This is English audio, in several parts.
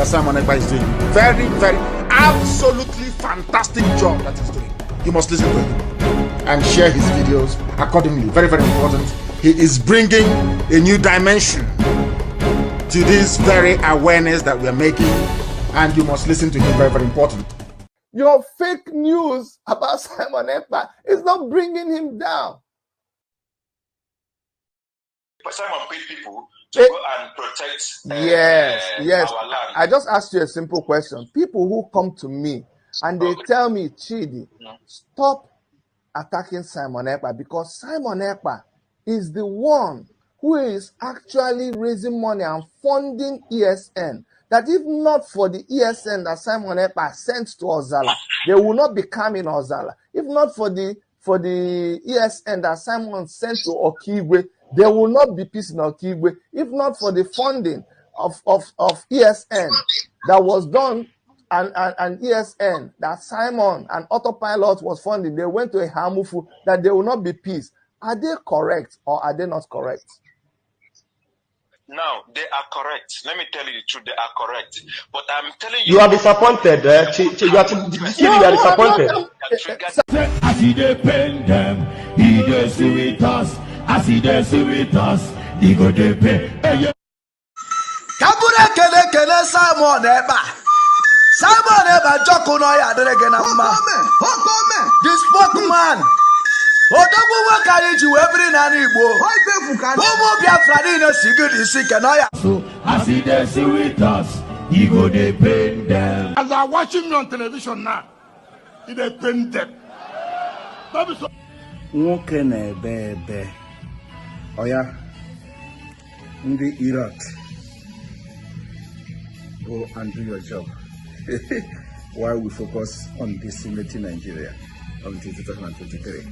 Simon Ekpa is doing very, absolutely fantastic job that he's doing. You must listen to him and share his videos accordingly. Very important. He is bringing a new dimension to this very awareness that we are making, and you must listen to him. Very important. Your fake news about Simon Ekpa is not bringing him down. But Simon paid people to go and protect yes. our land. I just asked you a simple question. People who come to me and they tell me, Chidi, stop attacking Simon Ekpa, because Simon Ekpa is the one who is actually raising money and funding ESN. That if not for the ESN that Simon Ekpa sent to Ozala, they will not be coming Ozala. If not for the ESN that Simon sent to Okigwe, there will not be peace in Okigwe. If not for the funding of ESN that was done and ESN that Simon and Autopilot was funding, they went to a Hamufu, that there will not be peace. Are they correct or are they not correct? Now, they are correct. Let me tell you the truth, they are correct. But I'm telling you... You are disappointed. You are disappointed. As he dey pain them, he dey see with us. As he dey see with us, he go dey pay. Kabure kele Simon Ekpa. Simon Ekpa joko no ya derege na mma. The spokesman. Odogwu wakari ji every na Igbo. Omo Biafra ni no sigidi sike no ya. So as he dey see with us, he go dey pain them. As I'm watching me on television now, he dey pain them. Nwoke na-ebe ebe oya ndị Iraq, go and do your job while we focus on decimating Nigeria until 2023.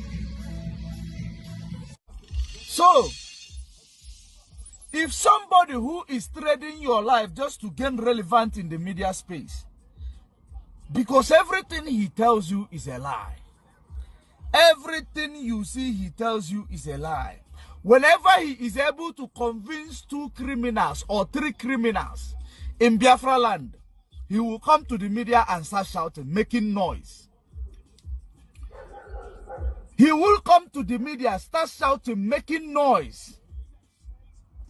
So, if somebody who is trading your life just to gain relevance in the media space, because everything he tells you is a lie, everything you see he tells you is a lie. Whenever he is able to convince 2 criminals or 3 criminals in Biafra land, he will come to the media and start shouting, making noise. He will come to the media, start shouting, making noise.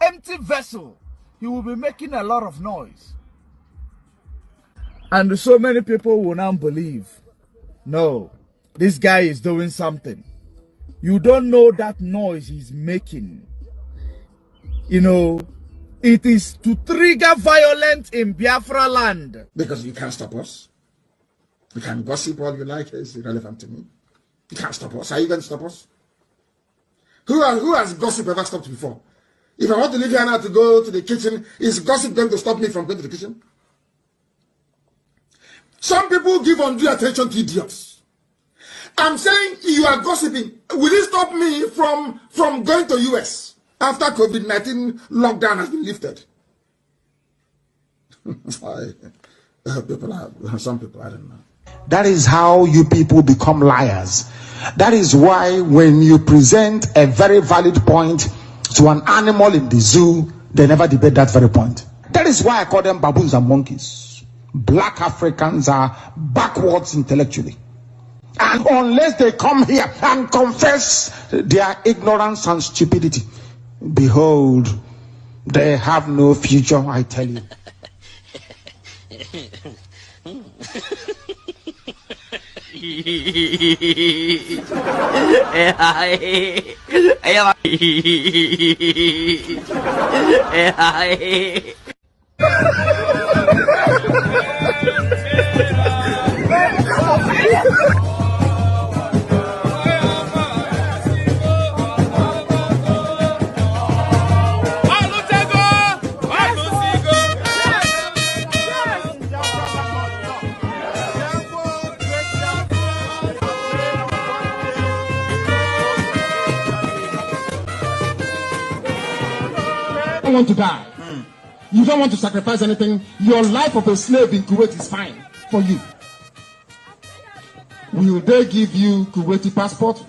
Empty vessel. He will be making a lot of noise. And so many people will now believe, no, this guy is doing something. You don't know that noise he's making. You know, it is to trigger violence in Biafra land. Because you can't stop us. You can gossip all you like, it's irrelevant to me. You can't stop us. Are you going to stop us? Who has gossip ever stopped before? If I want to leave here now to go to the kitchen, is gossip going to stop me from going to the kitchen? Some people give undue attention to idiots. I'm saying you are gossiping. Will it stop me from going to US after COVID-19 lockdown has been lifted? Some people, I don't know. That is how you people become liars. That is why when you present a very valid point to an animal in the zoo, they never debate that very point. That is why I call them baboons and monkeys. Black Africans are backwards intellectually. And unless they come here and confess their ignorance and stupidity, behold, they have no future, I tell you. Want to die. You don't want to sacrifice anything. Your life of a slave in Kuwait is fine for you. Will they give you Kuwaiti passport?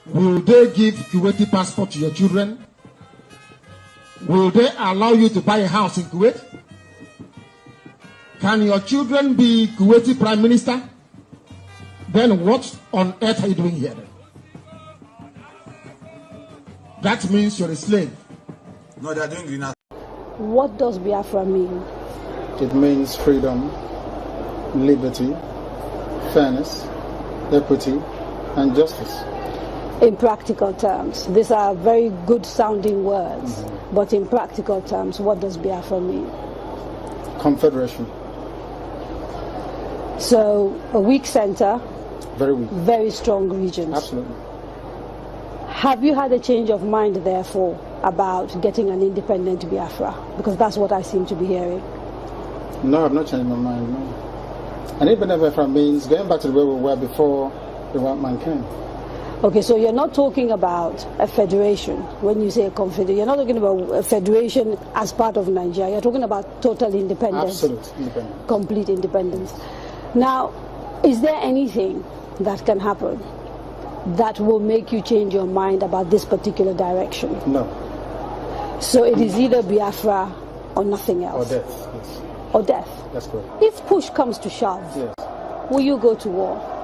Will they give Kuwaiti passport to your children? Will they allow you to buy a house in Kuwait? Can your children be Kuwaiti prime minister? Then what on earth are you doing here? That means you're a slave. No, they're doing green. What does Biafra mean? It means freedom, liberty, fairness, equity, and justice. In practical terms, these are very good sounding words, but in practical terms, what does Biafra mean? Confederation. So, a weak center, very weak, very strong regions. Absolutely. Have you had a change of mind, therefore, about getting an independent Biafra? Because that's what I seem to be hearing. No, I've not changed my mind, no. An independent Biafra means going back to the way we were before the white man came. Okay, so you're not talking about a federation when you say a confederation. You're not talking about a federation as part of Nigeria. You're talking about total independence. Absolute independence. Complete independence. Now, is there anything that can happen that will make you change your mind about this particular direction? No. So it is either Biafra or nothing else? Or death, yes. Or death? That's correct. If push comes to shove, yes, will you go to war?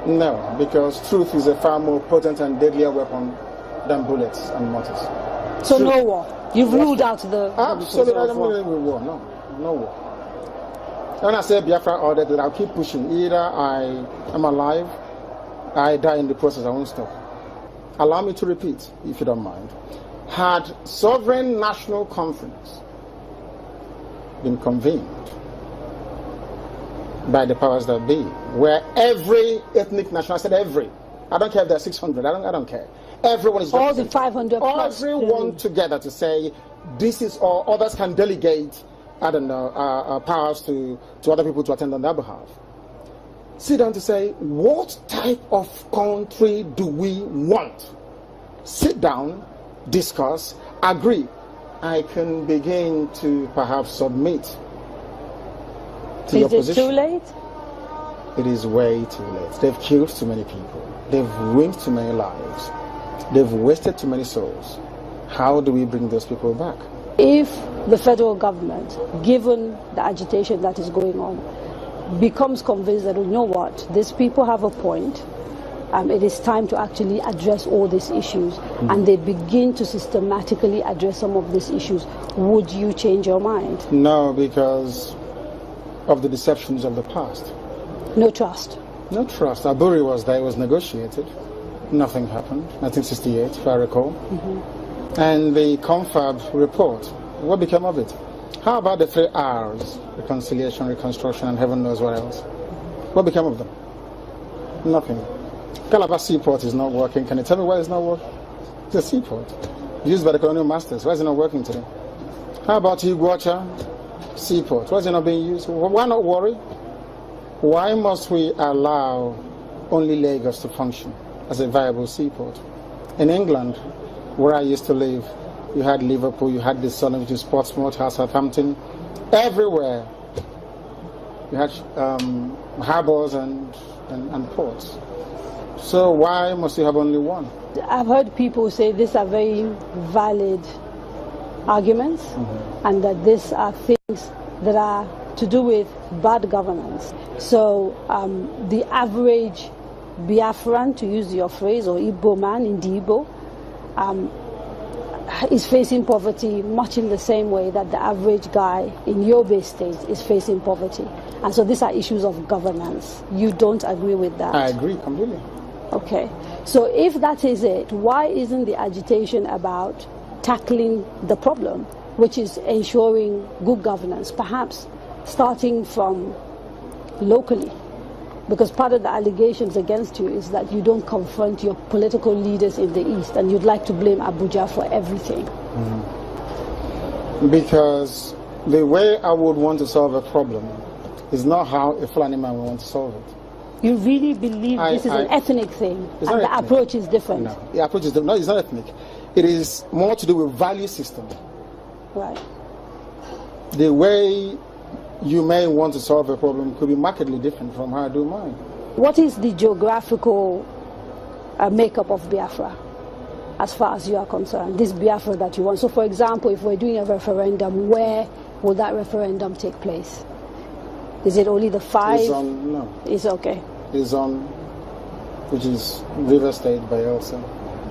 No, because truth is a far more potent and deadlier weapon than bullets and mortars. So truth. No war? You've ruled out the... Absolutely, I don't believe in war, no. No war. When I say Biafra or that, I'll keep pushing. Either I am alive, I die in the process, I won't stop. Allow me to repeat, if you don't mind. Had sovereign national conference been convened by the powers that be, where every ethnic nation, I said every, I don't care if there are 600, I don't care. Everyone is all the 500 plus. Everyone together to say, this is all, others can delegate, I don't know, powers to other people to attend on their behalf. Sit down to say, what type of country do we want? Sit down, discuss, agree. I can begin to perhaps submit to your position. Is it too late? It is way too late. They've killed too many people. They've ruined too many lives. They've wasted too many souls. How do we bring those people back? If the federal government, given the agitation that is going on, becomes convinced that, you know what, these people have a point, it is time to actually address all these issues, and they begin to systematically address some of these issues, would you change your mind? No, because of the deceptions of the past. No trust? No trust. Aburi was there, it was negotiated. Nothing happened. 1968, if I recall. And the confab report, what became of it? How about the 3 R's? Reconciliation, reconstruction, and heaven knows what else. What became of them? Nothing. Calabar Seaport is not working. Can you tell me why it's not working? It's a seaport used by the colonial masters. Why is it not working today? How about Iguacha Seaport? Why is it not being used? Why not worry? Why must we allow only Lagos to function as a viable seaport? In England, where I used to live, you had Liverpool, you had the Sun, which is Portsmouth, Southampton, everywhere. You had harbors and ports. So why must you have only one? I've heard people say these are very valid arguments, and that these are things that are to do with bad governance. So the average Biafran, to use your phrase, or Igbo man in the Igbo, is facing poverty much in the same way that the average guy in Yobe State is facing poverty. And so these are issues of governance. You don't agree with that? I agree completely. Okay. So if that is it, why isn't the agitation about tackling the problem, which is ensuring good governance, perhaps starting from locally? Because part of the allegations against you is that you don't confront your political leaders in the East, and you'd like to blame Abuja for everything. Because the way I would want to solve a problem is not how a Fulani man would want to solve it. You really believe this is an ethnic thing, and the approach is different? No, the approach is different. No, it's not ethnic. It is more to do with value system. Right. The way you may want to solve a problem could be markedly different from how I do mine. What is the geographical makeup of Biafra? as far as you are concerned, this Biafra that you want? So, for example, if we're doing a referendum, where will that referendum take place? Is it only the 5? It's on, no. It's okay. It's on, which is River State, Bayelsa,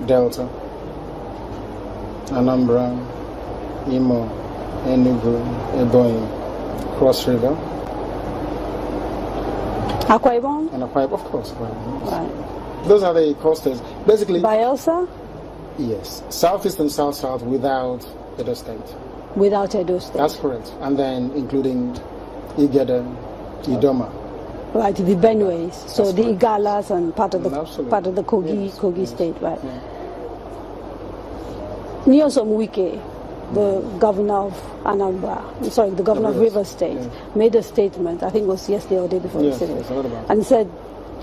Delta, Anambra, Imo, Enugu, Ebonyi, Cross River. Akwa Ibom? And Akwa Ibom, of course. Right. Those are the coasters. Basically. Bayelsa? Yes. Southeast and South-South without Edo State. Without Edo State. That's correct. And then including Igede, Idoma. Right, the Benues. So the Igalas and part of the Kogi, yes. Kogi Yes. State, right? Yeah. Nyesom Wike, the governor of Anambra, sorry, the governor of River State, made a statement, I think it was yesterday or the day before yesterday, and said,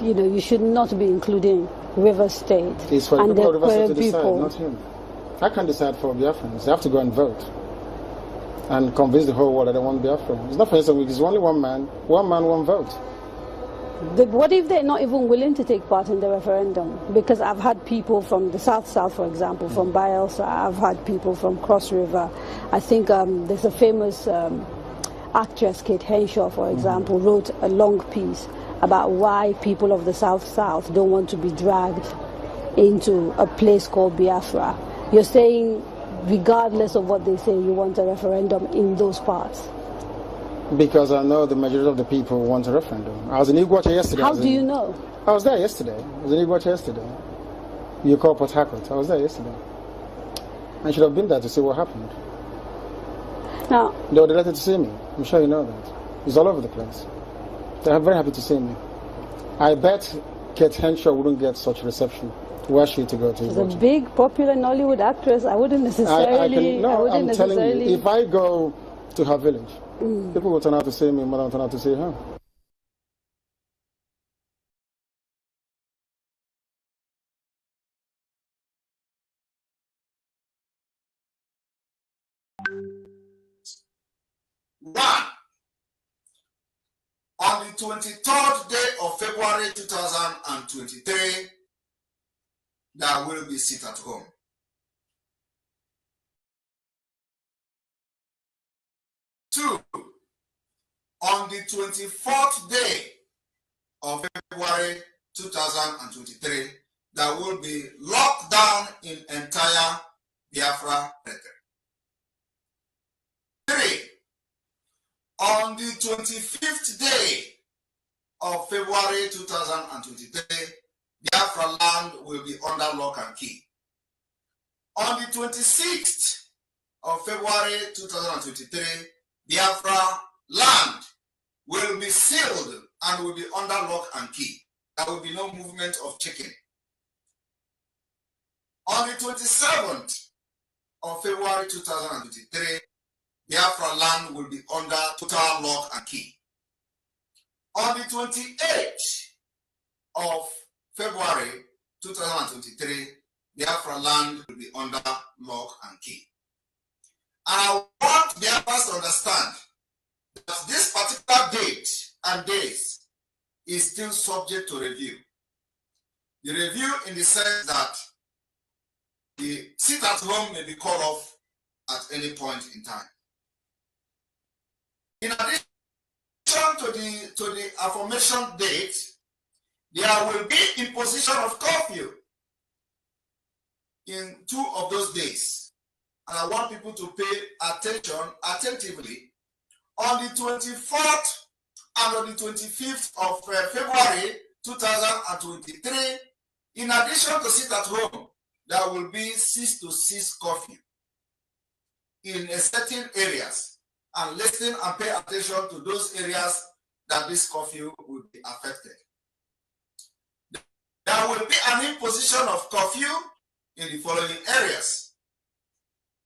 you know, you should not be including River State. It's for and the people of River State to people. decide, not him. I can't decide for Biafrans. They have to go and vote and convince the whole world that they want Biafra. It's not for instance, it's only one man, one vote. What if they're not even willing to take part in the referendum? Because I've had people from the South, for example, from Bayelsa. I've had people from Cross River. I think there's a famous actress, Kate Henshaw, for example, wrote a long piece about why people of the South don't want to be dragged into a place called Biafra. You're saying, regardless of what they say, you want a referendum in those parts? Because I know the majority of the people want a referendum. I was in Iguacha yesterday. How do you know? I was there yesterday. I was in Iguacha yesterday. You call Port Harcourt. I was there yesterday. I should have been there to see what happened. Now, they were delighted to see me. I'm sure you know that. It's all over the place. They're very happy to see me. I bet Kate Henshaw wouldn't get such reception. Where she to go to? She's a big, popular Nollywood actress. I wouldn't necessarily. I'm telling you, if I go to her village, people will turn out to see me more than turn out to see her. One, on the 23rd day of February 2023, there will be sit at home. 2, on the 24th day of February 2023, there will be lockdown in entire Biafra territory. 3, on the 25th day of February 2023, Biafra land will be under lock and key. On the 26th of February 2023, Biafra land will be sealed and will be under lock and key. There will be no movement of chicken. On the 27th of February 2023, Biafra land will be under total lock and key. On the 28th of February 2023, Biafra land will be under lock and key. And I want Biafrans to understand that this particular date and days is still subject to review. The review in the sense that the sit at home may be called off at any point in time. In addition to the aforementioned date, there will be imposition of curfew in 2 of those days. And I want people to pay attention attentively. On the 24th and on the 25th of February 2023, in addition to sit at home, there will be 6 to 6 curfew in certain areas. And listen and pay attention to those areas that this curfew will be affected. There will be an imposition of curfew in the following areas.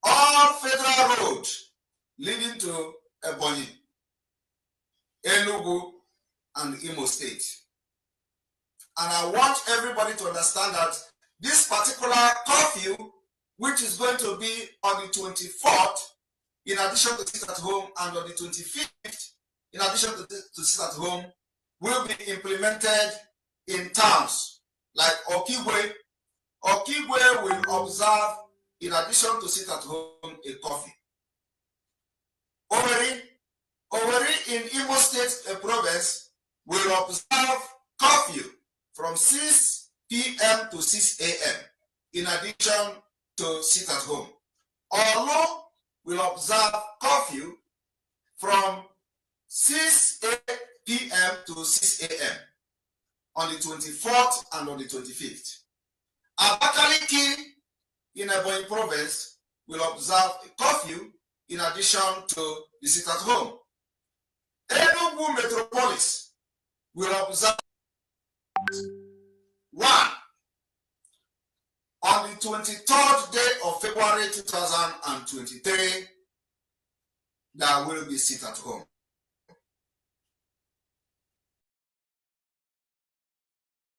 All federal roads leading to Ebonyi, Enugu, and Imo State. And I want everybody to understand that this particular curfew, which is going to be on the 24th, in addition to sit at home, and on the 25th, in addition to sit at home, will be implemented in towns like Okigwe, Okigwe will observe, in addition to sit at home, a coffee. Oweri in Imo State province will observe curfew from 6 p.m. to 6 a.m. in addition to sit at home. Olu will observe curfew from 6 p.m. to 6 a.m. on the 24th and on the 25th. Abakaliki in Ebonyi province will observe a curfew in addition to the sit at home. Enugu metropolis will observe 1. On the 23rd day of February 2023, there will be sit at home.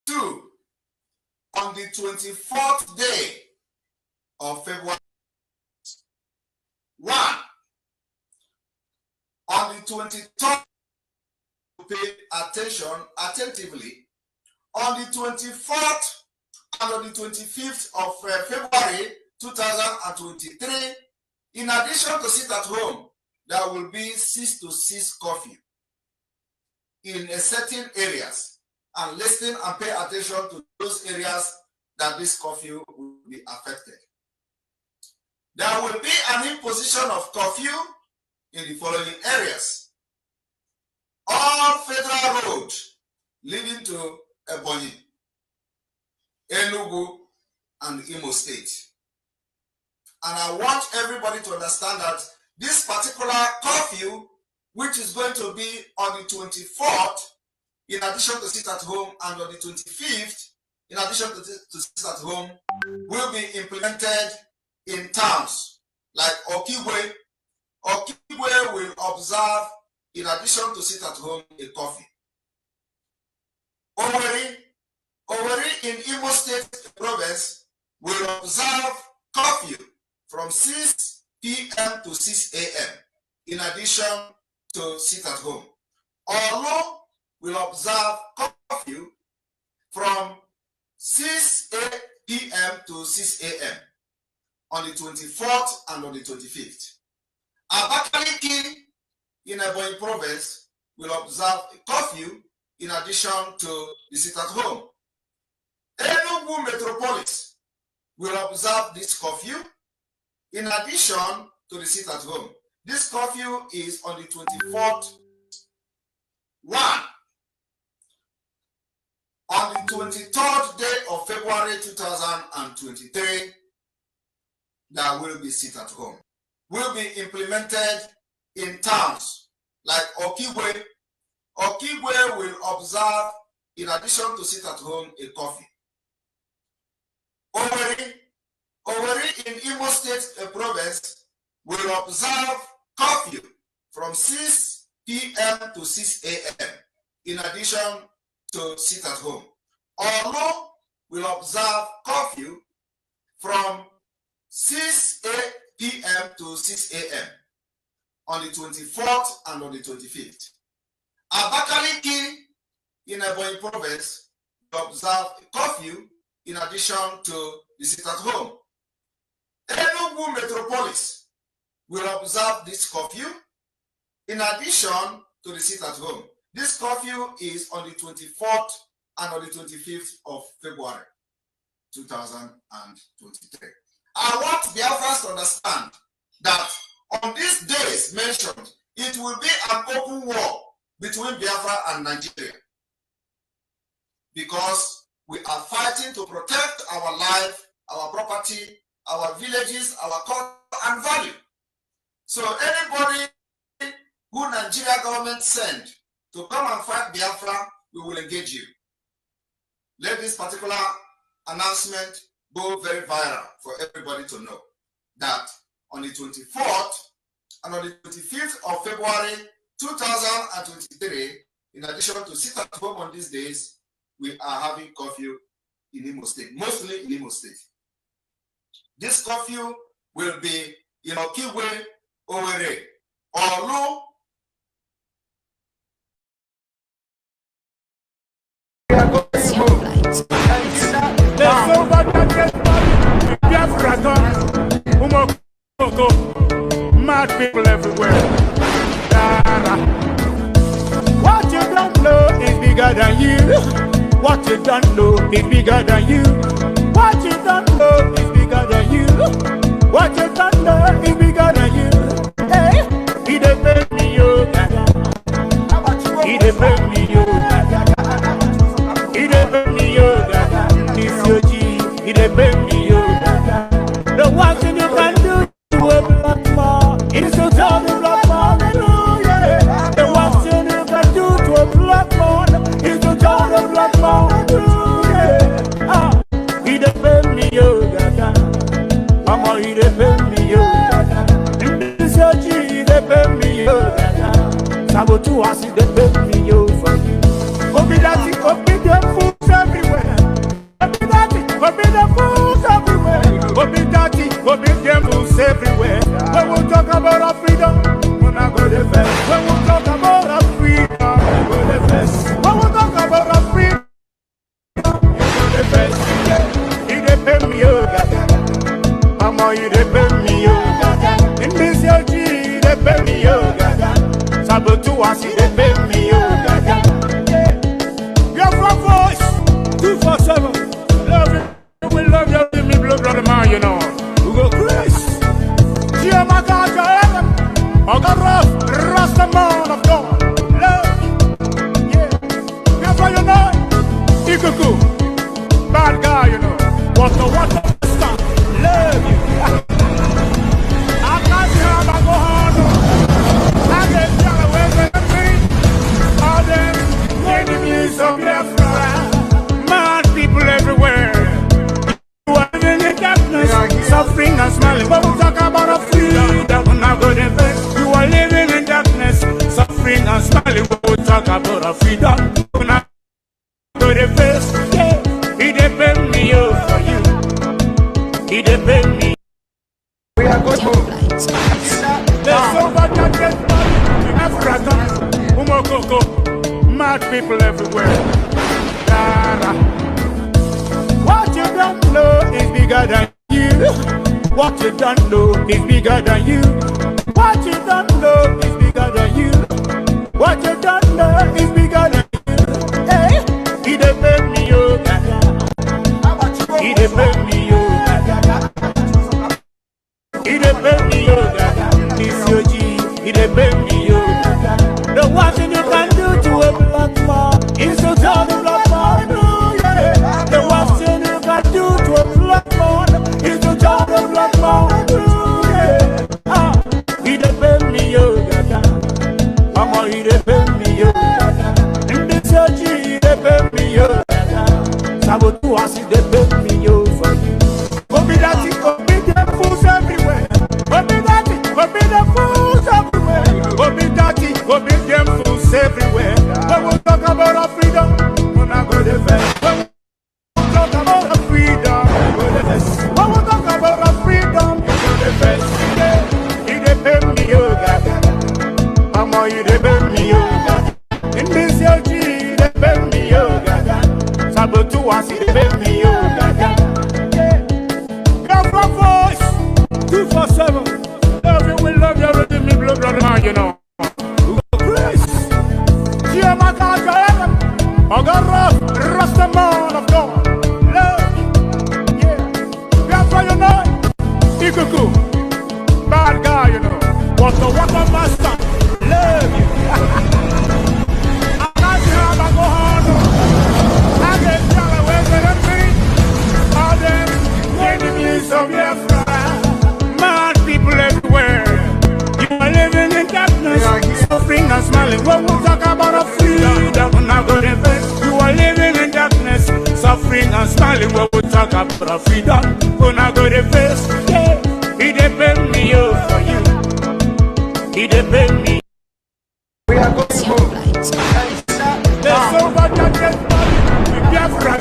2. On the 24th day of February, 1. On the 23rd, pay attention attentively. On the 24th and on the 25th of February 2023, in addition to sit at home, there will be 6 to 6 curfew in certain areas, and listen and pay attention to those areas that this curfew will be affected. There will be an imposition of curfew in the following areas: all federal roads leading to Ebonyi, Enugu, and Imo State. And I want everybody to understand that this particular curfew, which is going to be on the 24th, in addition to sit at home, and on the 25th, in addition to sit at home, will be implemented in towns like Okigwe. Okigwe will observe, in addition to sit at home, a coffee. Oweri in Imo State province will observe curfew from 6 p.m. to 6 a.m. in addition to sit at home. Olu will observe curfew from 6 p.m. to 6 a.m. on the 24th and on the 25th. Abakaliki in Ebonyi province will observe a curfew in addition to the sit at home. Enugu metropolis will observe this curfew in addition to the sit at home. This curfew is on the 24th. 1. On the 23rd day of February 2023, there will be sit at home. Will be implemented in towns like Okigwe. Okigwe will observe, in addition to sit at home, a coffee. Oweri in Imo State province will observe curfew from 6 p.m. to 6 a.m. in addition to sit at home. Olu will observe curfew from 6 p.m. to 6 a.m. on the 24th and on the 25th. Abakaliki in Ebonyi province will observe curfew in addition to the sit at home. Enugu metropolis will observe this curfew in addition to the sit at home. This curfew is on the 24th and on the 25th of February 2023. I want Biafrans to understand that on these days mentioned, it will be an open war between Biafra and Nigeria, because we are fighting to protect our life, our property, our villages, our culture and value. So anybody who Nigeria government send to come and fight Biafra, we will engage you. Let this particular announcement go very viral for everybody to know that on the 24th and on the 25th of February 2023, in addition to sit at home on these days, we are having curfew in Imo State, mostly in Imo State. This curfew will be in Okigwe, Oweri, Olu, Siamo live. There's over the Biafra, mad people everywhere. What you don't know is bigger than you. What you don't know is bigger than you. What you don't know is bigger than you. What you don't know is bigger than you. Hey, he depends me, yo. He depends me, yo. He depends me, yo. This your G. He depends me, yo. The one thing you can do to a black man is to tell the black man, hallelujah. The one thing you can do to a black man is to tell the black man, hallelujah. Ah, he depends me, yo. Mama, he depends me, yo. This your G, he depends me, yo. Sabotu has he depends me, yo, for you. Obi that it, obi them fools everywhere. Obi that it, obi them fools everywhere. Obi that it, obi them fools everywhere. When we talk about our freedom, we're not going to fest. When we talk about our freedom, we're going to fest. When we talk about our freedom, we're going to fest. He depends me, yo. Mama, he depends me, yo. In this your G, he depends me, yo. Sabotu has he depends me, yo. Biafra voice 247. Love you, we love you, give me blood, brother man, you know. We go Chris. Giamaka, Jaegan, Ogarov, Rastaman of God. Love you, yeah. Biafra, you know. Ikuku, bad guy, you know. What the stop. Love you. I can't see how I go on. I get down away with me. All them enemies of Biafra. Mad people everywhere. You are living in darkness, suffering and smiling. But we talk about a freedom, we're not going to invest. You are living in darkness, suffering and smiling. But we talk about a freedom, we're not going to invest. Yeah, he depends me for you. He depends me. We are going to. There's so much Africa, Umokoko, mad people everywhere. What you don't know is bigger than you. What you don't know is bigger than you. What you don't know is bigger than you. What you don't know is bigger than you. Hey, he depends me, yo. He depends me, yo. He depends me, yo. This your G, he depends me, yo. The one thing you can do to a black man is to tell the black man, hallelujah. The one thing you can do to a black man is to tell the black man, hallelujah. Ah, he depends me, yo. Mama, he depends me, yo. In this your G, he depends me, yo. Sabotu has he depends me, yo, for you. Obi that it, obi them fools everywhere. Obi that it, obi them fools everywhere. Obi that it, obi them fools everywhere. When we talk about our freedom, we're not going to fest. When we talk about our freedom, we're going to fest. When we talk about our freedom, we're going to fest. Yeah, he depends me, yo. Mama, he depends me, yo. In this your G, he depends me, yo. Sabotu has he depends me, yo. Biafra voice 247. Love you, we love you, with me blood, brother man, you know. We go Chris. Giamaka, Jaegan, Ogarov, Rastaman of God. Love you, yeah. Biafra, you know. Ikuku, bad guy, you know. What the master. Love you. I can't see how I go on. I get down away with me. All them enemies of Biafra. Mad people everywhere. You are living in darkness, suffering and smiling. When we talk about a freedom, we're not going to invest. You are living in darkness, suffering and smiling. When we talk about a freedom, we're not going to invest. Yeah, he depends me, yo, for you. He depends me. We are going to go. There's so much Biafra,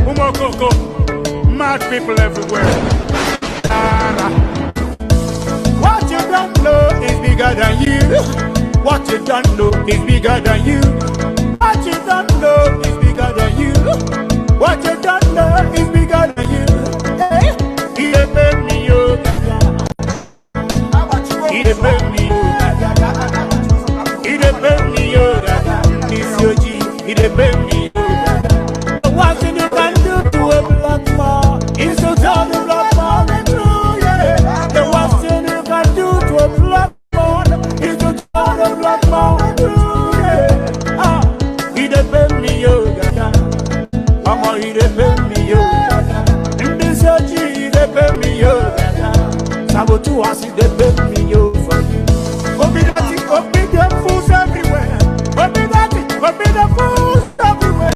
Umokoko, mad people everywhere. What you don't know is bigger than you. What you don't know is bigger than you. What you don't know is bigger than you. What you don't know is bigger than you. Hey, he dey pay me, yo. He dey pay me, yo. He dey pay me, yo. This your G, he dey pay me, yo. What you can do to a black man is to tell the black man the truth, yeah. The worst thing you can do to a black man is to tell the black man the truth, yeah. Ah, he dey pay me, yo. Mama, he dey pay me, yo. In this G, he dey pay me, yo. Sabotu as he dey pay me, yo. Obi the fools everywhere. Obi the fools everywhere.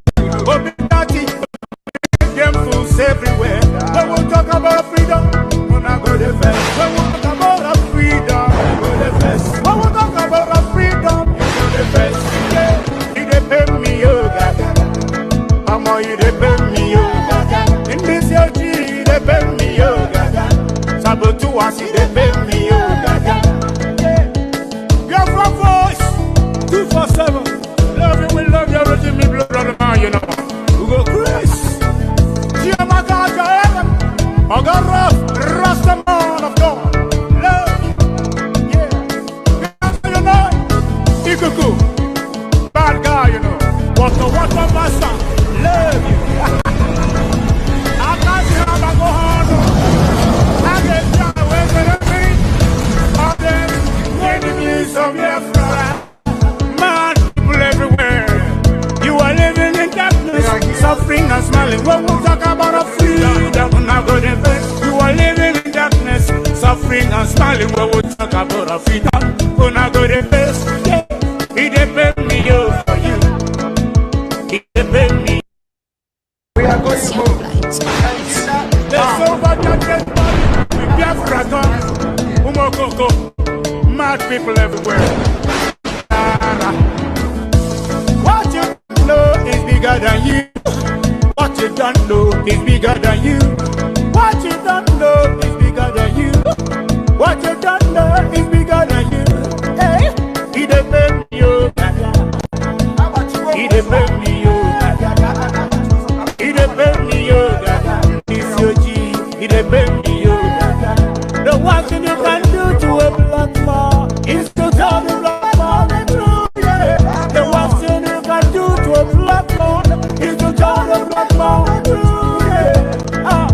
Obi them fools everywhere. When we talk about freedom, we're not go the best. When we talk about freedom, we go the best. When we talk about freedom, you go the best. Yeah, he dey pay me, yo. Mama, he dey pay me, yo. In this your G, he dey pay me, yo. Sabotu as he dey pay me, yo. Biafra voice 247. Love you, we love you, everything me blood on the man, you know. We go Chris. I got rough, Rasta man of God. Love, yeah. You know, Ikuku, bad guy, you know. What master, love you. I can't see how I go on. I get down away with me. All them enemies of Biafra. Man, people everywhere. You are living in darkness, suffering and smiling. When we talk about a freedom, we're not going to best. You are living in darkness, suffering and smiling. When we talk about a freedom, we're not going to best. Yeah, he depends me, yo, for you. He depends me. We are going to move. There's so much that Biafra gone. Umokoko, mad people everywhere. What you know is bigger than you. What you don't know is bigger than you. What you don't know is bigger than you. What you don't know is bigger than you. Hey, he dey pay me, yo. He dey pay me, yo. He dey pay me, yo. This your G, he dey pay me, yo. The worst thing you can do to a black man is to tell the black man the truth, yeah. The worst thing you can do to a black man is to tell the black man the truth, yeah. Ah,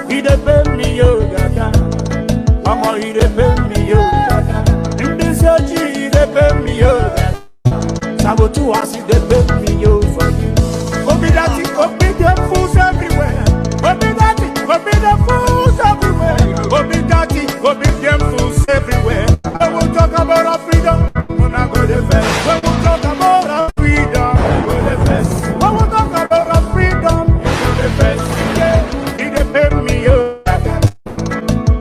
he dey pay me, yo. Mama, he dey pay me, yo. In this G, he dey pay me, yo. Sabotu as he dey pay me, yo. Obi them fools everywhere. Obi the fools everywhere. Obi them fools everywhere. When we talk about our freedom, we're not go the best. When we talk about our freedom, we go the best. When we talk about our freedom, we go the best. Yeah, he dey pay me, yo.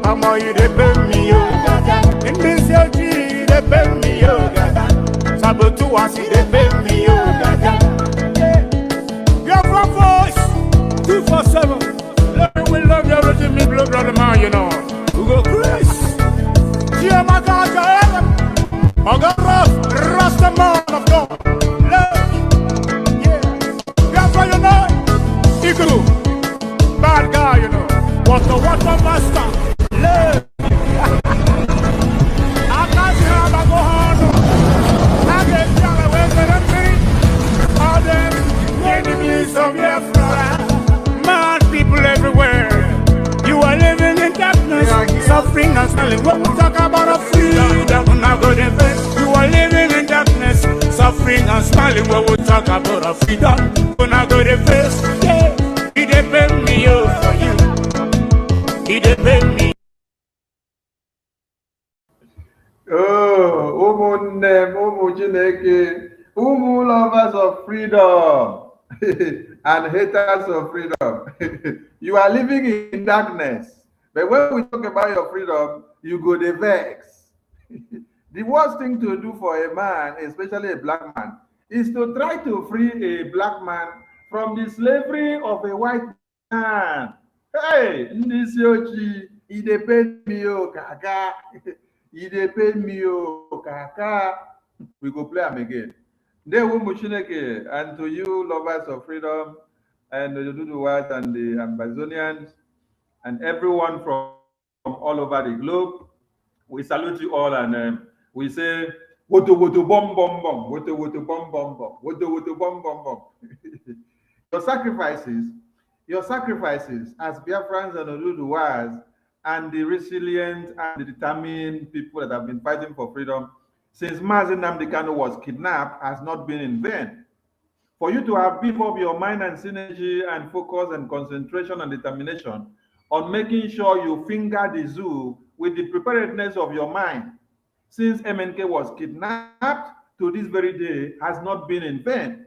Mama, he dey pay me, yo. In this your G, he dey pay me, yo. Sabotu as he dey pay me, yo. Biafra voice 247. We love you, everything me blood on the man, you know. We go Chris. I got rough, Rasta man of God. Love, yeah. Biafra, you know. Ikuku, bad guy, you know. What master, love. I can't see how I go on. I get down away with me. All them enemies of Biafra. Mad people everywhere. You are living in darkness, suffering and smiling. When we talk about a freedom, we're not going to best. You are living in darkness, suffering and smiling. When we talk about a freedom, we're not going to best. Yeah, he depends me, yo, for you. He depends me. Oh, Umu Chineke, Umu lovers of freedom and haters of freedom. You are living in darkness. But when we talk about your freedom, you go the vex. The worst thing to do for a man, especially a black man, is to try to free a black man from the slavery of a white man. Hey, Nisiochi, he dey pay me, oh, kaka. He dey pay me, oh, kaka. We go play him again. And to you, lovers of freedom, and the Duduwas and the Amazonians and everyone from all over the globe. We salute you all and we say, woto woto bom bom bom, woto woto bom bom bom, woto woto bom bom bom. Your sacrifices as Biafrans and Oduduwas and the resilient and the determined people that have been fighting for freedom since Mazi Nnamdi Kanu was kidnapped has not been in vain. For you to have beefed up your mind and synergy and focus and concentration and determination on making sure you finger the zoo with the preparedness of your mind since MNK was kidnapped to this very day has not been in vain.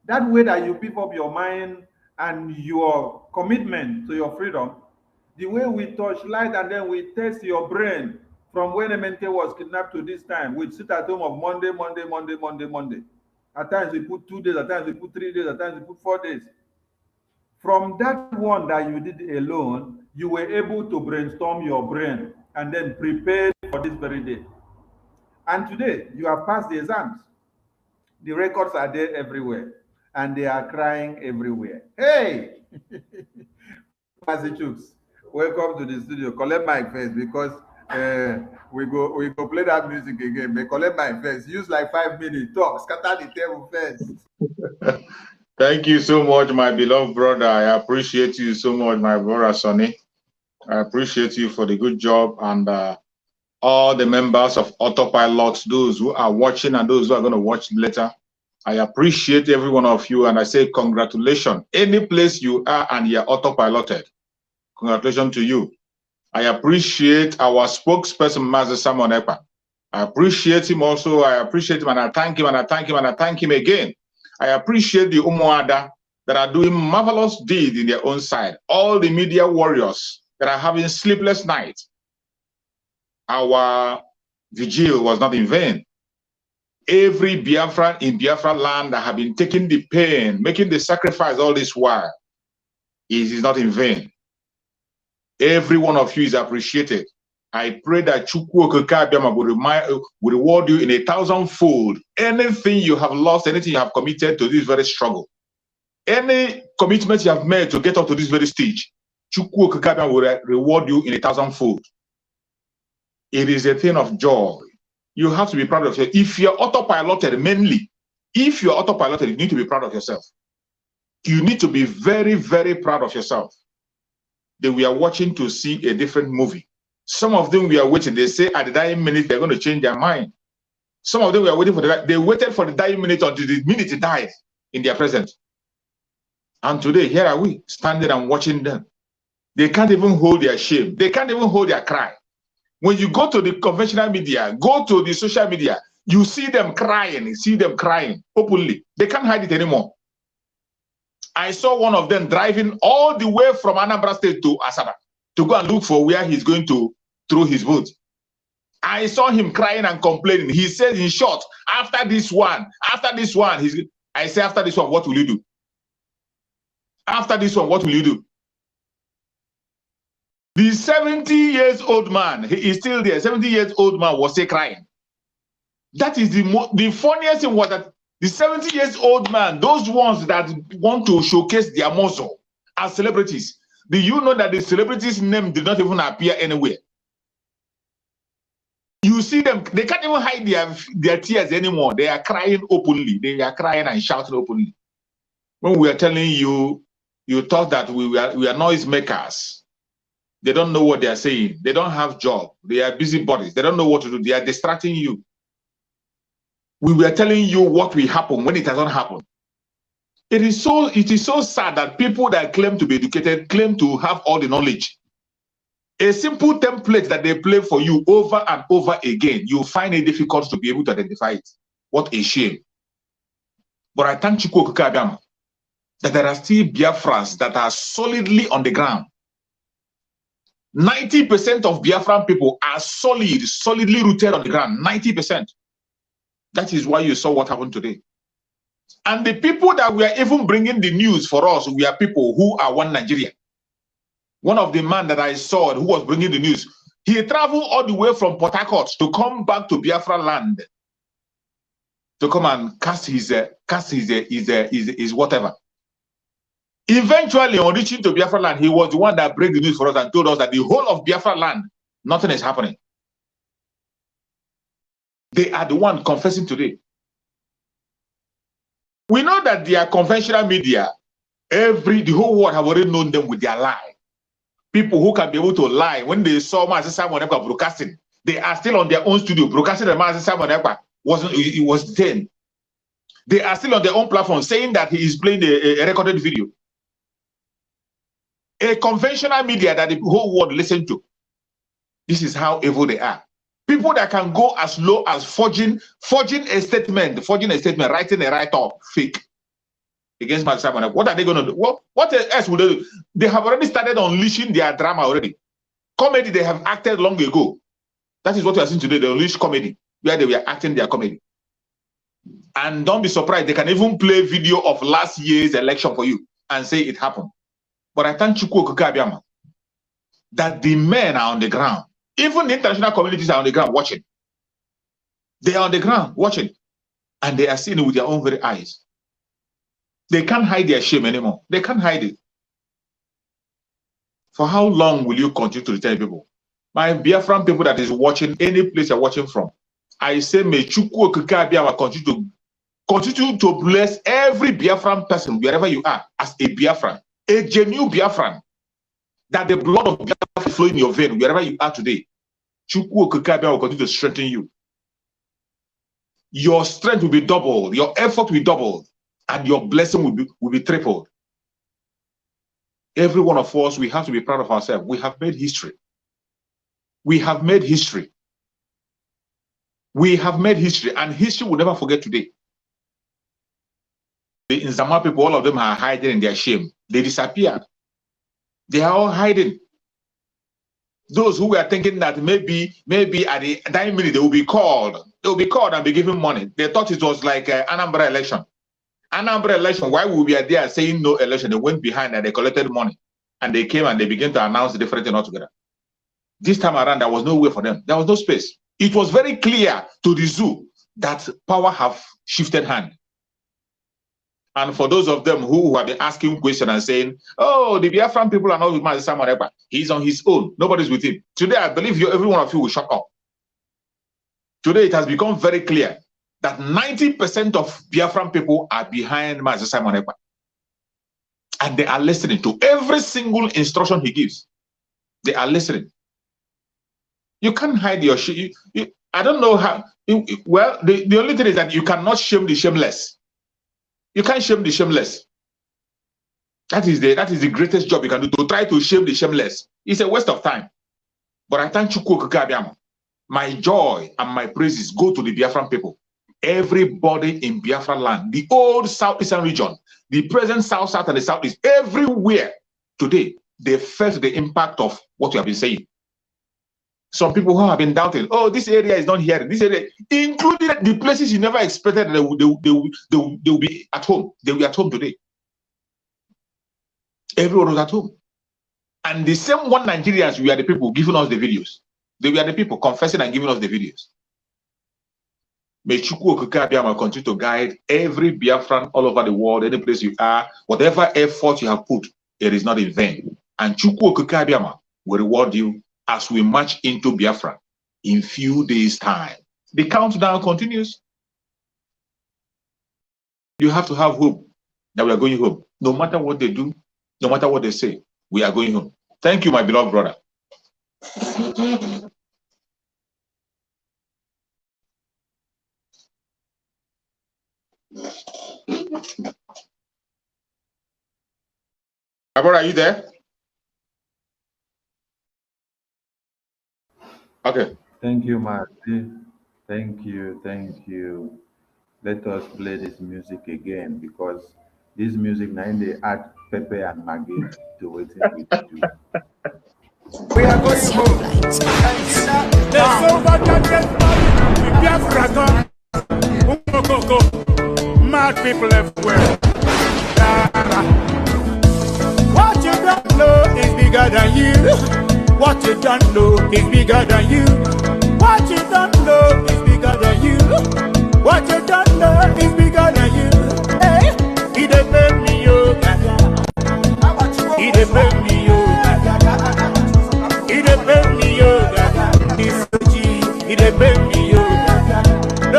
That way that you beef up your mind and your commitment to your freedom, the way we touch light and then we test your brain from when MNK was kidnapped to this time, we sit at home of Monday. At times we put 2 days, at times we put 3 days, at times we put 4 days. From that one that you did alone, you were able to brainstorm your brain and then prepare for this very day. And today, you have passed the exams. The records are there everywhere, and they are crying everywhere. Hey! Mazi Chuks, welcome to the studio. Collect my face because we go play that music again. But collect my face. Use like 5 minutes. Talk. Scatter the table first. Thank you so much, my beloved brother. I appreciate you so much, my brother Sonny. I appreciate you for the good job and all the members of Autopilot, those who are watching and those who are going to watch later. I appreciate every one of you and I say congratulations. Any place you are and you're autopiloted, congratulations to you. I appreciate our spokesperson, Master Simon Ekpa. I appreciate him also. I appreciate him and I thank him and I thank him and I thank him again. I appreciate the Umuada that are doing marvelous deeds in their own side. All the media warriors that are having sleepless nights. Our vigil was not in vain. Every Biafran in Biafra land that have been taking the pain, making the sacrifice all this while, it is not in vain. Every one of you is appreciated. I pray that Chukwu Okike will reward you in 1,000-fold. Anything you have lost, anything you have committed to this very struggle, any commitment you have made to get up to this very stage, Chukwu Okike will reward you in 1,000-fold. It is a thing of joy. You have to be proud of yourself. If you're autopiloted, mainly, if you're autopiloted, you need to be proud of yourself. You need to be very, very proud of yourself. They were watching to see a different movie. Some of them were waiting. They say at the dying minute, they're going to change their mind. Some of them were waiting for they waited for the dying minute until the minute it died in their presence. And today, here are we, standing and watching them. They can't even hold their shame. They can't even hold their cry. When you go to the conventional media, go to the social media, you see them crying, openly. They can't hide it anymore. I saw one of them driving all the way from Anambra State to Asaba to go and look for where he's going to throw his vote. I saw him crying and complaining. He said, in short, after this one, I say, after this one, what will you do? After this one, what will you do? The 70-year-old man, he is still there. 70-year-old man was still crying. That is the funniest thing was that the 70-year-old man, those ones that want to showcase their muscle as celebrities, do you know that the celebrities' name did not even appear anywhere? You see them, they can't even hide their tears anymore. They are crying openly. They are crying and shouting openly. When we are telling you, you thought that we are noisemakers. They don't know what they are saying. They don't have job. They are busybodies. They don't know what to do. They are distracting you. We were telling you what will happen when it has not happened. It is so sad that people that claim to be educated claim to have all the knowledge. A simple template that they play for you over and over again, you find it difficult to be able to identify it. What a shame. But I thank Chukwu Okike that there are still Biafrans that are solidly on the ground. 90% of Biafran people are solidly rooted on the ground. 90%. That is why you saw what happened today. And the people that were even bringing the news for us, we are people who are one Nigeria. One of the men that I saw who was bringing the news, he traveled all the way from Port Harcourt to come back to Biafra land to come and cast his whatever. Eventually, on reaching to Biafra land, he was the one that broke the news for us and told us that the whole of Biafra land, nothing is happening. They are the one confessing today. We know that their conventional media, the whole world have already known them with their lie. People who can be able to lie when they saw Mazi Simon Ekpa broadcasting, they are still on their own studio broadcasting that Mazi Simon Ekpa was detained. They are still on their own platform saying that he is playing a recorded video. A conventional media that the whole world listen to. This is how evil they are. People that can go as low as forging a statement, writing a write-up, fake, against Mazi Simon Ekpa. What are they going to do? What else would they do? They have already started unleashing their drama already. Comedy, they have acted long ago. That is what we are seeing today. They unleash comedy, where they were acting their comedy. And don't be surprised, they can even play video of last year's election for you and say it happened. But I thank Chukwu Okike that the men are on the ground. Even the international communities are on the ground watching. They are on the ground watching. And they are seeing it with their own very eyes. They can't hide their shame anymore. They can't hide it. For how long will you continue to tell people? My Biafran people that is watching, any place you're watching from, I say, may Chukwu Okike continue to bless every Biafran person, wherever you are, as a Biafran, a genuine Biafran, that the blood of Biafra flow in your vein, wherever you are today. Chukwu Okike will continue to strengthen you. Your strength will be doubled, your effort will be doubled, and your blessing will be tripled. Every one of us, we have to be proud of ourselves. We have made history. We have made history. We have made history, and history will never forget today. The Nzama people, all of them are hiding in their shame. They disappeared. They are all hiding. Those who were thinking that maybe at the dying minute they will be called. They will be called and be given money. They thought it was like an Anambra election. Anambra election, why we were there saying no election? They went behind and they collected money. And they came and they began to announce the different thing altogether. This time around, there was no way for them. There was no space. It was very clear to the zoo that power have shifted hand. And for those of them who have been asking questions and saying, oh, the Biafran people are not with Mazi Simon Ekpa. He's on his own. Nobody's with him. Today, I believe every one of you will shut up. Today, it has become very clear that 90% of Biafran people are behind Mazi Simon Ekpa. And they are listening to every single instruction he gives. They are listening. You can't hide your shame. I don't know how. Well, the only thing is that you cannot shame the shameless. You can't shame the shameless. That is the greatest job you can do, to try to shame the shameless. It's a waste of time. But I thank Chukwu Okike. My joy and my praises go to the Biafran people. Everybody in Biafra land, the old southeastern region, the present south, and the southeast, everywhere today, they felt the impact of what you have been saying. Some people who have been doubting, oh, this area is not here. This area, including the places you never expected they will be at home. They will be at home today. Everyone was at home. And the same one Nigerians, we are the people giving us the videos. They were the people confessing and giving us the videos. May Chukwu Okike continue to guide every Biafran all over the world, any place you are, whatever effort you have put, it is not in vain. And Chukwu Okike will reward you as we march into Biafra in few days' time. The countdown continues. You have to have hope that we are going home. No matter what they do, no matter what they say, we are going home. Thank you, my beloved brother. Abra, are you there? Okay. Thank you, Marty. Thank you. Thank you. Let us play this music again, because this music now they add pepper and maggi to what we do. We are going home. Let's go. Mad people everywhere. What you don't know is bigger than you. What you don't know is bigger than you. What you don't know is bigger than you. What you don't know is bigger than you. Hey, he dey make me yoga.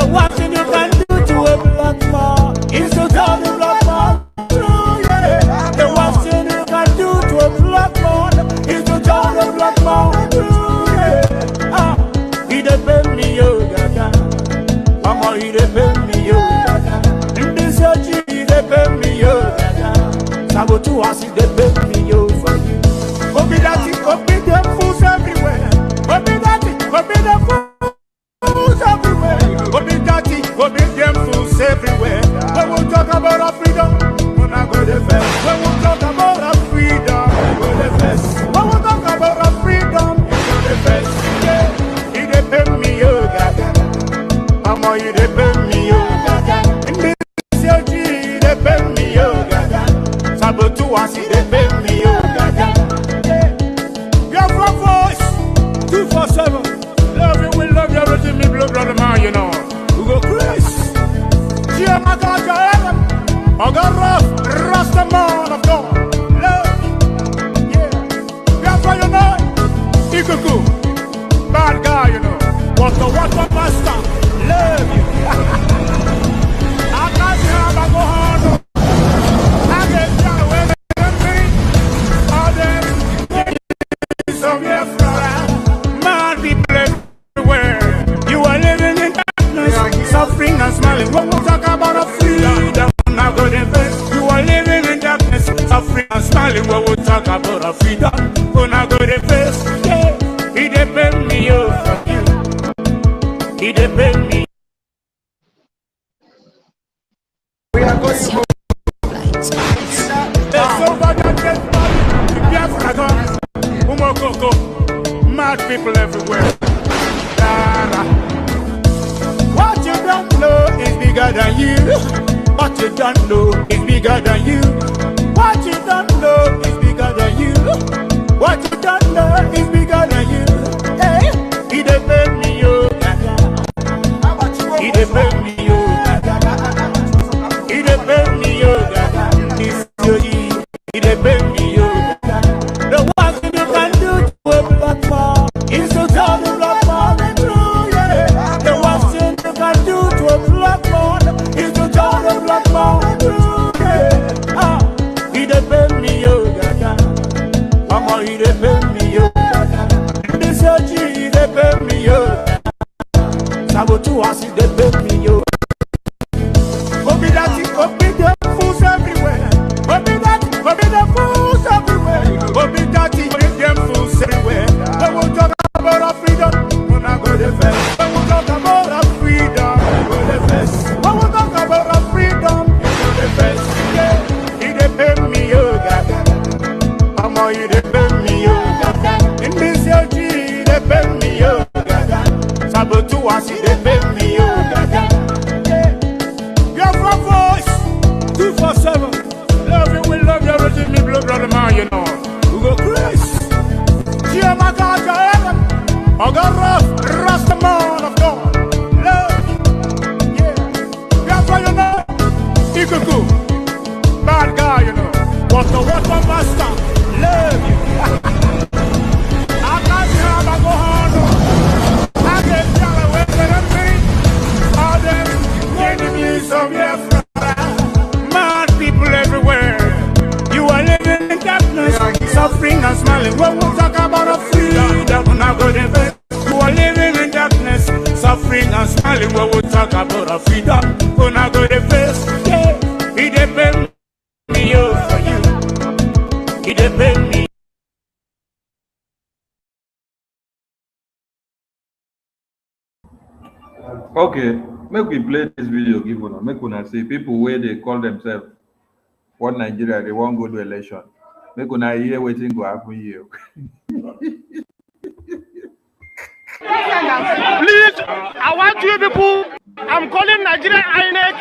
The worst thing you can do to a black man is to tell the black man true, yeah. The worst thing you can do to a black man is to tell the black man true, yeah. He depend me, yo, gaga. Mama, he depend me, yo, gaga. In this church, he depend me, yo, gaga. Sabotu, I see depend me, yo, for you. Obi that it, obi them fools everywhere. Obi that it, obi them fools everywhere. Obi that it, obi them fools everywhere. When we talk about our freedom, we're not going to fest. When we talk about our freedom, we're going to fest. When we talk about our freedom, we're going to fest. Yeah, he depend me, yo, gaga. Mama, he depend me, yo, gaga. In this CLG, he depend me, yo, gaga. Sabotu, I see depend me, yo, gaga. Biafra voice, 247. Love you, we love you, everything me blood, brother man, you know. We go Chris. Gia Makaja, I got rough, Rasta man of God. Love, yeah. Biafra, you know. Ikuku, bad guy, you know. What's the master? Love you. I can't say I'm a go hard. I get down with me. All them. Some Biafra, mad people everywhere. You are living in darkness, suffering and smiling. When we talk about a freedom, not good invest. You are living in darkness, suffering and smiling. When we talk about a freedom, we're not good invest. Yeah, he depend me, yo, from you. He depend me. We are going to mad people everywhere. What you don't know is bigger than you. What you don't know is bigger than you. What you don't know is bigger than you. What you don't know is bigger than you. Hey, he depend me, yo. He depend me, yo. He depend me, yo. He depend me, yo. The worst thing you can do to a black man is to tell the black man the truth, yeah. The worst thing you can do to a black man is to tell the black man the truth, yeah. He depend me, yo, gaga. Mama, he depend me, yo, gaga. This church, he depend me, yo. Sabotu, I see depend me, yo. Obi that it, obi them fools everywhere. Obi that it, obi them fools everywhere. Obi that it, obi them fools everywhere. When we talk about our freedom, we're not going to fest. When we talk about our freedom, we're going to fest. When we talk about our freedom, we're going to fest. Yeah, he depend me, yo, gaga. Mama, he depend me, yo, gaga. In this CLG, he depend me, yo, gaga. Sabotu, I see depend me, yo, gaga. Biafra voice, 247. Love you, we love you, everything me blood, brother man, you know. We go Chris. Gia Makaja, I got rough, Rasta man of God. Love, yeah. Biafra, you know. Ikuku, bad guy, you know. What's the master? Love you. I can't say I'm a go hard. I get down with me. All them enemies of Biafra, mad people everywhere. You are living in darkness, suffering and smiling. When we talk about a freedom, we're not going to invest. You are living in darkness, suffering and smiling. When we talk about a freedom, we're not going to invest. Yeah, he depend me, yo, for you. He depend me. Okay, make we play this video, give una. Make una see people where they call themselves one Nigeria, they won't go to election. Make una hear waiting go happen here. Please, I want you people, I'm calling Nigerian INEC,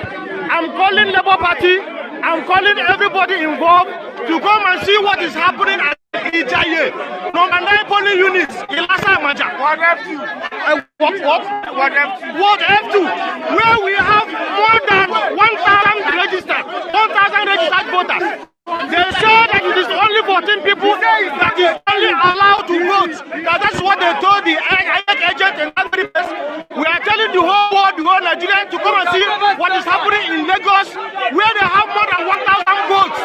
I'm calling Labour Party, I'm calling everybody involved to come and see what is happening at Ijaye. Number 9 polling units, Ilasa Maja. What F2? What F2? What F2? Where we have more than 1,000 registered voters. They say that it is only 14 people that is only allowed to vote. That's what they told the agent in every place. We are telling the whole world the whole Nigeria to come and see what is happening in Lagos, where they have more than 1,000 votes.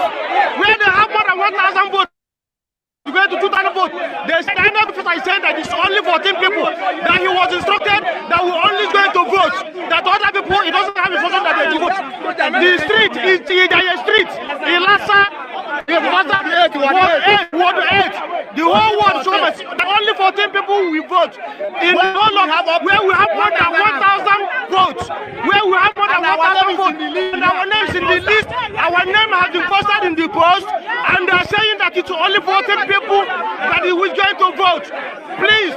Where they have more than 1,000 votes. Going to 2,000 votes. The standard officer is saying that it's only 14 people. That he was instructed that we're only going to vote. That other people, he doesn't have information that they vote. The street is the street. In Lassa, Ward 8. The whole world shows us that only 14 people will vote. In the whole of where we have more than 1,000 votes. Where we have more than 1,000 votes. And our name is in the list. Our name has been posted in the post. And they're saying that it's only 14 people that he was going to vote. Please,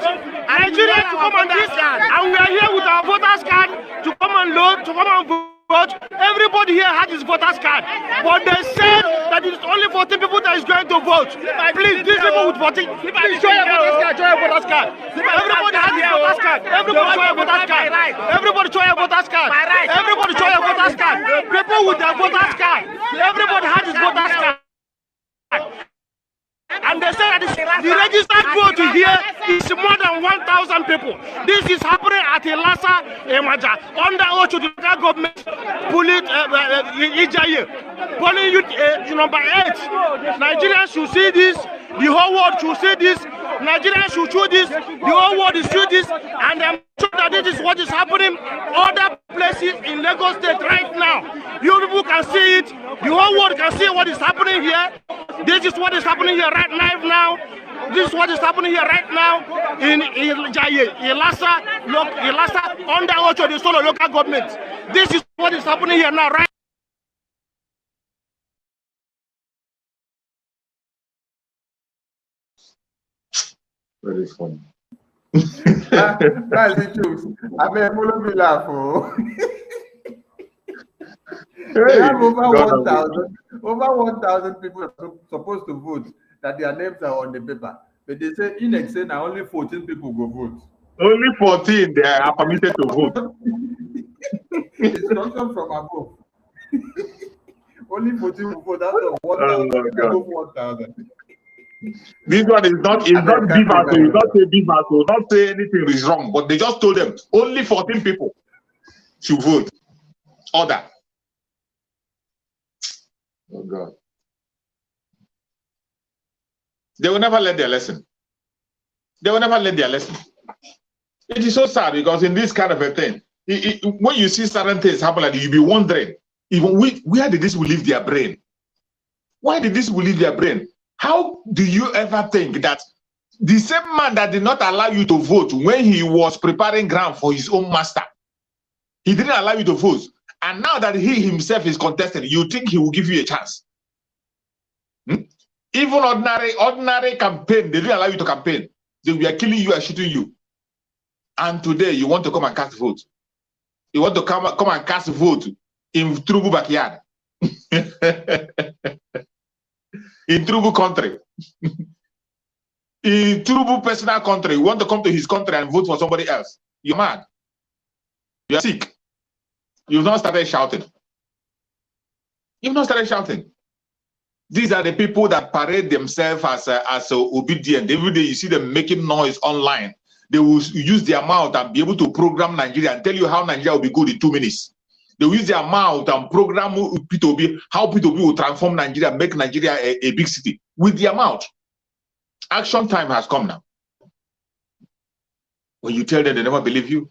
Nigeria to come on this, and we are here with our voters card to come and load, to come and vote. Everybody here has his voters card, but they said that it's only 14 people that is going to vote. Please, these people with 14, please show your voters card. Show your voters card. Everybody has his voters card. Everybody show your voters card. Everybody show your voters card. Everybody show your voters card. People with their voters card. Everybody has his voters card. And they say that the registered vote here is more than 1,000 people. This is happening at Lassa, Emaja, under Ocho, the local government, polling unit number 8. Nigerians should see this. The whole world should see this. Nigerians should show this. The whole world is show this. And I'm sure that this is what is happening other places in Lagos State right now. You people can see it. The whole world can see what is happening here. This is what is happening here right now. This is what is happening here right now in Lassa, under Ocho, the solo local government. This is what is happening here now, right? Very funny. That's the truth. I mean, follow me laugh. They have over 1,000 people are supposed to vote that their names are on the paper. But they say in say now only 14 people go vote. Only 14 they are permitted to vote. Instruction from above. Only 14 will vote out of 1,000. This one is not Biafra. You don't say Biafra. Don't say anything is wrong. But they just told them only 14 people should vote. Order. Oh God. They will never learn their lesson. They will never learn their lesson. It is so sad because in this kind of a thing, when you see certain things happen, like you'll be wondering, even where did this will leave their brain? Why did this will leave their brain? How do you ever think that the same man that did not allow you to vote when he was preparing ground for his own master, he didn't allow you to vote, and now that he himself is contesting, you think he will give you a chance? Even ordinary campaign, they didn't allow you to campaign. They were killing you and shooting you. And today you want to come and cast vote. You want to come and cast vote in Trubu backyard. In Trubu country. In Trubu personal country. You want to come to his country and vote for somebody else. You're mad. You're sick. You've not started shouting. You've not started shouting. These are the people that parade themselves as obedient. Every day you see them making noise online. They will use their mouth and be able to program Nigeria and tell you how Nigeria will be good in 2 minutes. They will use their mouth and program P2B, how P2B will transform Nigeria, make Nigeria a big city with their mouth. Action time has come now. When you tell them, they never believe you.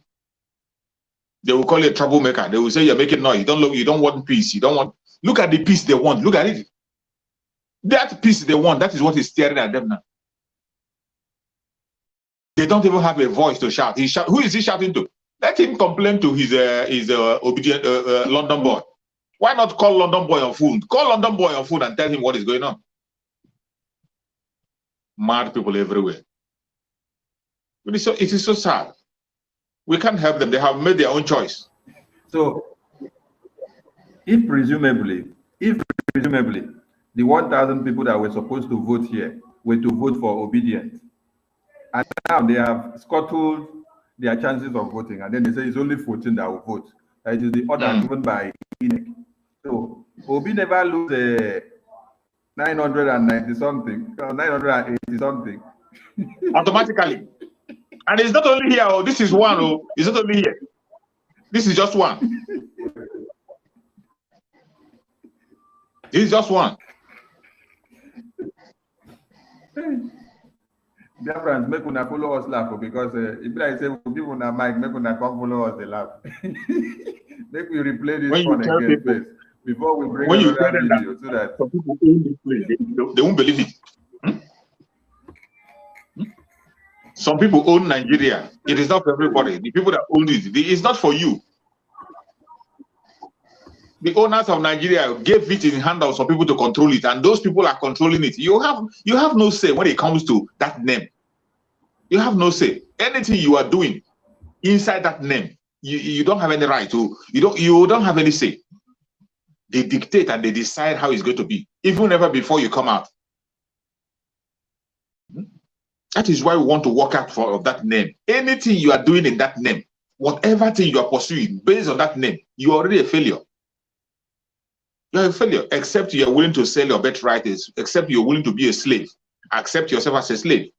They will call you a troublemaker. They will say you're making noise. You don't want peace. You don't want. Look at the peace they want. Look at it. That peace they want. That is what is staring at them now. They don't even have a voice to shout. Who is he shouting to? Let him complain to his obedient London boy. Why not call London boy on phone? Call London boy on phone and tell him what is going on. Mad people everywhere. It is so sad. We can't help them. They have made their own choice. So, if presumably, the 1,000 people that were supposed to vote here were to vote for obedience, and now they have scuttled their chances of voting, and then they say it's only 14 that will vote. That is the order given by INEC. So Obi never lose 990 something, 980 something. Automatically. And it's not only here, this is one, it's not only here. This is just one. This is just one. Biafrans, make una follow us laugh because if I say people na mic, make una come follow us they laugh. Make we replay this one again first before we bring another video so that some people own this place, they won't believe it. Some people own Nigeria. It is not for everybody. The people that own it, it's not for you. The owners of Nigeria gave it in the hand of some people to control it, and those people are controlling it. You have no say when it comes to that name. You have no say. Anything you are doing inside that name, you don't have any right to. You don't have any say. They dictate and they decide how it's going to be, even ever before you come out. That is why we want to work out for that name. Anything you are doing in that name, whatever thing you are pursuing based on that name, you are already a failure. You're a failure, except you're willing to sell your birthright, except you're willing to be a slave. Accept yourself as a slave.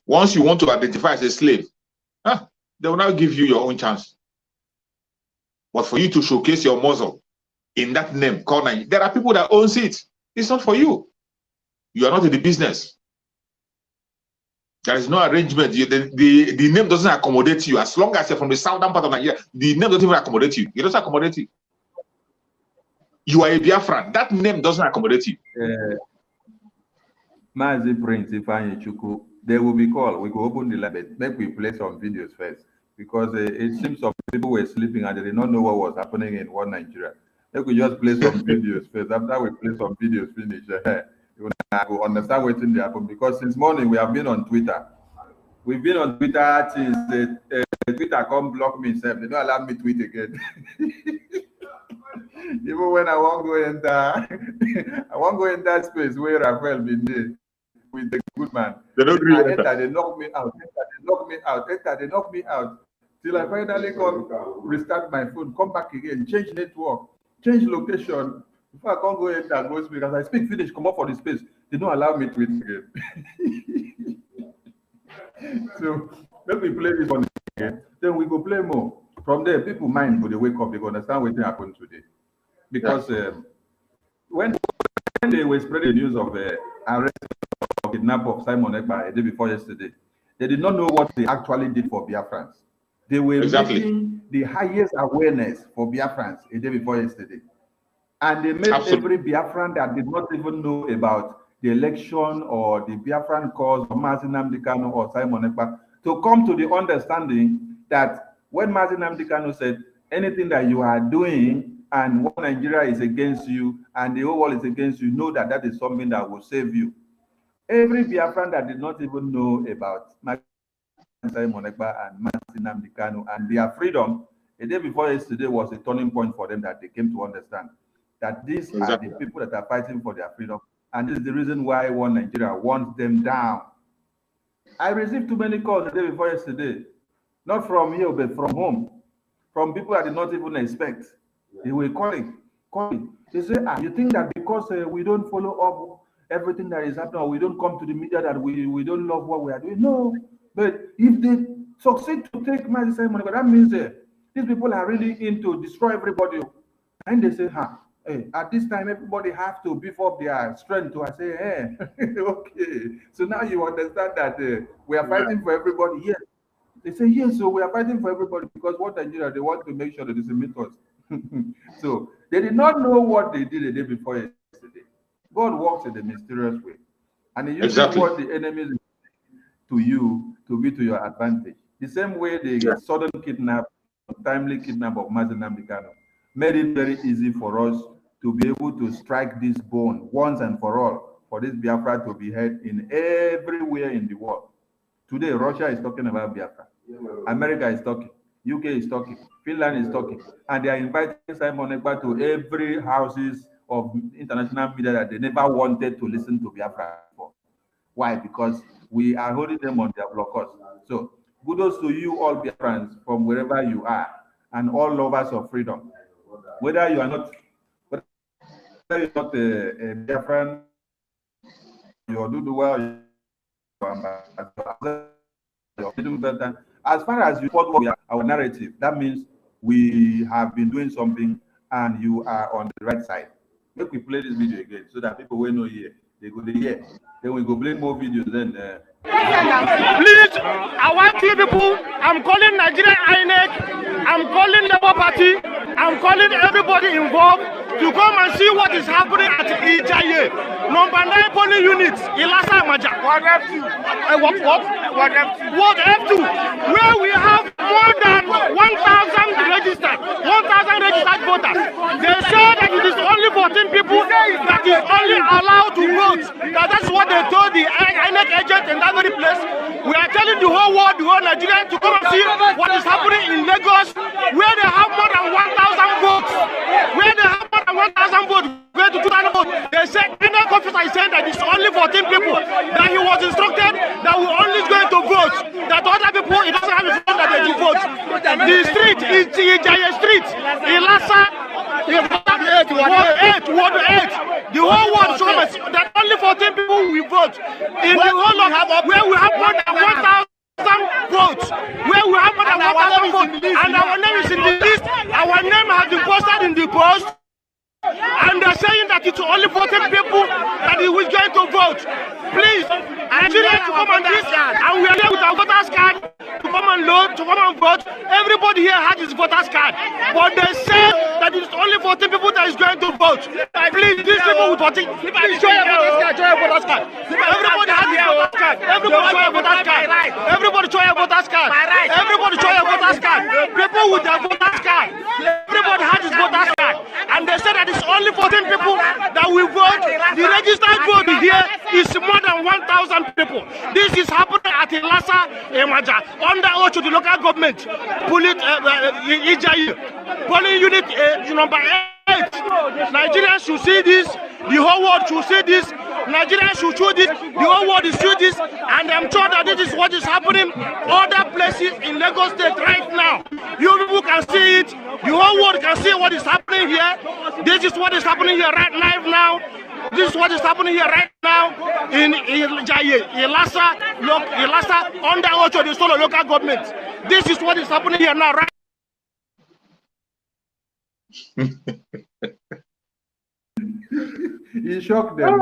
Once you want to identify as a slave, they will now give you your own chance. But for you to showcase your muscle in that name called Nigeria, there are people that own it. It's not for you. You are not in the business. There is no arrangement. The name doesn't accommodate you. As long as you're from the southern part of Nigeria, the name doesn't even accommodate you. It doesn't accommodate you. You are a Biafran. That name doesn't accommodate you. Mazi Prince, Ifeanyi Chukwu, they will be called. We go open the lab. Make we play some videos first because it seems some people were sleeping and they did not know what was happening in one Nigeria. Make we just play some videos first. After we play some videos, finish. You will understand what's in the happen because since morning we have been on Twitter. We've been on Twitter since Twitter come block me. They don't allow me to tweet again. Even when I won't go enter, I won't go in that space where Raphael been there with the good man. They don't agree. They knock me out. They knock me out. Till I finally come, restart my phone, come back again, change network, change location. Before I can't go enter, go speak. As I speak, finish, come up for the space. They don't allow me to tweet again. So let me play this one again. Then we go play more. From there, people mind go they wake up, they go understand what happened today. Because when they were spreading the news of the arrest or kidnap of Simon Ekpa a day before yesterday, they did not know what they actually did for Biafrans. They were making the highest awareness for Biafrans a day before yesterday. And they made every Biafran that did not even know about the election or the Biafran cause of Mazi Nnamdi Kanu or Simon Ekpa to come to the understanding that when Mazi Nnamdi Kanu said, anything that you are doing and one Nigeria is against you and the whole world is against you, know that that is something that will save you. Every Biafran that did not even know about Simon Ekpa and Mazi Nnamdi Kanu and their freedom, a day before yesterday was a turning point for them that they came to understand that these are the people that are fighting for their freedom. And this is the reason why one Nigeria wants them down. I received too many calls the day before yesterday, not from here, but from home, from people I did not even expect. They were calling. They say, you think that because we don't follow up everything that is happening, or we don't come to the media, that we don't love what we are doing? No. But if they succeed to take Mazi Simon, that means these people are really into destroy everybody. And they say, hey, at this time, everybody have to beef up their strength to say, hey, okay. So now you understand that we are fighting for everybody. Yes. They say, yes, so we are fighting for everybody because what Nigeria, they want to make sure that they submit us. So they did not know what they did the day before yesterday. God works in a mysterious way. And he uses what the enemies to you to be to your advantage. The same way the sudden timely kidnap of Mazi Nnamdi Kanu made it very easy for us to be able to strike this bone once and for all, for this Biafra to be heard in everywhere in the world. Today, Russia is talking about Biafra. America is talking. UK is talking. Finland is talking. And they are inviting Simon Ekpa to every houses of international media that they never wanted to listen to Biafra for. Why? Because we are holding them on their blockers. So, kudos to you all Biafrans from wherever you are and all lovers of freedom. Whether you are not a Biafran, you do well, as far as you support our narrative, that means we have been doing something and you are on the right side. Make we play this video again so that people will know here. They go to hear. Then we go play more videos. Then please, I want you people. I'm calling Nigerian INEC. I'm calling Labour Party. I'm calling everybody involved to come and see what is happening at EKPA. Number 9 polling units, Ilasa Maja. What F2? What F2? Where we have more than 1,000 registered voters. They say that it is only 14 people that is only allowed to vote. That's what they told the INEC agent in that very place. We are telling the whole world, the whole Nigerian to come and see what is happening in Lagos, where they have more than 1,000 votes. Where they have more than 1,000 votes, where to 2,000 votes. They say INEC officer is saying that it's only 14 people, that he was instructed that we only going to vote, that other people, it doesn't have a phone that they can vote. The street is Ijaya Street, Ilasa, Ward 8. The whole world shows us that only 14 people will vote. In the whole lot, where we have more than 1,000 votes, where we have more than 1,000 votes, and our name is in the list. Our name has been posted in the post. And they're saying that it's only 14 people that is going to vote. Please, Nigeria to come on this, and we are here with our voters card to come and load, to come and vote. Everybody here has his voters card, but they say that it's only 14 people that is going to vote. Please, these people with 14, please show your voters card, show your voters card. Everybody has his voters card. Everybody show your voters card. Everybody show your voters card. Everybody show your voters card. People with their voters card. Everybody has his voters card, and they say that it's only 14 people that will vote. The registered vote here is more than 1,000 people. This is happening at Ilasa Emaja, under Ocho, the local government. Polling unit number 8. Nigerians should see this. The whole world should see this. Nigerians should show this. The whole world is see this. And I'm sure that this is what is happening other places in Lagos State right now. You people can see it. The whole world can see what is happening here. This is what is happening here right live now. This is what is happening here right now in Ilasa, under Ocho, the solo local government. This is what is happening here now, right? He shocked them.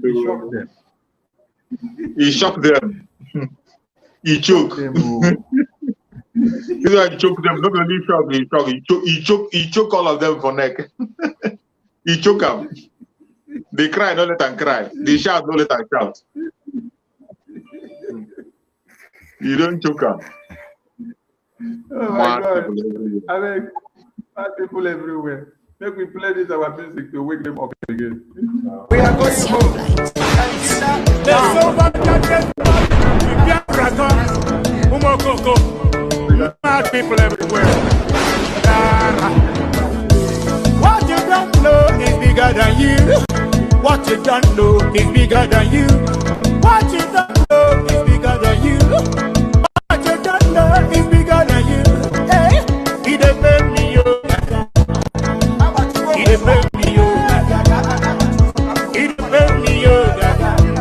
He shocked them. He shocked them. He choked. He choked them. Not only shocked, he choked all of them for neck. He choked them. They cry, don't let them cry. They shout, don't let them shout. You don't choke them. Oh my God. I mean, bad people everywhere. Make we play this our music to wake them up again. We are going to move. Mad people everywhere. What you don't know is bigger than you. What you don't know is bigger than you. What you don't know is bigger than you. What you don't know is bigger than you. Hey, he depend me, yo. He depend me, yo. He depend me, yo.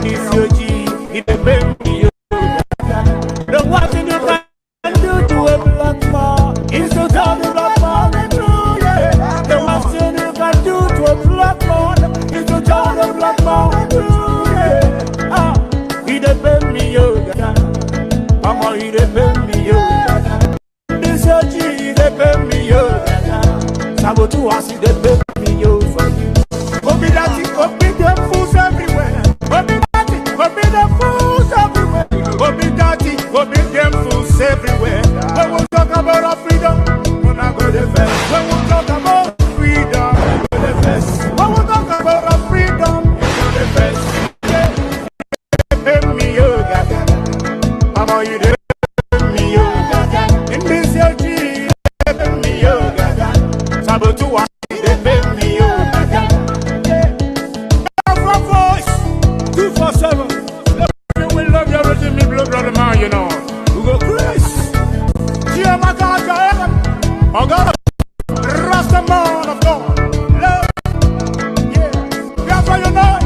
It's your G. He depend me, yo. The what you can do to a black man is to tell the black man the truth. Yeah. The what you can do to a black man is to tell the black man the truth. Yeah. Ah, he depend me, yo. Mama, he depend me, yo. This your G, he depend me, yo. Sabotu was he depend me, yo, for you. Obi that it, obi them fools everywhere. Obi that it, obi them fools everywhere. Obi that it, obi them fools everywhere. When we talk about our freedom, we're not going to fess. When we talk about freedom, we're going to fess. When we talk about our freedom, we're going to fess. Depend me, yo, gaga. Mama, you depend me, yo, gaga. In this your G, depend me, yo, gaga. Sabotu was he depend me, yo, gaga. Biafra voice, 247. We love you, everything, me blood, brother, man, you know. We go Chris. Gia Makaja, oh God, Rastaman of God. Love, yeah. Biafra, you know.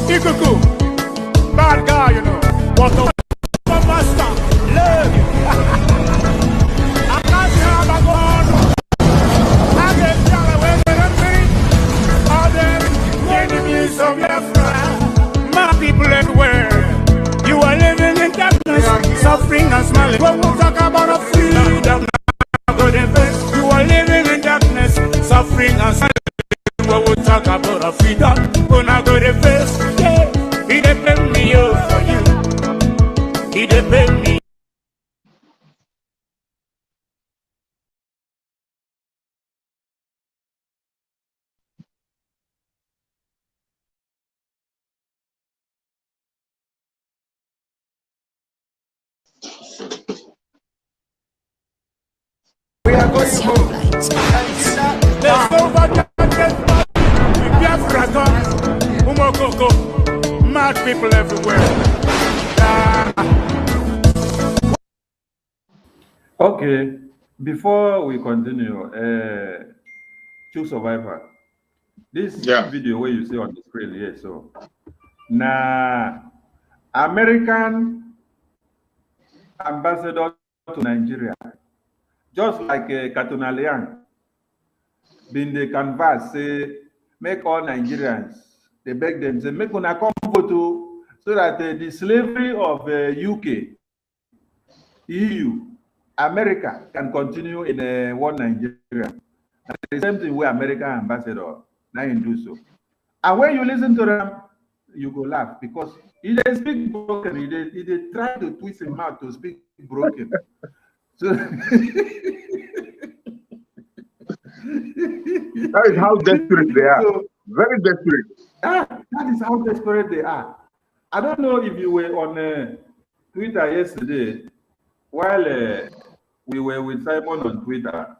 Ikuku, bad guy, you know. What the master, love you. I can't hear about God. Let's go back and Biafra come. Umokoko. Mad people everywhere. Okay, before we continue, True Survivor, this video where you see on the screen here, so now American ambassador to Nigeria, just like Katunalian, been the canvas say make all Nigerians, they beg them say make una come vote so that the slavery of UK, EU, America can continue in one Nigeria. And the same thing with American ambassador, now you do so. And when you listen to them, you go laugh because he they speak broken, he they try to twist him out to speak broken. So that is how desperate they are. So, very desperate. That is how desperate they are. I don't know if you were on Twitter yesterday while we were with Simon on Twitter.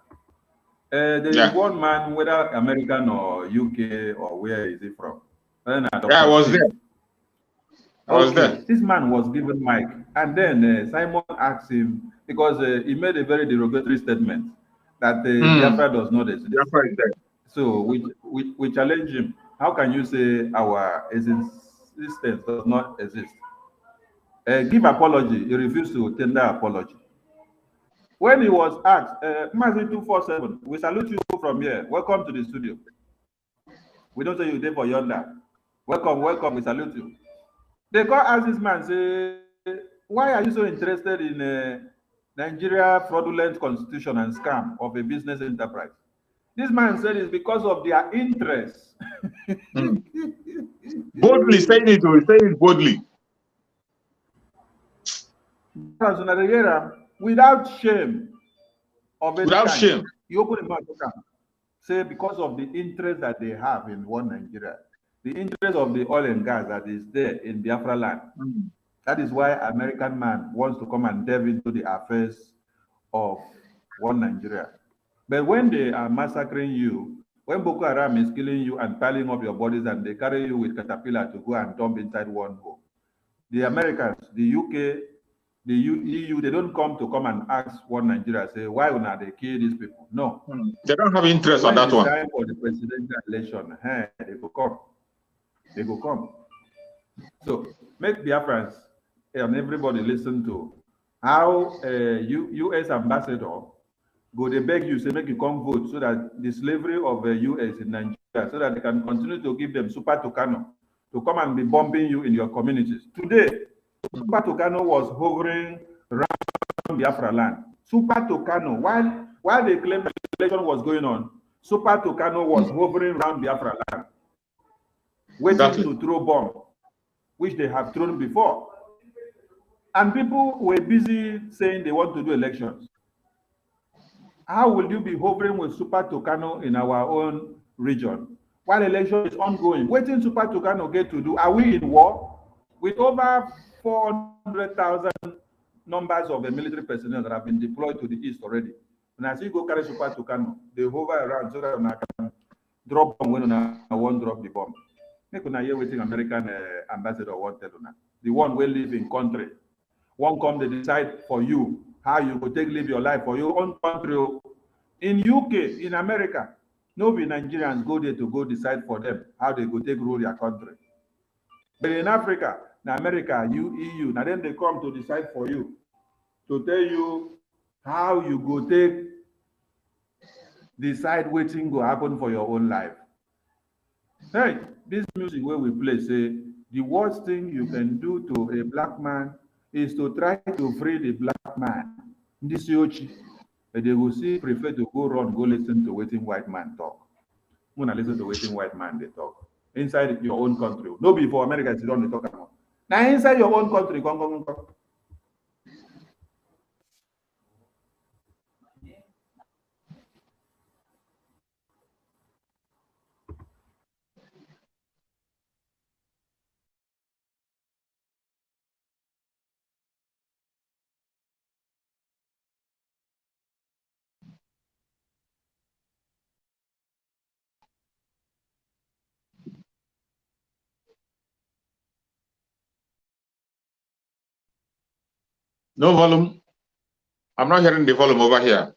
There is one man, whether American or UK or where is he from? I was there. I was there. This man was given mic, and then Simon asked him because he made a very derogatory statement that Biafra does not exist. Biafra is dead. So we challenge him. How can you say our existence does not exist? Give apology. He refused to tender apology. When he was asked, Mazi 247, we salute you from here. Welcome to the studio. We don't say you there for yonder. Welcome, welcome. We salute you. They go ask this man, say, why are you so interested in Nigeria fraudulent constitution and scam of a business enterprise? This man said it's because of their interest. Boldly saying it, or saying it boldly. Without shame of any without kind, shame. you open the mouth, say because of the interest that they have in one Nigeria, the interest of the oil and gas that is there in Biafra land. That is why American man wants to come and delve into the affairs of one Nigeria. But when they are massacring you, when Boko Haram is killing you and piling up your bodies and they carry you with caterpillar to go and dump inside one hole, the Americans, the UK, the EU, they don't come and ask one Nigeria, say, why would not they kill these people? No. They don't have interest on that one. When it's time for the presidential election, they will come. They will come. So make Biafrans and everybody listen to how U.S. ambassador go they beg you, say make you come vote so that the slavery of U.S. in Nigeria, so that they can continue to give them Super Tucano to come and be bombing you in your communities. Today, Super Tucano was hovering around Biafra land. Super Tucano, while they claim the election was going on, Super Tucano was hovering around Biafra land, waiting to throw bomb, which they have thrown before. And people were busy saying they want to do elections. How will you be hovering with Super Tucano in our own region while election is ongoing? Waiting Super Tucano get to do? Are we in war? With over 400,000 numbers of the military personnel that have been deployed to the east already. And as you go carry Super Tucano, they hover around so that I can drop bomb when I won't drop the bomb. Make una hear waiting American ambassador want tell una. The one will live in country. One come they decide for you how you go take live your life for your own country. In UK, in America, no be Nigerians go there to go decide for them how they go take rule their country. But in Africa, in America, EU, now then they come to decide for you, to tell you how you go take decide what thing go happen for your own life. Hey, this music where we play say the worst thing you can do to a black man is to try to free the black man. This yochi, but they will see prefer to go run, go listen to waiting white man talk. When I listen to waiting white man, they talk inside your own country. No before America, you don't talk about. Now inside your own country, come. No volume. I'm not hearing the volume over here.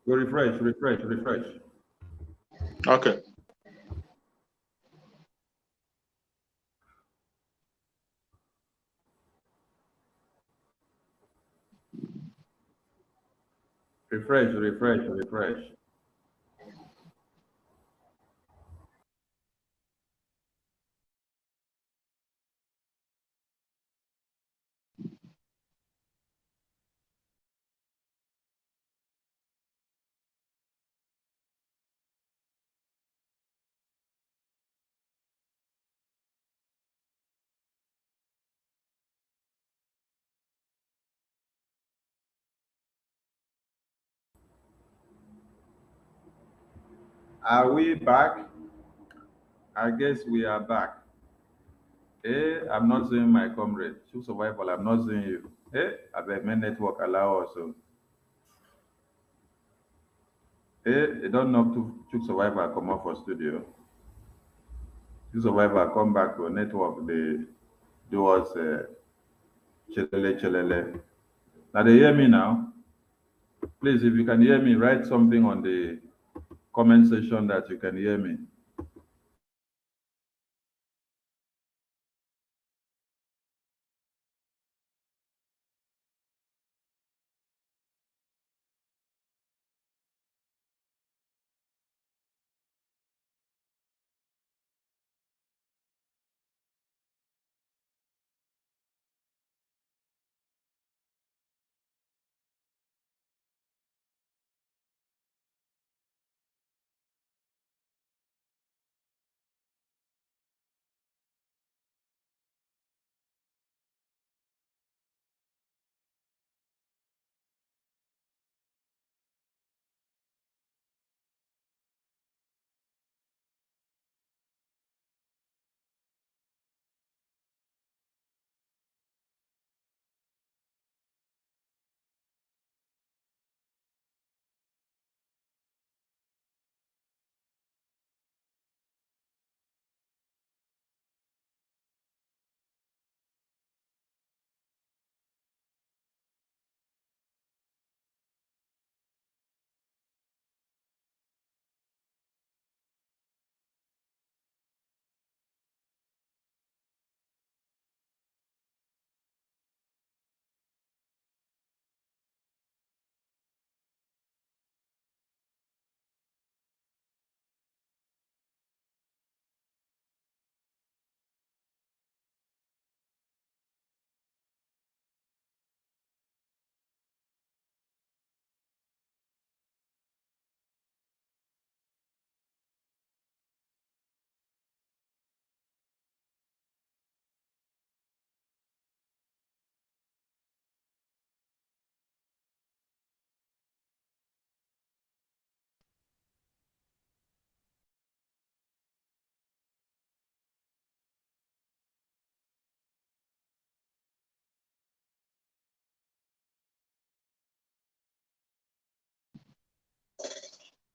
Go refresh. Okay. Refresh. Are we back? I guess we are back. I'm not seeing my comrade. True survival, I'm not seeing you. I bet my network allow us. You don't know to survival come up for studio. True survivor come back to network. They do us chelele. Now they hear me now. Please, if you can hear me, write something on the comment section that you can hear me.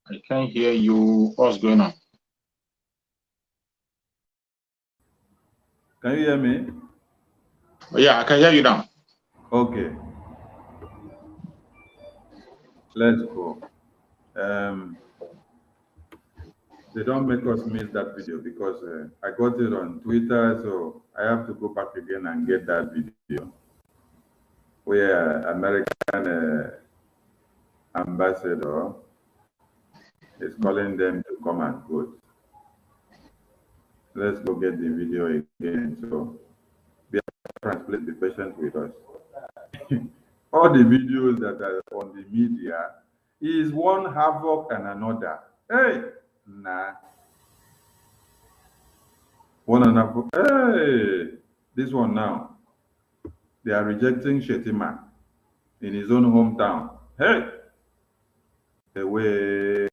I can't hear you. What's going on? Can you hear me? Oh, yeah, I can hear you now. Okay. Let's go. They don't make us miss that video because I got it on Twitter, so I have to go back again and get that video where American ambassador is calling them to come and vote. Let's go get the video again. So, Biafrans, please be patient with us. All the videos that are on the media is one havoc and another. Hey, nah. One another. Hey, this one now. They are rejecting Shetima in his own hometown. Hey, away.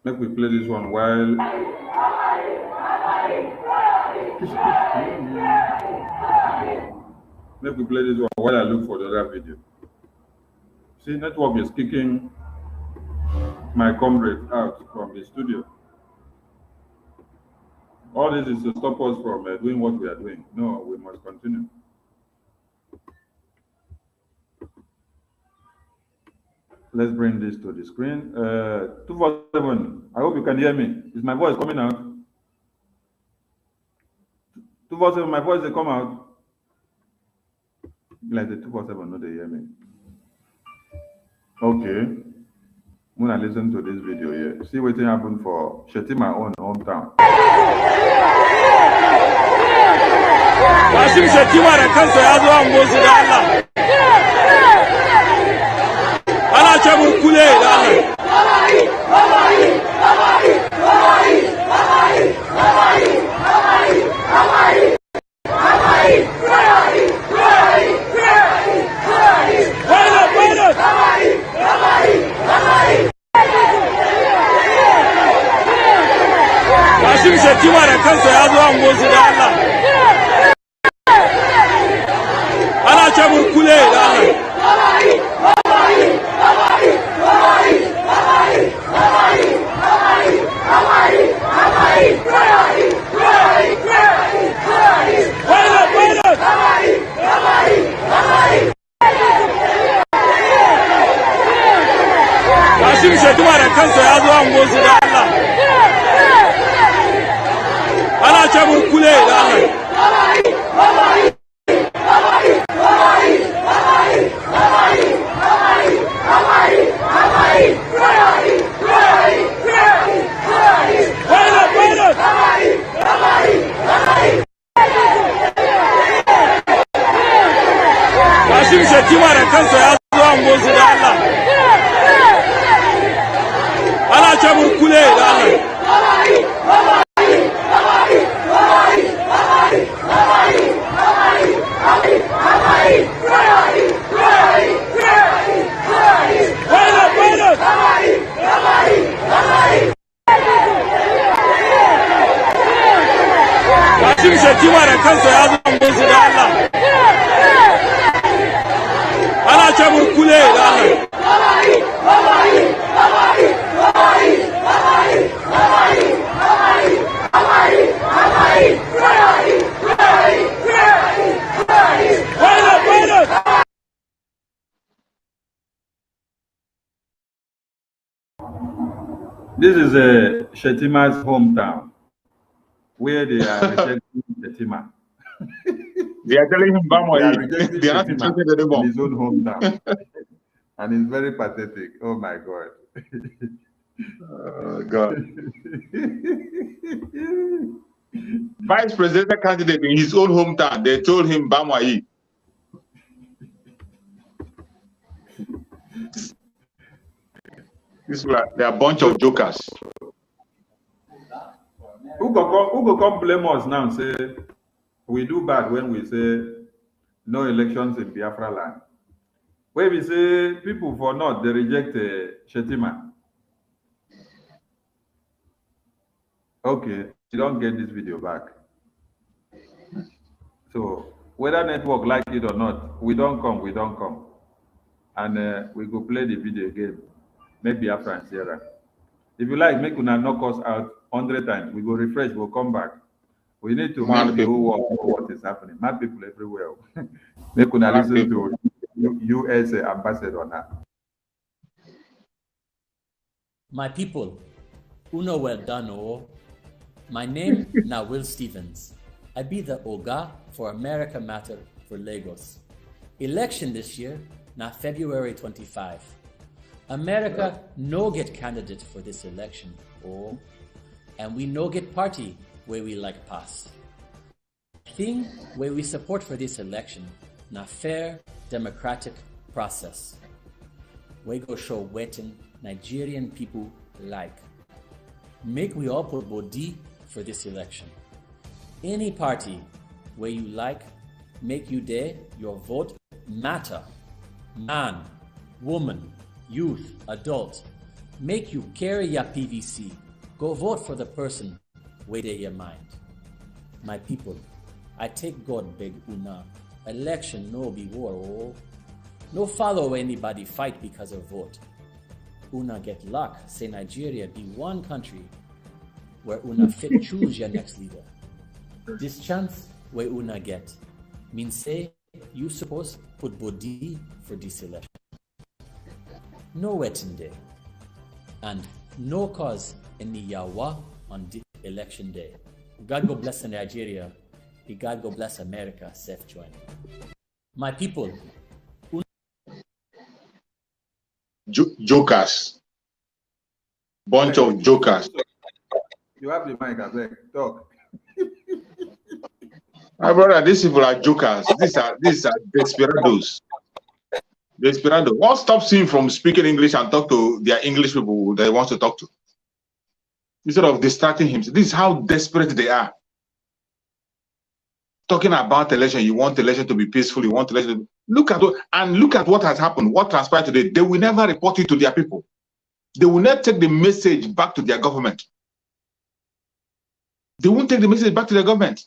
Make we play this one while. Let me play this one while I look for the other video. See, network is kicking my comrade out from the studio. All this is to stop us from doing what we are doing. No, we must continue. Let's bring this to the screen. 247. I hope you can hear me. Is my voice coming out? 247, my voice, they come out. Like the 247, no, they hear me. Okay. I'm gonna listen to this video here. See what happened for Shetima own hometown. Kasim Shetima da kansa ya zo an gosu da Allah. Ana ce burkule da Allah. Kasim Shetima da kansa ya zo an gosu da Allah. Ana ce burkule da Allah. Kasim Shetima da kansa ya zo an gosu da Allah. Ana ce burkule da Allah. Kasim Shetima da kansa ya zo an gosu da Allah. Ana ce burkule da Allah. Kasim Shetima da kansa ya zo an gosu da Allah. Ana ce burkule da Allah. This is Shetima's hometown, where they are rejecting Shetima. They are telling him, They are Bamwa, rejecting they are not Shetima interested anymore. in his own hometown. And it's very pathetic. Oh my God. Oh, God. Vice presidential candidate in his own hometown, they told him, Bamwa. They are a bunch of jokers. Who go come blame us now? Say we do bad when we say no elections in Biafra land. Where we say people for not they reject Shetima. Okay, you don't get this video back. So whether network like it or not, we don't come, and we go play the video again. Maybe Biafrans here. If you like, make una knock us out 100 times. We go refresh, we'll come back. We need to make the whole world know what is happening. Mad people everywhere. Make una listen to US ambassador now. My people, uno well done, oh. My name now Will Stevens. I be the Oga for America Matter for Lagos. Election this year, now February 25. America no get candidate for this election, oh, and we no get party where we like pass. Thing where we support for this election, na fair democratic process. We go show waiting Nigerian people like. Make we all put body for this election. Any party where you like, make you there, your vote matter. Man, woman, youth, adult, make you carry your PVC. Go vote for the person where they your mind. My people, I take God beg una. Election no be war, oh. No follow anybody fight because of vote. Una get luck, say Nigeria be one country where una fit choose your next leader. This chance where una get means say you suppose put body for this election. No waiting day and no cause any yawa on the election day. God go bless Nigeria. God go bless America. Safe join. My people. Jokers. Bunch of jokers. You have the mic, I beg. Talk. My brother, these people are jokers. These are desperados. Desperado. What stops him from speaking English and talk to their English people that he wants to talk to? Instead of distracting him. This is how desperate they are. Talking about election, you want election to be peaceful, you want election to... Look at what has happened, what transpired today. They will never report it to their people. They will not take the message back to their government. They won't take the message back to their government.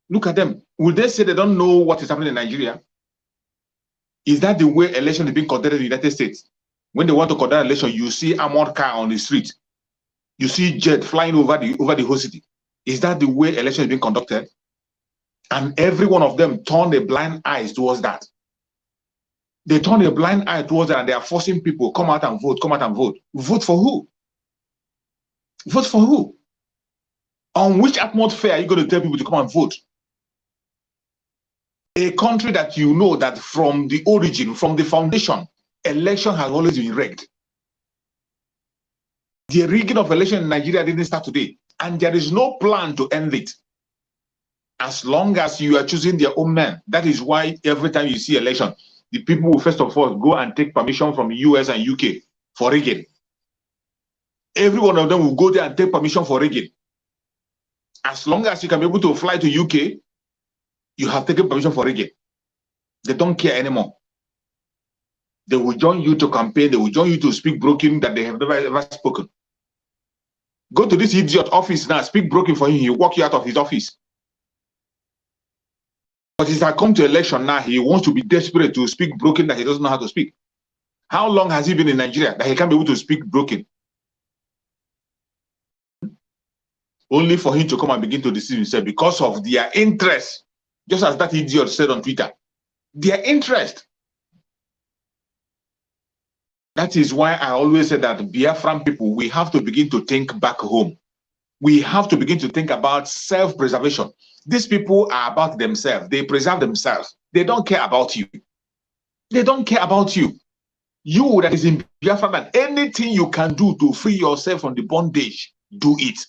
Look at them. Will they say they don't know what is happening in Nigeria? Is that the way election is being conducted in the United States? When they want to conduct election, you see armored car on the street. You see jet flying over the whole city. Is that the way election is being conducted? And every one of them turn a blind eye towards that. They turn a blind eye towards that and they are forcing people, come out and vote, come out and vote. Vote for who? Vote for who? On which atmosphere are you going to tell people to come and vote? A country that you know that from the origin, from the foundation, election has always been rigged. The rigging of election in Nigeria didn't start today, and there is no plan to end it. As long as you are choosing their own men, that is why every time you see election, the people will first of all go and take permission from the US and UK for rigging. Every one of them will go there and take permission for rigging. As long as you can be able to fly to UK, you have taken permission for rigging. They don't care anymore. They will join you to campaign. They will join you to speak broken that they have never ever spoken. Go to this idiot office now, speak broken for him. He'll walk you out of his office. But as I come to election now, he wants to be desperate to speak broken that he doesn't know how to speak. How long has he been in Nigeria that he can't be able to speak broken? Only for him to come and begin to deceive himself because of their interest. Just as that idiot said on Twitter, their interest. That is why I always say that Biafran people, we have to begin to think back home. We have to begin to think about self-preservation. These people are about themselves. They preserve themselves. They don't care about you. They don't care about you. You that is in Biafra, that anything you can do to free yourself from the bondage, do it.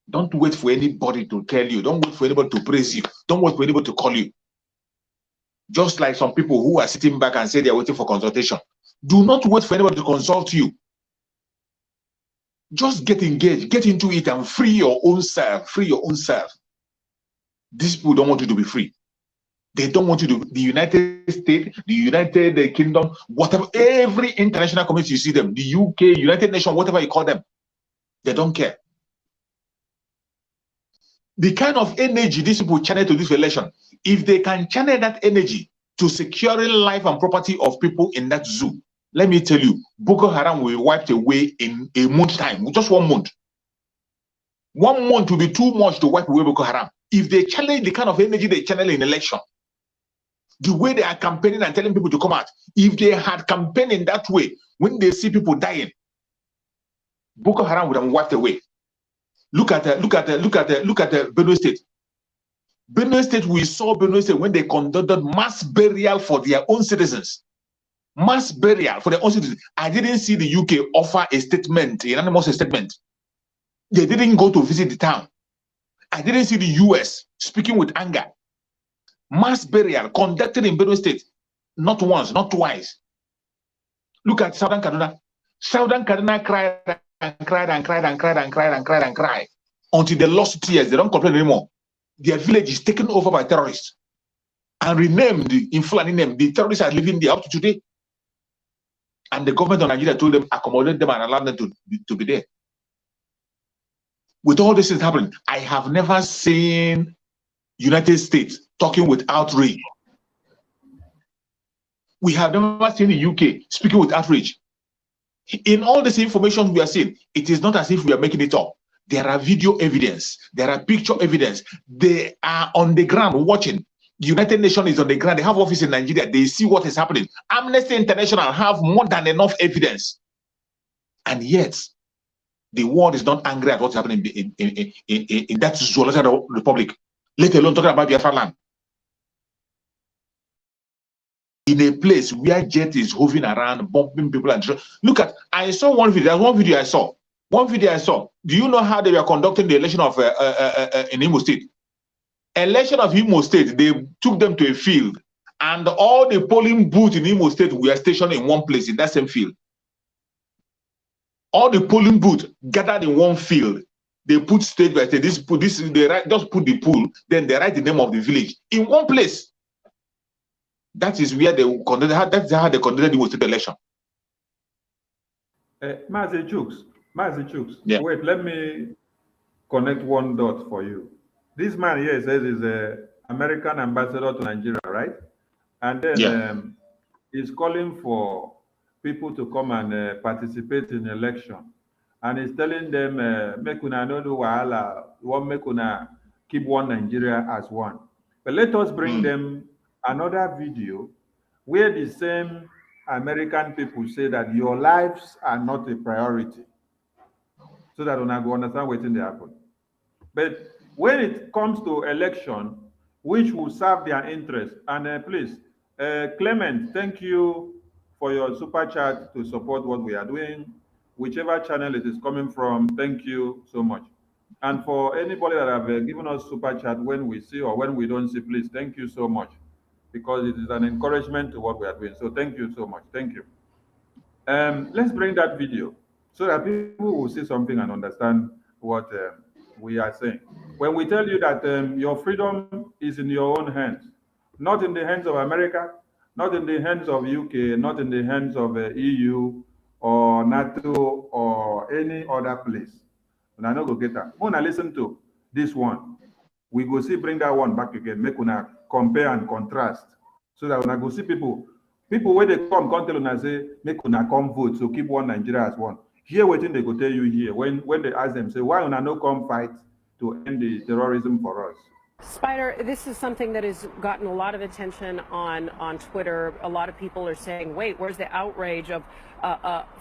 Don't wait for anybody to tell you. Don't wait for anybody to praise you. Don't wait for anybody to call you. Just like some people who are sitting back and say they are waiting for consultation. Do not wait for anybody to consult you. Just get engaged, get into it and free your own self. Free your own self. These people don't want you to be free. They don't want you to, the United States, the United Kingdom, whatever, every international community you see them, the UK, United Nations, whatever you call them, they don't care. The kind of energy these people channel to this election, if they can channel that energy to securing life and property of people in that zoo, let me tell you, Boko Haram will be wiped away in a month's time, just 1 month. 1 month will be too much to wipe away Boko Haram. If they challenge the kind of energy they channel in election, the way they are campaigning and telling people to come out, if they had campaigned in that way, when they see people dying, Boko Haram would have been wiped away. Look at Benue State. Benue State, we saw Benue State when they conducted mass burial for their own citizens. Mass burial for their own citizens. I didn't see the UK offer a statement, an anonymous statement. They didn't go to visit the town. I didn't see the US speaking with anger. Mass burial conducted in Benue State, not once, not twice. Look at Southern Kaduna. Southern Kaduna cried and cried and cried and cried and cried and cried and cried until they lost tears. They don't complain anymore. Their village is taken over by terrorists and renamed in Fulani name. The terrorists are living there up to today. And the government of Nigeria told them, accommodate them and allow them to be there. With all this is happening, I have never seen United States talking with outrage. We have never seen the UK speaking with outrage. In all this information we are seeing, it is not as if we are making it up. There are video evidence. There are picture evidence. They are on the ground watching. The United Nations is on the ground. They have office in Nigeria. They see what is happening. Amnesty International have more than enough evidence. And yet, the world is not angry at what's happening in that zoological republic, let alone talking about Biafra land. In a place where jet is hovering around, bombing people and look at. I saw one video. There's one video I saw. One video I saw. Do you know how they were conducting the election of in Imo State? Election of Imo State. They took them to a field, and all the polling booths in Imo State were stationed in one place in that same field. All the polling booths gathered in one field. They put stage by stage. Just put the pool. Then they write the name of the village in one place. That is where they conducted. That's how they conducted the Imo State election. Mazi Chooks. Yeah. Wait, let me connect one dot for you. This man here says he's an American ambassador to Nigeria, right? And then he's calling for people to come and participate in election. And he's telling them, make una no do wahala, make una keep one Nigeria as one. But let us bring them another video where the same American people say that your lives are not a priority, so that una go understand what's in the happen. But when it comes to election, which will serve their interest, and please, Clement, thank you for your super chat to support what we are doing. Whichever channel it is coming from, thank you so much. And for anybody that have given us super chat when we see or when we don't see, please, thank you so much, because it is an encouragement to what we are doing. So thank you so much. Thank you. Let's bring that video so that people will see something and understand what we are saying. When we tell you that your freedom is in your own hands, not in the hands of America, not in the hands of UK, not in the hands of EU or NATO or any other place. And I know go get that. When I listen to this one, we go see bring that one back again, make una compare and contrast. So that when I go see people where they come tell una say, make una come vote, so keep one Nigeria as one. Here waiting they go tell you here, when they ask them, say, why una no come fight to end the terrorism for us? Spider, this is something that has gotten a lot of attention on Twitter. A lot of people are saying, wait, where's the outrage of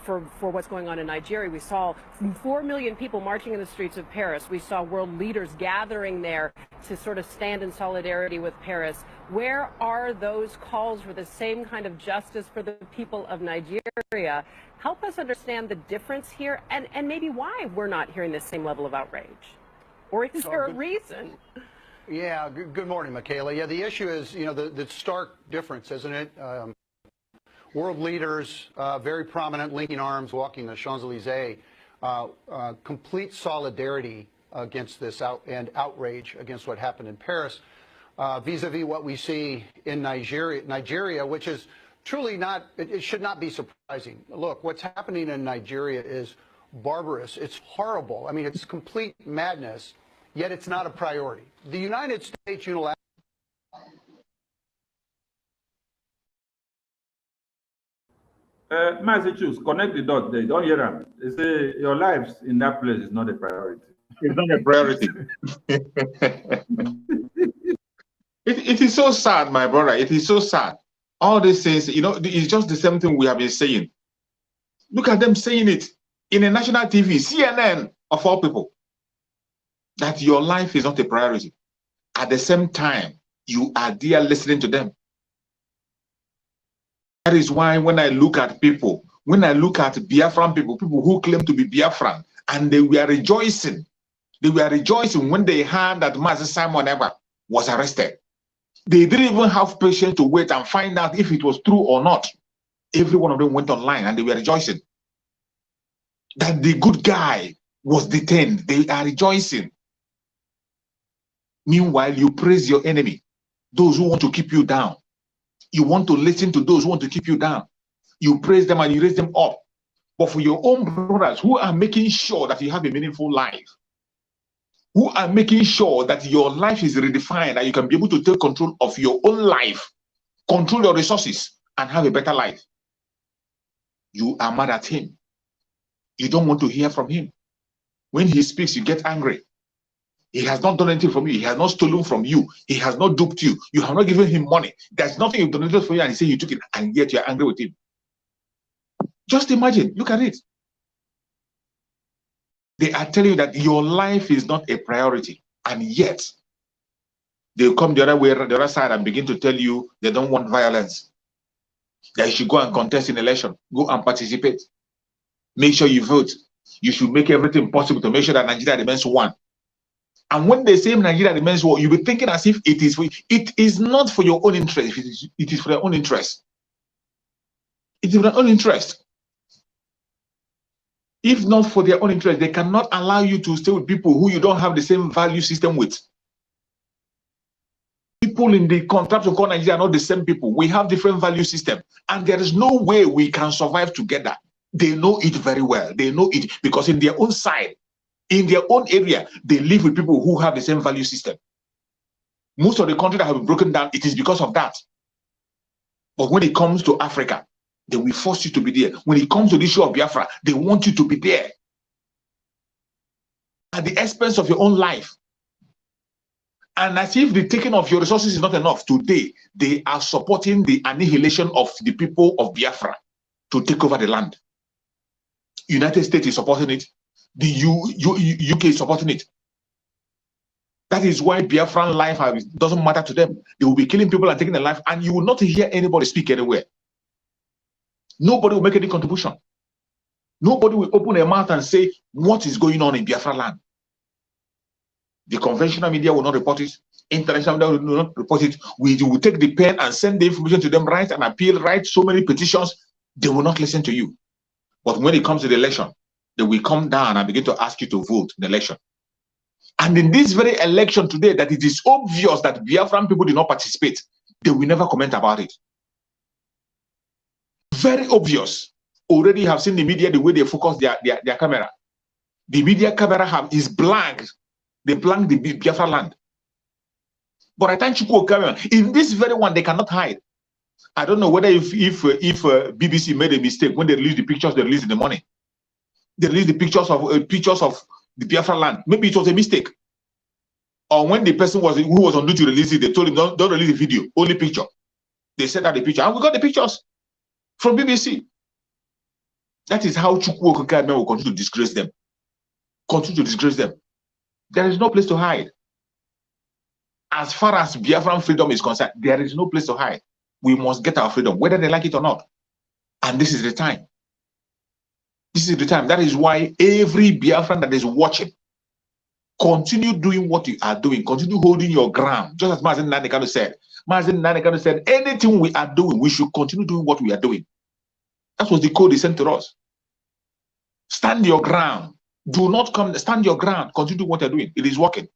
for what's going on in Nigeria? We saw 4 million people marching in the streets of Paris. We saw world leaders gathering there to sort of stand in solidarity with Paris. Where are those calls for the same kind of justice for the people of Nigeria? Help us understand the difference here and maybe why we're not hearing the same level of outrage. Or is there a reason? Yeah, good morning, Michaela. Yeah, the issue is, the stark difference, isn't it? World leaders, very prominent, linking arms, walking the Champs-Elysees, complete solidarity against this outrage against what happened in Paris, vis-a-vis what we see in Nigeria, which is truly not, it should not be surprising. Look, what's happening in Nigeria is barbarous. It's horrible. I mean, it's complete madness. Yet it's not a priority. The United States unilaterally. Massachusetts, connect the dots there. Don't hear them. They say your lives in that place is not a priority. It's not a priority. It is so sad, my brother. It is so sad. All these things, it's just the same thing we have been saying. Look at them saying it in a national TV, CNN of all people, that your life is not a priority. At the same time, you are there listening to them. That is why when I look at people, when I look at Biafran people who claim to be Biafran, and they were rejoicing when they heard that Mazi Simon Ekpa was arrested. They didn't even have patience to wait and find out if it was true or not. Every one of them went online and they were rejoicing that the good guy was detained. They are rejoicing. Meanwhile, you praise your enemy, those who want to keep you down. You want to listen to those who want to keep you down. You praise them and you raise them up. But for your own brothers who are making sure that you have a meaningful life, who are making sure that your life is redefined and you can be able to take control of your own life, control your resources, and have a better life. You are mad at him. You don't want to hear from him. When he speaks, you get angry. He has not done anything from you. He has not stolen from you. He has not duped you. You have not given him money. There's nothing you've donated for you, and he says you took it, and yet you're angry with him. Just imagine. Look at it. They are telling you that your life is not a priority, and yet they'll come the other side, and begin to tell you they don't want violence. That you should go and contest in election. Go and participate. Make sure you vote. You should make everything possible to make sure that Nigeria remains one. And when they say Nigeria remains one, you'll be thinking as if it is for you. It is not for your own interest. It is for their own interest. It is for their own interest. If not for their own interest, they cannot allow you to stay with people who you don't have the same value system with. People in the contraption called Nigeria are not the same people. We have different value system, and there is no way we can survive together. They know it very well. They know it because in their own side, in their own area, they live with people who have the same value system. Most of the countries that have been broken down, it is because of that. But when it comes to Africa, they will force you to be there. When it comes to the issue of Biafra, they want you to be there at the expense of your own life. And as if the taking of your resources is not enough, today they are supporting the annihilation of the people of Biafra to take over the land. United States is supporting it. The UK is supporting it. That is why Biafran life doesn't matter to them. They will be killing people and taking their life, and you will not hear anybody speak anywhere. Nobody will make any contribution. Nobody will open their mouth and say what is going on in Biafra land. The conventional media will not report it. International media will not report it. We will take the pen and send the information to them, write an appeal, write so many petitions. They will not listen to you. But when it comes to the election, they will come down and begin to ask you to vote in the election. And in this very election today, that it is obvious that Biafran people did not participate, they will never comment about it. Very obvious. Already have seen the media, the way they focus their camera. The media camera is blank. They blank the Biafra land. But I think in this very one, they cannot hide. I don't know whether if BBC made a mistake when they released the pictures they released in the morning. They released the pictures of the Biafra land. Maybe it was a mistake. Or when the person who was on duty released it, they told him don't release the video, only picture. They said that the picture, and we got the pictures from BBC. That is how Chukwu Okeke will continue to disgrace them. Continue to disgrace them. There is no place to hide. As far as Biafran freedom is concerned, there is no place to hide. We must get our freedom, whether they like it or not. And this is the time. This is the time. That is why every Biafran that is watching, continue doing what you are doing. Continue holding your ground. Just as Mazen Nanekano said. Mazen Nanekano said, anything we are doing, we should continue doing what we are doing. That was the code he sent to us. Stand your ground. Do not come, stand your ground. Continue what you're doing. It is working.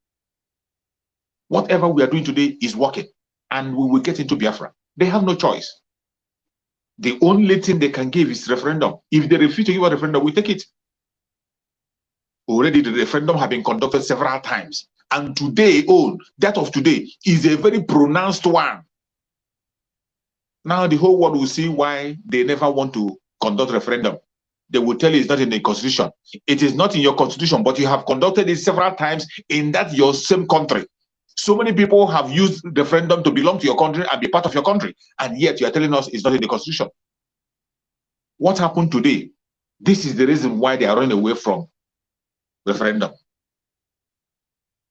Whatever we are doing today is working. And we will get into Biafra. They have no choice. The only thing they can give is referendum. If they refuse to give a referendum, we take it. Already the referendum have been conducted several times. And today, that of today is a very pronounced one. Now the whole world will see why they never want to conduct referendum. They will tell you it's not in the constitution. It is not in your constitution, but you have conducted it several times in that your same country. So many people have used the referendum to belong to your country and be part of your country. And yet you are telling us it's not in the constitution. What happened today? This is the reason why they are running away from referendum.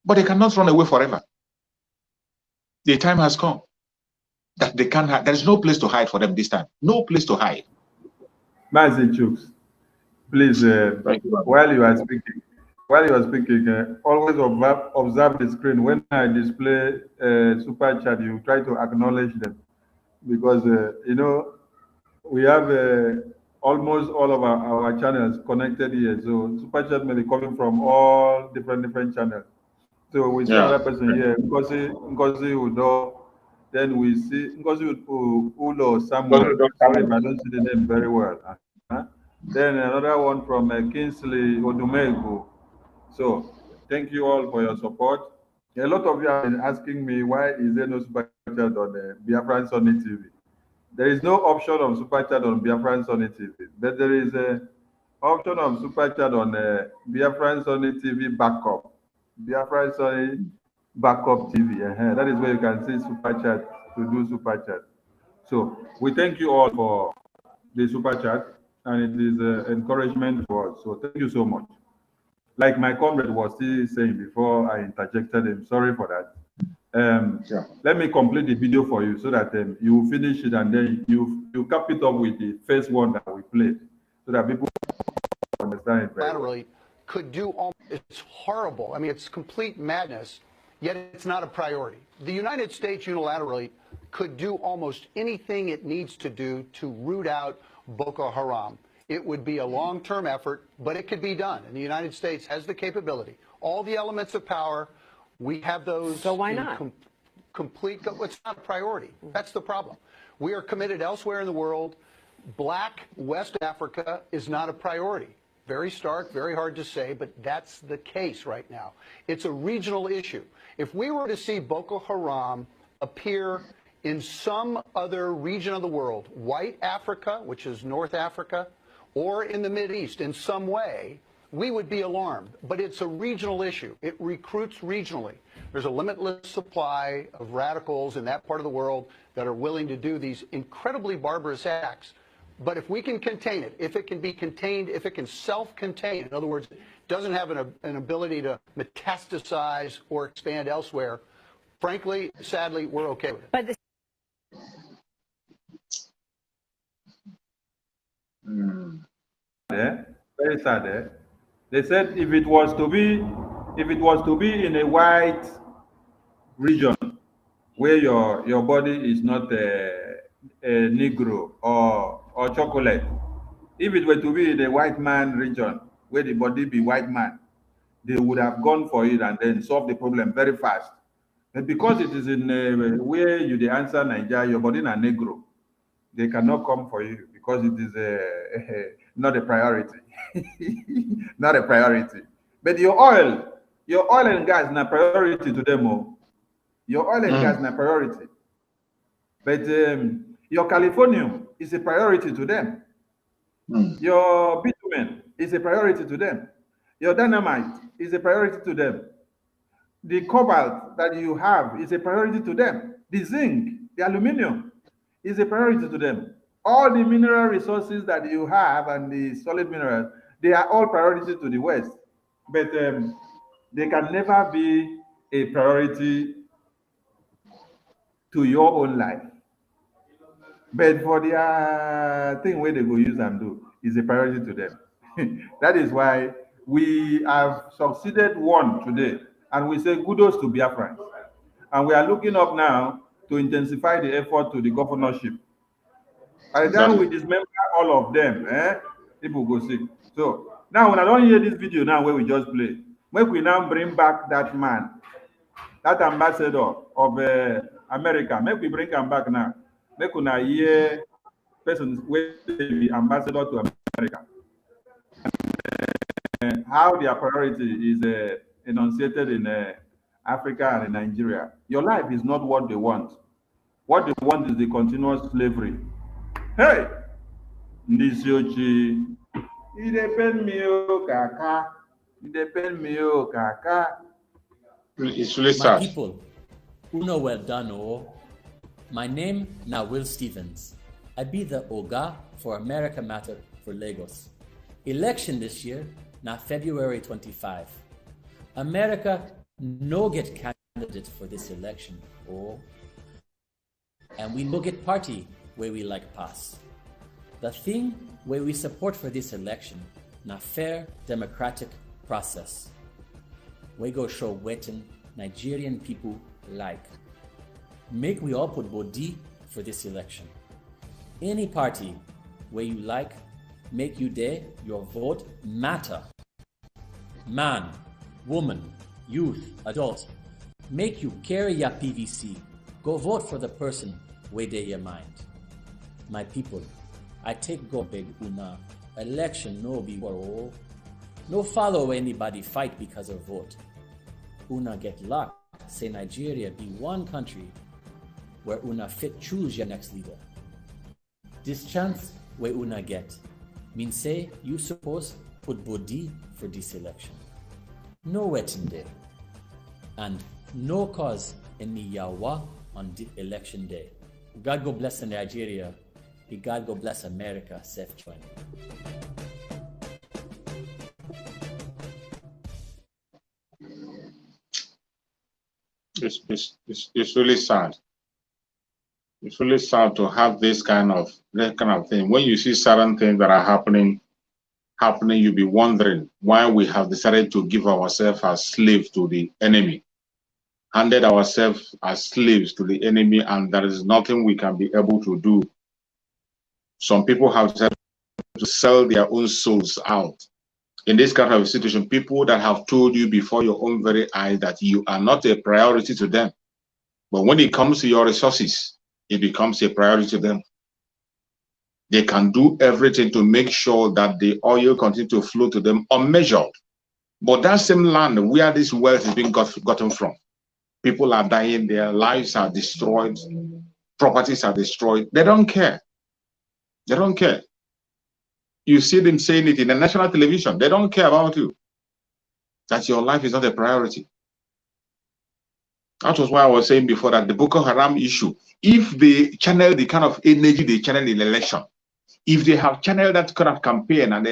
But they cannot run away forever. The time has come that they can't hide. There's no place to hide for them this time. No place to hide. Mazi Chooks, please, while you are speaking, always observe the screen. When I display super chat, you try to acknowledge them, because you know we have almost all of our channels connected here. So super chat may be coming from all different channels. So we see another person here, Ngozi Udo. Then we see Ngozi Udo Samuel. Sorry if I don't see the name very well. Then another one from Kingsley Odumegu. So Thank you all for your support. A lot of you have been asking me, why is there no super chat on Biafran Sunny TV? There is no option of super chat on Biafran Sunny TV, but there is a option of super chat on Biafran Sunny TV backup. Biafran Sunny backup TV. That is where you can see super chat to do super chat. So we thank you all for the super chat, and it is encouragement for us. So thank you so much. Like my comrade was still saying before I interjected him, sorry for that. Let me complete the video for you so that you will finish it, and then you cap it up with the first one that we played so that people understand it very well. Could do almost, it's horrible. I mean, it's complete madness, yet it's not a priority. The United States unilaterally could do almost anything it needs to do to root out Boko Haram. It would be a long-term effort, but it could be done. And the United States has the capability. All the elements of power, we have those. So why not? Complete, it's not a priority. That's the problem. We are committed elsewhere in the world. Black West Africa is not a priority. Very stark, very hard to say, but that's the case right now. It's a regional issue. If we were to see Boko Haram appear in some other region of the world, white Africa, which is North Africa, or in the Mideast in some way, we would be alarmed. But it's a regional issue. It recruits regionally. There's a limitless supply of radicals in that part of the world that are willing to do these incredibly barbarous acts. But if we can contain it, if it can be contained, if it can self-contain, in other words, it doesn't have an ability to metastasize or expand elsewhere, frankly, sadly, we're okay with it. But Very sad. They said if it was to be in a white region where your body is not a Negro or chocolate, if it were to be in a white man region where the body be white man, they would have gone for it and then solve the problem very fast. And because it is in where you the answer Nigeria, your body na Negro, they cannot come for you because it is not a priority. Not a priority. But your oil and gas is a priority to them all. Your oil and gas is a priority. But your Californium is a priority to them. Your bitumen is a priority to them. Your dynamite is a priority to them. The cobalt that you have is a priority to them. The zinc, the aluminum is a priority to them. All the mineral resources that you have and the solid minerals, they are all priorities to the West. But they can never be a priority to your own life. But for their thing where they go use and do is a priority to them. That is why we have succeeded one today, and we say kudos to Biafrans. And we are looking up now to intensify the effort to the governorship. By the time we dismember all of them, people go sick. So now when I don't hear this video now where we just play, make we now bring back that man, that ambassador of America. Make we bring him back now. Make we now hear person where the ambassador to America. How their priority is enunciated in Africa and in Nigeria. Your life is not what they want. What they want is the continuous slavery. Hey, Nisiochi, it depends me, kaka. It depends me, kaka. It's really My sad. people, Uno well done, oh. My name now Will Stevens. I be the Oga for America Matter for Lagos. Election this year, now February 25. America no get candidate for this election, oh. And we no get party where we like pass. The thing where we support for this election, na fair democratic process. We go show wetin Nigerian people like. Make we all put body for this election. Any party where you like, make you there, your vote matter. Man, woman, youth, adult, make you carry your PVC. Go vote for the person where they your mind. My people, I take go beg una. Election no be war. No follow anybody fight because of vote. una get luck, say Nigeria be one country where una fit choose your next leader. This chance where una get mean say you suppose put body for this election. No waiting there. And no cause any yawa on the election day. God go bless Nigeria. God go bless America. Safe journey. It's really sad. It's really sad to have this kind of thing. When you see certain things that are happening, you'll be wondering why we have decided to give ourselves as slaves to the enemy, handed ourselves as slaves to the enemy, and there is nothing we can be able to do. Some people have decided to sell their own souls out. In this kind of situation, people that have told you before your own very eyes that you are not a priority to them. But when it comes to your resources, it becomes a priority to them. They can do everything to make sure that the oil continues to flow to them unmeasured. But that same land where this wealth is being gotten from, people are dying, their lives are destroyed, properties are destroyed. They don't care. They don't care. You see them saying it in the national television. They don't care about you. That your life is not a priority. That was why I was saying before that the Boko Haram issue, if they channel the kind of energy they channel in election, if they have channeled that kind of campaign and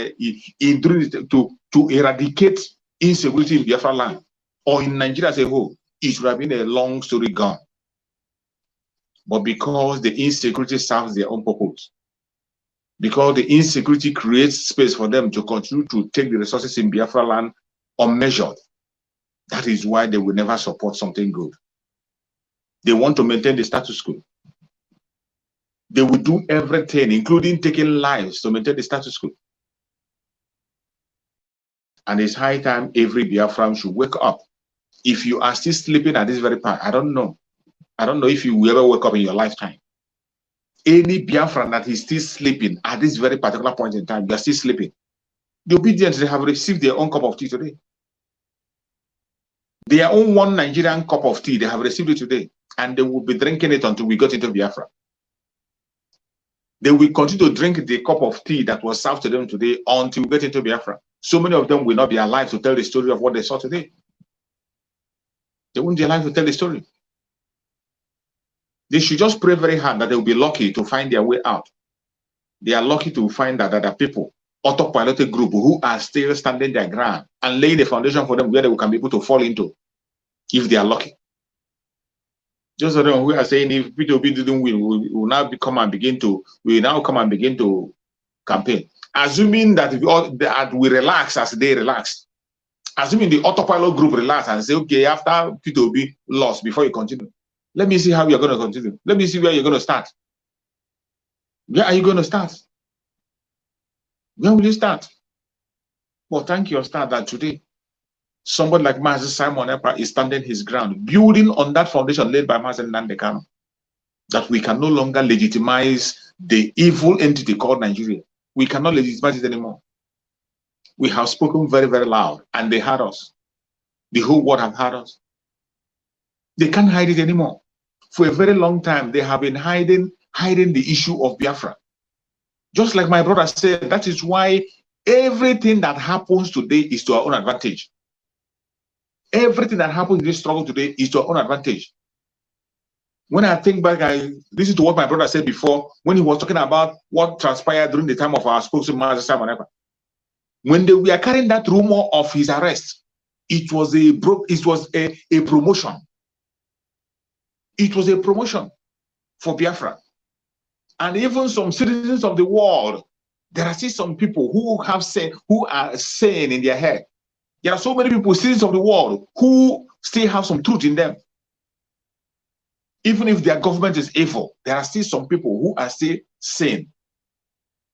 to eradicate insecurity in Biafra land or in Nigeria as a whole, it would have been a long story gone. But because the insecurity serves their own purpose, because the insecurity creates space for them to continue to take the resources in Biafra land unmeasured, that is why they will never support something good. They want to maintain the status quo. They will do everything, including taking lives, to maintain the status quo. And it's high time every Biafran should wake up. If you are still sleeping at this very part, I don't know. I don't know if you will ever wake up in your lifetime. Any Biafran that is still sleeping at this very particular point in time, you are still sleeping. The obedient, they have received their own cup of tea today. Their own one Nigerian cup of tea, they have received it today. And they will be drinking it until we got into Biafra. They will continue to drink the cup of tea that was served to them today until we get into Biafra. So many of them will not be alive to tell the story of what they saw today. They won't be alive to tell the story. They should just pray very hard that they will be lucky to find their way out. They are lucky to find that there are people, autopiloted group, who are still standing their ground and laying the foundation for them where they can be able to fall into, if they are lucky. Just so them who are saying if P2B didn't win, we will now come and begin to campaign. Assuming that we relax as they relax. Assuming the autopilot group relax and say, okay, after P2B lost, before you continue, let me see how you're going to continue. Let me see where you're going to start. Where are you going to start? Where will you start? Well, thank your star that today, somebody like Master Simon Ekpa is standing his ground, building on that foundation laid by Master Nandekano, that we can no longer legitimize the evil entity called Nigeria. We cannot legitimize it anymore. We have spoken very, very loud, and they heard us. The whole world have heard us. They can't hide it anymore. For a very long time, they have been hiding the issue of Biafra. Just like my brother said, that is why everything that happens today is to our own advantage. Everything that happens in this struggle today is to our own advantage. When I think back, I listen to what my brother said before when he was talking about what transpired during the time of our spokesman, Master Simon Ekpa. When they were carrying that rumor of his arrest, it was a promotion. It was a promotion for Biafra. And even some citizens of the world, there are still some people who are saying in their head. There are so many people, citizens of the world, who still have some truth in them. Even if their government is evil, there are still some people who are still sane.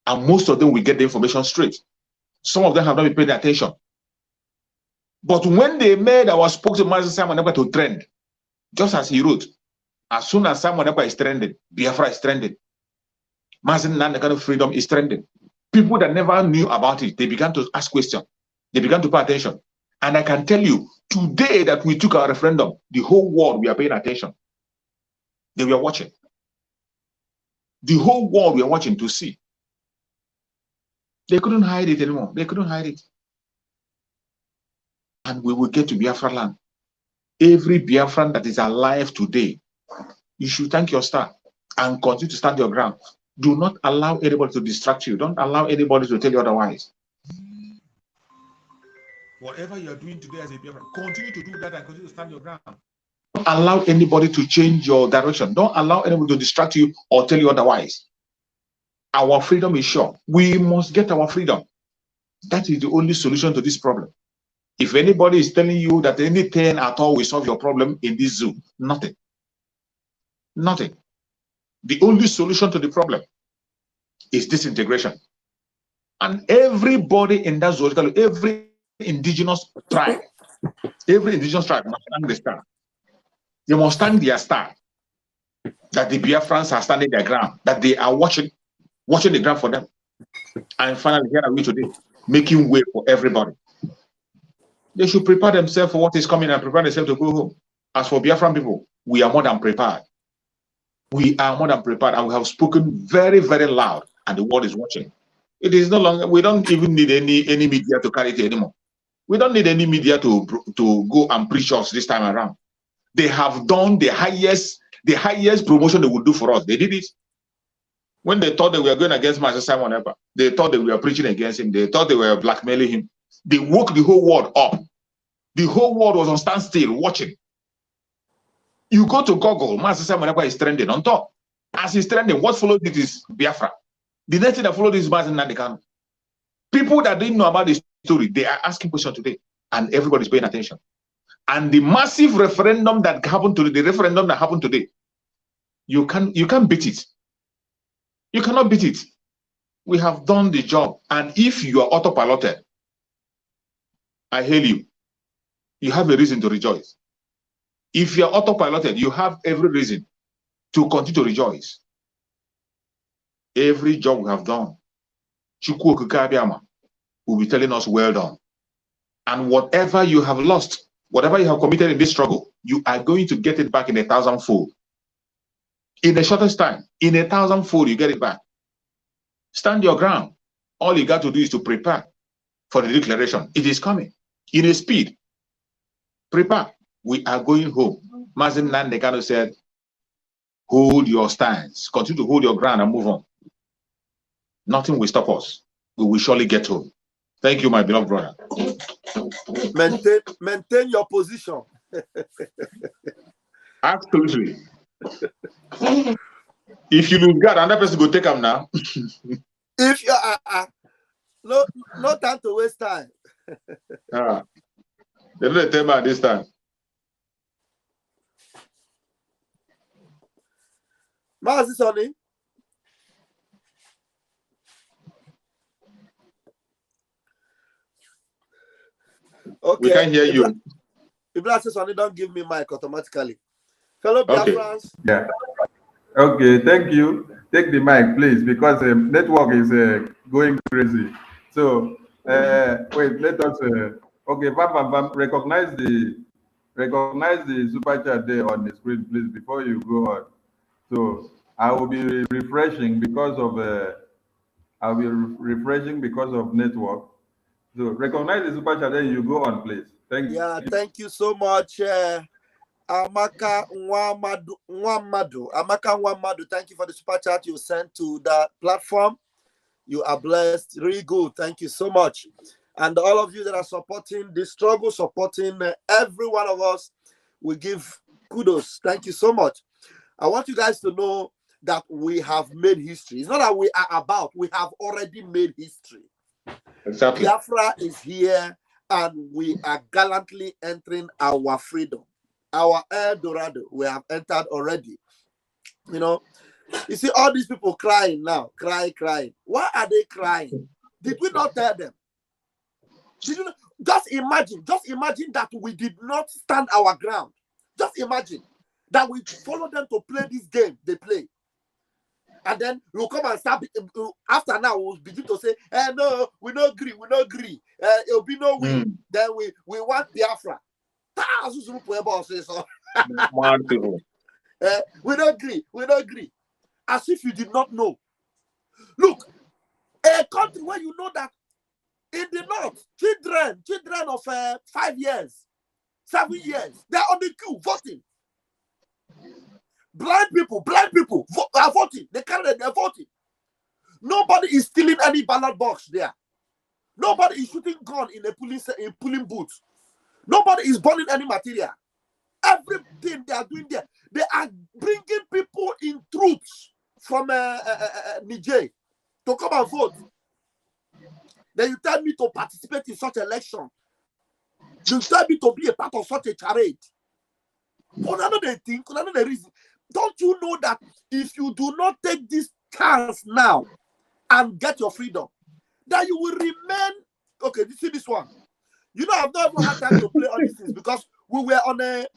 And most of them will get the information straight. Some of them have not been paying attention. But when they made our spokesman Simon Ekpa to trend, just as he wrote, as soon as Simon Ekpa is trending, Biafra is trending. Mazin Nandekano freedom is trending. People that never knew about it, they began to ask questions. They began to pay attention. And I can tell you, today that we took our referendum, the whole world, we are paying attention. They were watching. The whole world we are watching to see. They couldn't hide it anymore. They couldn't hide it. And we will get to Biafra land. Every Biafran that is alive today, you should thank your star and continue to stand your ground. Do not allow anybody to distract you. Don't allow anybody to tell you otherwise. Whatever you are doing today as a Biafran, continue to do that and continue to stand your ground. Don't allow anybody to change your direction. Don't allow anybody to distract you or tell you otherwise. Our freedom is sure. We must get our freedom. That is the only solution to this problem. If anybody is telling you that anything at all will solve your problem in this zoo, nothing. Nothing. The only solution to the problem is disintegration. And everybody in that zoological, every indigenous tribe must stand the star. They must stand their star. That the Biafrans are standing their ground, that they are watching the ground for them. And finally, here are we today, making way for everybody. They should prepare themselves for what is coming and prepare themselves to go home. As for Biafran people, we are more than prepared. We are more than prepared, and we have spoken very, very loud, and the world is watching. It is no longer, we don't even need any media to carry it anymore. We don't need any media to go and preach us this time around. They have done the highest promotion they would do for us. They did it. When they thought they were going against Master Simon Ekpa, they thought they were preaching against him. They thought they were blackmailing him. They woke the whole world up. The whole world was on standstill watching. You go to Google, Master Simon Ekpa is trending on top. As he's trending, what followed it is Biafra. The next thing that followed is Master Nandekano. People that didn't know about the story, they are asking questions today, and everybody's paying attention. And the massive referendum that happened today, you can't beat it. You cannot beat it. We have done the job. And if you are autopiloted, I hail you. You have a reason to rejoice. If you are autopiloted, you have every reason to continue to rejoice. Every job we have done, Chukwu Okike Abiama will be telling us well done. And whatever you have lost, whatever you have committed in this struggle, you are going to get it back in 1,000-fold. In the shortest time, in 1,000-fold, you get it back. Stand your ground. All you got to do is to prepare for the declaration. It is coming in a speed. Prepare. We are going home. Mazin Nandekano said, hold your stance. Continue to hold your ground and move on. Nothing will stop us. We will surely get home. Thank you, my beloved brother. Maintain your position. Absolutely. If you lose God, another person go take him now. If you no time to waste time. They don't tell me this time. Mazi Sonny. Okay. We can't hear you. If I say Sonny, don't give me mic automatically. Fellow Biafrans. Okay. Yeah. Okay, thank you. Take the mic, please, because the network is going crazy. So, wait, let us. Okay, Bam, recognize the super chat there on the screen, please, before you go on. So, I will be refreshing because of network. So, recognize the super chat, then you go on, please. Thank you. Yeah, thank you so much. Amaka Nwamadu, thank you for the super chat you sent to the platform. You are blessed. Really good. Thank you so much. And all of you that are supporting this struggle, supporting every one of us, we give kudos. Thank you so much. I want you guys to know that we have made history. It's not that we are about, we have already made history. Exactly. Biafra is here and we are gallantly entering our freedom. Our El Dorado, we have entered already. You know, you see all these people crying now, crying. Why are they crying? Did we not tell them? Did you not? Just imagine that we did not stand our ground. Just imagine that we follow them to play this game they play. And then we'll come and start. After now, we'll begin to say, no, we don't agree, we don't agree. It'll be no way. Then we want Biafra. We don't agree, we don't agree. As if you did not know. Look, a country where you know that in the north, children of 5 years, 7 years, they're on the queue voting. Blind people are voting. They're voting. Nobody is stealing any ballot box there. Nobody is shooting gun in a polling booth. Nobody is burning any material. Everything they are doing there, they are bringing people in troops from Niger to come and vote. Then you tell me to participate in such election. You tell me to be a part of such a charade. Another thing, another reason. Don't you know that if you do not take this chance now and get your freedom, that you will remain? Okay, see this one. You know, I've never had time to play all these things because we were on a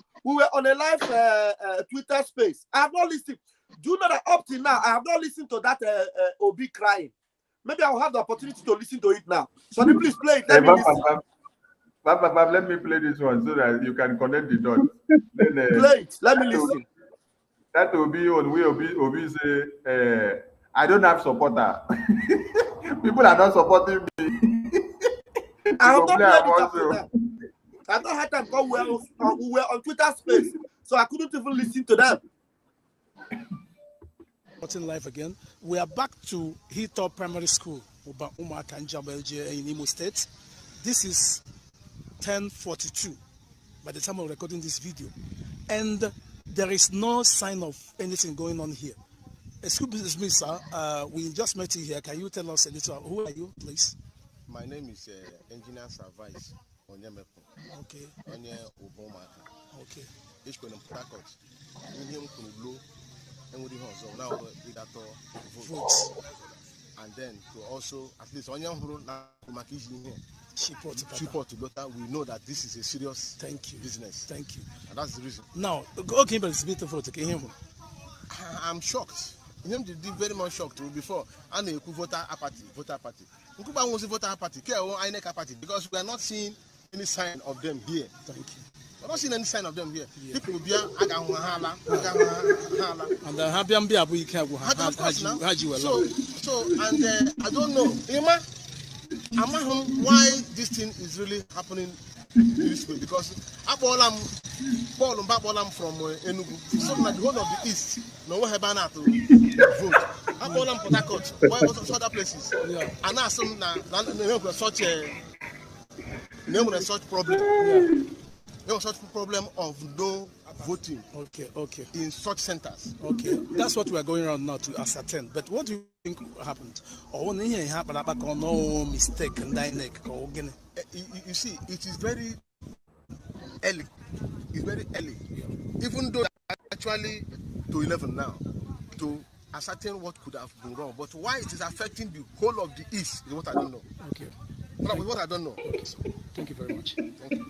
live Twitter space. I have not listened. Do you know that up till now I have not listened to that Obi crying? Maybe I will have the opportunity to listen to it now. So please play it. Let me listen. Papa, let me play this one so that you can connect the dots. Then, play it. Let me listen. That will be on Obi say, I don't have supporter. People are not supporting me. I have not played it after that. I've not had time because we were on Twitter space, so I couldn't even listen to them. Live again. We are back to Hilltop Primary School, in Imo State. This is 10:42 by the time of recording this video, and there is no sign of anything going on here. Excuse me, sir. We just met you here. Can you tell us a little? Who are you, please? My name is Engineer Service Onyemepo. Okay. Onye Obomaka. Okay. Each one Port Harcourt. Now we got to vote. And then to also at least on your support to daughter, we know that this is a serious business. Thank you. And that's the reason. Now, okay, but it's beautiful to hear him. I'm shocked. Him did very much shocked before. And the voter party. Nkuba wants voter party. Because we are not seeing any sign of them here. Thank you. We're not seeing any sign of them here. People will be and I don't know. Why this thing is really happening this way, because I'm from Enugu, so like the whole of the east, no one have been to vote. I'm Port Harcourt, why was other places? Yeah. And now some such problem. There was such problem of no voting. Okay. In such centers. Okay. That's what we are going around now to ascertain. But what do you think happened? Or no mistake and you see, it is very early. It's very early. Even though actually to 11 now to ascertain what could have been wrong. But why it is affecting the whole of the East is what I don't know. Okay. What I don't know. Okay. Thank you very much. Thank you.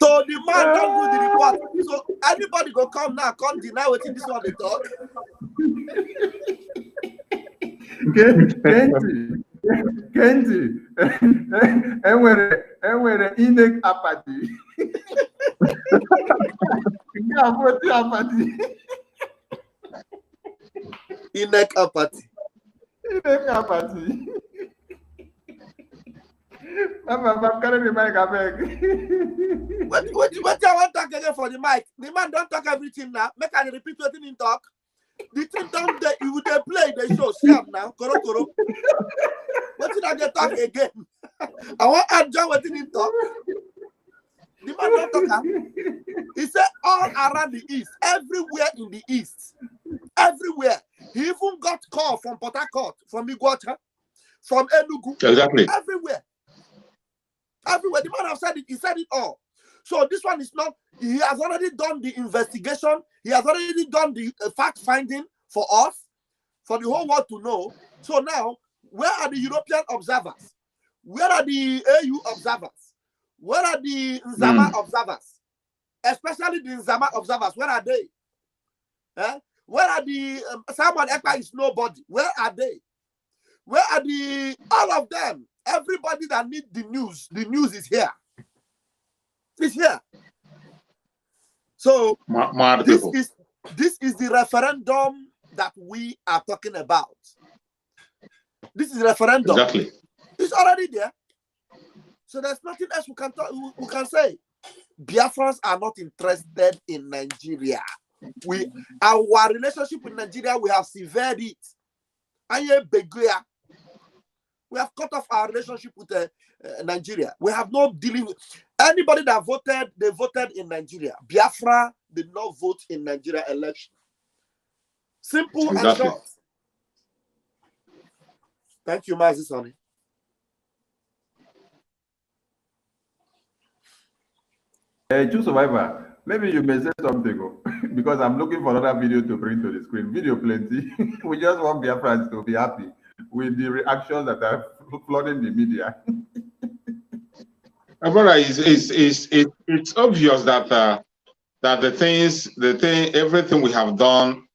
So the man don't do the report. So anybody go come now, come deny what this one they talk. Kenji, and we're in the apathy. Inek apathy. I'm carrying the mic back. What you want to talk again for the mic? The man don't talk everything now. Make I repeat what he didn't talk. The thing down there, you they play the show. Sham now. Koro. What did I get talk again? I want to add John what he didn't talk. The man don't talk. He said all around the east, everywhere in the east, everywhere. He even got call from Port Harcourt, from Iguacha, from Enugu. Exactly. Everywhere. The man have said it. He said it all. So this one is not. He has already done the investigation. He has already done the fact finding for us, for the whole world to know. So now, where are the European observers? Where are the AU observers? Where are the Nzama observers? Especially the Nzama observers. Where are they? Where are the Simon Ekpa is nobody? Where are they? Where are the all of them? Everybody that needs the news is here. It's here. So this is the referendum that we are talking about. This is referendum. Exactly. It's already there. So there's nothing else we can say. Biafrans are not interested in Nigeria. Our relationship with Nigeria, we have severed it. We have cut off our relationship with Nigeria. We have no dealing with anybody that voted. They voted in Nigeria. Biafra did not vote in Nigeria election. Simple and short. Thank you, Mazi Sonny. True survivor, maybe you may say something because I'm looking for another video to bring to the screen. Video plenty. We just want Biafrans to be happy with the reactions that are flooding the media. Brother, it's obvious that everything we have done,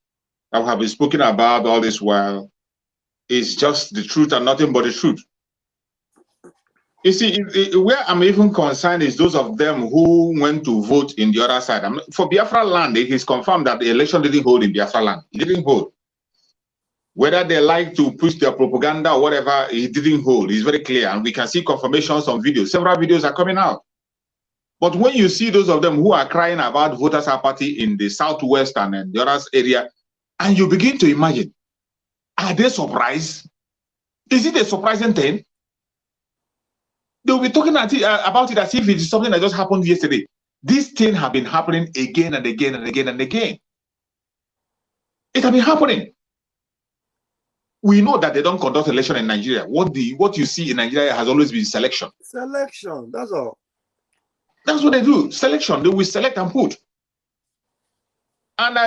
that we have been speaking about all this while, is just the truth and nothing but the truth. You see, where I'm even concerned is those of them who went to vote in the other side. For Biafra land, it is confirmed that the election didn't hold in Biafra land. It didn't hold. Whether they like to push their propaganda or whatever, it didn't hold. It's very clear. And we can see confirmations on videos. Several videos are coming out. But when you see those of them who are crying about voters apathy in the southwest and in the other area, and you begin to imagine, are they surprised? Is it a surprising thing? They'll be talking about it as if it is something that just happened yesterday. This thing have been happening again and again and again and again. It has been happening. We know that they don't conduct election in Nigeria. What you see in Nigeria has always been selection. Selection, that's all. That's what they do. Selection. They will select and put. And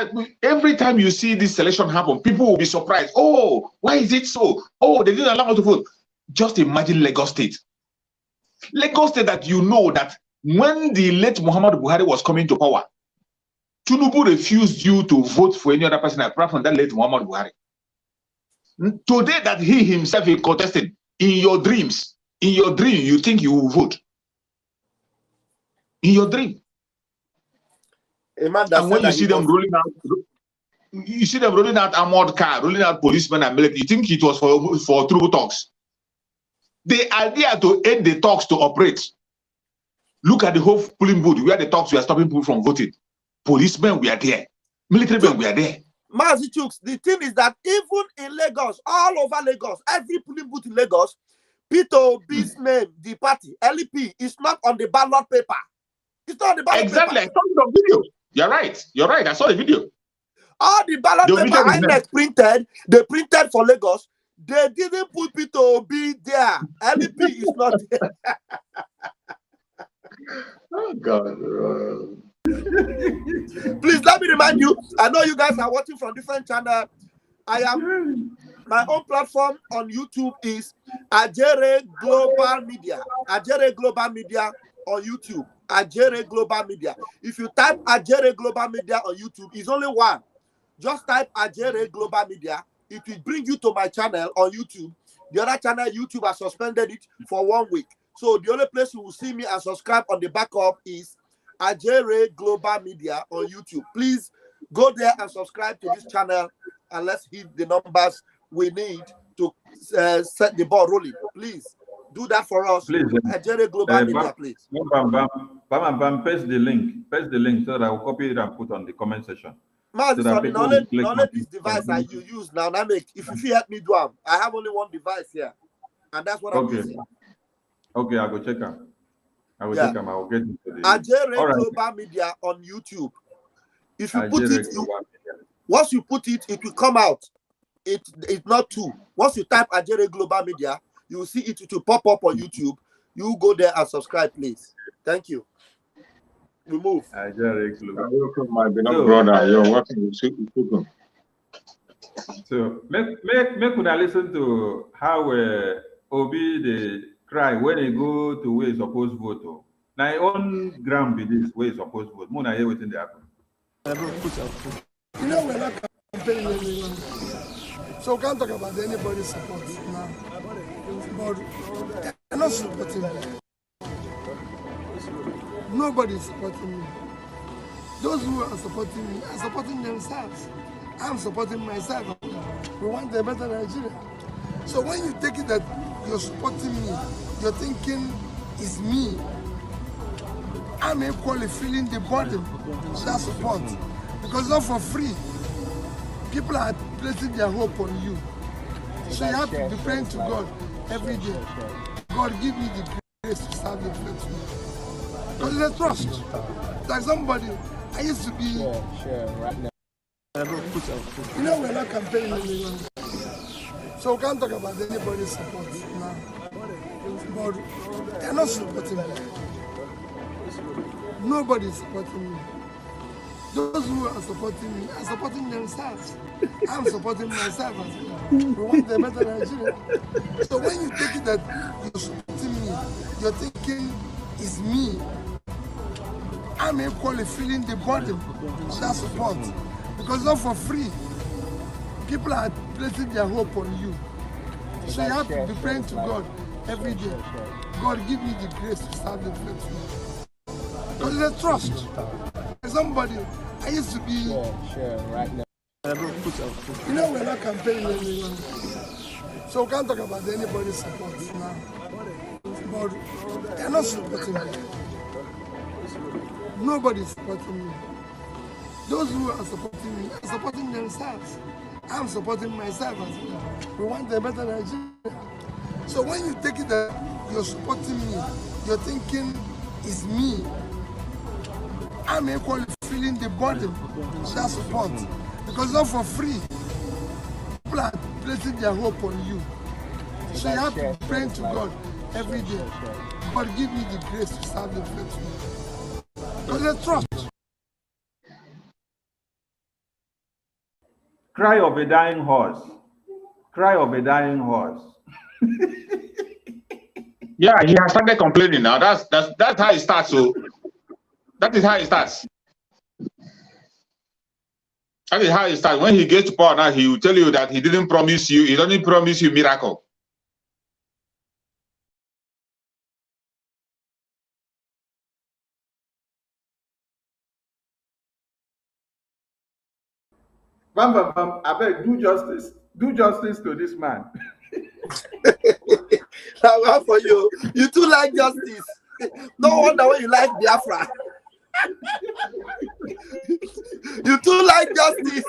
every time you see this selection happen, people will be surprised. Oh, why is it so? Oh, they didn't allow us to vote. Just imagine Lagos State. Lagos State, that you know that when the late Muhammad Buhari was coming to power, Tinubu refused you to vote for any other person apart from that late Muhammad Buhari. Today that he himself is contested, in your dream, you think you will vote. In your dream. And when you see them rolling out, armored car, rolling out policemen and military, you think it was for true talks. They are there to aid the talks to operate. Look at the whole polling booth where the talks were stopping people from voting. Policemen were there. Military men were there. Mazi Chooks, the thing is that even in Lagos, all over Lagos, every polling booth in Lagos, Peter Obi's name, the party, LEP, is not on the ballot paper. It's not on the ballot paper. Exactly. I saw the video. You're right. You're right. I saw the video. All the ballot paper INEC printed, they printed for Lagos. They didn't put Peter Obi there. LEP is not there. Oh, God. Please let me remind you, I know you guys are watching from different channels. My own platform on YouTube is Ajere Global Media. Ajere Global Media on YouTube. Ajere Global Media. If you type Ajere Global Media on YouTube, it's only one. Just type Ajere Global Media. It will bring you to my channel on YouTube. The other channel, YouTube has suspended it for 1 week. So the only place you will see me and subscribe on the backup is Ajere Global Media on YouTube. Please go there and subscribe to this channel and let's hit the numbers we need to set the ball rolling. Please do that for us. Please, Ajere Global Media, please. Bam, paste the link. Paste the link so that I will copy it and put on the comment section. Mazi, so only this device that you use now. If you help me do it, I have only one device here, and that's what I'm using. Okay, I'll go check out. I will check them. I will get into the Ajere Global Media on YouTube. If you put it, once you put it, it will come out. It's not two. Once you type Ajere Global Media, you will see it will pop up on YouTube. You go there and subscribe, please. Thank you. We move. Ajere Global. Welcome, my beloved brother. You're welcome. So make una listen to how Obi they cry when they go to where supposed vote. Now on ground be this where supposed vote. Mona here waiting there. You know we're not campaigning anyone. So we can't talk about anybody's support now. But they're not supporting me. Nobody is supporting me. Those who are supporting me are supporting themselves. I'm supporting myself. We want a better Nigeria. So when you take it that you're supporting me, you're thinking it's me, I'm equally feeling the burden of that support. Because not for free. People are placing their hope on you. So you have to be praying to God every day. God, give me the grace to serve you faithfully. Because it's a trust. Like somebody, I used to be... right now. You know, we're not campaigning anyone. So we can't talk about anybody's support now. But they're not supporting me. Nobody is supporting me. Those who are supporting me are supporting themselves. I'm supporting myself as well. We want a better Nigeria. So when you take it that you're supporting me, you're thinking it's me, I'm equally feeling the burden of that support. Because not for free. People are placing their hope on you. So you have to be praying to God every day. God, give me the grace to serve you faithfully. Because it's a trust. Somebody, I used to be... right now. You know, we're not campaigning anyone. So we can't talk about anybody's support now. But they're not supporting me. Nobody is supporting me. Those who are supporting me are supporting themselves. I'm supporting myself as well. We want a better Nigeria. So when you take it that you're supporting me, you're thinking it's me, I'm equally feeling the burden of that support. Because not for free. People are placing their hope on you. So you have to be praying to God every day. God, give me the grace to serve you faithfully. Because it's a trust. Cry of a dying horse. Cry of a dying horse. Yeah, he has started complaining now. That's how it starts. So that is how it starts. That is how it starts. When he gets to power now, he will tell you that he didn't promise you. He doesn't promise you miracle. Bam, bam, bam. I beg, do justice. Do justice to this man. Now, for you, you too like justice. No wonder why you like Biafra. You too like justice.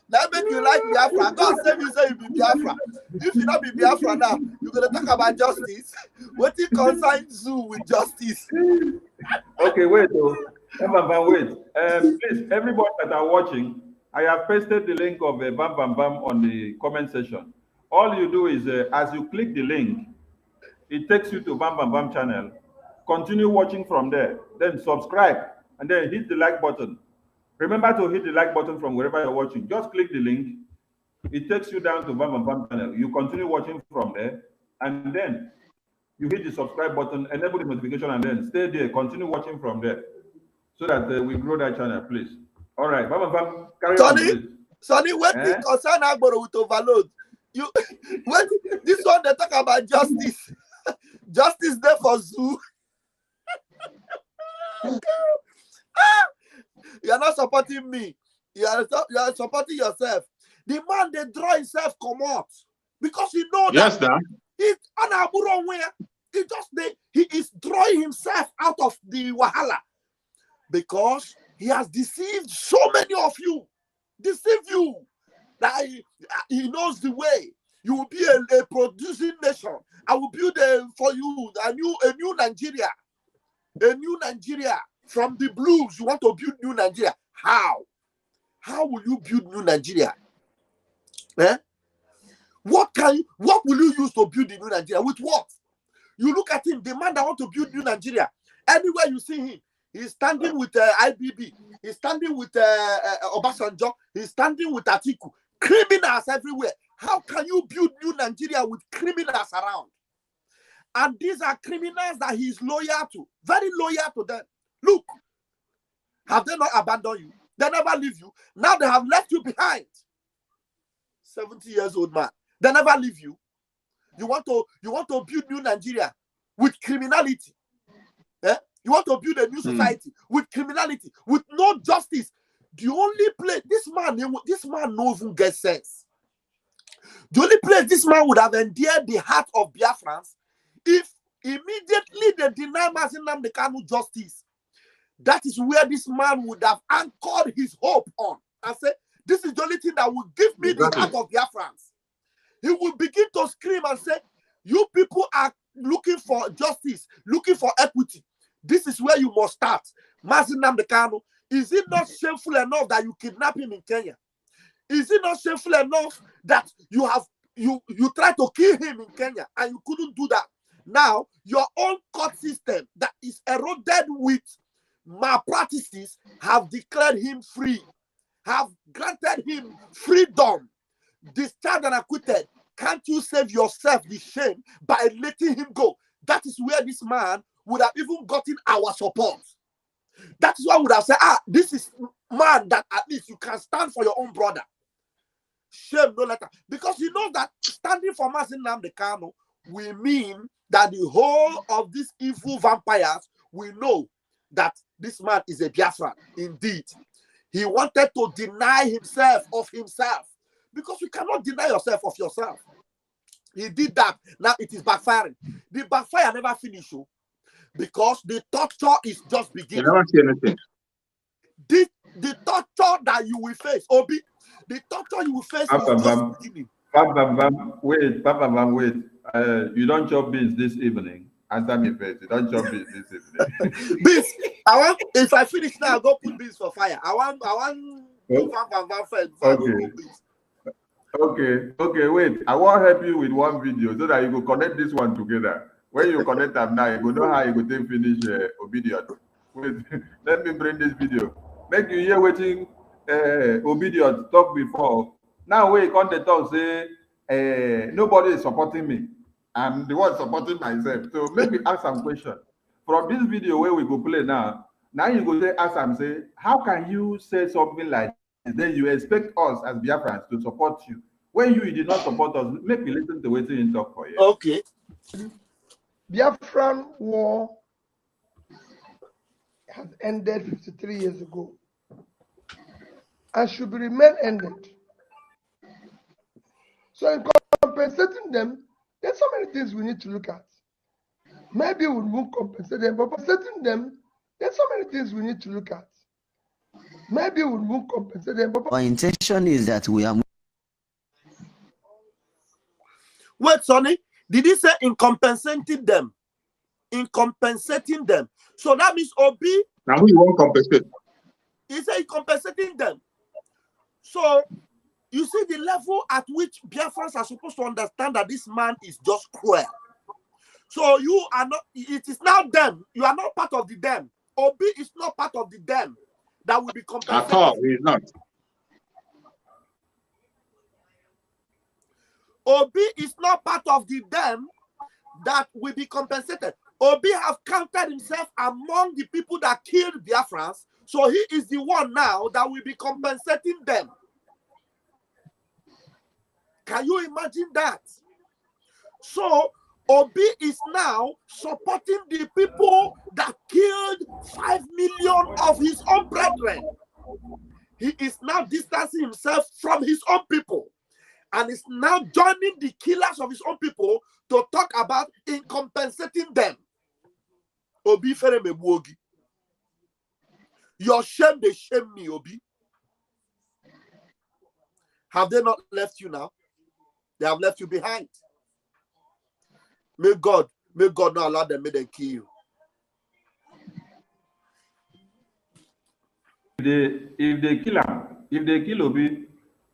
That make you like Biafra. God save you, say you be Biafra. If you not be Biafra now, you're gonna talk about justice. What it concerns you with justice? Okay, wait, though. Bam, bam, bam, wait. Please, everybody that are watching, I have pasted the link of Bam Bam Bam on the comment section. All you do is, as you click the link, it takes you to Bam Bam Bam channel. Continue watching from there. Then subscribe and then hit the like button. Remember to hit the like button from wherever you're watching. Just click the link. It takes you down to Bam Bam Bam channel. You continue watching from there, and then you hit the subscribe button, enable the notification, and then stay there. Continue watching from there, so that we grow that channel, please. All right, Bam Bam Bam, carry on, please. Sonny, what is concern Agboro with overload? You, what? This one they talk about justice. Justice there for zoo. You are not supporting me. You are supporting yourself. The man they draw himself come out because he know yes, that he's on a burro where he is drawing himself out of the wahala because he has deceived so many of you. Deceive you that he knows the way. You will be a producing nation. I will build for you a new Nigeria. A new Nigeria. From the blues, you want to build new Nigeria. How? How will you build new Nigeria? Eh? What will you use to build the new Nigeria? With what? You look at him, the man that want to build new Nigeria. Anywhere you see him, he's standing with IBB. He's standing with Obasanjo. He's standing with Atiku. Criminals everywhere. How can you build new Nigeria with criminals around? And these are criminals that he's loyal to. Very loyal to them. Look, have they not abandoned you? They never leave you. Now they have left you behind. 70 years old man. They never leave you. You want to build new Nigeria with criminality. Eh? You want to build a new society with criminality, with no justice. The only place this man no even get sense. The only place this man would have endeared the heart of Biafrans if immediately they deny Mazi Nnamdi Kanu justice. That is where this man would have anchored his hope on and say, this is the only thing that will give me the heart of Biafrans. He will begin to scream and say, you people are looking for justice, looking for equity. This is where you must start. Mazi Nnamdi Kanu, is it not shameful enough that you kidnap him in Kenya? Is it not shameful enough that you try to kill him in Kenya and you couldn't do that? Now, your own court system that is eroded with malpractices have declared him free, have granted him freedom, discharged and acquitted. Can't you save yourself the shame by letting him go? That is where this man would have even gotten our support. That is why we would have said, this is man that at least you can stand for your own brother. Shame no letter. Because you know that standing for Mazi Nnamdi Kanu will mean that the whole of these evil vampires will know that this man is a Biafran. Indeed. He wanted to deny himself of himself. Because you cannot deny yourself of yourself. He did that. Now it is backfiring. The backfire never finished. Because the torture is just beginning. You never see anything. The torture that you will face, Obi, the torture you will face is just beginning. Wait. You don't chop beans this evening. Answer me first. You don't chop beans this evening. Beans. If I finish now, I'll go put beans for fire. I want Okay, wait. I want to help you with one video so that you will connect this one together. When you connect them now, you will know how you go to finish Obedience. Wait, let me bring this video. Make you hear waiting Obedience talk before. Now we come to talk say nobody is supporting me. I'm the one supporting myself. So maybe ask some question. From this video where we go play now you go say ask them say, how can you say something like this? Then you expect us as Biafrans to support you. When you did not support us, make me listen to what you talk for you. Okay. Biafran war has ended 53 years ago and should remain ended. So in compensating them, there's so many things we need to look at. Maybe we won't compensate them, but compensating them, there's so many things we need to look at. Maybe we won't compensate them, but our intention is that we are. Wait, Sonny, did he say in compensating them? In compensating them. So that means Obi. Now who you won't compensate? He said in compensating them. So you see the level at which Biafrans are supposed to understand that this man is just cruel. So you are not, it is now them. You are not part of the them. Obi is not part of the them that will be compensated. At all, he is not. Obi is not part of the them that will be compensated. Obi have counted himself among the people that killed Biafrans, so he is the one now that will be compensating them. Can you imagine that? So Obi is now supporting the people that killed 5 million of his own brethren. He is now distancing himself from his own people and is now joining the killers of his own people to talk about in compensating them. Obi Fereme Buogi. Your shame, they shame me, Obi. Have they not left you now? They have left you behind. May God not allow them, may they kill you. If they kill Obi,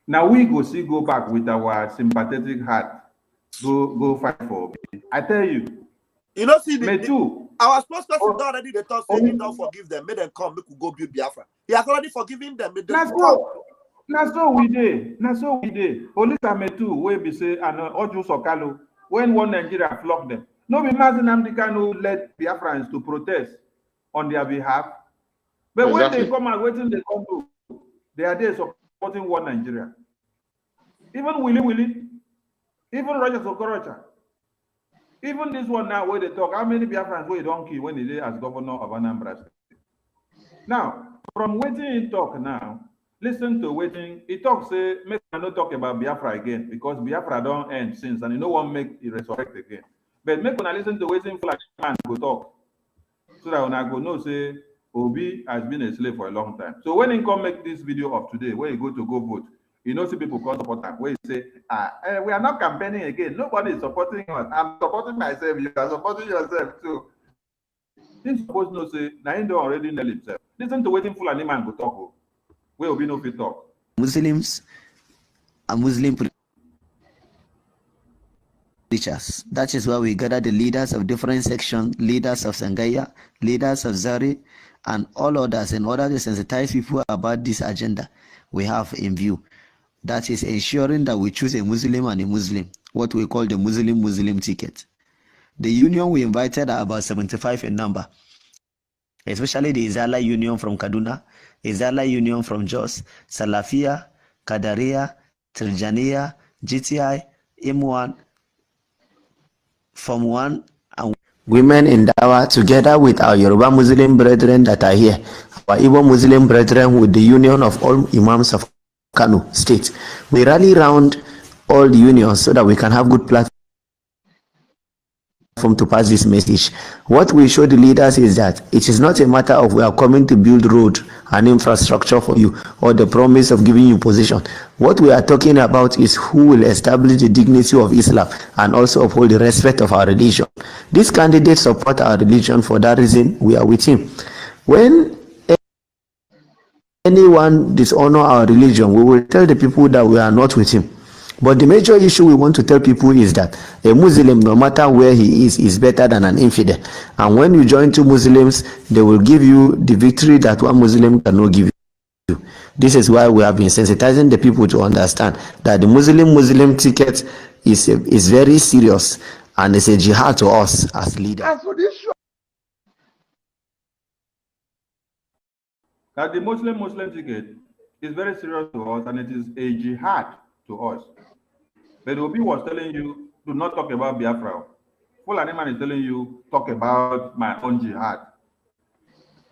now we go back with our sympathetic heart. Go fight for Obi. I tell you. You know, see, our spokesperson already they thought say he don't forgive them. Make them come, make we go build Biafra. He has already forgiven them. Now so we did. Police are too. We be say and Oju Sokalo. When one Nigeria flock them. No be Mazi Nnamdi Kanu led Biafrans to protest on their behalf. But when they come and waiting, they come to, they are there supporting one Nigeria. Even Willie, even Roger Sokorocha, even this one now where they talk, how many Biafrans were don't kill when he did as governor of Anambra State? Now, from waiting he talk now, listen to waiting. He talk say, make I not talk about Biafra again because Biafra don't end since and you no one make it resurrect again. But make when I listen to waiting for like man go talk. So that when I go know say Obi has been a slave for a long time. So when he come make this video of today, where he go vote, you know, see people come support him. Where he say, we are not campaigning again. Nobody is supporting us. I'm supporting myself. You are supporting yourself too. He's supposed to say, now he don't already know himself. Listen to waiting for an man go talk. Where Obi no fit talk. Muslims are Muslim preachers. That is why we gather the leaders of different sections, leaders of Sangaya, leaders of Zari, and all others in order to sensitize people about this agenda we have in view. That is ensuring that we choose a Muslim and a Muslim, what we call the Muslim ticket. The union we invited are about 75 in number, especially the Izala Union from Kaduna, Izala Union from Jos, Salafia, Kadaria, Tirjaniya, GTI, M1, Form 1, and women in Dawa, together with our Yoruba Muslim brethren that are here, our Igbo Muslim brethren with the union of all Imams of Kano State. We rally around all the unions so that we can have good platform to pass this message. What we show the leaders is that it is not a matter of we are coming to build road and infrastructure for you or the promise of giving you position. What we are talking about is who will establish the dignity of Islam and also uphold the respect of our religion. These candidates support our religion. For that reason, we are with him. When anyone dishonor our religion, we will tell the people that we are not with him. But the major issue we want to tell people is that a Muslim, no matter where he is better than an infidel. And when you join two Muslims, they will give you the victory that one Muslim cannot give you. This is why we have been sensitizing the people to understand that the Muslim ticket is very serious and it's a jihad to us as leaders. As for this show, That the Muslim ticket is very serious to us and it is a jihad to us. But Obi was telling you, do not talk about Biafra. Fulani man is telling you, talk about my own jihad.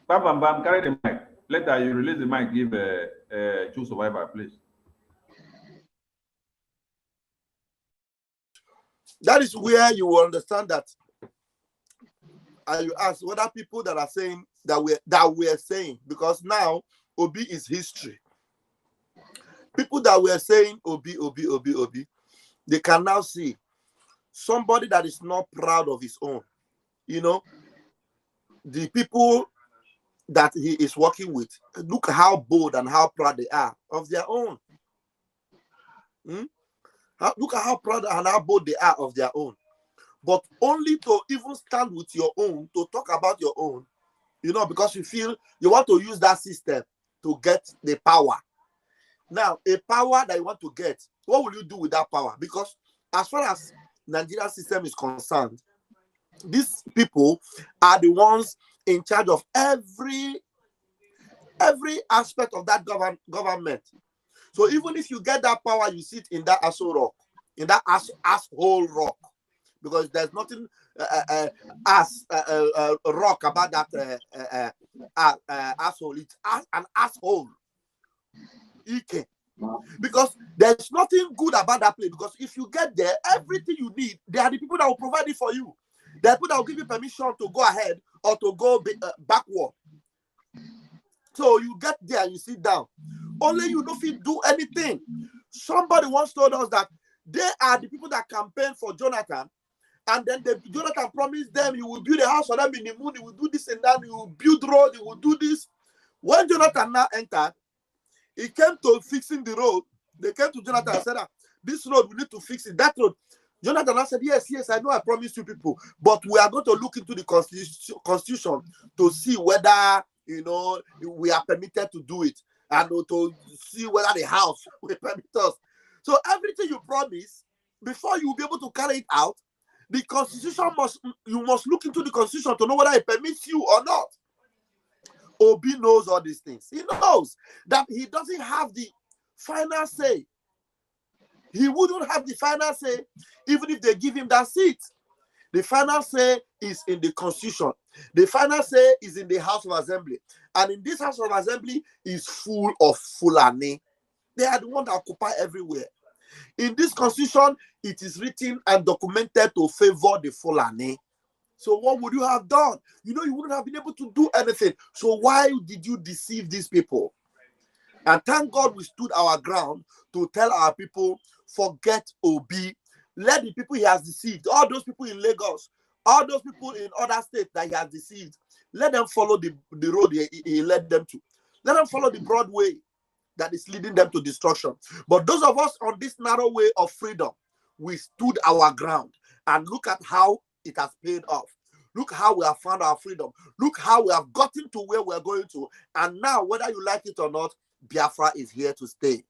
Bam, bam, bam, carry the mic. Later you release the mic, give a true survivor, please. That is where you will understand that. And you ask whether people that are saying that we're saying, because now Obi is history. People that were saying Obi, they can now see somebody that is not proud of his own. You know, the people that he is working with, look how bold and how proud they are of their own. Look at how proud and how bold they are of their own. But only to even stand with your own, to talk about your own, you know, because you feel you want to use that system to get the power. Now, a power that you want to get, what will you do with that power? Because as far as Nigerian system is concerned, these people are the ones in charge of every aspect of that government. So even if you get that power, you sit in that asshole rock, in that asshole rock, because there's nothing rock about that asshole. It's an asshole. EK. Because there's nothing good about that place. Because if you get there, everything you need, they are the people that will provide it for you. They are people that will give you permission to go ahead or to go backward. So you get there and you sit down. Only you don't feel do anything. Somebody once told us that they are the people that campaign for Jonathan, and then Jonathan promised them he will build a house for them in the moon, he will do this and that, he will build road, he will do this. When Jonathan now entered, he came to fixing the road. They came to Jonathan and said, this road, we need to fix it. That road. Jonathan said, yes, I know I promised you people, but we are going to look into the constitution to see whether, you know, we are permitted to do it, and to see whether the house will permit us. So everything you promise, before you will be able to carry it out, the constitution you must look into the constitution to know whether it permits you or not. Obi knows all these things. He knows that he doesn't have the final say. He wouldn't have the final say, even if they give him that seat. The final say is in the constitution. The final say is in the House of Assembly. And in this House of Assembly is full of Fulani. They are the ones that occupy everywhere. In this constitution, it is written and documented to favor the Fulani. So what would you have done? You know, you wouldn't have been able to do anything. So why did you deceive these people? And thank God we stood our ground to tell our people, forget Obi. Let the people he has deceived, all those people in Lagos, all those people in other states that he has deceived, let them follow the road he led them to. Let them follow the broad way that is leading them to destruction. But those of us on this narrow way of freedom, we stood our ground. And look at how it has paid off. Look how we have found our freedom. Look how we have gotten to where we are going to. And now, whether you like it or not, Biafra is here to stay.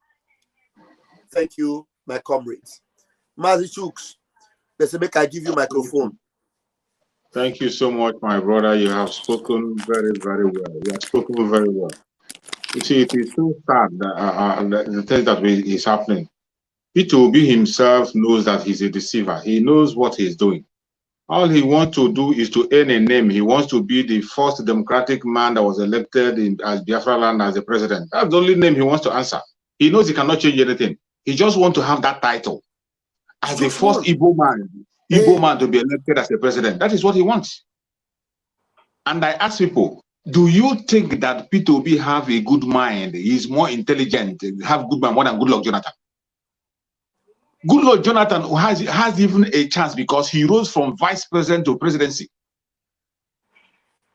Thank you, my comrades. Mazi Chooks, let's make I give you microphone. Thank you so much, my brother. You have spoken very, very well. You have spoken very well. You see, it is so sad that the thing that is happening. P2B himself knows that he's a deceiver. He knows what he's doing. All he wants to do is to earn a name. He wants to be the first democratic man that was elected as Biafra land as the president. That's the only name he wants to answer. He knows he cannot change anything. He just wants to have that title as the first Igbo man to be elected as the president. That is what he wants. And I ask people, do you think that P2B have a good mind? He's more intelligent, have good mind more than Goodluck Jonathan? Goodluck Jonathan has even a chance because he rose from vice president to presidency.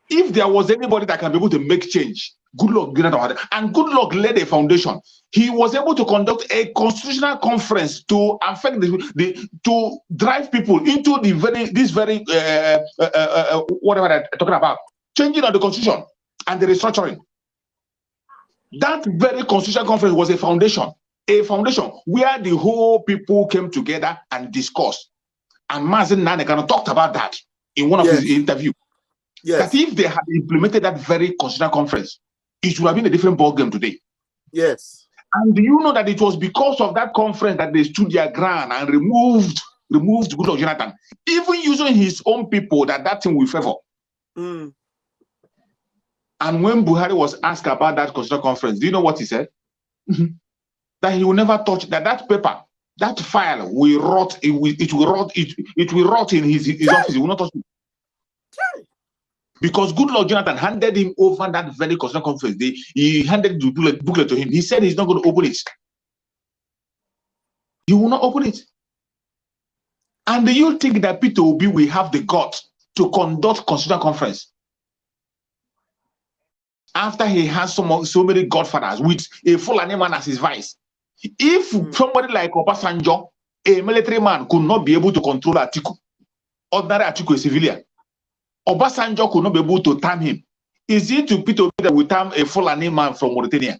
If there was anybody that can be able to make change, Goodluck Jonathan, and Goodluck led a foundation. He was able to conduct a constitutional conference to affect to drive people into whatever they're talking about, changing of the constitution and the restructuring. That very constitutional conference was a foundation where the whole people came together and discussed. And Mazen Nanekano talked about that in one of his interviews. That if they had implemented that very constitutional conference, it would have been a different ballgame today. Yes. And do you know that it was because of that conference that they stood their ground and removed Goodluck Jonathan, even using his own people that thing will favor. Mm. And when Buhari was asked about that constitutional conference, do you know what he said? That he will never touch that paper, that file will rot. It will rot in his office. He will not touch it. Because Goodluck Jonathan handed him over that very constitutional conference. He handed the booklet to him. He said he's not going to open it. He will not open it. And do you think that P2B will have the guts to conduct constitutional conference after he has so many godfathers with a Fulani man as his vice? If somebody like Obasanjo, a military man, could not be able to control Atiku, ordinary Atiku, a civilian, Obasanjo could not be able to time him. Is it to P2B that will time a Fulani man from Mauritania?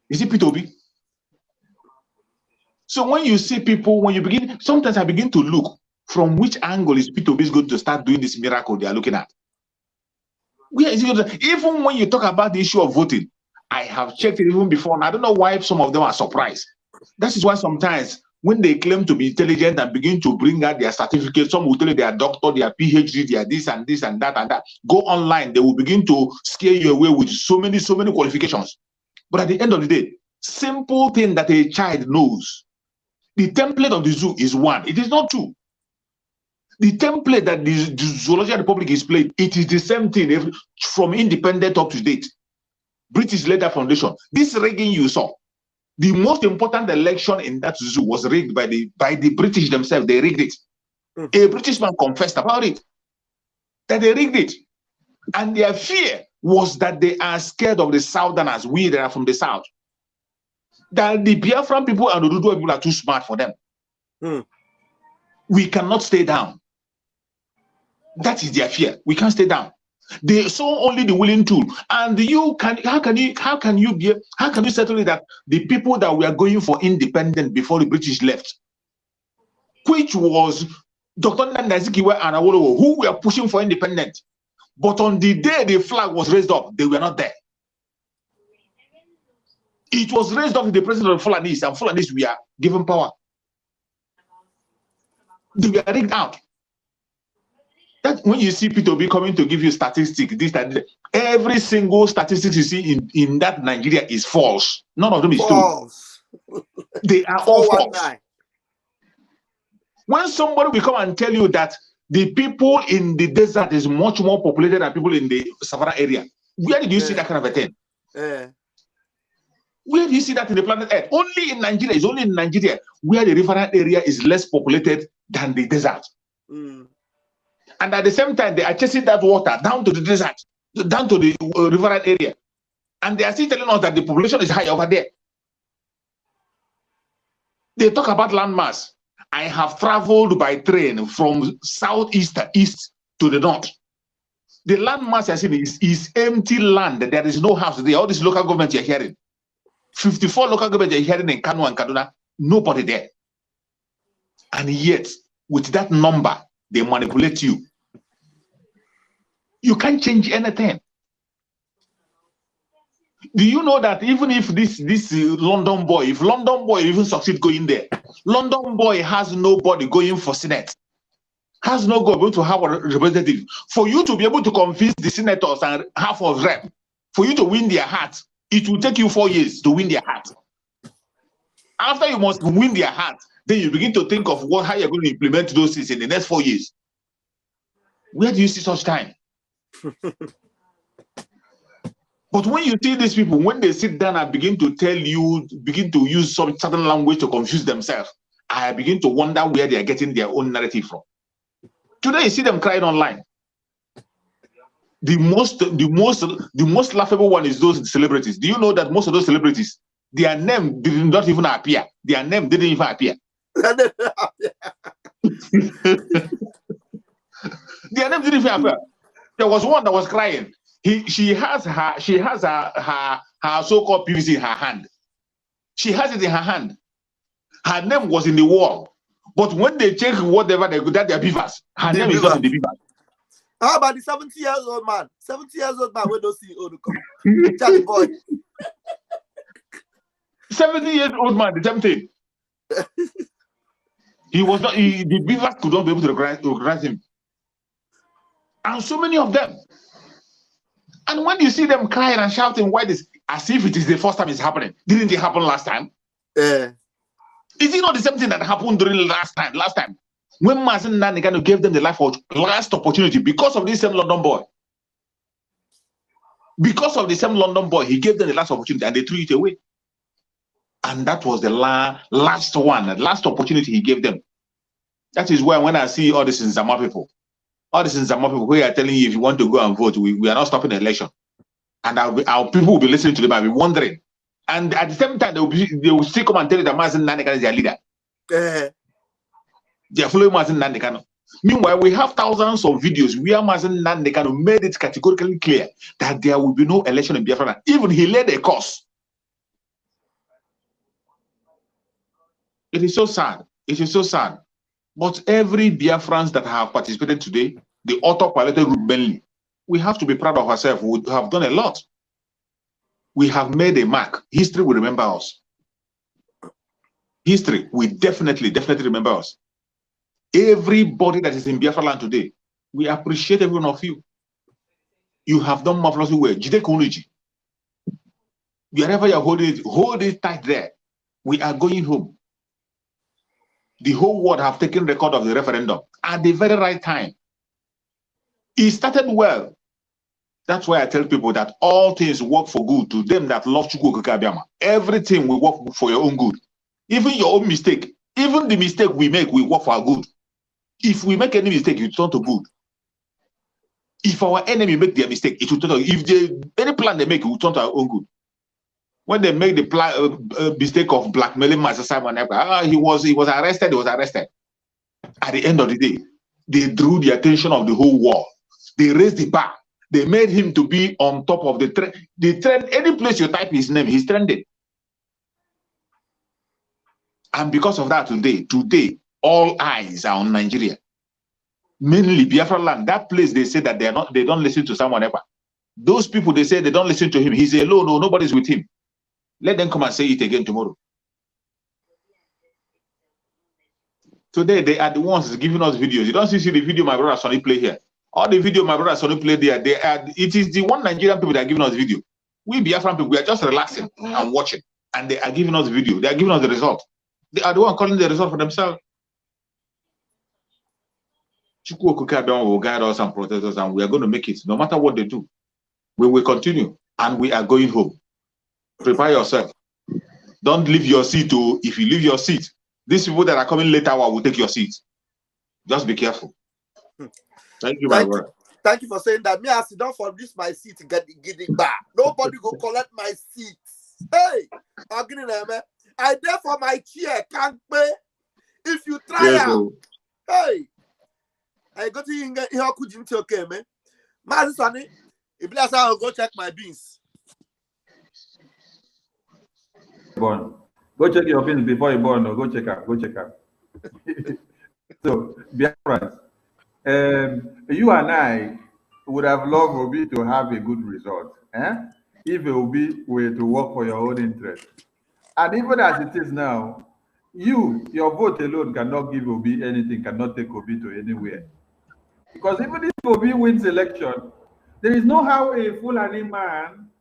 Is it P2B? So when you see people, sometimes I begin to look from which angle is P2B is going to start doing this miracle they are looking at. Where is it? Even when you talk about the issue of voting, I have checked it even before, and I don't know why some of them are surprised. That is why sometimes when they claim to be intelligent and begin to bring out their certificates, some will tell you they are doctor, they are PhD, they are this and this and that and that. Go online, they will begin to scare you away with so many qualifications. But at the end of the day, simple thing that a child knows. The template of the zoo is one. It is not two. The template that the Zoological Republic is playing, it is the same thing from independent up to date. British Leather Foundation. This rigging you saw, the most important election in that zoo was rigged by the British themselves. They rigged it. A British man confessed about it, that they rigged it. And their fear was that they are scared of the Southerners, we that are from the South. That the Biafran people and the Dudu people are too smart for them. We cannot stay down. That is their fear. We can't stay down. They saw only the willing tool. And how can you settle it that the people that were going for independence before the British left, which was Dr. Nanazikiwe and Awolowo, who were pushing for independence, but on the day the flag was raised up, they were not there. It was raised up to the president of Fulanis, and Fulanis we are given power. They were rigged out. That when you see P2B coming to give you statistics, this that every single statistics you see in that Nigeria is false. None of them is false. True. They are all false. When somebody will come and tell you that the people in the desert is much more populated than people in the Savannah area, where did you see that kind of a thing? Where do you see that in the planet Earth? Only in Nigeria. It's only in Nigeria where the riverine area is less populated than the desert. And at the same time, they are chasing that water down to the desert, down to the riverine area. And they are still telling us that the population is high over there. They talk about landmass. I have traveled by train from southeast to east to the north. The landmass I see is empty land. There is no house there. All these local governments you're hearing. 54 local governments you're hearing in Kano and Kaduna, nobody there. And yet, with that number, they manipulate you. You can't change anything. Do you know that even if this London boy, if London boy even succeed going there, London boy has nobody going for Senate, has no go able to have a representative. For you to be able to convince the senators and half of rep, for you to win their heart, it will take you 4 years to win their heart. After you must win their heart, then you begin to think of how you're going to implement those things in the next 4 years. Where do you see such time? But when you see these people, when they sit down and begin to tell you, begin to use some certain language to confuse themselves, I begin to wonder where they are getting their own narrative from. Today, you see them crying online. The most laughable one is those celebrities. Do you know that most of those celebrities, their name did not even appear? Their name didn't even appear. Their name didn't even appear. There was one that was crying. She has her so-called PVC in her hand. She has it in her hand. Her name was in the wall. But when they check whatever they got, they're beavers. Her name is not in the beavers. How about the 70-year-old man? 70-year-old man, we don't see old come. Charlie boy. 70-year-old man, the same thing. He was not. The beavers could not be able to recognize him. And so many of them. And when you see them crying and shouting, why this? As if it is the first time it's happening. Didn't it happen last time? Is it not the same thing that happened during last time? Last time, when Mazen Nanigano gave them the last opportunity because of this same London boy. Because of the same London boy, he gave them the last opportunity and they threw it away. And that was the last one, the last opportunity he gave them. That is why when I see all these Nzama people, all these Nzama people who are telling you if you want to go and vote, we are not stopping the election. And our people will be listening to them and be wondering. And at the same time, they will still come and tell you that Mazen Nanigano is their leader. They are following Mazen Nanigano. Meanwhile, we have thousands of videos where Mazen Nanigano made it categorically clear that there will be no election in Biafra. Even he led a course. It is so sad. It is so sad. But every Biafrans that have participated today, the autopiloted group mainly, we have to be proud of ourselves. We have done a lot. We have made a mark. History will remember us. History will definitely remember us. Everybody that is in Biafra land today, we appreciate every one of you. You have done marvelously well. Jide Kunuji. Wherever you're holding it, hold it tight there. We are going home. The whole world have taken record of the referendum at the very right time. It started well. That's why I tell people that all things work for good to them that love Chukwu Kabiama. Everything will work for your own good. Even your own mistake, even the mistake we make will work for our good. If we make any mistake, it will turn to good. If our enemy make their mistake, it will turn to, any plan they make, it will turn to our own good. When they make the mistake of blackmailing Master Simon, he was arrested. He was arrested. At the end of the day, they drew the attention of the whole world. They raised the bar. They made him to be on top of the trend. The trend, any place you type his name, he's trending. And because of that, today, all eyes are on Nigeria. Mainly Biafra land. That place, they say that they don't listen to someone ever. Those people, they say they don't listen to him. He's alone. No, nobody's with him. Let them come and say it again tomorrow. Today, they are the ones giving us videos. You don't see the video my brother Sonny play here. All the video my brother Sonny play there, it is the one Nigerian people that are giving us video. We Biafran people, we are just relaxing and watching. And they are giving us video. They are giving us the result. They are the one calling the result for themselves. Chukwu Okukadon will guide us and protect us, and we are going to make it. No matter what they do, we will continue, and we are going home. Prepare yourself. Don't leave your seat. If you leave your seat, these people that are coming later will take your seat. Just be careful. Thank you, my brother. Thank you for saying that. Me, I sit down for this my seat, get it back. Nobody go collect my seat. Hey, I there for my chair, can't pay. If you try out, hey, I go to here could you okay, man? Man, Sonny, if let's go check my beans. Born. Go check your beans before you born. No, go check out. Go check out. So, Biafrans, you and I would have loved Obi to have a good result. If Obi were to work for your own interest. And even as it is now, your vote alone cannot give Obi anything, cannot take Obi to anywhere. Because even if Obi wins election, there is no how a Fulani man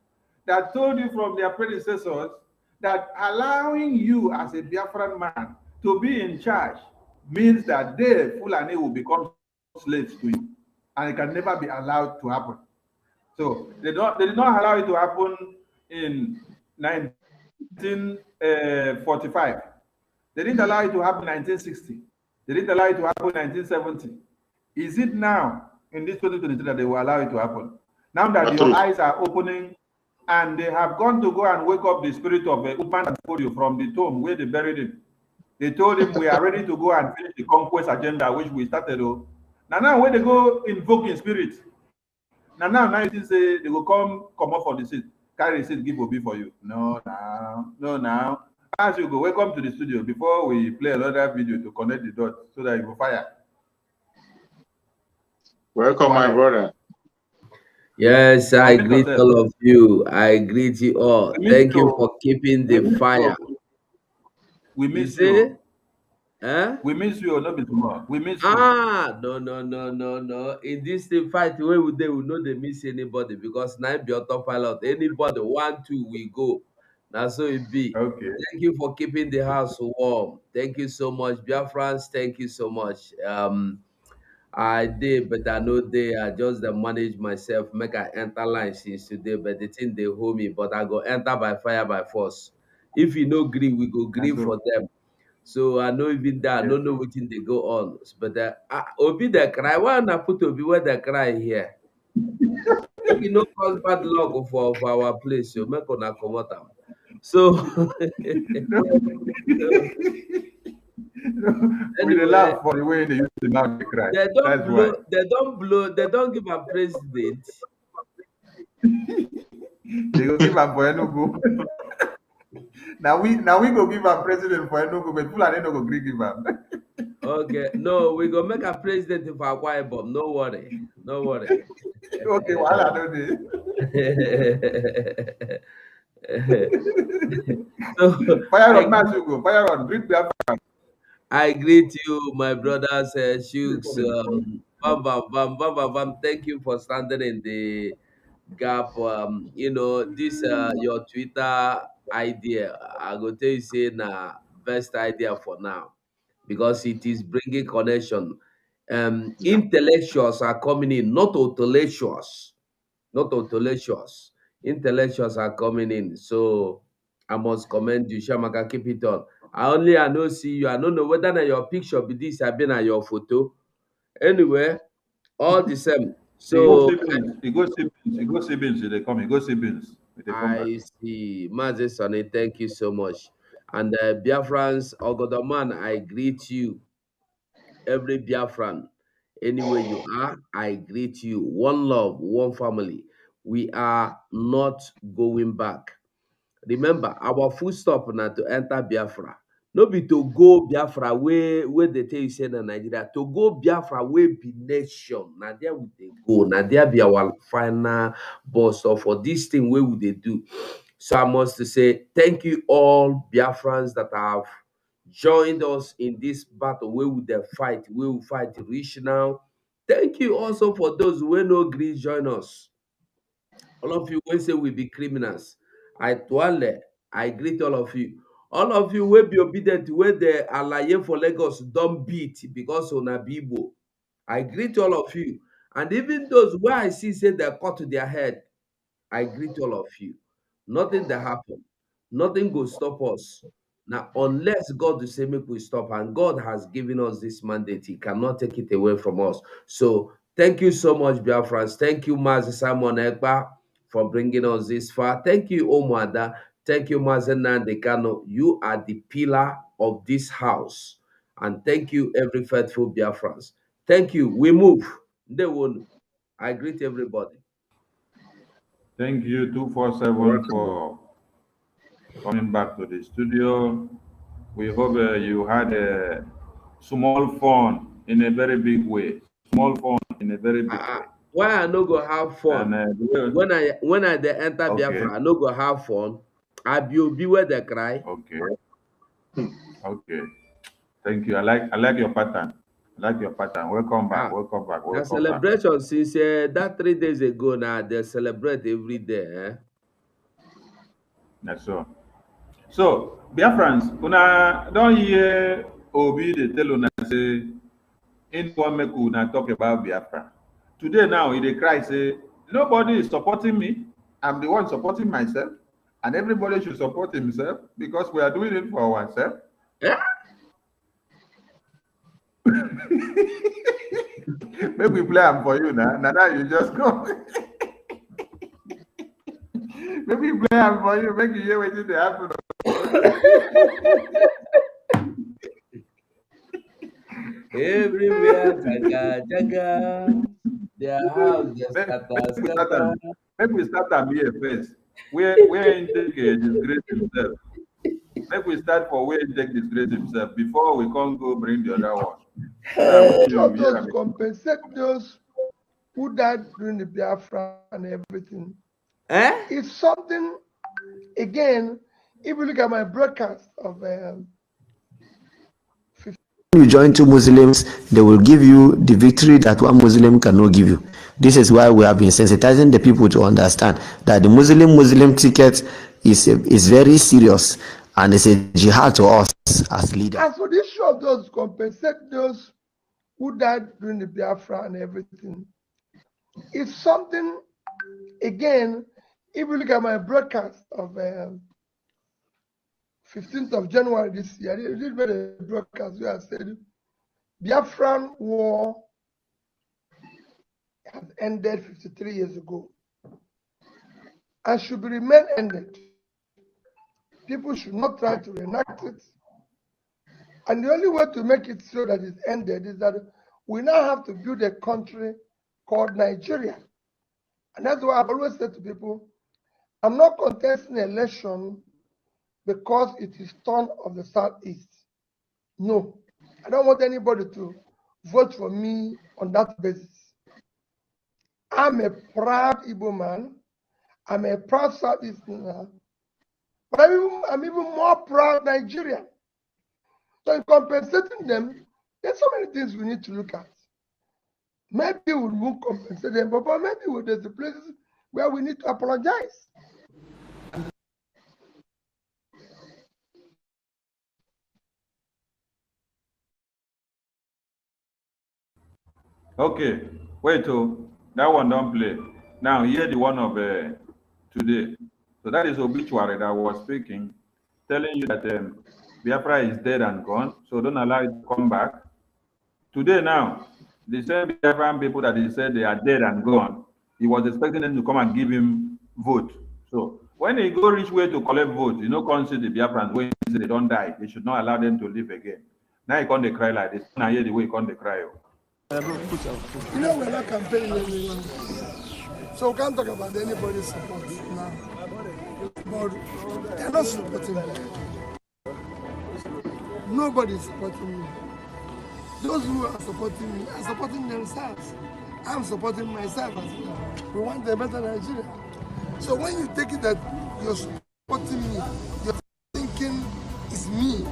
that told you from their predecessors that allowing you as a Biafran man to be in charge means that they, Fulani, will become slaves to you. And it can never be allowed to happen. So they did not allow it to happen in 1945. They didn't allow it to happen in 1960. They didn't allow it to happen in 1970. Is it now, in this 2023, that they will allow it to happen? Now that your eyes are opening and they have gone to go and wake up the spirit of Upan and Fodio from the tomb where they buried him. They told him, we are ready to go and finish the conquest agenda, which we started. Now when they go invoke in spirit, now you say they will come up for the seat, carry the seat, give Obi for you. No, now. As you go, welcome to the studio. Before we play another video to connect the dots so that you will fire. Welcome, my brother. Yes, I greet all of you. I greet you all. Thank you for keeping the fire. We miss you. We miss you, not tomorrow. We miss you. No. In this fight, they will not they miss anybody because now be autopilot. Anybody want to, we go. That's so it be. Okay. Thank you for keeping the house warm. Thank you so much, Biafrans. Thank you so much. I did, but I know they are just the manage myself, make I enter line since today, but the thing they hold me, but I go enter by fire by force. If you no agree, we go agree for them. So I know even that, I don't know what thing they go on. But Obi the cry, why not put Obi where the cry here? Make you no cause bad luck for our place, so make on come out. So we laugh for the way they used to laugh the cry. They don't give a president. They go give him for Enugu. now we go give a president for Enugu, but Fulani no go give him. Okay, no, we go make a president for Akwa Ibom. No worry. Okay, well, I know this. So, fire on, Masugo. Fire on. Greet Biafra. I greet you, my brothers, Shooks. Bam. Thank you for standing in the gap. This your Twitter idea. I go tell you say na best idea for now because it is bringing connection. Intellectuals are coming in, not intellectuals. Intellectuals are coming in. So I must commend you, Shamaka. Keep it on. I know see you. I don't know whether na your picture be this. I've been at your photo. Anyway, all the same. So he goes siblings. They come. He goes siblings. I see. Mazi Sonny, thank you so much. And Biafrans, Ogodoman, I greet you. Every Biafran, anywhere you are, I greet you. One love, one family. We are not going back. Remember, our full stop now to enter Biafra. No be to go Biafra where they tell you say na Nigeria. To go Biafra where be nation. Now there would they go. Now there be our final boss. So for this thing, where would they do? So I must say thank you all Biafrans that have joined us in this battle where we the fight, we will fight reach now. Thank you also for those who no agree join us. All of you will say we be criminals. I greet all of you. All of you will be obedient where the alaye for Lagos don't beat because on a Bibo. I greet all of you. And even those where I see say they cut to their head, I greet all of you. Nothing that happen. Nothing will stop us. Now, unless God will say make we stop, and God has given us this mandate, He cannot take it away from us. So thank you so much, Biafrans. Thank you, Mazi Simon Ekpa, for bringing us this far. Thank you, Omada. Thank you, Mazen Nandekano. You are the pillar of this house. And thank you, every faithful Biafrans. Thank you. We move. They won't. I greet everybody. Thank you, 247, for coming back to the studio. We hope you had a small fun in a very big way. Small fun in a very big way. Why I no go have fun? And, when I dey enter okay. Biafra, I no go have fun. I be where they cry. Okay. Okay. Thank you. I like your pattern. I like your pattern. Welcome back. Welcome back. The Welcome back. celebration since that 3 days ago now, they celebrate every day. Eh? That's so. So, Biafrans, una don't hear Obi they tell una say anyone make una talk about Biafra. Today now he dey cry say nobody is supporting me. I'm the one supporting myself, and everybody should support himself because we are doing it for ourselves. Yeah. Maybe we play am for you now. Now you just come. Maybe play am for you. Make you hear what dey happen. Everywhere, jaga, jaga. Their house just scatter. Maybe we start am here first. Where he take disgrace himself. Maybe we start for where he take disgrace himself before we can go bring the other one. Those compensate those who died during the Biafra and everything. It's something, again, if you look at my broadcast of you join two Muslims, they will give you the victory that one Muslim cannot give you. This is why we have been sensitizing the people to understand that the Muslim ticket is very serious and it's a jihad to us as leaders. As for the issue of those compensate those who died during the Biafra and everything, it's something, again, if you look at my broadcast of 15th of January this year, I did a broadcast where I said Biafran war has ended 53 years ago and should remain ended. People should not try to reenact it. And the only way to make it so that it's ended is that we now have to build a country called Nigeria. And that's why I've always said to people, I'm not contesting an election because it is turn of the Southeast. No, I don't want anybody to vote for me on that basis. I'm a proud Igbo man. I'm a proud Southeasterner. But I'm even more proud Nigerian. So in compensating them, there's so many things we need to look at. Maybe we won't compensate them, but maybe there's the places where we need to apologize. Okay, wait, that one don't play. Now hear the one of today. So that is obituary that was speaking, telling you that Biafra is dead and gone, so don't allow it to come back. Today now, the same Biafran people that he said they are dead and gone, he was expecting them to come and give him vote. So when he go reach way to collect vote, you know, can't see the Biafrans when they don't die, they should not allow them to live again. Now he can't cry like this. Now hear the way he can't cry. You know, we're not campaigning anyone, so we can't talk about anybody's support now. But they're not supporting me. Nobody is supporting me. Those who are supporting me are supporting themselves. I'm supporting myself as well. We want a better Nigeria. So when you take it that you're supporting me, you're thinking it's me.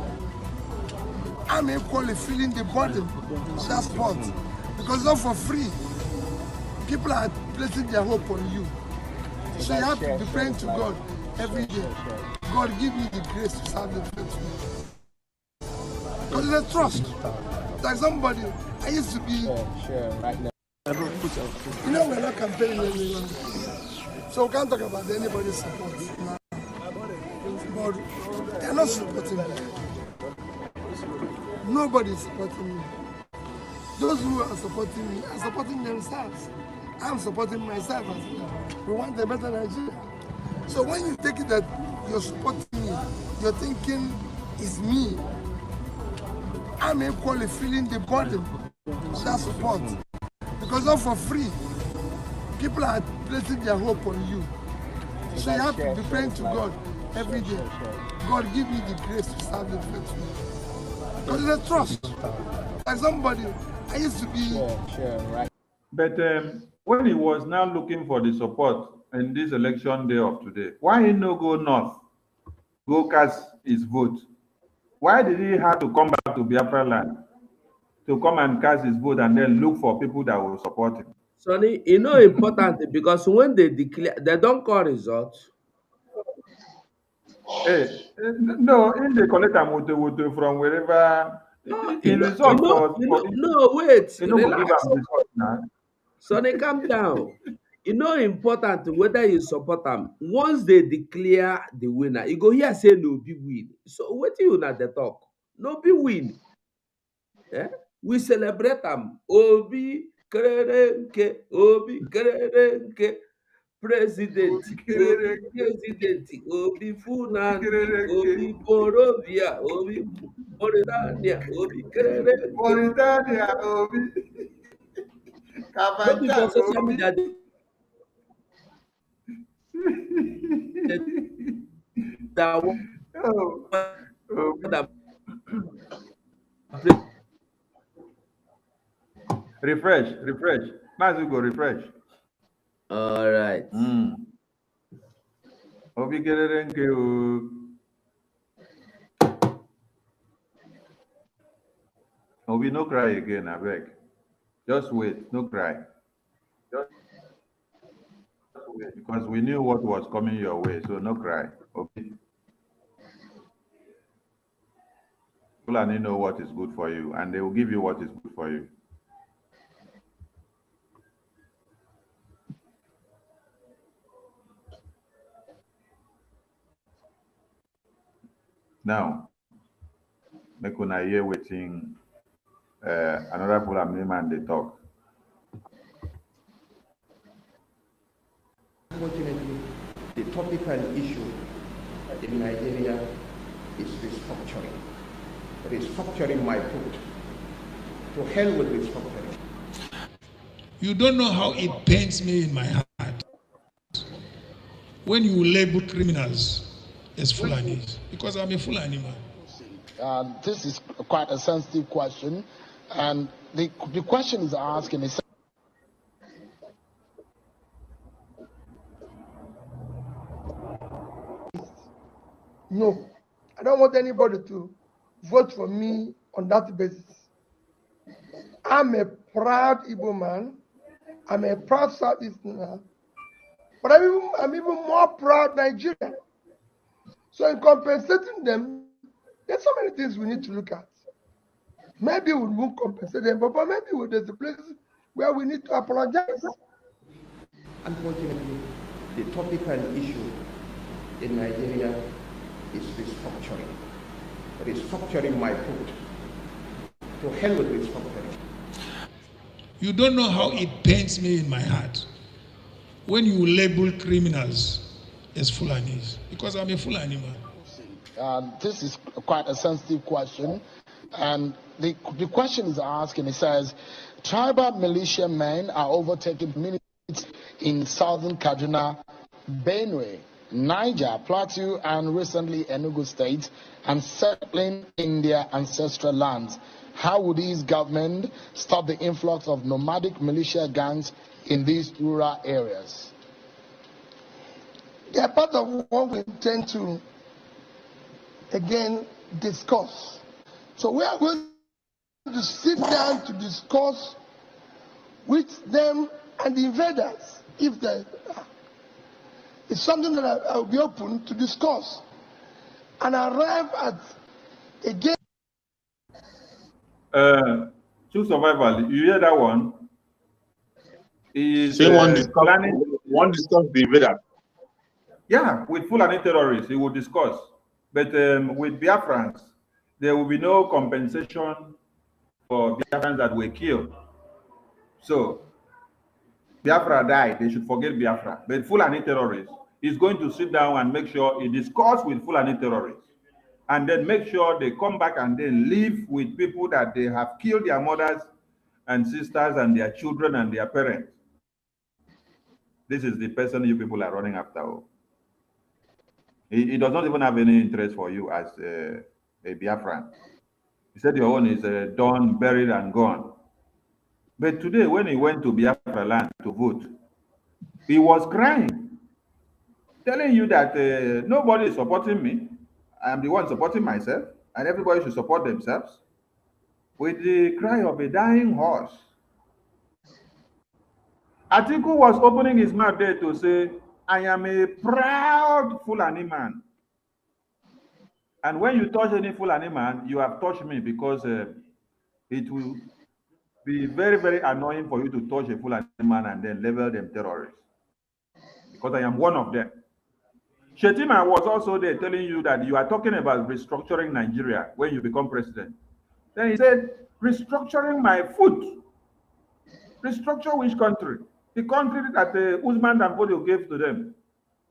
I'm equally feeling the burden of that sport because not for free. People are placing their hope on you. So you have to be praying to God every day. God, give me the grace to serve the faithful. Because it's a trust. Like somebody, I used to be. Right now. You know, we're not campaigning anyone. So we can't talk about anybody's support. But they're not supporting me. Nobody is supporting me. Those who are supporting themselves. I'm supporting myself as well. We want a better Nigeria. So when you take it that you're supporting me, you're thinking it's me. I'm equally feeling the burden of that support. Because not for free. People are placing their hope on you. So you have to be praying to God every day. God, give me the grace to serve the faithful. Because it's a trust. Like somebody, I used to be. Right. But when he was now looking for the support in this election day of today, why he no go north, go cast his vote? Why did he have to come back to Biafra land to come and cast his vote and then look for people that will support him? Sonny, you know important because when they declare, they don't call results. No, in the collect a from wherever. In result no, wait, relax. Sonny, calm down. You know important whether you support them. Once they declare the winner, you go here say no be win. So what do you not the talk? No be win. Eh? We celebrate them. Obi Kerenke, Obi Kerenke. President, Obi Funandi, Obi Borovia, Obi Mauritania, Obi Kerenke. Mauritania, Obi. Don't be for social media. Refresh. Now you go refresh. All right. Obi Kerenke. Obi, no cry again, I beg. Just wait, no cry. Just wait, because we knew what was coming your way, so no cry. Okay. Fulani know what is good for you, and they will give you what is good for you. Now, make una hear waiting. Another Fulani man they talk. Unfortunately, the topical issue in Nigeria is restructuring. Restructuring my foot. To hell with restructuring. You don't know how it pains me in my heart when you label criminals as Fulanis, because I'm a Fulani man. This is quite a sensitive question, and the question is asking is. No, I don't want anybody to vote for me on that basis. I'm a proud Igbo man. I'm a proud Southeasterner. But I'm even more proud Nigerian. So in compensating them, there's so many things we need to look at. Maybe we won't compensate them, but maybe there's a place where we need to apologize. Unfortunately, the topical issue in Nigeria is restructuring. Restructuring my foot. To hell with restructuring. You don't know how it pains me in my heart when you label criminals as Fulanis, because I'm a Fulani man. This is quite a sensitive question, and the question is asking, it says, tribal militia men are overtaking communities in southern Kaduna, Benue, Niger, Plateau, and recently Enugu states, and settling in their ancestral lands. How would these government stop the influx of nomadic militia gangs in these rural areas? They are part of what we intend to, again, discuss. So we are going to sit down to discuss with them and the invaders, if there are. It's something that I will be open to discuss and arrive at, again. True survival, you hear that one? Is one discuss the invader. Yeah, with Fulani terrorists, he will discuss. But with Biafrans, there will be no compensation for Biafrans that were killed. So, Biafra died, they should forget Biafra. But Fulani terrorists, he's going to sit down and make sure he discuss with Fulani terrorists. And then make sure they come back and then live with people that they have killed their mothers and sisters and their children and their parents. This is the person you people are running after. He does not even have any interest for you as a Biafran. He said your own is done, buried, and gone. But today, when he went to Biafra land to vote, he was crying, telling you that nobody is supporting me. I am the one supporting myself, and everybody should support themselves. With the cry of a dying horse. Atiku was opening his mouth there to say, I am a proud Fulani man. And when you touch any Fulani man, you have touched me, because it will be very, very annoying for you to touch a Fulani man and then label them terrorists. Because I am one of them. Shetima was also there telling you that you are talking about restructuring Nigeria when you become president. Then he said, restructuring my foot. Restructure which country? The country that Usman Danfodio gave to them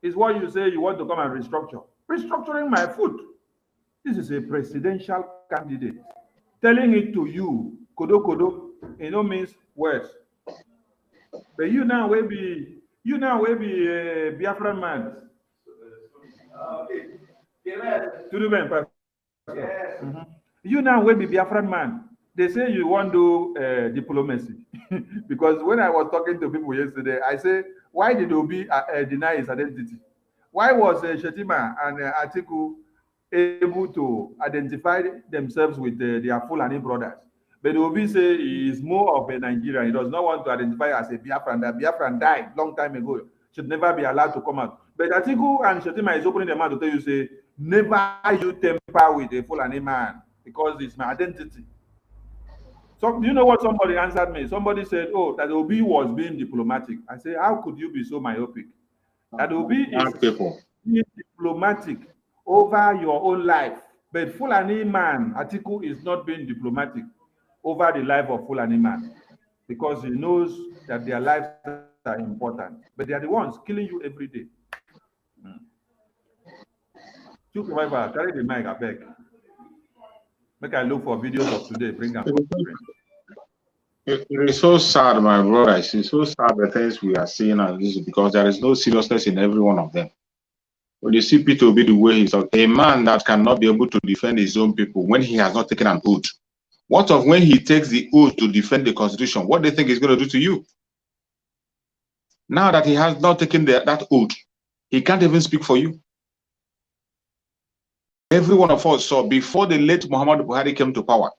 is what you say you want to come and restructure. Restructuring my foot. This is a presidential candidate telling it to you, kodo kodo, means words. But you now will be Biafran man. You now will be Biafran man. They say you want to do diplomacy. Because when I was talking to people yesterday, I say, why did Obi deny his identity? Why was Shetima and Atiku able to identify themselves with their Fulani brothers? But Obi say he is more of a Nigerian. He does not want to identify as a Biafran. That Biafran died long time ago. Should never be allowed to come out. But Atiku and Shetima is opening their mouth to tell you, say, never you temper with a Fulani man, because it's my identity. So, you know what somebody answered me? Somebody said, oh, that Obi was being diplomatic. I say, how could you be so myopic? That Obi is being diplomatic over your own life. But Fulani man, Atiku, is not being diplomatic over the life of Fulani man, because he knows that their lives are important. But they are the ones killing you every day. Survivor, carry the mic, I beg. Make I look for videos of today, bring them. It is so sad, my brother. It's so sad the things we are seeing, and this is because there is no seriousness in every one of them. When you see Peter Obi the way he's a man that cannot be able to defend his own people when he has not taken an oath. What of when he takes the oath to defend the constitution? What do you think he's going to do to you? Now that he has not taken that oath, he can't even speak for you. Every one of us saw before the late Muhammadu Buhari came to power,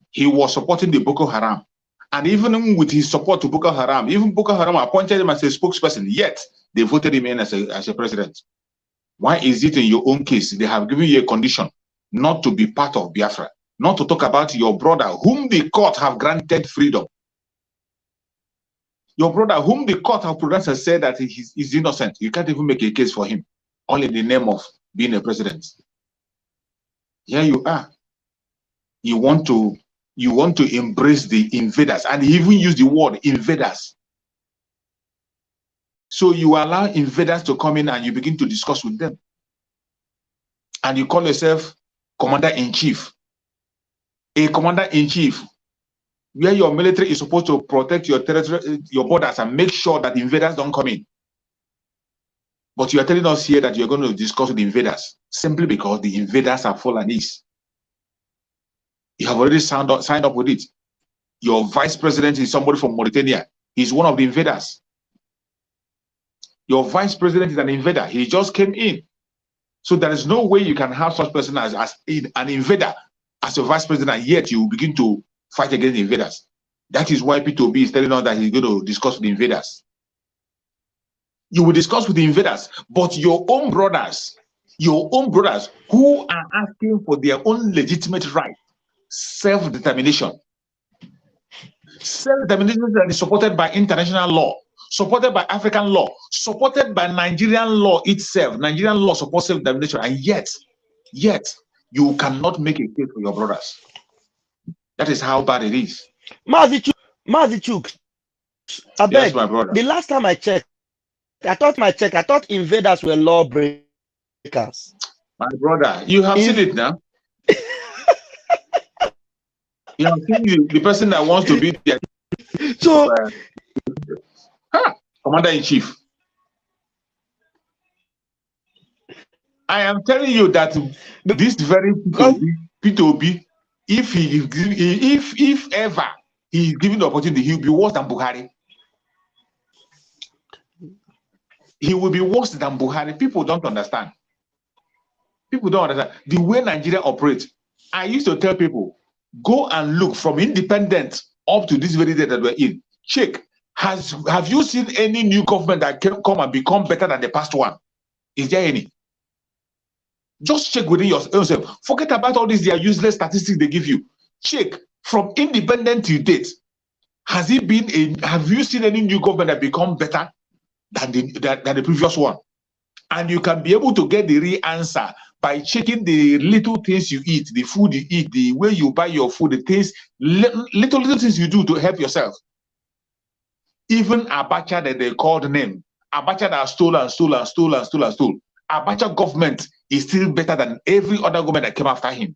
he was supporting the Boko Haram. And even with his support to Boko Haram, even Boko Haram appointed him as a spokesperson, yet they voted him in as a president. Why is it in your own case, they have given you a condition not to be part of Biafra, not to talk about your brother whom the court have granted freedom? Your brother whom the court have pronounced and said that he's innocent. You can't even make a case for him, all in the name of being a president. Here you are. You want to embrace the invaders, and he even used the word invaders. So you allow invaders to come in and you begin to discuss with them. And you call yourself commander-in-chief. A commander-in-chief, where your military is supposed to protect your territory, your borders, and make sure that invaders don't come in. But you are telling us here that you're going to discuss with the invaders simply because the invaders are Fulanese. You have already signed up with it. Your vice president is somebody from Mauritania. He's one of the invaders. Your vice president is an invader. He just came in. So there is no way you can have such person as an invader as your vice president, and yet you begin to fight against the invaders. That is why P2B is telling us that he's going to discuss with the invaders. You will discuss with the invaders, but your own brothers who are asking for their own legitimate right, self-determination. Self-determination that is supported by international law, supported by African law, supported by Nigerian law itself. Nigerian law supports self-determination, and yet you cannot make a case for your brothers. That is how bad it is. Mazichuk, I beg. Yes, my brother. The last time I checked, I thought invaders were lawbreakers. My brother, you have seen it now. You have seen the person that wants to be there. So, Commander-in-Chief. I am telling you that this very P2B, if ever he is given the opportunity, he will be worse than Buhari. He will be worse than Buhari. People don't understand. People don't understand the way Nigeria operates. I used to tell people, go and look from independent up to this very day that we're in. Check. Have you seen any new government that can come and become better than the past one? Is there any? Just check within yourself. Forget about all these their useless statistics they give you. Check from independent to date. Have you seen any new government that become better than the previous one? And you can be able to get the real answer by checking the little things you eat, the food you eat, the way you buy your food, the things, little things you do to help yourself. Even Abacha that they called name, Abacha that stole. Abacha government is still better than every other government that came after him.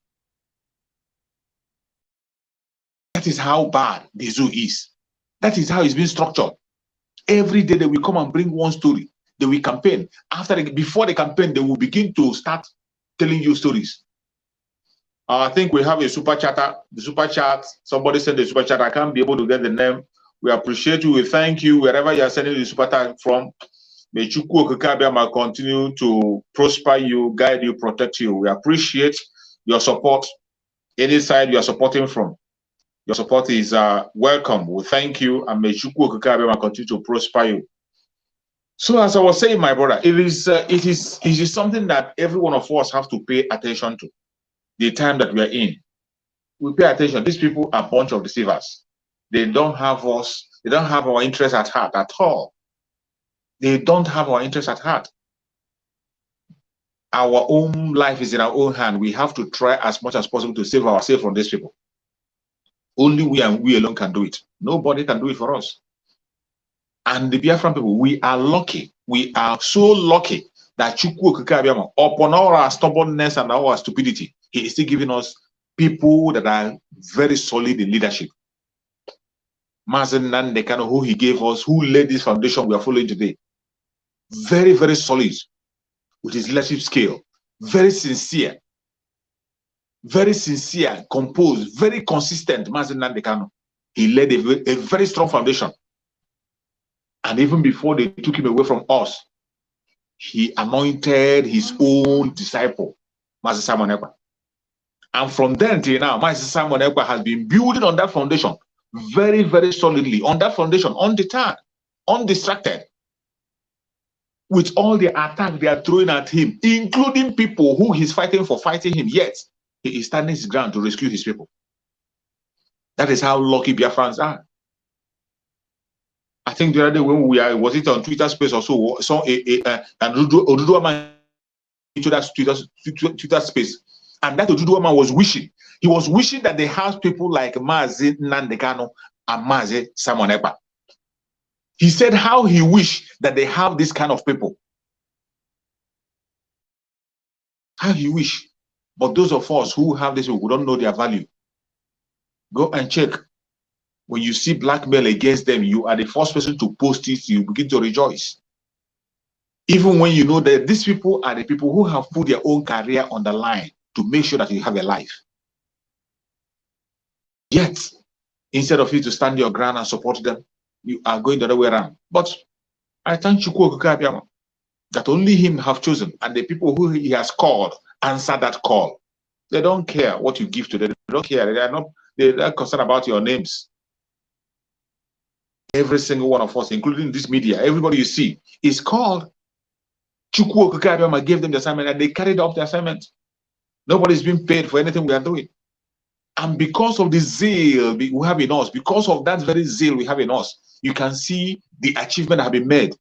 That is how bad the zoo is. That is how it's been structured. Every day they will come and bring one story. They will campaign. Before the campaign, they will begin to start telling you stories. I think we have a super chatter. The super chat. Somebody sent the super chat. I can't be able to get the name. We appreciate you. We thank you wherever you are sending the super chat from. May Chukwu Okikabiyama continue to prosper you, guide you, protect you. We appreciate your support. Any side you are supporting from, your support is welcome. We thank you, and may Chukwu Okikabiyama continue to prosper you. So, as I was saying, my brother, it is something that every one of us have to pay attention to. The time that we are in, we pay attention. These people are a bunch of deceivers. They don't have us. They don't have our interest at heart at all. They don't have our interest at heart. Our own life is in our own hand. We have to try as much as possible to save ourselves from these people. Only we and we alone can do it. Nobody can do it for us. And the Biafran people, we are lucky. We are so lucky that Chukwu Okikabiyama, upon all our stubbornness and our stupidity, he is still giving us people that are very solid in leadership. Mazen Nandekano, who he gave us, who laid this foundation we are following today. Very, very solid with his leadership skill. Very sincere, composed, very consistent. Mazen Nandekano. He laid a very strong foundation. And even before they took him away from us, he anointed his own disciple, Master Simon Ekpa. And from then till now, Master Simon Ekpa has been building on that foundation very, very solidly, on that foundation, undeterred, undistracted, with all the attacks they are throwing at him, including people who he's fighting for fighting him, yet he is standing his ground to rescue his people. That is how lucky Biafrans are. I think the other day when was it on Twitter space or so, saw and Oduduwa man into that Twitter space, and that Oduduwa man was wishing. He was wishing that they have people like Mazi Nandekano and Mazi Simon Ekpa. He said how he wished that they have this kind of people. How he wish. But those of us who have this, we don't know their value. Go and check. When you see blackmail against them, you are the first person to post it, you begin to rejoice. Even when you know that these people are the people who have put their own career on the line to make sure that you have a life. Yet, instead of you to stand your ground and support them, you are going the other way around. But I thank Chukwu Okike that only him have chosen, and the people who he has called answer that call. They don't care what you give to them. They don't care. They're not concerned about your names. Every single one of us, including this media, everybody you see, is called. Chukwu Okike gave them the assignment, and they carried out the assignment. Nobody's being paid for anything we are doing. And because of the zeal we have in us, because of that very zeal we have in us, you can see the achievement that have been made.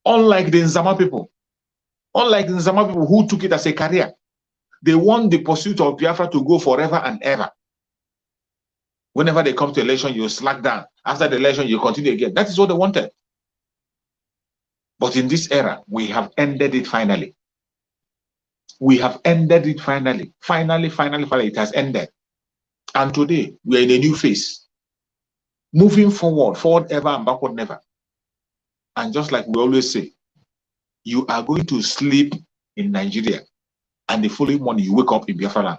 Unlike the Nzama people who took it as a career, they want the pursuit of Biafra to go forever and ever. Whenever they come to election, you slack down. After the election, you continue again. That is what they wanted. But in this era, we have ended it finally. We have ended it finally. Finally, it has ended. And today, we are in a new phase. Moving forward ever and backward never. And just like we always say, you are going to sleep in Nigeria, and the following morning, you wake up in Biafra land.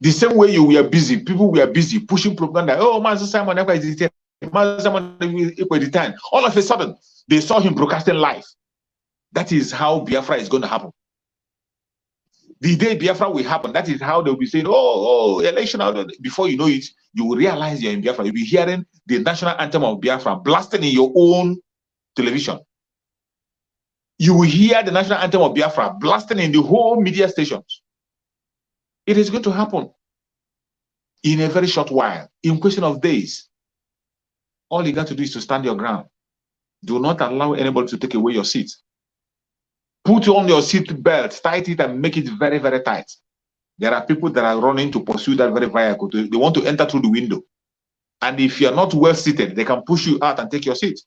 The same way you were busy, people were busy pushing propaganda. Oh, Master Simon Ekpa is the Master Simon Ekpa is the time. All of a sudden, they saw him broadcasting live. That is how Biafra is going to happen. The day Biafra will happen, that is how they'll be saying, oh, election. Before you know it, you will realize you're in Biafra. You'll be hearing the national anthem of Biafra blasting in your own television. You will hear the national anthem of Biafra blasting in the whole media stations. It is going to happen in a very short while, in question of days. All you got to do is to stand your ground. Do not allow anybody to take away your seat. Put on your seat belt, tight it, and make it very, very tight. There are people that are running to pursue that very vehicle. They want to enter through the window. And if you're not well seated, they can push you out and take your seat.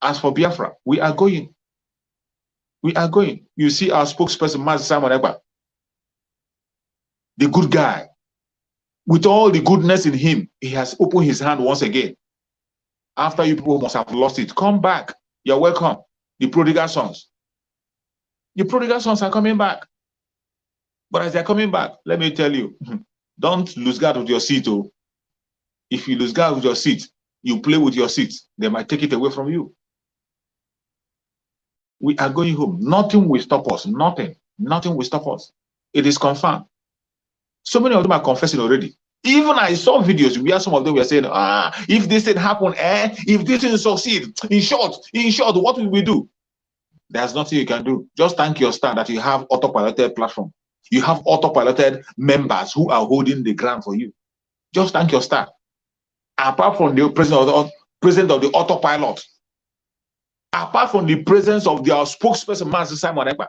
As for Biafra, we are going. We are going. You see our spokesperson, Master Simon Ekpa, the good guy. With all the goodness in him, he has opened his hand once again. After you people must have lost it, come back. You're welcome. The prodigal sons. The prodigal sons are coming back. But as they're coming back, let me tell you, don't lose guard with your seat. Oh. If you lose guard with your seat, you play with your seat, they might take it away from you. We are going home. Nothing will stop us. Nothing. Nothing will stop us. It is confirmed. So many of them are confessing already. Even I saw videos where some of them were saying, if this thing happen, if this thing succeed, in short, what will we do? There's nothing you can do. Just thank your star that you have autopiloted platform. You have autopiloted members who are holding the ground for you. Just thank your star. Apart from the president of the autopilot, apart from the presence of their spokesperson, Master Simon Ekpa,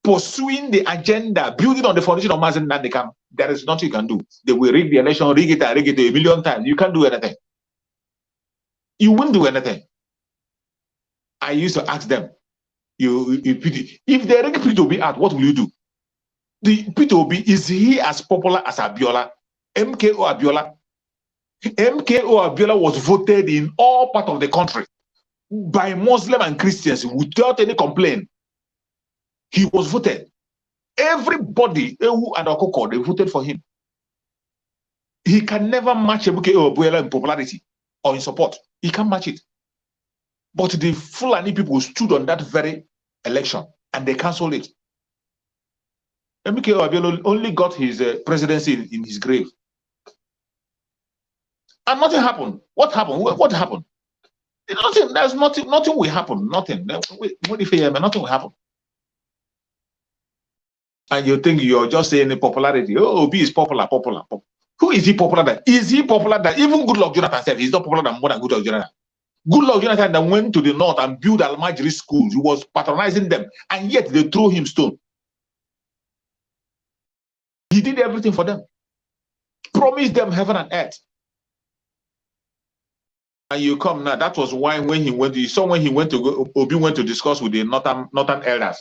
pursuing the agenda, building on the foundation of Mazen Nandekam, there is nothing you can do. They will rig the election, rig it 1,000,000 times. You can't do anything. You won't do anything. I used to ask them, if they rig P2B out, what will you do? The P2B, is he as popular as Abiola? MKO Abiola? MKO Abiola was voted in all parts of the country by Muslim and Christians without any complaint. He was voted. Everybody, Ewu and Okoko, they voted for him. He can never match MKO Abiola in popularity or in support. He can't match it. But the Fulani people stood on that very election and they cancelled it. MKO Abiola only got his presidency in his grave. And nothing happened. What happened? What happened? Nothing. There's nothing. Nothing will happen. Nothing. What if nothing will happen? And you think you're just saying the popularity. Oh, Obi is popular. Who is he popular than? Is he popular than? Even Goodluck Jonathan said he's not popular than more than Goodluck Jonathan. Goodluck Jonathan that went to the north and built Almajiri schools. He was patronizing them, and yet they threw him stone. He did everything for them. Promised them heaven and earth. And you come now. That was why when he went, you saw when he went to go, Obi went to discuss with the northern elders.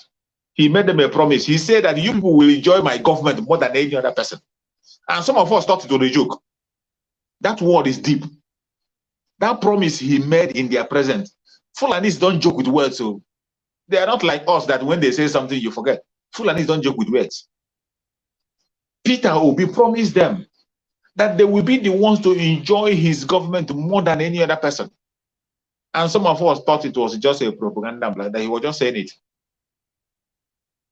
He made them a promise. He said that you people will enjoy my government more than any other person. And some of us thought it was a joke. That word is deep. That promise he made in their presence. Fulanis don't joke with words, so they are not like us that when they say something you forget. Fulanis don't joke with words. Peter Obi promised them that they will be the ones to enjoy his government more than any other person. And some of us thought it was just a propaganda, like that he was just saying it.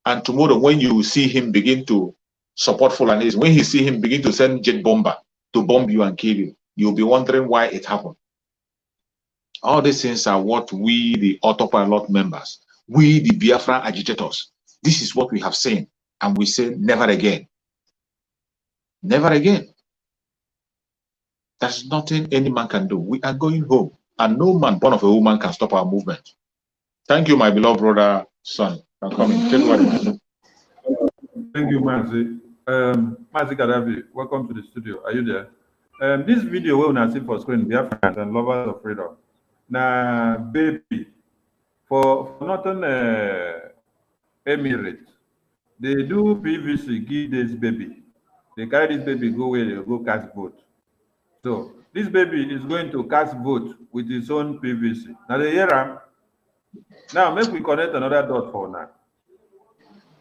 And tomorrow, when you see him begin to support Fulanis, when you see him begin to send jet bomber to bomb you and kill you, you'll be wondering why it happened. All these things are what we, the autopilot members, we, the Biafra agitators, this is what we have seen. And we say, never again. Never again. There's nothing any man can do. We are going home. And no man born of a woman can stop our movement. Thank you, my beloved brother, son, for coming. Take one. Thank you, Mazi. Mazi Gaddafi, welcome to the studio. Are you there? This video we will see for screen, Biafrans and lovers of freedom. Now, baby, for northern Emirates, they do PVC, give this baby. They carry this baby, go where they go cast vote. So, this baby is going to cast vote with his own PVC. Now, the hear now, make we connect another dot for now.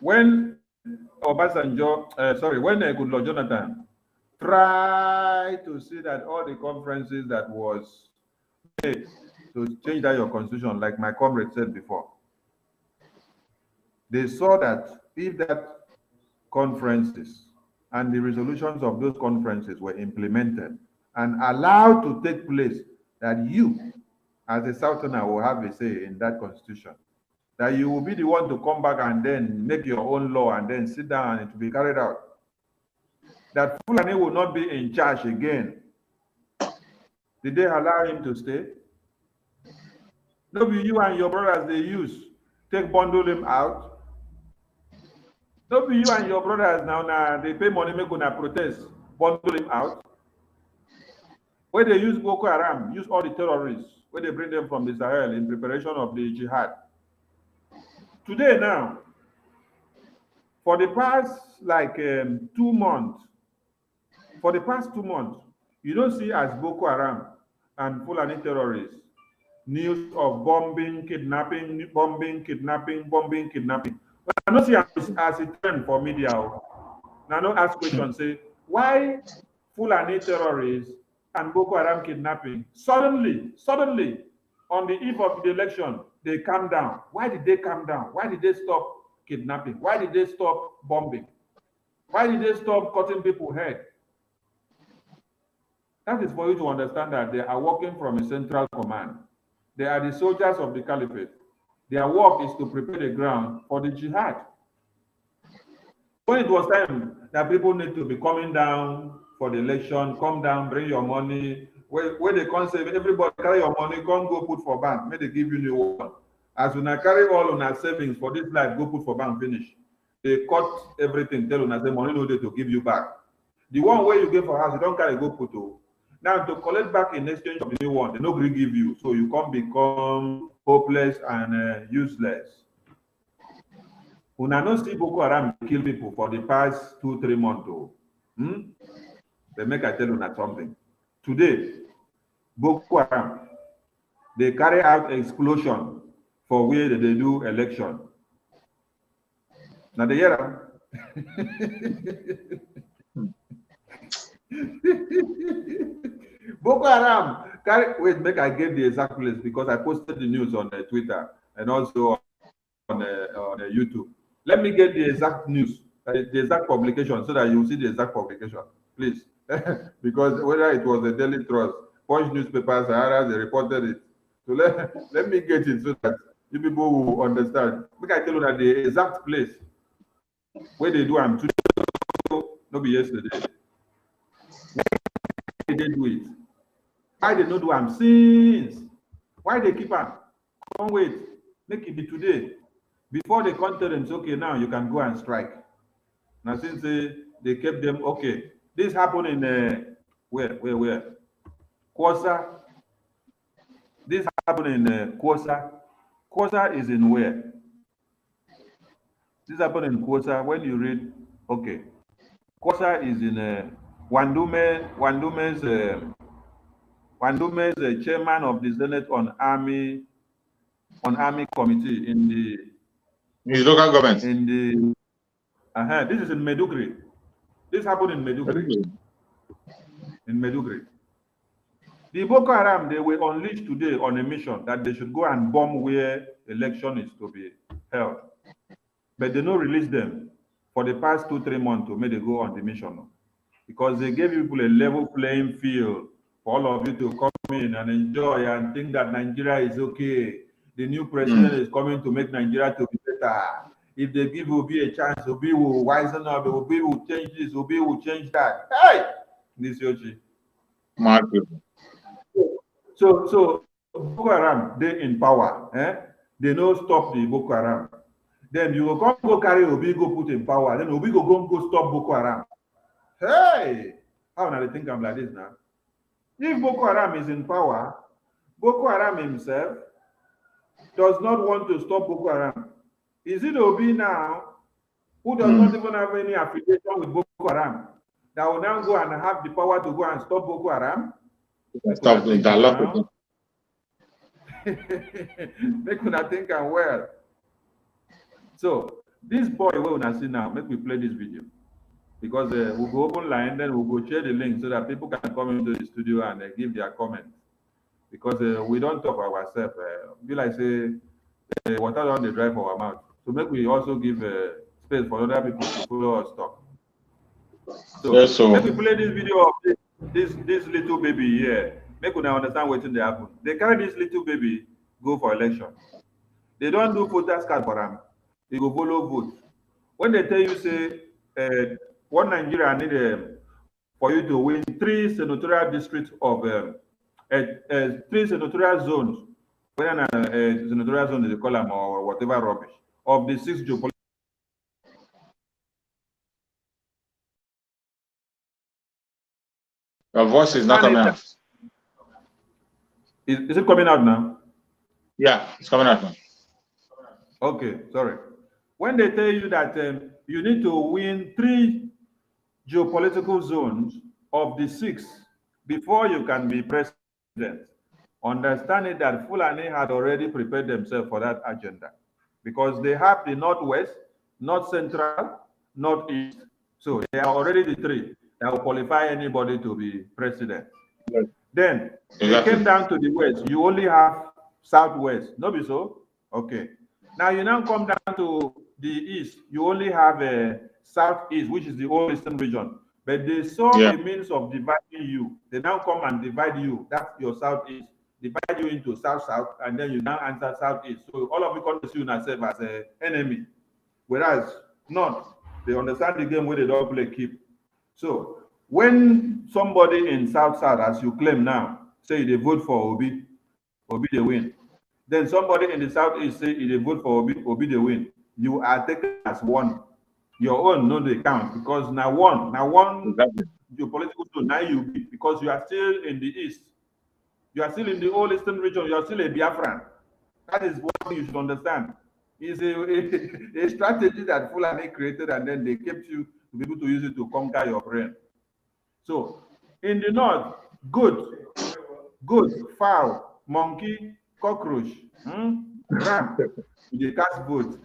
When Obasanjo, when Goodluck Jonathan tried to see that all the conferences that was made to change that your constitution, like my comrade said before, they saw that if that conferences and the resolutions of those conferences were implemented and allowed to take place, that you, as a Southerner, will have a say in that constitution. That you will be the one to come back and then make your own law and then sit down and it will be carried out. That Fulani will not be in charge again. Did they allow him to stay? No, be you and your brothers they use, bundle him out. No, be you and your brothers now they pay money, make una protest, bundle him out. Where they use Boko Haram, use all the terrorists, where they bring them from the Sahel in preparation of the jihad. Today now, for the past 2 months, you don't see as Boko Haram and Fulani terrorists news of bombing, kidnapping. But I don't see as a trend for media. Now, don't ask questions. Say why Fulani terrorists and Boko Haram kidnapping suddenly on the eve of the election they calm down. Why did they calm down? Why did they stop kidnapping? Why did they stop bombing? Why did they stop cutting people's head? That is for you to understand that they are working from a central command. They are the soldiers of the caliphate. Their work is to prepare the ground for the jihad. When it was time that people need to be coming down for the election, come down, bring your money. Where they can't say, everybody carry your money, come go put for bank, may they give you new one. As when I carry all on our savings for this life, go put for bank, finish. They cut everything, tell us the money no day to give you back. The one where you give for house, you don't carry go put to. Now to collect back in exchange of the new one, they no agree give you. So you can't become hopeless and useless. When I don't see Boko Haram kill people for the past 2-3 months, they make I tell you that something. Today, Boko Haram, they carry out explosion for where they do election. Now the year. Boko Haram wait, make I get the exact place because I posted the news on Twitter and also on YouTube. Let me get the exact news, the exact publication, so that you see the exact publication, please. Because whether it was a Daily Trust, Punch newspaper, Sahara, they reported it. So let me get it so that you people will understand. Make I tell you that the exact place where they do them today, not be yesterday. Why they do it? Why they not do them since? Why they keep them? Don't wait. Make it be today. Before they come tell them, okay, now you can go and strike. Now since they kept them, okay. This happened in where? Kosa. This happened in Kosa. Kosa is in where? This happened in Kosa. When you read, okay. Kosa is in Wandume's chairman of the Senate on Army Committee in the his local government. In the this is in Medugri. This happened in Medugri. In Medugri. The Boko Haram, they were unleashed today on a mission that they should go and bomb where election is to be held. But they don't release them for the past 2-3 months to make they go on the mission. Because they gave people a level playing field for all of you to come in and enjoy and think that Nigeria is okay. The new president is coming to make Nigeria to be better. If they give Obi a chance, Obi will wisen up, Obi will change this, Obi will change that. Hey! This Yoshi. So Boko Haram, they in power. They no stop the Boko Haram. Then you go carry Obi, go put in power. Then Obi go stop Boko Haram. Hey! How now they think I'm like this now? If Boko Haram is in power, Boko Haram himself does not want to stop Boko Haram. Is it Obi now, who does not even have any affiliation with Boko Haram, that will now go and have the power to go and stop Boko Haram? Stop the dialogue. They could not think I'm well. So this boy we will see now, make me play this video. Because we'll go open line, then we'll go share the link so that people can come into the studio and give their comments. Because we don't talk ourselves. Be like say, water down the drive for our mouth. So make we also give space for other people to follow us talk. So let me play this video of this little baby here. Make we now understand what they happen. They carry this little baby go for election. They don't do voters card for them. They go follow vote. When they tell you say one Nigeria need for you to win 3 senatorial districts of 3 senatorial zones, whether a senatorial zone is a column or whatever rubbish, of the 6 geopolitical. Your voice is not coming out. Is it coming out now? Yeah, it's coming out now. Okay, sorry. When they tell you that you need to win 3 geopolitical zones of the 6 before you can be president, understanding that Fulani had already prepared themselves for that agenda because they have the Northwest, North Central, Northeast. So they are already the 3 that will qualify anybody to be president. Yes. Then exactly. They came down to the West. You only have Southwest. No be so? Okay. Now you now come down to the East. You only have a Southeast, which is the whole Eastern region. But they saw a means of dividing you. They now come and divide you. That's your Southeast. Divide you into South-South, and then you now answer Southeast. So all of you come to see yourself as an enemy. Whereas North, they understand the game where they don't play keep. So when somebody in South-South, as you claim now, say they vote for Obi, Obi they win. Then somebody in the Southeast say they vote for Obi, Obi they win. You are taken as one. Your own no they count because now one geopolitical zone now you be because you are still in the East. You are still in the whole Eastern region. You are still a Biafran. That is what you should understand. It's a strategy that Fulani created, and then they kept you to be able to use it to conquer your brain. So in the north, good, fowl, monkey, cockroach, ram, they cast vote.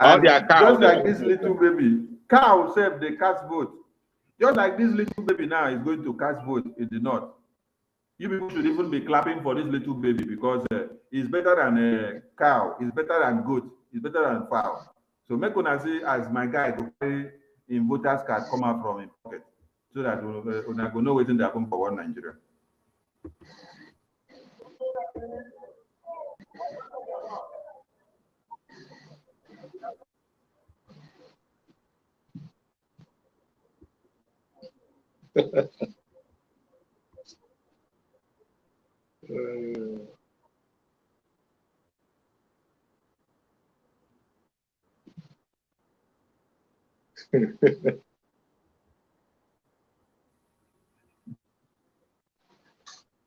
And just like this little baby, cow said they cast vote. Just like this little baby now is going to cast vote in the north. You people should even be clapping for this little baby because it's better than a cow, it's better than goat, it's better than fowl. So make una see as my guy go carry in voters card come out from his pocket so that una go know wetin dey happen for one Nigeria.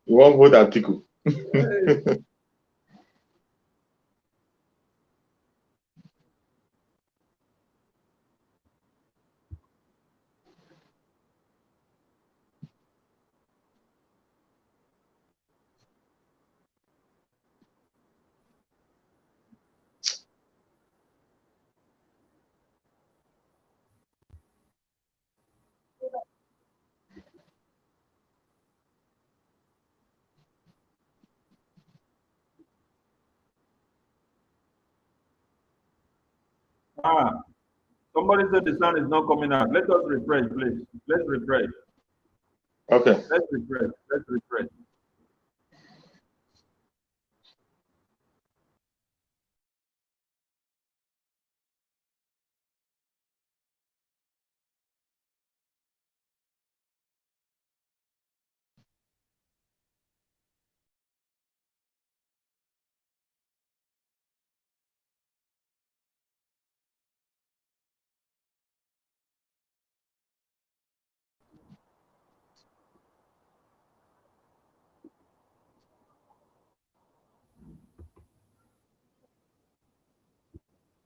You won't vote article. Somebody said the sun is not coming out. Let us refresh, please. Let's refresh. Okay. Let's refresh. Let's refresh.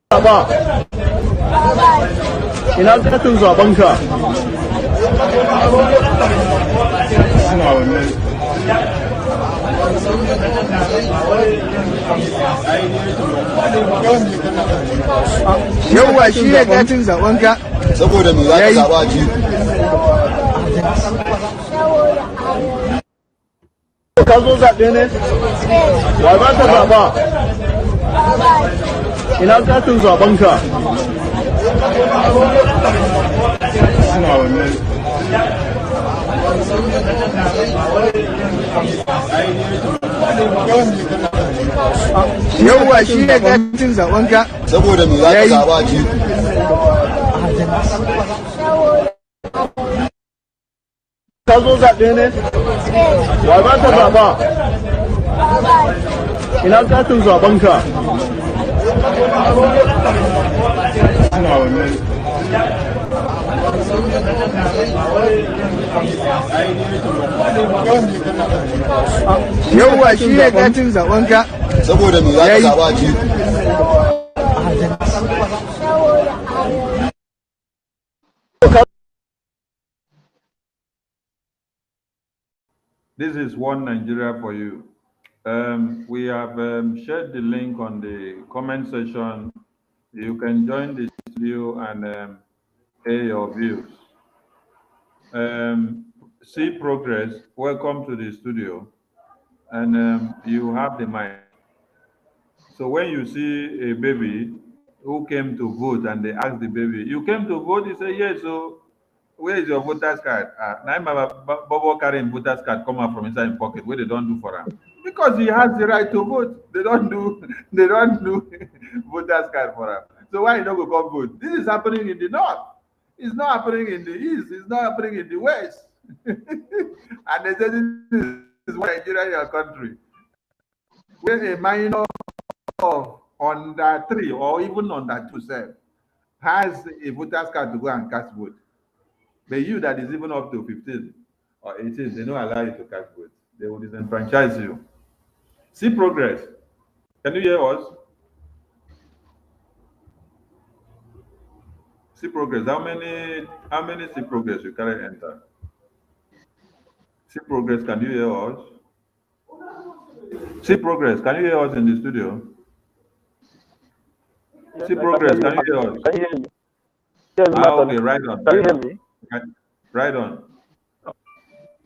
Baba, ina katin zaɓenka. Yauwa shi ne katin zaɓenka. Saboda me za ka zaɓa a ji? Ka zo zaɓe ne? Wa za ka zaɓa? Ina katin zaɓenka. Yauwa shi ne katin zaɓenka. Saboda me za ka zaɓa a ji? Ka zo zaɓe ne? Wa za ka zaɓa? Ina katin zaɓenka. Yauwa shi ne katin zaɓenka. Saboda me za ka zaɓa a ji? This is One Nigeria for you. We have shared the link on the comment section. You can join the studio and air your views. See Progress, welcome to the studio. And you have the mic. So when you see a baby who came to vote and they ask the baby, you came to vote? You say, yes, so where is your voter's card? Now my Bobo carrying voter's card come out from inside his pocket, where they don't do for him. Because he has the right to vote. They don't do voter's card for him. So why you don't go come vote? This is happening in the north. It's not happening in the east. It's not happening in the west. And they say this is why Nigeria is your country. Where a minor of under 3 or even under 2 has a voter's card to go and cast vote. But you that is even up to 15 or 18, they don't allow you to cast vote. They will disenfranchise you. See Progress. Can you hear us? See Progress. How many See Progress you carry enter? See Progress, can you hear us? See Progress, can you hear us in the studio? Yes, See Progress, can you hear us? I hear you. Yes, okay, right on. Can you hear me? Right on.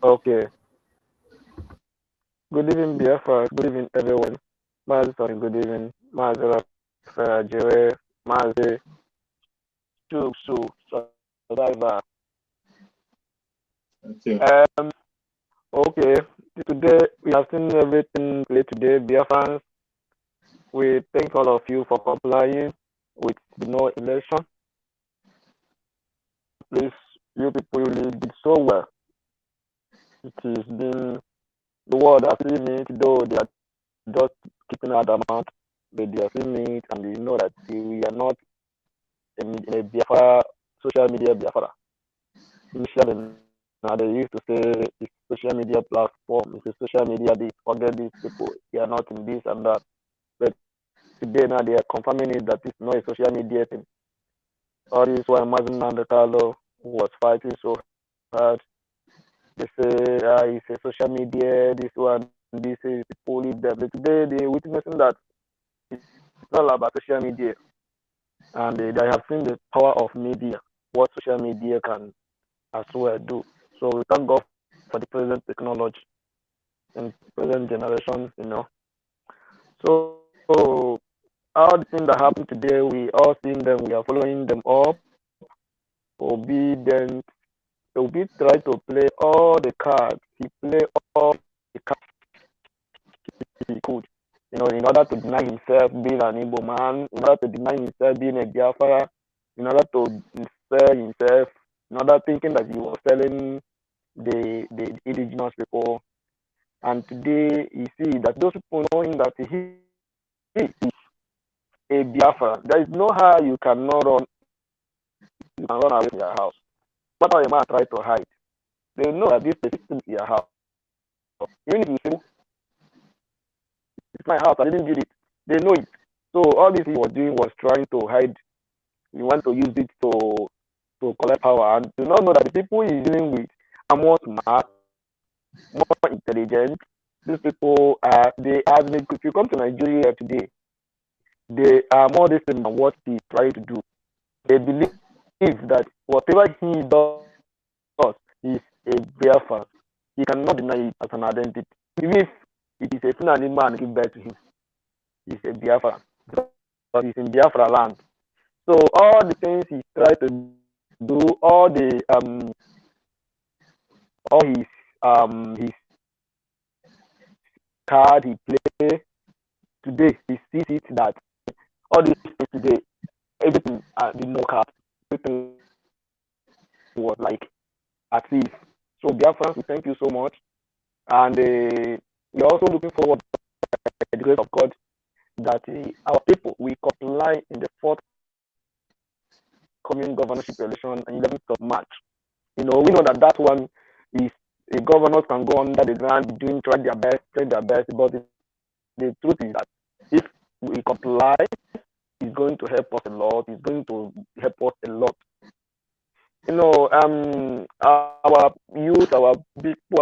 Okay. Good evening, Biafra. Good evening, everyone. Good evening. Jere, Mazi, Survivor. Okay. Today, we have seen everything play today. Biafrans, we thank all of you for complying with the no election. Please, you people really did so well. It has been the world has seen it, though they are just keeping out the amount, but they are seeing it and they know that we are not a Biafra, social media Biafra. Initially, now they used to say it's social media platform, it's a social media this, forget these people, they are not in this and that. But today now they are confirming it that it's not a social media thing. All this while Mazin Nandekalo was fighting so hard. They say it's a social media, this one, this is people leave them. But today they're witnessing that it's not about social media. And they have seen the power of media, what social media can as well do. So we thank God for the present technology and present generation, you know. So all the things that happened today, we all seen them, we are following them up. Obedient. Obi tried to play all the cards. He played all the cards he could. In order to deny himself being an Igbo man, in order to deny himself being a Biafra, in order to sell himself, in order thinking that he was selling the indigenous people. And today you see that those people knowing that he is a Biafra, there is no how you can run away from your house. What a man try to hide. They know that this is your house. Even if you say it's my house, I didn't build it, they know it. So all this he was doing was trying to hide. He want to use it to collect power, and do not know that the people he's dealing with are more smart, more intelligent. These people are if you come to Nigeria today, they are more disciplined than what he's trying to do. They believe that whatever he does is a Biafra. He cannot deny it as an identity. Even if it is a Fulani man give birth to him, he's a Biafra. Because he's in Biafra land. So all the things he tried to do, all his card he played today, he sees it that all these things today, everything did not card, everything was like at ease. So Biafrans, we thank you so much, and we're also looking forward to the grace of God that our people will comply in the forthcoming governorship election on 11th of March. We know that one is the governors can go under the ground try their best, but the truth is that if we comply, it's going to help us a lot. It's going to help us a lot. Our youth, our people,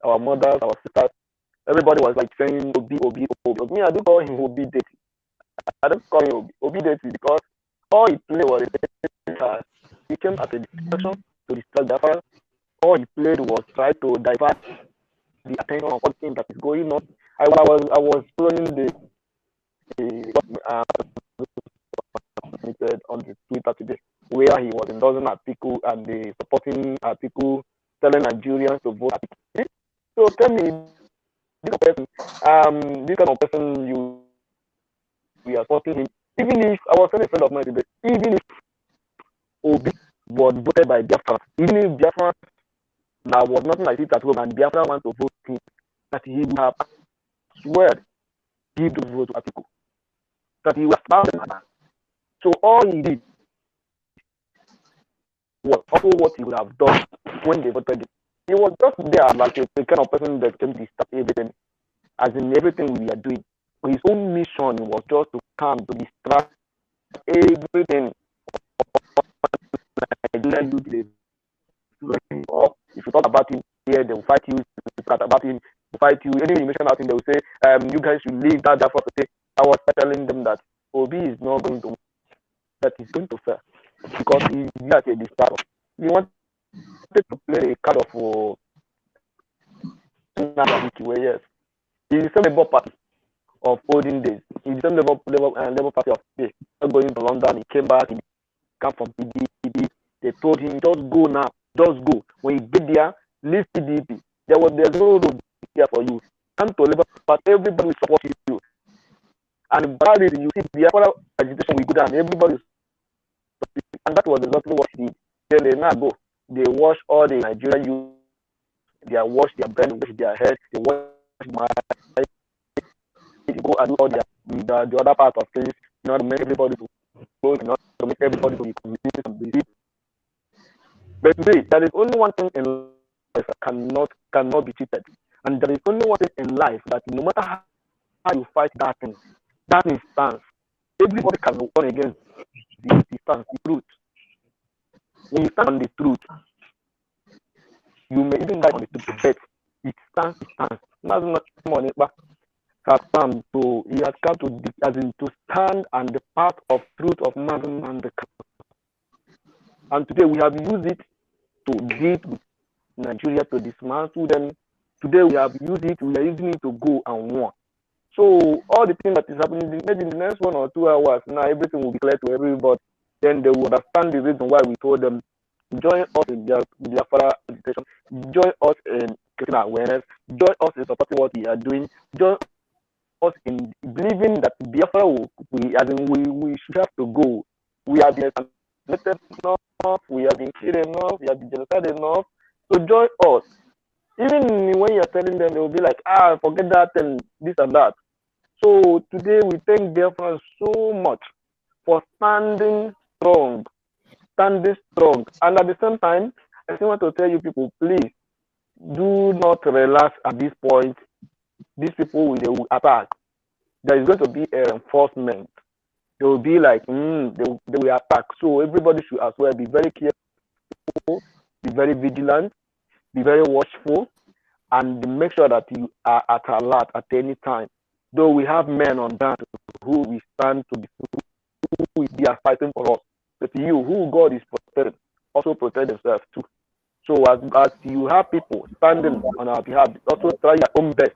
our mothers, our sisters, everybody was like saying Obi. Me, I do call him Obi Deti. I don't call him Obi Deti because all he played was he came as a distraction to distract Biafra. All he played was try to divert the attention of all things that is going on. I was following the on the Twitter today, where he was endorsing article and the supporting article telling Nigerians to vote. So tell me, this kind of person you are supporting him. Even if I was telling a friend of mine today, even if Obi was voted by Biafra, even if Biafra now was nothing like it at home and Biafra want to vote him, that he would have swear give the vote to article. That he was found. So all he did was also what he would have done when they voted him. He was just there like a kind of person that can disturb everything, as in everything we are doing. His own mission was just to come to distract everything. If you talk about him here, they will fight you. If you talk about him, they will fight you. Any you mention about him, they will say, you guys should leave that for today. I was telling them that Obi is not going to, that he's going to fail because he's not a distractor. He wanted to play a card of yes. He's the same Labour Party of olden days. He's the same Labour Party of today. Going to London, he came back, he came from PDP. They told him, just go now, just go. When you get there, leave PDP. There's no road here for you. Come to Labour Party, everybody will support you. And by this, you see the other agitation will go down, everybody. And that was exactly what he did. Then they now go. They wash all the Nigerian youth. They wash their brain, wash their head, they wash my they go and do all the other part of things, to make everybody to go, to make everybody to be convinced and believe. But today, there is only one thing in life that cannot be cheated. And there is only one thing in life that no matter how you fight that thing stands. Everybody can run against the stance, the truth. When you stand on the truth, you may even die on the truth, but it stands. That's not money, but he has come to stand on the path of truth of man and the and today we have used it to deal with Nigeria, to dismantle them. Today we are using it to go and war. So all the things that is happening, maybe in the next 1 or 2 hours, now everything will be clear to everybody. Then they will understand the reason why we told them, join us in Biafra agitation, join us in creating awareness, join us in supporting what we are doing, join us in believing that Biafra we should have to go. We have been assassinated enough, we have been killed enough, we have been genocided enough. So join us. Even when you're telling them, they will be like, forget that and this and that. So today we thank Biafrans so much for standing strong. And at the same time, I still want to tell you people, please do not relax at this point. These people they will attack. There is going to be a reinforcement. They will be like, they will attack. So everybody should as well be very careful, be very vigilant, be very watchful, and make sure that you are at alert at any time. Though we have men on ground who we stand to be, who are fighting for us. But you, who God is protecting, also protect themselves too. So as you have people standing on our behalf, also try your own best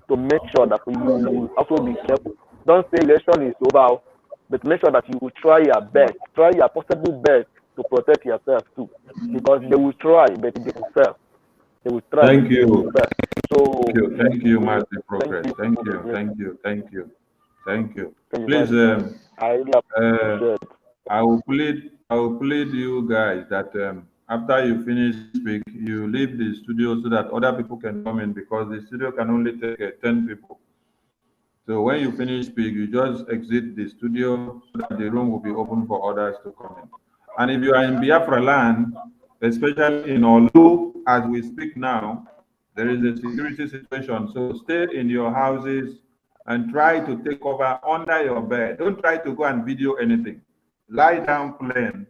to make sure that you will also be careful. Don't say election is over, but make sure that you will try your best, try your possible best to protect yourself too. Because they will try, but they will fail. They will try. Thank you. So Thank you, Master Progress. Thank you. Please, I will plead you guys that after you finish speak, you leave the studio so that other people can come in, because the studio can only take 10 people. So when you finish speak, you just exit the studio so that the room will be open for others to come in. And if you are in Biafra land, especially in Olu, as we speak now, there is a security situation. So stay in your houses and try to take cover under your bed. Don't try to go and video anything. Lie down plain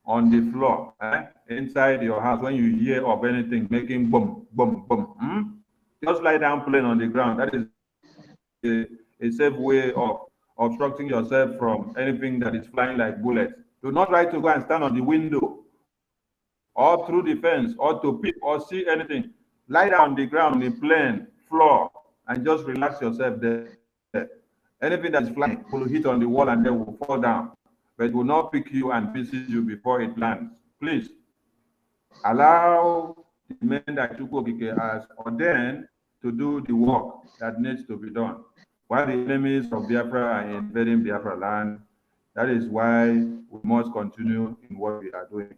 on the floor inside your house. When you hear of anything making boom, boom, boom, just lie down plain on the ground. That is a safe way of obstructing yourself from anything that is flying like bullets. Do not try to go and stand on the window or through the fence or to peep or see anything. Lie down on the ground, the plain floor, and just relax yourself there. Anything that is flying will hit on the wall and then will fall down, but will not pick you and pieces you before it lands. Please allow the men that Chukwokike has ordained to do the work that needs to be done. While the enemies of Biafra are invading Biafra land, that is why we must continue in what we are doing.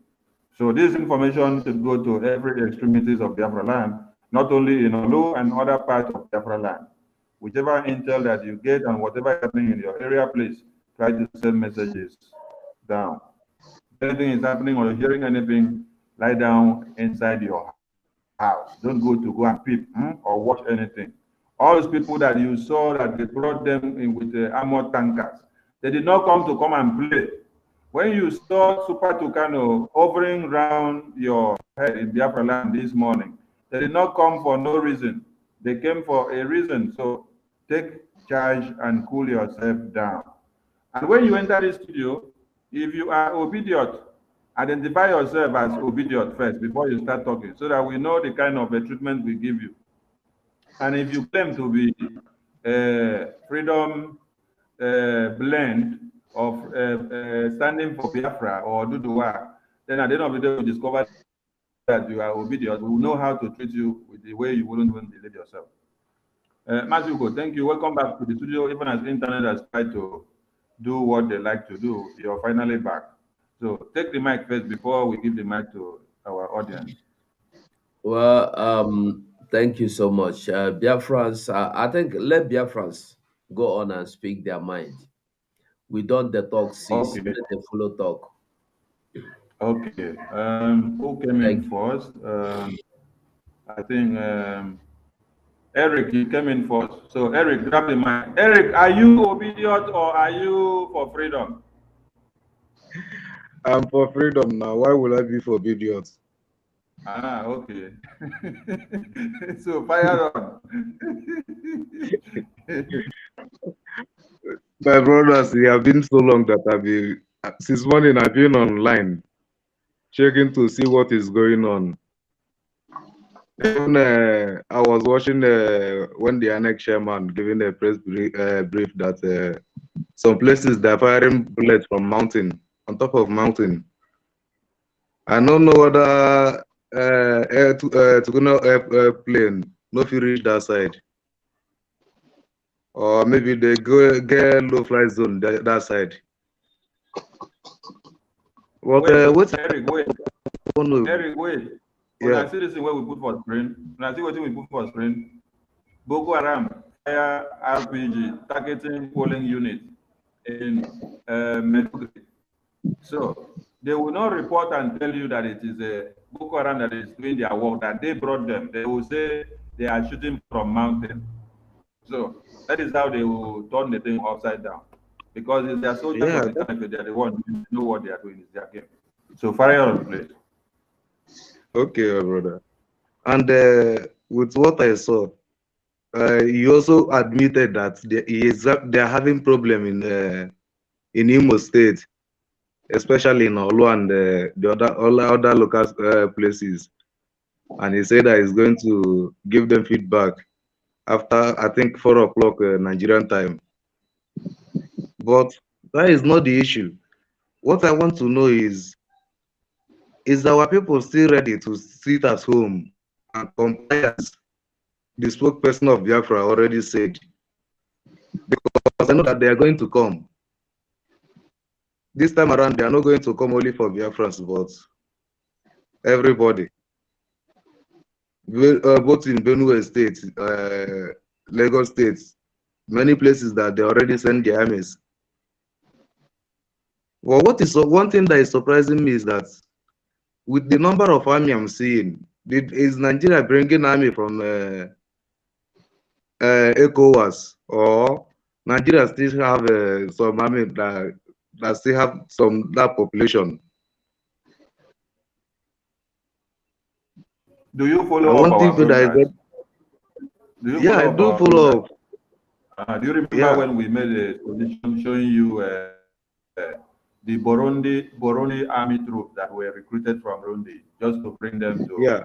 So this information should go to every extremities of Biafra land, not only in Olu and other parts of Biafra land. Whichever intel that you get and whatever is happening in your area, please try to send messages down. If anything is happening or you're hearing anything, lie down inside your house. Don't go and peep or watch anything. All those people that you saw that they brought them in with the armored tankers, they did not come and play. When you saw Super Tucano hovering around your head in Biafra land this morning, they did not come for no reason. They came for a reason. So take charge and cool yourself down. And when you enter the studio, if you are obedient, identify yourself as obedient first before you start talking, so that we know the kind of treatment we give you. And if you claim to be freedom blend of standing for Biafra or Duduwa, then at the end of the day, we discover that you are obedient. We will know how to treat you with the way you wouldn't even believe yourself. Masuko, thank you. Welcome back to the studio. Even as internet has tried to do what they like to do, you're finally back. So take the mic first before we give the mic to our audience. Well, thank you so much. Biafrans, I think let Biafrans go on and speak their mind. We don't the talk cease, Okay. let the follow talk. Okay. Who came in first? I think Eric, you came in first. So Eric, grab the mic. Eric, are you obedient or are you for freedom? I'm for freedom now. Why would I be for obedience? Ah, okay. So fire on. My brothers, it have been so long that I've been, since morning I've been online, checking to see what is going on. Even I was watching when the annex chairman giving a press brief that some places they're firing bullets from mountain, on top of mountain. I don't know whether airplane no fit reach that side, or maybe they go get low flight zone that side. But Wait, what Eric, wait. no. Eric, wait. When I see this thing where we put for screen, when I see what we put for screen, Boko Haram fire RPG targeting polling units in Meduguri. So they will not report and tell you that it is a Boko Haram that is doing their work, that they brought them. They will say they are shooting from mountain. So that is how they will turn the thing upside down. Because it's their soldiers Yeah, of the time, they are the ones who know what they are doing, it's their game. So fire on, please. okay, brother. And with what I saw, he also admitted that they are having problem in Imo State, especially in Olu and all other local places. And he said that he's going to give them feedback after, I think, 4 o'clock Nigerian time. But that is not the issue. What I want to know is our people still ready to sit at home and comply as the spokesperson of Biafra already said? Because I know that they are going to come. This time around, they are not going to come only for Biafrans, but everybody. Both in Benue State, Lagos State, many places that they already send their armies. Well, one thing that is surprising me is that with the number of army I'm seeing, is Nigeria bringing army from ECOWAS, or Nigeria still have some army that still have that population? Do you I follow up want our people that broadcast? Do you yeah, I follow up do our follow broadcast? up. Do you remember Yeah, when we made a position showing you the Burundi army troops that were recruited from Burundi just to bring them yeah.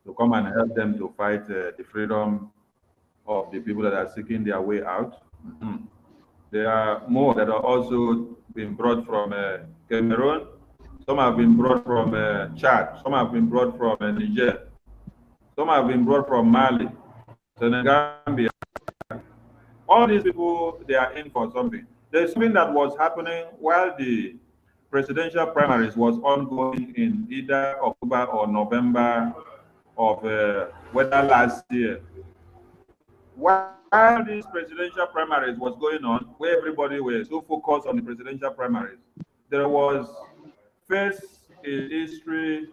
to come and help them to fight the freedom of the people that are seeking their way out? Mhm. There are more that are also being brought from Cameroon. Some have been brought from Chad. Some have been brought from Niger. Some have been brought from Mali, Senegambia. All these people, they are in for something. There's something that was happening while the presidential primaries was ongoing in either October or November of whether last year. While these presidential primaries was going on, where everybody was so focused on the presidential primaries, there was first in history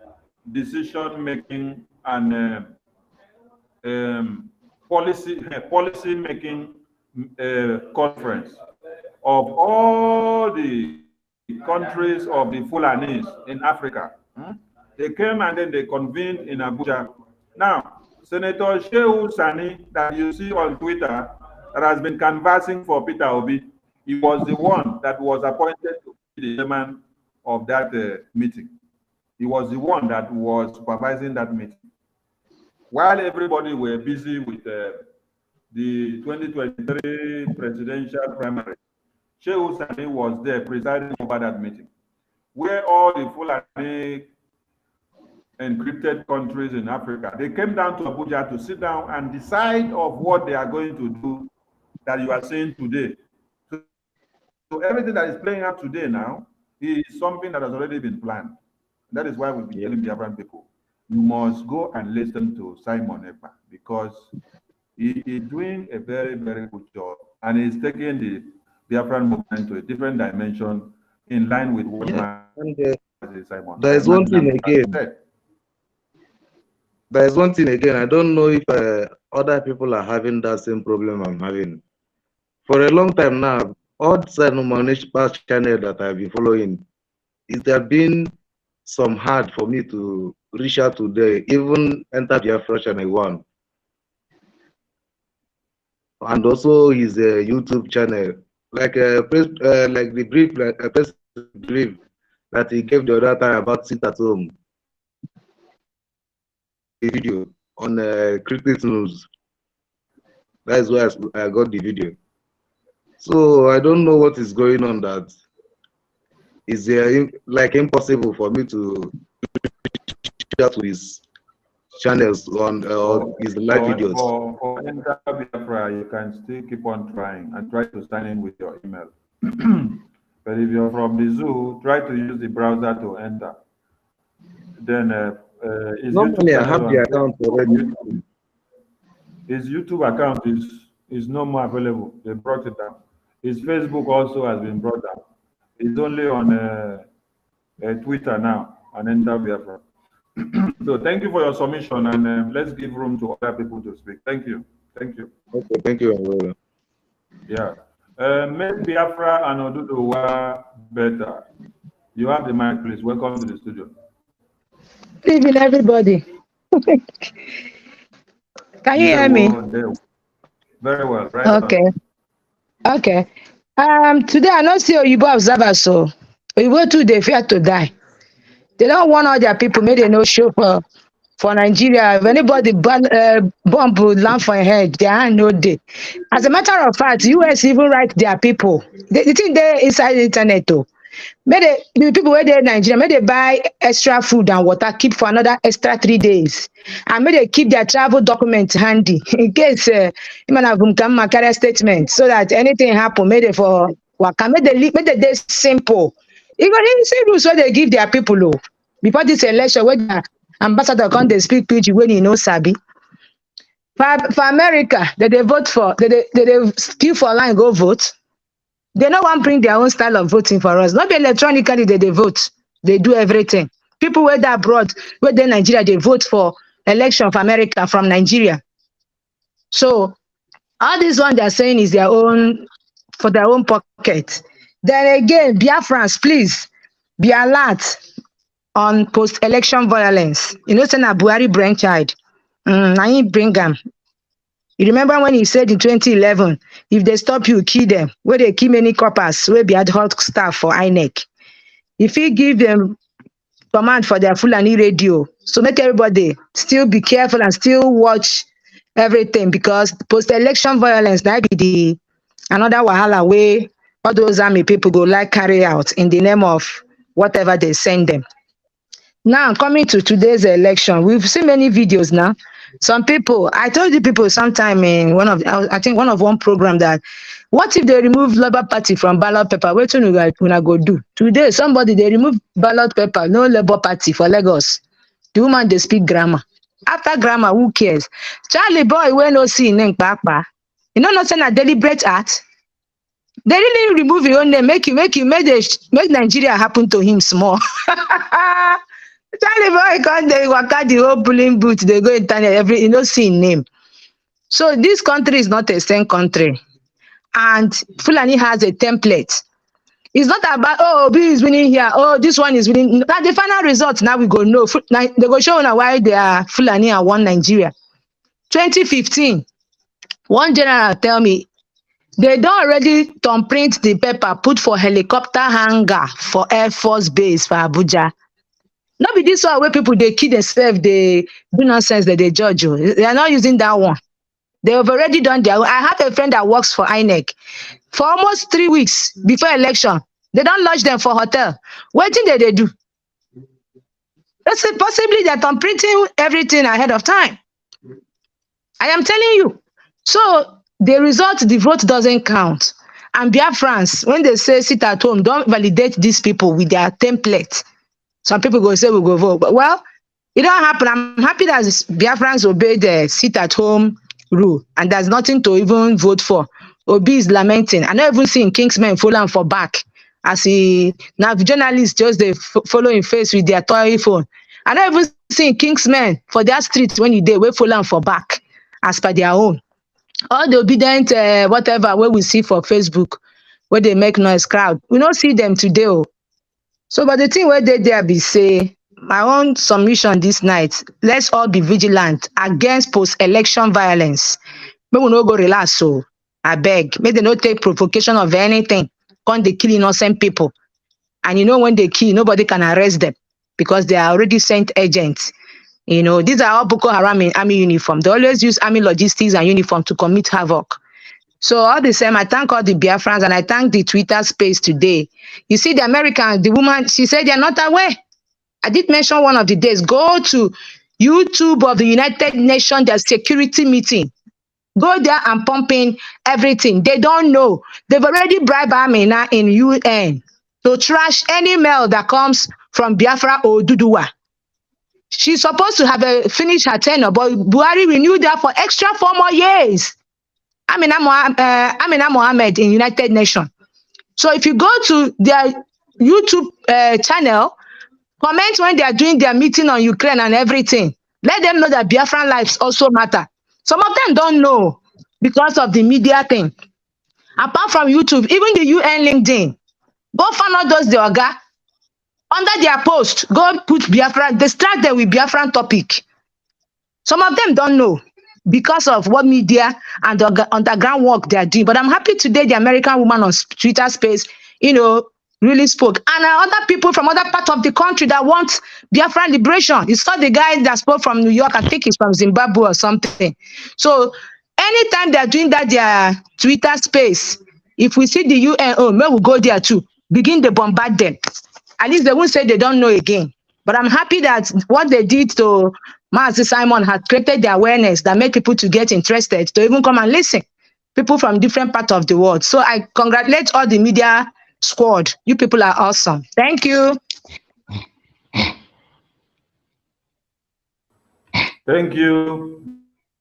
decision making and policy making conference of all the countries of the Fulanis in Africa. They came and then they convened in Abuja. Now, Senator Shehu Sani, that you see on Twitter, that has been canvassing for Peter Obi, he was the one that was appointed to be the chairman of that meeting. He was the one that was supervising that meeting. While everybody were busy with the 2023 presidential primary, Shehu Sani was there presiding over that meeting, where all the Fulani encrypted countries in Africa, they came down to Abuja to sit down and decide of what they are going to do that you are seeing today. So everything that is playing out today now is something that has already been planned. That is why we've been telling Biafran people, you must go and listen to Simon Ekpa, because he is doing a very, very good job, and he's taking the Biafran movement to a different dimension in line with what Simon. There is one thing again. There is one thing again. I don't know if other people are having that same problem I'm having. For a long time now, all the past channel that I've been following, is there been some hard for me to reach out today, even enter Biafra channel 1. And also his YouTube channel, like like the brief, brief that he gave the other time about sit at home. The video. on Cricket News. That is where I got the video. So I don't know what is going on. That is like impossible for me to share to his channels on his live videos. For Biafra, you can still keep on trying and try to sign in with your email. But if you're from the zoo, try to use the browser to enter. Then normally I have the account already. His YouTube account is no more available. They brought it down. His Facebook also has been brought down. It's only on Twitter now, on Enter Biafra. So thank you for your submission, and let's give room to other people to speak. Thank you. Thank you. Okay, thank you. Yeah. Make Biafra and Oduduwa better. You have the mic, please. Welcome to the studio. Good evening, everybody. Can you hear me? Very well. Right. Okay. On. Okay. Today I don't see Oyibo observers, so Oyibo too they fear to die. They don't want all their people, maybe they no show for Nigeria. If anybody bomb would land for a head, they are no day. As a matter of fact, US even write their people. They think they inside the internet too. Maybe the people where they in Nigeria, maybe they buy extra food and water, keep for another extra 3 days. And maybe they keep their travel documents handy in case you man have come carry statement so that anything happen, maybe for waka, maybe they simple. Even in same rules where they give their people low. Before this election, where the ambassador come they speak PG when you know Sabi. For America, they vote for they queue for line go vote. They no one bring their own style of voting for us. Not be electronically they vote. They do everything. People where they abroad, where they Nigeria, they vote for election of America from Nigeria. So all this one they're saying is their own for their own pocket. Then again, Biafrans, please be alert on post-election violence. You know, Senator Buhari brainchild. I bring them. You remember when he said in 2011, if they stop you, kill them. Where they kill many coppers, where be ad hoc staff for INEC. If he give them command for their Fulani radio, so make everybody still be careful and still watch everything because post-election violence that be another wahala way all those army people go like carry out in the name of whatever they send them. Now coming to today's election, we've seen many videos now. Some people, I told you people sometime in one program that what if they remove Labour Party from ballot paper? What you gonna go do? Today, somebody they remove ballot paper, no Labour Party for Lagos. The woman they speak grammar. After grammar, who cares? Charlie boy, we no see name papa. You know not saying a deliberate act. They really remove your own name, make Nigeria happen to him small. Charlie boy can't they waka the whole bullying boot, they go internet you know see name. So this country is not a same country. And Fulani has a template. It's not about Obi is winning here, this one is winning. That the final result now we go know. They go show now why they are Fulani and won Nigeria. 2015, one general tell me they don't already thumbprint the paper put for helicopter hangar for Air Force Base for Abuja. Not be this one where people they kill themselves, they do nonsense that they judge you. They are not using that one. They have already done their own. I have a friend that works for INEC. For almost 3 weeks before election, they don't lodge them for hotel. What did they do? That's possibly they're thumbprinting everything ahead of time. I am telling you. So the result, the vote doesn't count. And Biafrans, when they say sit at home, don't validate these people with their template. Some people go say we go vote. But well, it don't happen. I'm happy that Biafrans obey the sit at home rule. And there's nothing to even vote for. Obi is lamenting. I not even seen Kingsmen follow for back. As now journalists just they follow in face with their toy phone. I not even seen Kingsmen for their streets when you did we follow for back as per their own. All the obedient whatever where we see for Facebook where they make noise crowd. We don't see them today. So but the thing where they there be say my own submission this night, let's all be vigilant against post-election violence. Maybe we no go relax so I beg. Maybe they not take provocation of anything. Can't they kill innocent people? And you know when they kill, nobody can arrest them because they are already sent agents. You know, these are all Boko Haram in army uniform. They always use army logistics and uniform to commit havoc. So all the same, I thank all the Biafrans and I thank the Twitter space today. You see, the American, the woman, she said they're not aware. I did mention one of the days, go to YouTube of the United Nations, their security meeting. Go there and pump in everything. They don't know. They've already bribed Amina in UN to trash any mail that comes from Biafra or Dudua. She's supposed to have finished her tenure, but Buhari renewed her for extra 4 more years. Amina Mohammed in United Nations. So if you go to their YouTube channel, comment when they are doing their meeting on Ukraine and everything. Let them know that Biafran lives also matter. Some of them don't know because of the media thing. Apart from YouTube, even the UN LinkedIn, go find out those the Oga. Under their post, go put Biafra, distract them with Biafran topic. Some of them don't know because of what media and the underground work they are doing. But I'm happy today the American woman on Twitter space, you know, really spoke. And other people from other parts of the country that want Biafran liberation. You saw the guy that spoke from New York, I think he's from Zimbabwe or something. So anytime they're doing that, their Twitter space, if we see the UNO, maybe we'll go there too, begin to bombard them. At least they won't say they don't know again. But I'm happy that what they did to Mazi Simon had created the awareness that made people to get interested to even come and listen. People from different parts of the world. So I congratulate all the media squad. You people are awesome. Thank you. Thank you.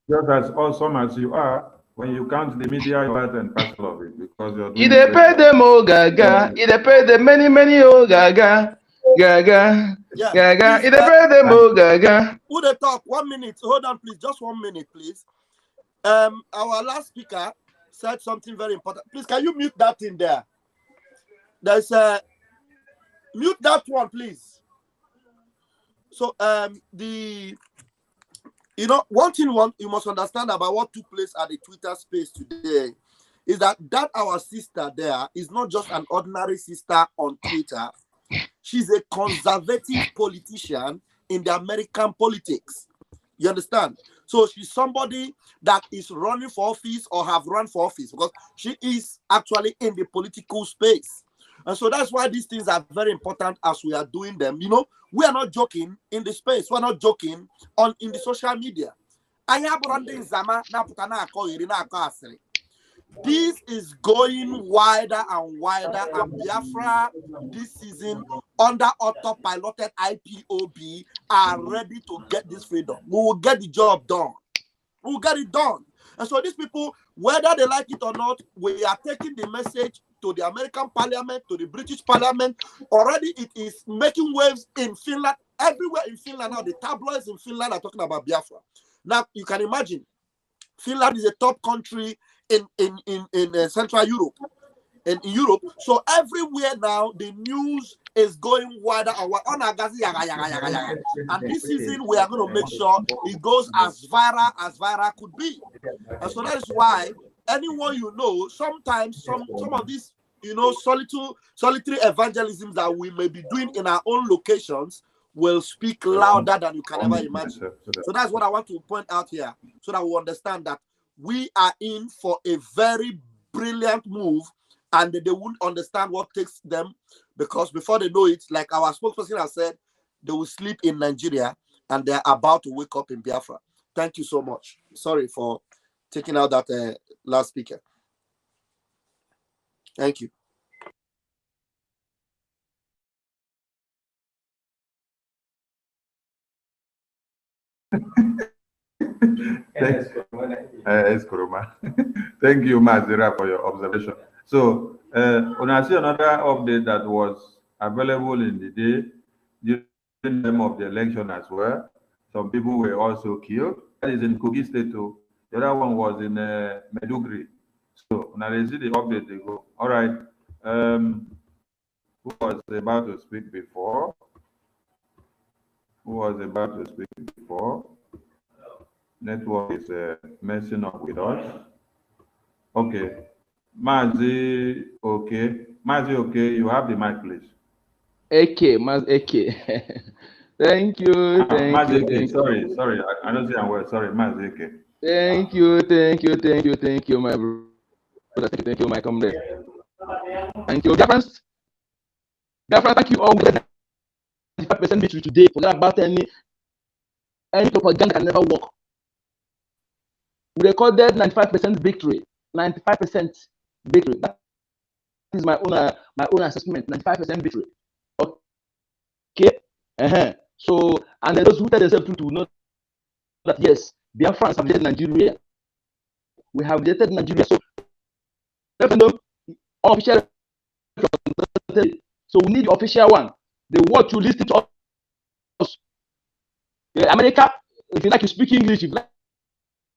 Just as awesome as you are, when you count the media, you're part and parcel of it because you're doing It pay them oh gaga. It pay them many oh gaga. Gaga. Yeah. Gaga. Please, It pay them oh gaga. who they talk? 1 minute. Hold on, please. Just 1 minute, please. Our last speaker said something very important. Please, can you mute that in there? There's mute that one, please. So one thing you must understand about what took place at the Twitter space today is that our sister there is not just an ordinary sister on Twitter. She's a conservative politician in the American politics. You understand? So she's somebody that is running for office or have run for office because she is actually in the political space. And so that's why these things are very important as we are doing them. You know, we are not joking in the space. We're not joking in the social media. This is going wider and wider, and Biafra this season under autopiloted IPOB are ready to get this freedom. We will get the job done. We will get it done. And so these people, whether they like it or not, we are taking the message to the American Parliament, to the British Parliament. Already it is making waves in Finland. Everywhere in Finland now, the tabloids in Finland are talking about Biafra. Now, you can imagine, Finland is a top country in Central Europe and in Europe. So everywhere now, the news is going wider and wider. And this season, we are going to make sure it goes as viral could be. And so that is why anyone you know, sometimes some of these, solitary evangelisms that we may be doing in our own locations will speak louder than you can ever imagine. So that's what I want to point out here, so that we understand that we are in for a very brilliant move, and they won't understand what takes them, because before they know it, like our spokesperson has said, they will sleep in Nigeria and they're about to wake up in Biafra. Thank you so much. Sorry for taking out that last speaker. Thank you. Thank you, Mazira, for your observation. So, when I see another update that was available in the day during the time of the election as well, some people were also killed. That is in Kogi State too. The other one was in Medugri. So, now they see the update, they go, all right, who was about to speak before? Who was about to speak before? Network is messing up with us. Okay. Mazi, okay. Mazi, okay. You have the mic, please. Okay, Maz, okay. Thank you, thank you, thank sorry, you. sorry, I don't say I'm well. Sorry, Mazeke. Thank you, thank you, thank you, thank you, my brother. Thank you, my comrade. Thank you, Biafrans. Biafrans, thank you all. 95% victory today. Forget about any propaganda can never work. We recorded 95% victory. 95% victory. That is my own assessment. 95% victory. Okay. So, and those who tell themselves to know that yes, Biafrans have rejected Nigeria. We have rejected Nigeria. So, referendum, official. So we need the official one. The word to listen to us. America, if you like to speak English, if you like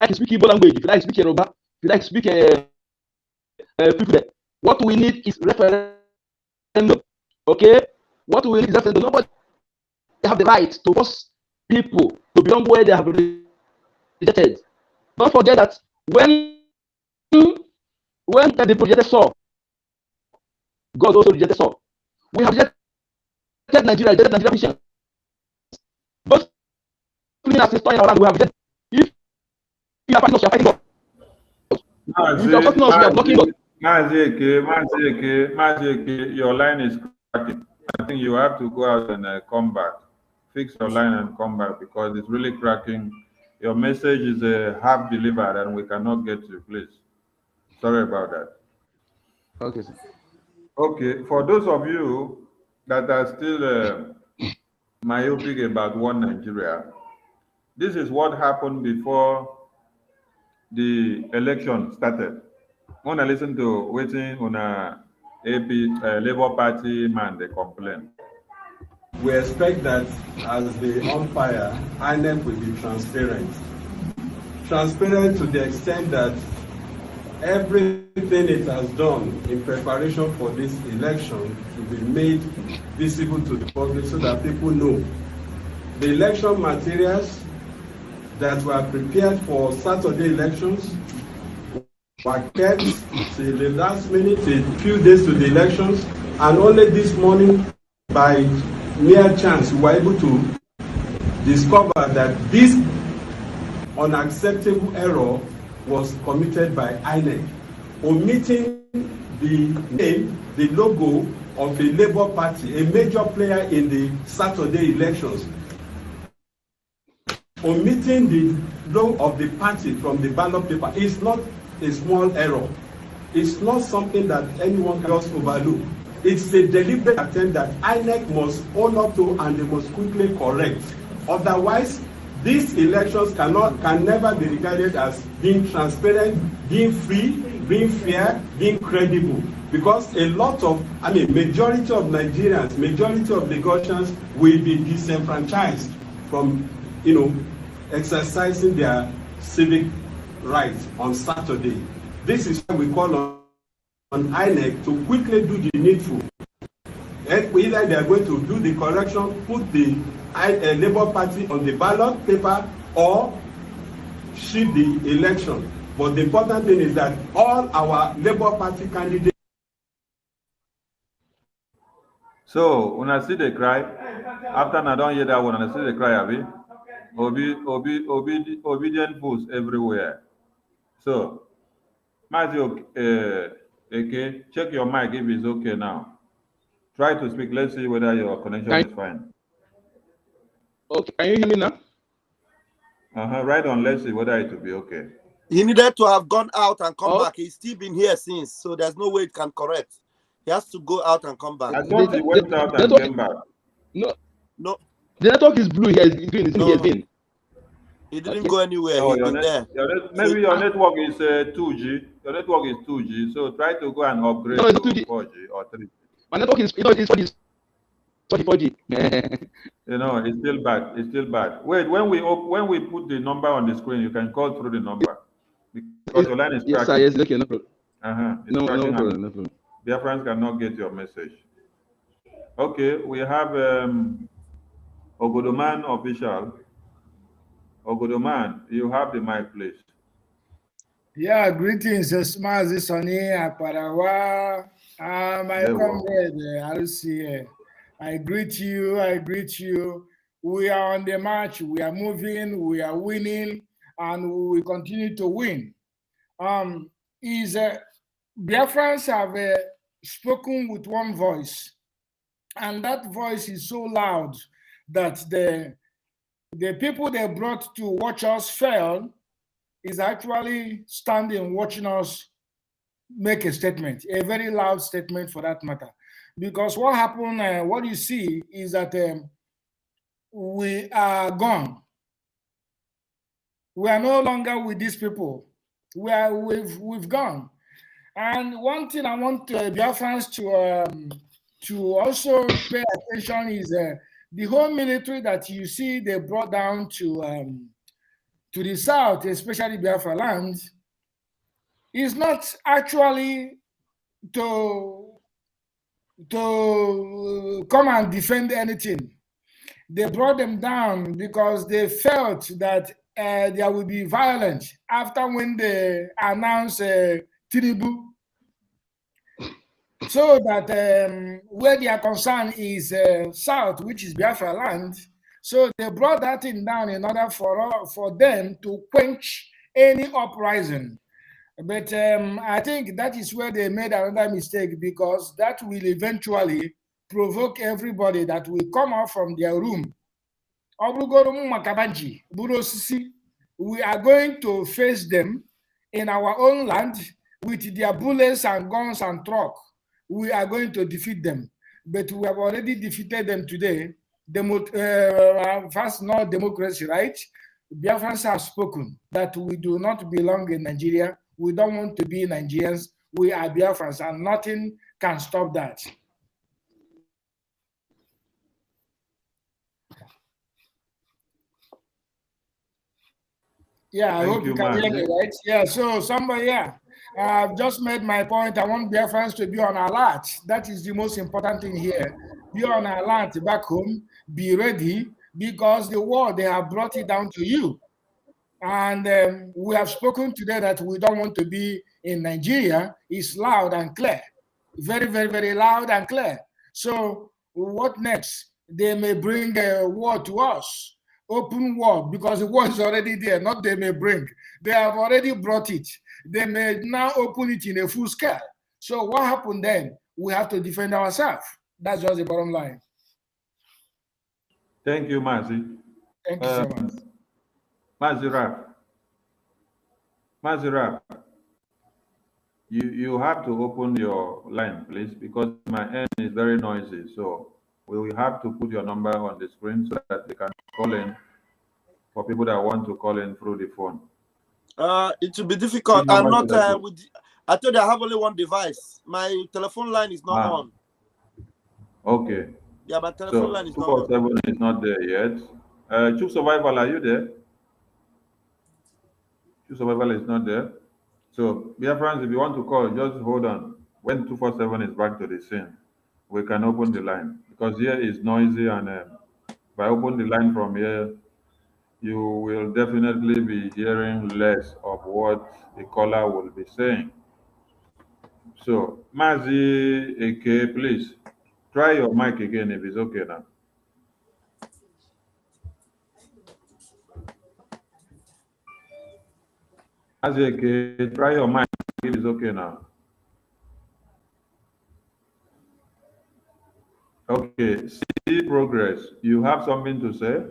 to speak Igbo language, if you like to speak Yoruba, if you like to speak people, what we need is referendum. Okay? What we need is referendum. Nobody have the right to force people to belong where they have rejected. Don't forget that when the people rejected Saul, God also rejected Saul. We have rejected Nigeria, rejected Nigeria Christians. Those criminals destroying our land, we have rejected. If you are fighting us, you are fighting God. If you are fighting us, you are blocking God. Mazeke, your line is cracking. I think you have to go out and come back. Fix your line and come back because it's really cracking. Your message is half delivered and we cannot get to you, please. Sorry about that. Okay, sir. Okay, for those of you that are still myopic about one Nigeria, this is what happened before the election started. When I listen to waiting on a AP Labour Party man, they complain. We expect that as the umpire, INEC will be transparent. Transparent to the extent that everything it has done in preparation for this election will be made visible to the public so that people know. The election materials that were prepared for Saturday elections were kept till the last minute, a few days to the elections, and only this morning, by mere chance, we were able to discover that this unacceptable error was committed by INEC, omitting the name, the logo of a Labour Party, a major player in the Saturday elections, omitting the logo of the party from the ballot paper. Is not a small error. It's not something that anyone can just overlook. It's a deliberate attempt that INEC must own up to and they must quickly correct. Otherwise, these elections can never be regarded as being transparent, being free, being fair, being credible. Because a lot of, majority of Nigerians, majority of Lagosians will be disenfranchised from, exercising their civic rights on Saturday. This is why we call on INEC to quickly do the needful. Either they are going to do the correction, put the Labour Party on the ballot paper, or shift the election. But the important thing is that all our Labour Party candidates. So when I see the cry, after I don't hear that one, I see the cry, Abi. Obedient fools everywhere. So, Matthew, okay, check your mic if it's okay now. Try to speak. Let's see whether your connection is fine. Okay, can you hear me now? Right on. Let's see whether it will be okay. He needed to have gone out and come back. He's still been here since, so there's no way it can correct. He has to go out and come back. I thought he went out and came back. No. The network is blue. Here is green. It's No. here again. He didn't go anywhere. Oh, He's been there. Maybe your network is 2G. Your network is 2G. So try to go and upgrade to 4G or 3G. My network is 4G. It's still bad. It's still bad. Wait, when we put the number on the screen, you can call through the number because your line is cracking. Yes, sir. Yes, okay, no problem. No problem. No problem. Biafrans cannot get your message. Okay, we have Ogodoman official. Ogodoman, you have the mic, please. Yeah, greetings, Smazi Sonny Aparawa. My comrade, RCA. I greet you. We are on the march, we are moving, we are winning, and we will continue to win. Biafrans have spoken with one voice, and that voice is so loud that the people they brought to watch us fail is actually standing watching us make a statement, a very loud statement for that matter. Because what happened, what you see is that we are gone. We are no longer with these people. We've gone. And one thing I want Biafrans to also pay attention is the whole military that you see they brought down to the south, especially Biafra land, is not actually to come and defend anything. They brought them down because they felt that there will be violence after when they announced Tinubu. So that where their concern is south, which is Biafra land, so they brought that thing down in order for them to quench any uprising. But I think that is where they made another mistake, because that will eventually provoke everybody that will come out from their room. We are going to face them in our own land with their bullets and guns and truck. We are going to defeat them. But we have already defeated them today. First, not democracy, right? Biafrans have spoken that we do not belong in Nigeria. We don't want to be Nigerians. We are Biafrans, and nothing can stop that. Yeah, I hope you can hear me, right? Yeah, so somebody, I've just made my point. I want Biafrans to be on alert. That is the most important thing here. Be on alert back home. Be ready, because the war, they have brought it down to you. And we have spoken today that we don't want to be in Nigeria. It's loud and clear. Very, very, very loud and clear. So what next? They may bring a war to us. Open war, because the war is already there. Not they may bring. They have already brought it. They may now open it in a full scale. So what happened then? We have to defend ourselves. That's just the bottom line. Thank you, Mazi. Thank you so much. Mazirap, you have to open your line, please, because my end is very noisy. So we will have to put your number on the screen so that they can call in for people that want to call in through the phone. It will be difficult. I'm not with. I told you I have only one device. My telephone line is not on. Okay. Yeah, my telephone line is not on. 247 is not there yet. Choose Survival, are you there? Choose Survival is not there. So, dear friends, if you want to call, just hold on. When 247 is back to the scene, we can open the line, because here is noisy, and by opening the line from here, you will definitely be hearing less of what the caller will be saying. So, Mazi AK, please try your mic again if it's okay now. Mazi AK, try your mic if it's okay now. Okay, see progress. You have something to say?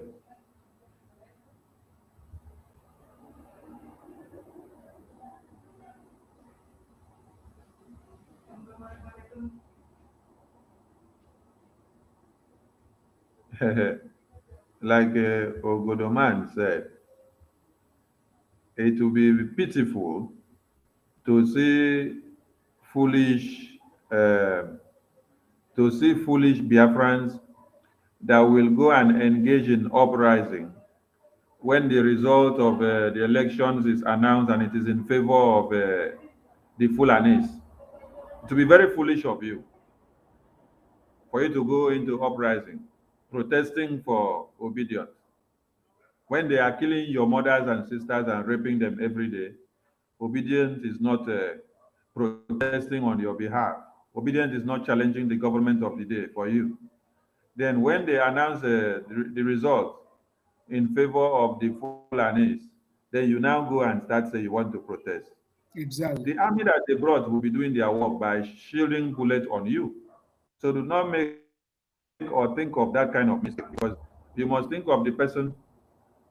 Like Ogodoman said, it will be pitiful to see foolish Biafrans that will go and engage in uprising when the result of the elections is announced and it is in favor of the Fulanis. It will be very foolish of you for you to go into uprising, protesting for obedience, when they are killing your mothers and sisters and raping them every day. Obedience is not protesting on your behalf. Obedience is not challenging the government of the day for you. Then when they announce the result in favor of the Fulanis, then you now go and start saying you want to protest. Exactly. The army that they brought will be doing their work by shielding bullets on you. So do not make or think of that kind of mistake, because you must think of the person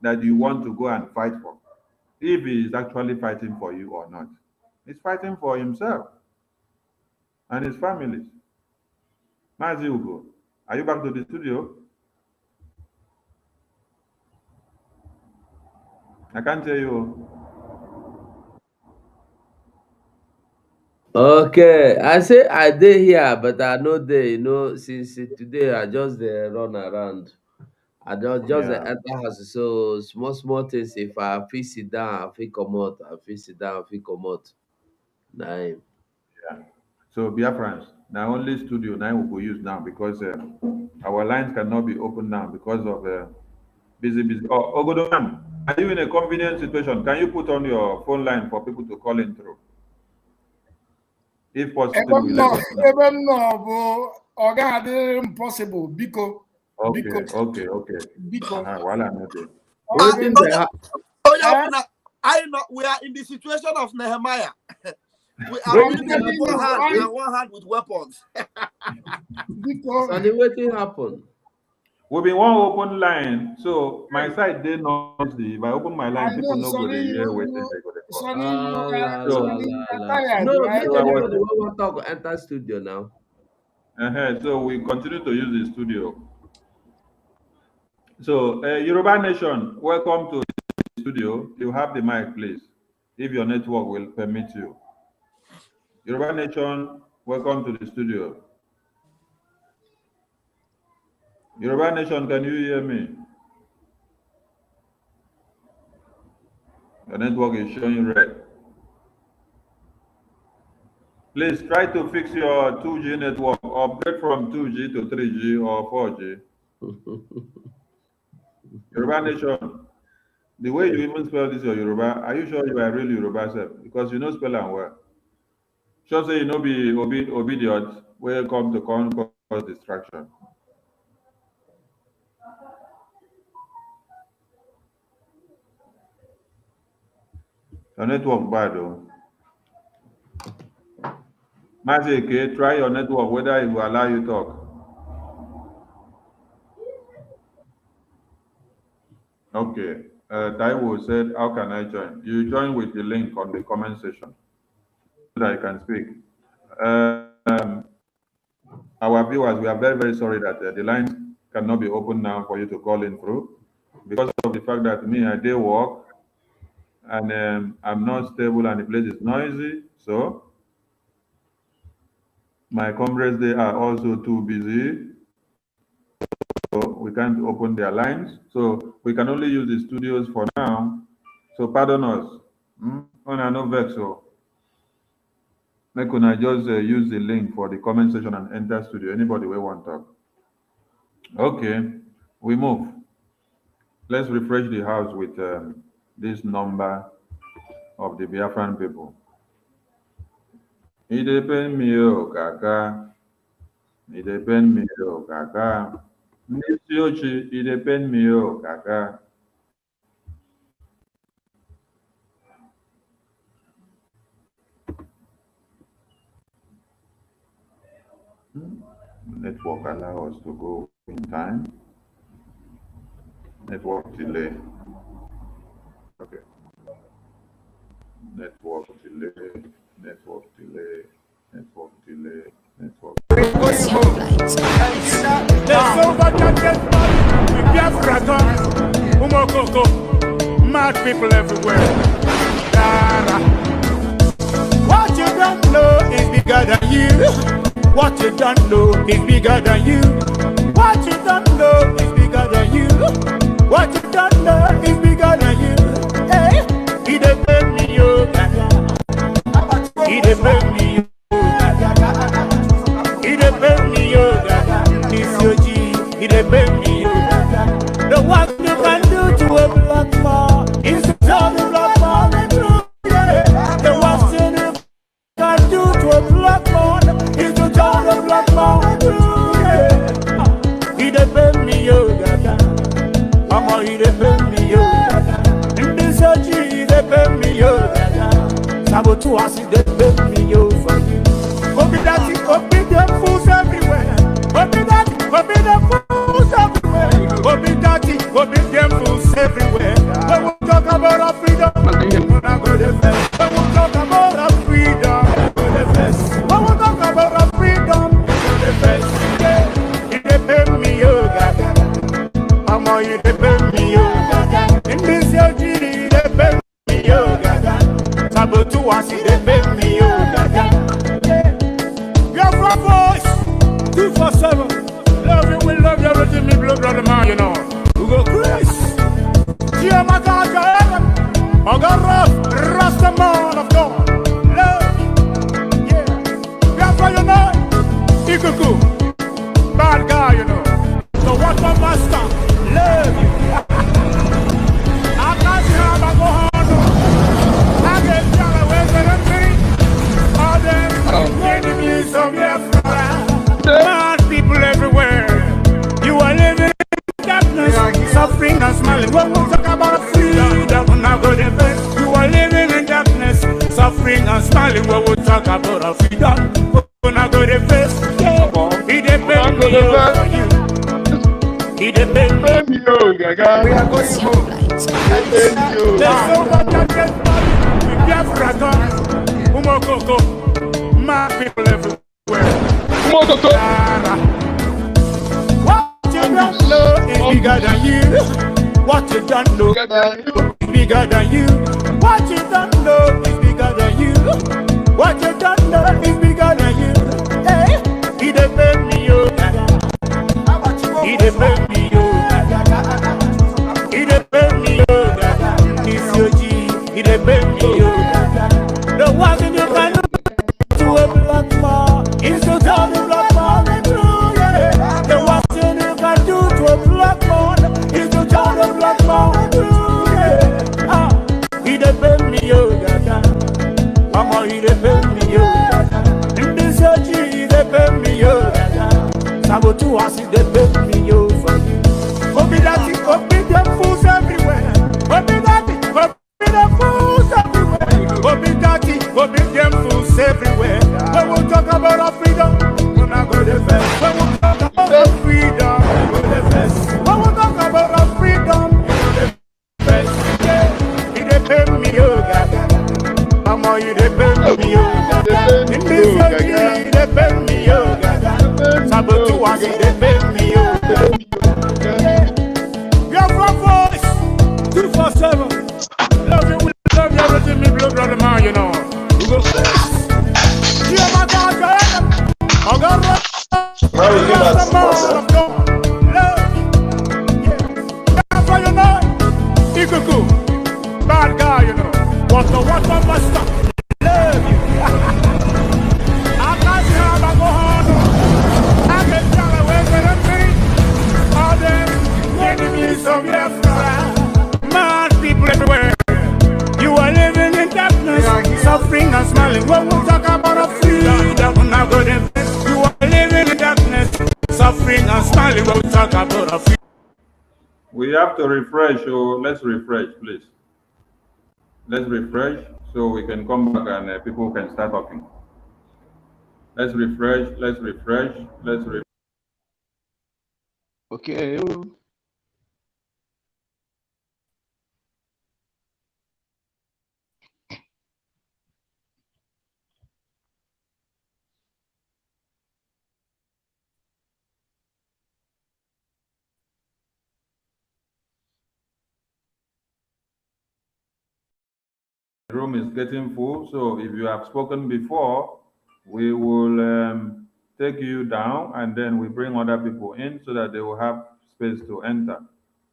that you want to go and fight for. If he is actually fighting for you or not. He's fighting for himself and his families. Mazi Ugo, are you back to the studio? I can't hear you. Okay, I say I dey here, but I no dey. You know, since today I just dey run around. I just dey Yeah. enter house. So small small things. If I fit sit down, I fit come out. I fit sit down, I fit come out. Nah, Yeah. So Biafrans, now only studio now we go use now because our lines cannot be open now because of busy. Oh, Ogodom, are you in a convenient situation? Can you put on your phone line for people to call in through? If possible, we let us know. Even no, ọ gaghị adịrị impossible, biko. Okay. Biko. While I'm not there. We are in the situation of Nehemiah. We are using one hand and one hand with weapons. Sonny, wetin happen? We be one open line, so my side they noisy. If I open my line, people no go dey hear wetin they go dey call. No, make anybody wey wan talk enter studio now. So we continue to use the studio. So Yoruba Nation, welcome to the studio. You have the mic, please, if your network will permit you. Yoruba Nation, welcome to the studio. Yoruba Nation, can you hear me? The network is showing red. Please try to fix your 2G network, upgrade from 2G to 3G or 4G. Yoruba Nation, the way you even spell this your Yoruba, are you sure you are really Yoruba self? Because you know spell and well. Sure say you know be obedient, welcome to cause distraction. Your network bad though. Mazeke, try your network, whether it will allow you to talk. Okay. Taiwo said, how can I join? You join with the link on the comment section so that I can speak. Our viewers, we are very, very sorry that the lines cannot be open now for you to call in through because of the fact that me, I did work and I'm not stable and the place is noisy. So my comrades, they are also too busy. So we can't open their lines. So we can only use the studios for now. So pardon us. No vex. So make una just use the link for the comment section and enter studio. Anybody will want to talk. Okay, we move. Let's refresh the house with this number of the Biafran people. It depend me, oh, kaka. It depend me, oh, kaka. It depend me, oh, kaka. Network allow us to go in time. Network delay. Okay. Network delay. Network delay. Network delay. Network. Mad people everywhere. What you don't know is bigger than you. What you don't know is bigger than you. What you don't know is bigger than you. What you don't know is bigger than you. Hey, he depend me, yo. He depend me, yo. He depend me, yo. It's your G. He depend me, yo. The work you can do to a black man is to tell the black man the truth. Yeah. The work you can do to a black man is to tell the black man the truth. Yeah. Sabotu I see they pay me over you. Obi daddy, obi them fools everywhere. Obi daddy, obi them fools everywhere. Obi daddy, obi them fools everywhere. When we talk about our freedom, when I go the best. When we talk about our freedom, go the best. When we talk about our freedom, go the best. Yeah, they pay me over. I'm all you they pay me over. In this your GD, they pay me over. Sabotu I see they pay me over. Biafra voice, 247. Love you, we love you, everything me blood, brother man, you know. We go crazy. Tia Mataka, Ogaraf, Rasta man of God. Love you, yeah. Biafra, you know. Ikuku, bad guy, you know. So what my master, love you. I can't see how I go on. I get you away from the all them enemies of Biafra. Mad people everywhere. You are living in darkness, suffering and smiling. When we talk about freedom, we're not going to best. You are living in darkness, suffering and smiling. When we talk about our freedom, we're not going to best. He depends on you. He depends on you. We are going home. There's so much that gets money. In Biafra, Umokoko, mad people everywhere. What you don't know is bigger than you. What you don't know is bigger than you. What you don't know is bigger than you. What you don't know is bigger than you. Hey, he depend me, yo. He depend me, yo. He depend me, yo. It's your G. He depend me, yo. The one in your mind to a black man is to tell the black man true, yeah. The one thing you can do to a black man is to tell the black man true, yeah. Ah, he depend me, yo, Mama, he depend me, yo. In this age, he depend me, yo. Sabotu, I see depend me, yo, for you. Obi daddy, obi them fools everywhere. Obi daddy, obi them fools everywhere. Obi daddy, obi them fools everywhere. When we talk about our freedom, we're not going to best. When we talk about our freedom, we're the best. When we talk about our freedom, we're the best. Yeah, he depend me, yo, Mama, you depend me, yo. In this country, he depend me, yo. Sabotu, I see depend me, yo. Biafra voice, 247. Love you, we love you, everything me blood, brother man, you know. We go first. Tia Mataka, Ogaraf, Rasta man of God. Love you, yeah. Biafra, you know. Ikuku, bad guy, you know. What my master, love you. I can't see how I go on. I get you away from the all them enemies of Biafra. Mad people everywhere. You are living in darkness, suffering and smiling. When we talk about a freedom, we're not going to best. You are living in darkness, suffering and smiling. When we talk about a freedom. We have to refresh, so let's refresh, please. Let's refresh so we can come back and people can start talking. Let's refresh, let's refresh, let's refresh. Okay. The room is getting full, so if you have spoken before, we will take you down and then we bring other people in so that they will have space to enter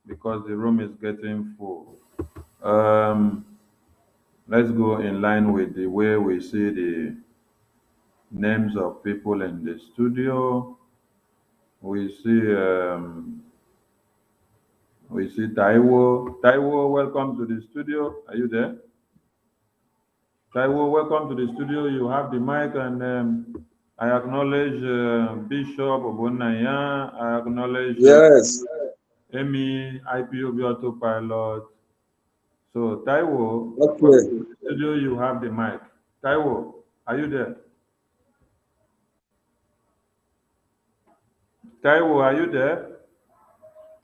because the room is getting full. Let's go in line with the way we see the names of people in the studio. We see Taiwo. Taiwo, welcome to the studio. Are you there? Taiwo, welcome to the studio. You have the mic, and I acknowledge Bishop Obunaya. I acknowledge Emi, IPOB Autopilot. So Taiwo, Okay. studio, you have the mic. Taiwo, are you there? Taiwo, are you there?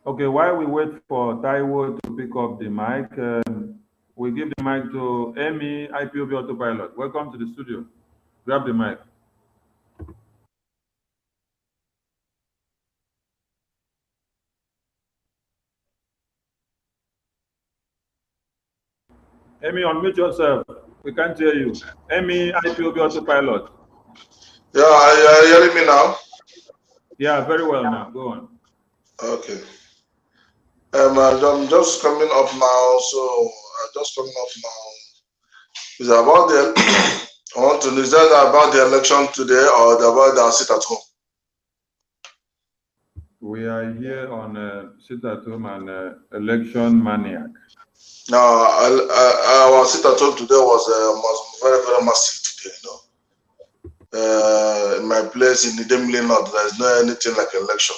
Okay, while we wait for Taiwo to pick up the mic, we give the mic to Amy, IPOB Autopilot. Welcome to the studio. Grab the mic. Amy, unmute yourself. We can't hear you. Amy, IPOB Autopilot. Yeah, are you hearing me now? Yeah, very well now. Go on. Okay. I'm just coming up now, so just coming up now. Is about the I want to know, is that about the election today or about the sit at home? We are here on sit at home and election maniac. Now, our sit at home today was very, very massive today. You know, in my place in the Idemili North, there is no anything like election.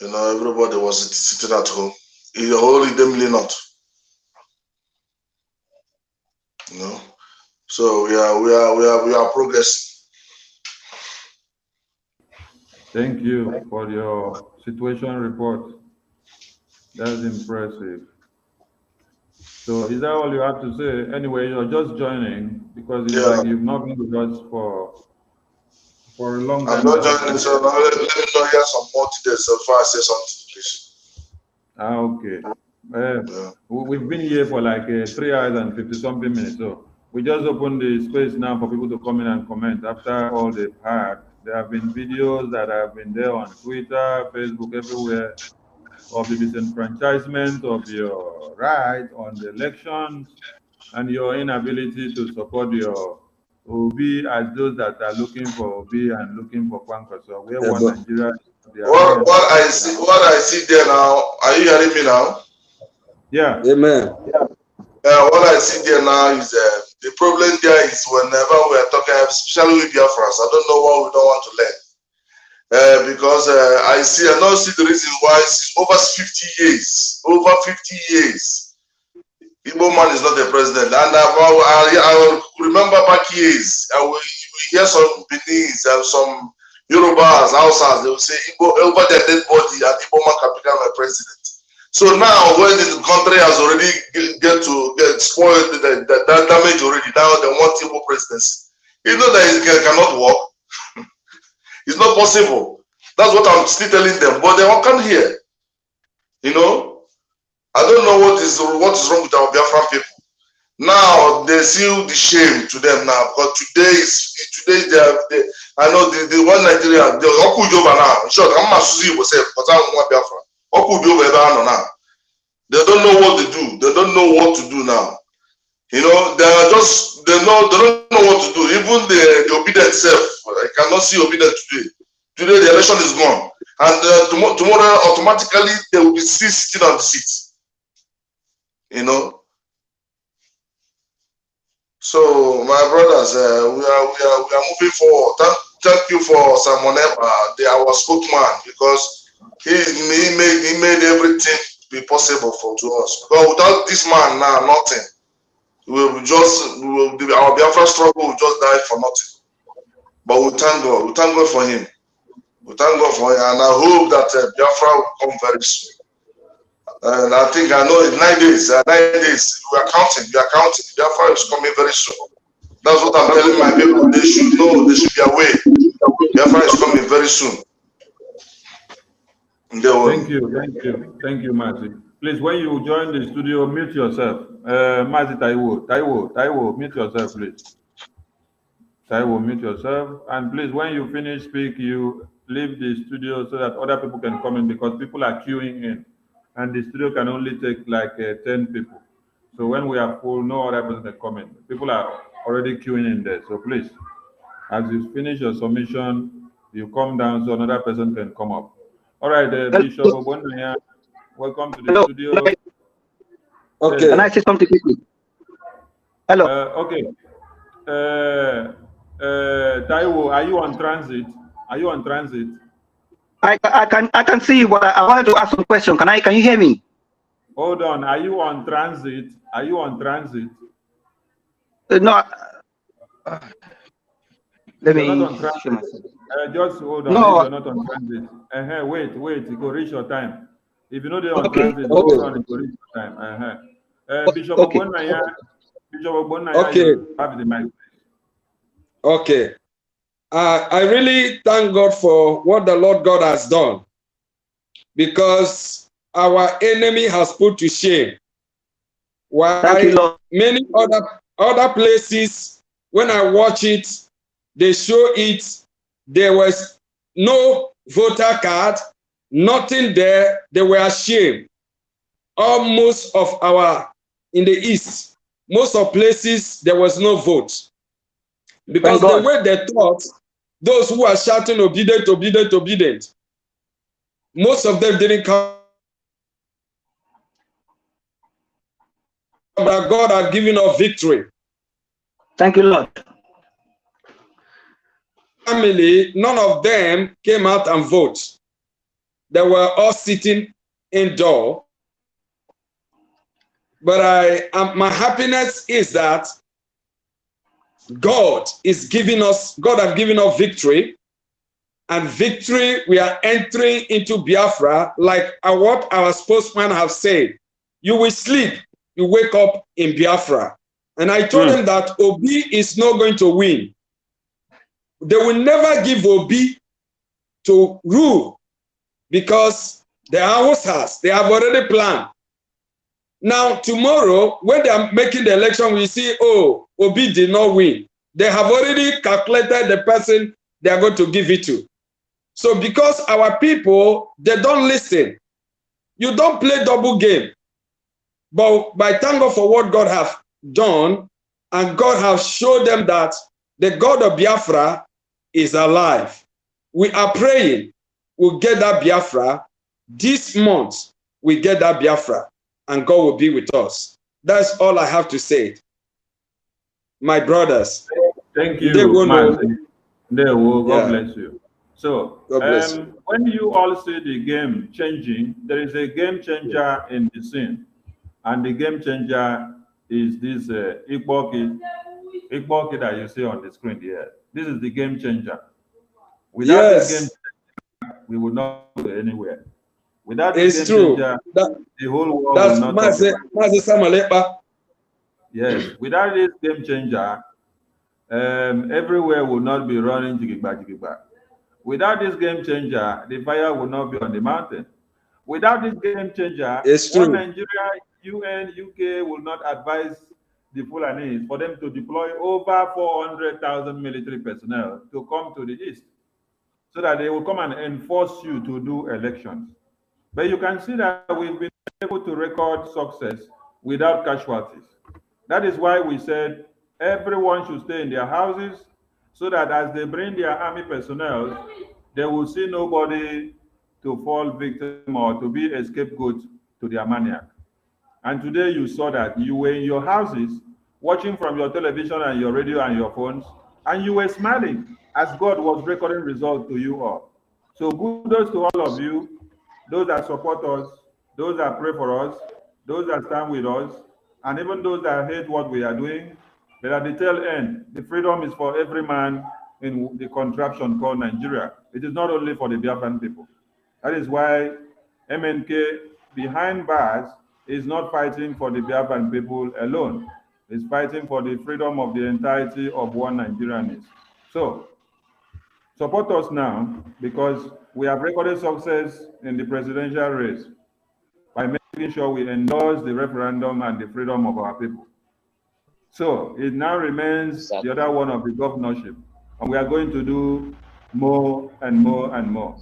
You know, everybody was sitting at home. In the whole Idemili North. You know, so we are progressing. Thank you for your situation report. That's impressive. So is that all you have to say? Anyway, you're just joining because it's like you've not been with us for a long time. I'm not joining, so let me know here some more details before I say something, please. Okay. We've been here for like 3 hours and 50-something minutes. So we just opened the space now for people to come in and comment after all they've had. There have been videos that have been there on Twitter, Facebook, everywhere, of the disenfranchisement of your right on the elections and your inability to support your Obi as those that are looking for Obi and looking for Kwankwaso. We want Nigeria. What I see there now, are you hearing me now? Yeah. Amen. What I see there now is the problem there is whenever we are talking, especially with Biafrans, I don't know what we don't want to learn. Because I don't see the reason why it's over 50 years, Igbo man is not the president. And I remember back years, we hear some Beninese and some Yorubas, Hausas, they will say, Igbo, over their dead body, and Igbo man can become a president. So now, when the country has already get spoiled, the damage already, now they want Igbo presidency. You know that it cannot work. It's not possible. That's what I'm still telling them, but they won't come here. You know, I don't know what is wrong with our Biafran people. Now they see the shame to them now, because today I know the one Nigeria, the Okujova now. In short, I'm not Susie was said, but I don't want Biafra. Okujova now. They don't know what to do. They don't know what to do now. You know, they don't know what to do. Even the obedient self, I cannot see obedient today. Today the election is gone, and tomorrow automatically they will be sitting on the seat. You know. So my brothers, we are moving forward. Thank you for Simon Eba, our spokesman, because he made everything be possible to us. Because without this man now, nothing. Our Biafra struggle will just die for nothing. But we thank God. We thank God for him. We thank God for him, and I hope that Biafra will come very soon. And I think I know in 9 days. 9 days. We are counting. Biafra is coming very soon. That's what I'm telling my people. They should know. They should be aware. Biafra is coming very soon. Thank you, Mazi. Please, when you join the studio, mute yourself. Mazi Taiwo, mute yourself, please. Taiwo, mute yourself. And please, when you finish speak, you leave the studio so that other people can come in, because people are queuing in. And the studio can only take like 10 people. So when we are full, no other person can come in. People are already queuing in there. So please, as you finish your submission, you come down so another person can come up. All right, Bishop Obonia, welcome to the studio. Okay. Yes. Can I say something quickly? Hello. Okay. Taiwo, are you on transit? I can see you, but I wanted to ask some question. Can you hear me? Hold on. Are you on transit? No, let You're not me on transit. show myself. Just hold on. If No, you're not on transit, wait. You go reach your time. If you know they're on okay, transit, okay, hold on. You go reach your time. Bishop okay, Ogbonnaya, Bishop Ogbonnaya, Okay, you have the mic. okay. I really thank God for what the Lord God has done, because our enemy has put to shame. Thank you, Why Lord. many other places, when I watch it, they show it, there was no voter card, nothing there. They were ashamed. Almost of our, in the east, most of places there was no vote, because Thank the God. way they thought, those who are shouting obedient, obedient, obedient, most of them didn't come. But God has given us victory. Thank you, Lord. Family, none of them came out and voted. They were all sitting indoor. But my happiness is that God is giving us, God has given us victory. And victory, we are entering into Biafra, like what our spokesman have said. You will sleep, you wake up in Biafra. And I told him that Obi is not going to win. They will never give Obi to rule, because the House has, they have already planned. Now, tomorrow, when they are making the election, we see, oh, Obi did not win. They have already calculated the person they are going to give it to. So because our people, they don't listen. You don't play double game. But by thank God for what God has done, and God has showed them that the God of Biafra is alive. We are praying we'll get that Biafra. This month, we get that Biafra, and God will be with us. That's all I have to say. My brothers. Thank you, man. God bless you. So, when you all see the game changing, there is a game changer in the scene. And the game changer is this EKPA that you see on the screen here. This is the game changer. Without this game changer, we would not go anywhere. Without this game changer, the whole world will not talk about. Yes, without this game changer, everywhere will not be running jigigba. Without this game changer, the fire will not be on the mountain. Without this game changer, one Nigeria, UN, UK will not advise the Fulanis for them to deploy over 400,000 military personnel to come to the east, so that they will come and enforce you to do elections. But you can see that we've been able to record success without casualties. That is why we said everyone should stay in their houses, so that as they bring their army personnel, they will see nobody to fall victim or to be a scapegoat to their maniac. And today you saw that you were in your houses, watching from your television and your radio and your phones, and you were smiling as God was recording results to you all. So kudos to all of you, those that support us, those that pray for us, those that stand with us, and even those that hate what we are doing. But at the tail end, the freedom is for every man in the contraption called Nigeria. It is not only for the Biafran people. That is why MNK behind bars is not fighting for the Biafran people alone. It's fighting for the freedom of the entirety of one Nigerian. So support us now, because we have recorded success in the presidential race by making sure we endorse the referendum and the freedom of our people. So it now remains the other one of the governorship, and we are going to do more and more and more.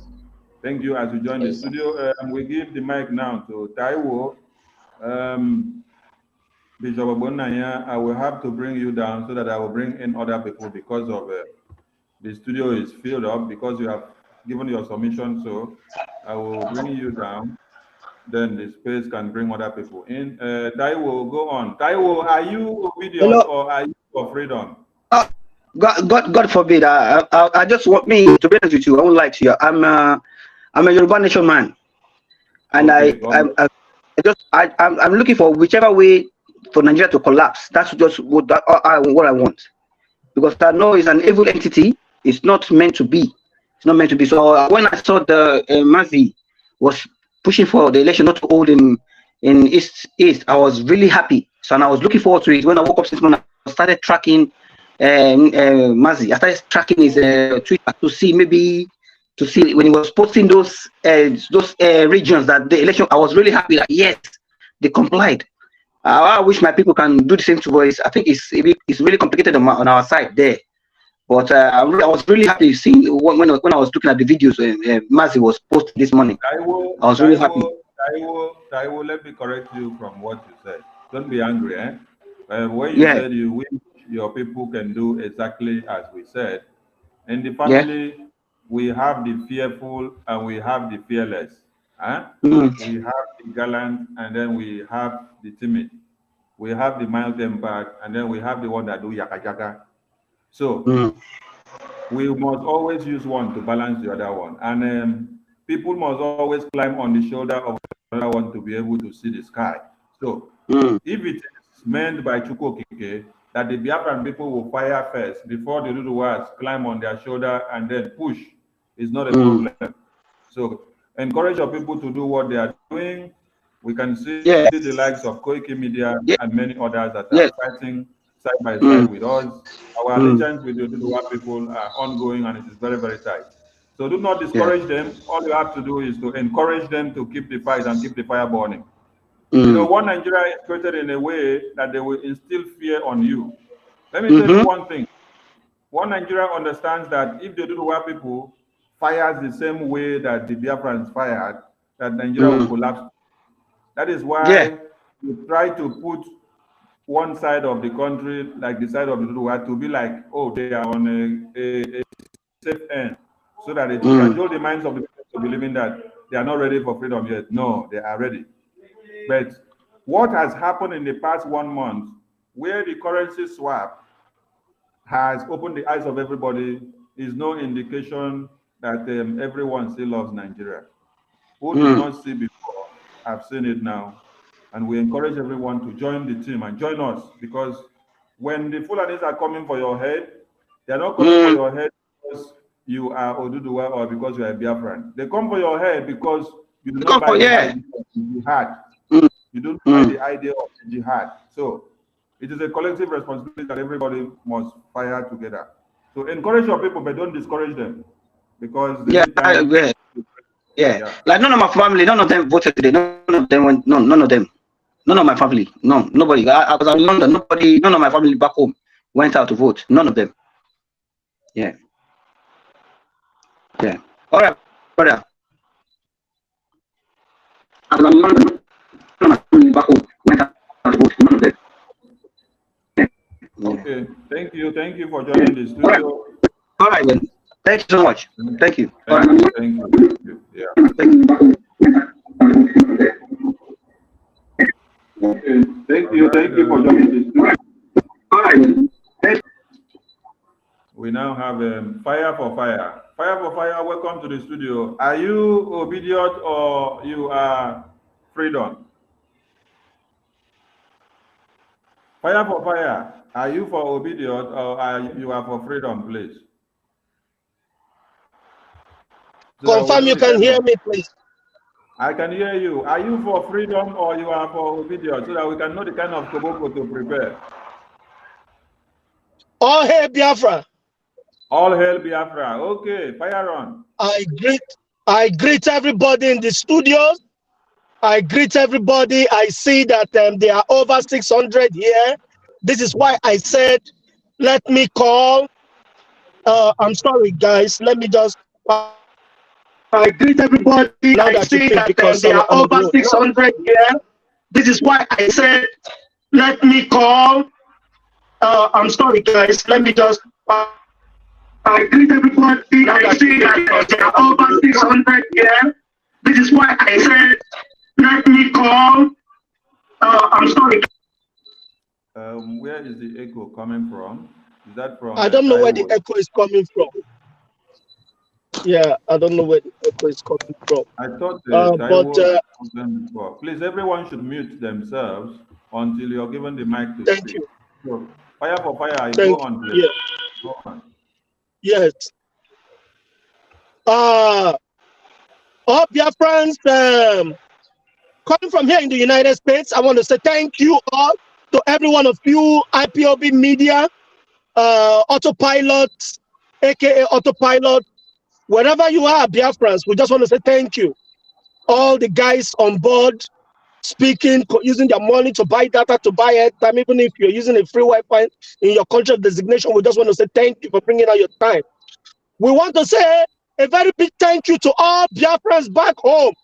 Thank you as you join the studio. We give the mic now to Taiwo. Bishop Ogbonnaya, I will have to bring you down so that I will bring in other people, because of the studio is filled up, because you have given your submission. So I will bring you down. Then the space can bring other people in. Taiwo, go on. Taiwo, are you obedient or are you for freedom? God forbid. I just want me to be honest with you. I won't lie to you. I'm a Yoruba Nation man, and okay, I'm looking for whichever way for Nigeria to collapse. That's just what I want, because I know it's an evil entity. It's not meant to be. It's not meant to be. So when I saw the Mazi was pushing for the election not to hold in East, I was really happy. So and I was looking forward to it. When I woke up this morning, I started tracking Mazi. I started tracking his Twitter to see when he was posting those regions that the election. I was really happy that yes, they complied. I wish my people can do the same to us. I think it's really complicated on our side there. But I was really happy seeing when I was looking at the videos when Mazi was posted this morning. I was really happy. Taiwo, let me correct you from what you said. Don't be angry, eh? When you said you wish your people can do exactly as we said, in the family, we have the fearful and we have the fearless. Huh? We have the gallant and then we have the timid. We have the mild-tempered and then we have the one that do yaka yaka. So we must always use one to balance the other one. And people must always climb on the shoulder of another one to be able to see the sky. So if it is meant by Chukwokike that the Biafran people will fire first before the Duduwas climb on their shoulder and then push, is not a problem. So encourage your people to do what they are doing. We can see the likes of Koiki Media and many others that are fighting side by side with us. Our allegiance with the Duduwa people are ongoing and it is very, very tight. So do not discourage them. All you have to do is to encourage them to keep the fight and keep the fire burning. You know, one Nigeria is created in a way that they will instill fear on you. Let me tell you one thing. One Nigeria understands that if the Duduwa people fires the same way that the Biafrans fired, that Nigeria will collapse. That is why we try to put one side of the country, like the side of the Duduwa, to be like, oh, they are on a safe end, so that it controls the minds of the people to believing that they are not ready for freedom yet. No, they are ready. But what has happened in the past 1 month, where the currency swap has opened the eyes of everybody, is no indication that everyone still loves Nigeria. Who did not see before, have seen it now. And we encourage everyone to join the team and join us, because when the Fulanis are coming for your head, they are not coming for your head because you are Oduduwa or because you are a Biafran. They come for your head because you do not buy the idea of jihad. You don't buy the idea of jihad. So it is a collective responsibility that everybody must fire together. So encourage your people, but don't discourage them, because like none of my family, none of them voted today. None of them went. No, none of them. None of my family. No, nobody. I was in London. Nobody. None of my family back home went out to vote. None of them. Yeah. All right, brother. I was in London. None of my family back home went out to vote. None of them. Okay. Thank you. Thank you for joining the studio. All right, then. Thank you so much. Thank you. Thank you. Thank you. Thank you. Yeah. Thank you. Okay. Thank you. Thank you for joining the studio. All right. We now have Fire for Fire. Fire for Fire, welcome to the studio. Are you obedient or you are freedom? Fire for Fire, are you for obedient or you are for freedom, please? So confirm you can hear me, please. I can hear you. Are you for freedom or you are for obedience, so that we can know the kind of koboko to prepare? All hail Biafra. All hail Biafra. Okay, fire on. I greet everybody in the studios. I greet everybody. I see that there are over 600 here. This is why I said, let me call. I'm sorry, guys. Let me just. I greet everybody. Now I see that there are over 600 here. This is why I said, let me call. I'm sorry, guys. Let me just. I greet everybody. Now I see that there are over 600 here. This is why I said, let me call. I'm sorry. Where is the echo coming from? Is that from? I don't know where the echo is coming from. Yeah, I don't know where the echo is coming from. I thought please, everyone should mute themselves until you're given the mic to Thank speak. you. So, fire for fire, Thank go on, please. you. Yeah. Go on. Yes. All Biafrans coming from here in the United States, I want to say thank you all to every one of you, IPOB Media, Autopilot, aka Autopilot, wherever you are, Biafrans, we just want to say thank you. All the guys on board speaking, using their money to buy data, to buy airtime, even if you're using a free Wi-Fi in your country of designation, we just want to say thank you for bringing out your time. We want to say a very big thank you to all Biafrans back home.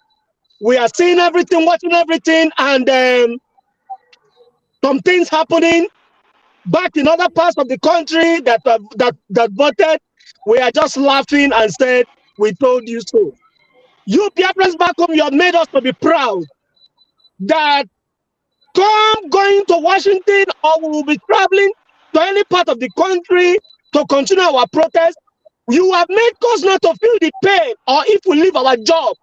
We are seeing everything, watching everything, and some things happening back in other parts of the country that voted. We are just laughing and said, "We told you so." You Biafrans back home, you have made us to be proud that going to Washington, or we will be traveling to any part of the country to continue our protest. You have made us not to feel the pain, or if we leave our job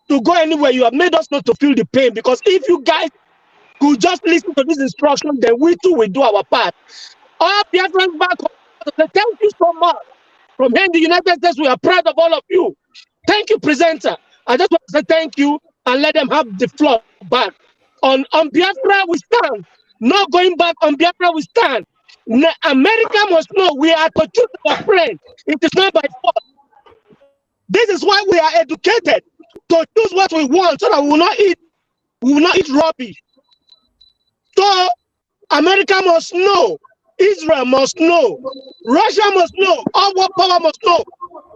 to go anywhere, you have made us not to feel the pain, because if you guys could just listen to this instruction, then we too will do our part. All Biafrans back home, thank you so much. From here in the United States, we are proud of all of you. Thank you, presenter. I just want to say thank you and let them have the floor back. On Biafra, we stand. Not going back. On Biafra, we stand. America must know we are to choose our friend. It is not by force. This is why we are educated to choose what we want, so that we will not eat rubbish. So America must know, Israel must know, Russia must know, all world power must know,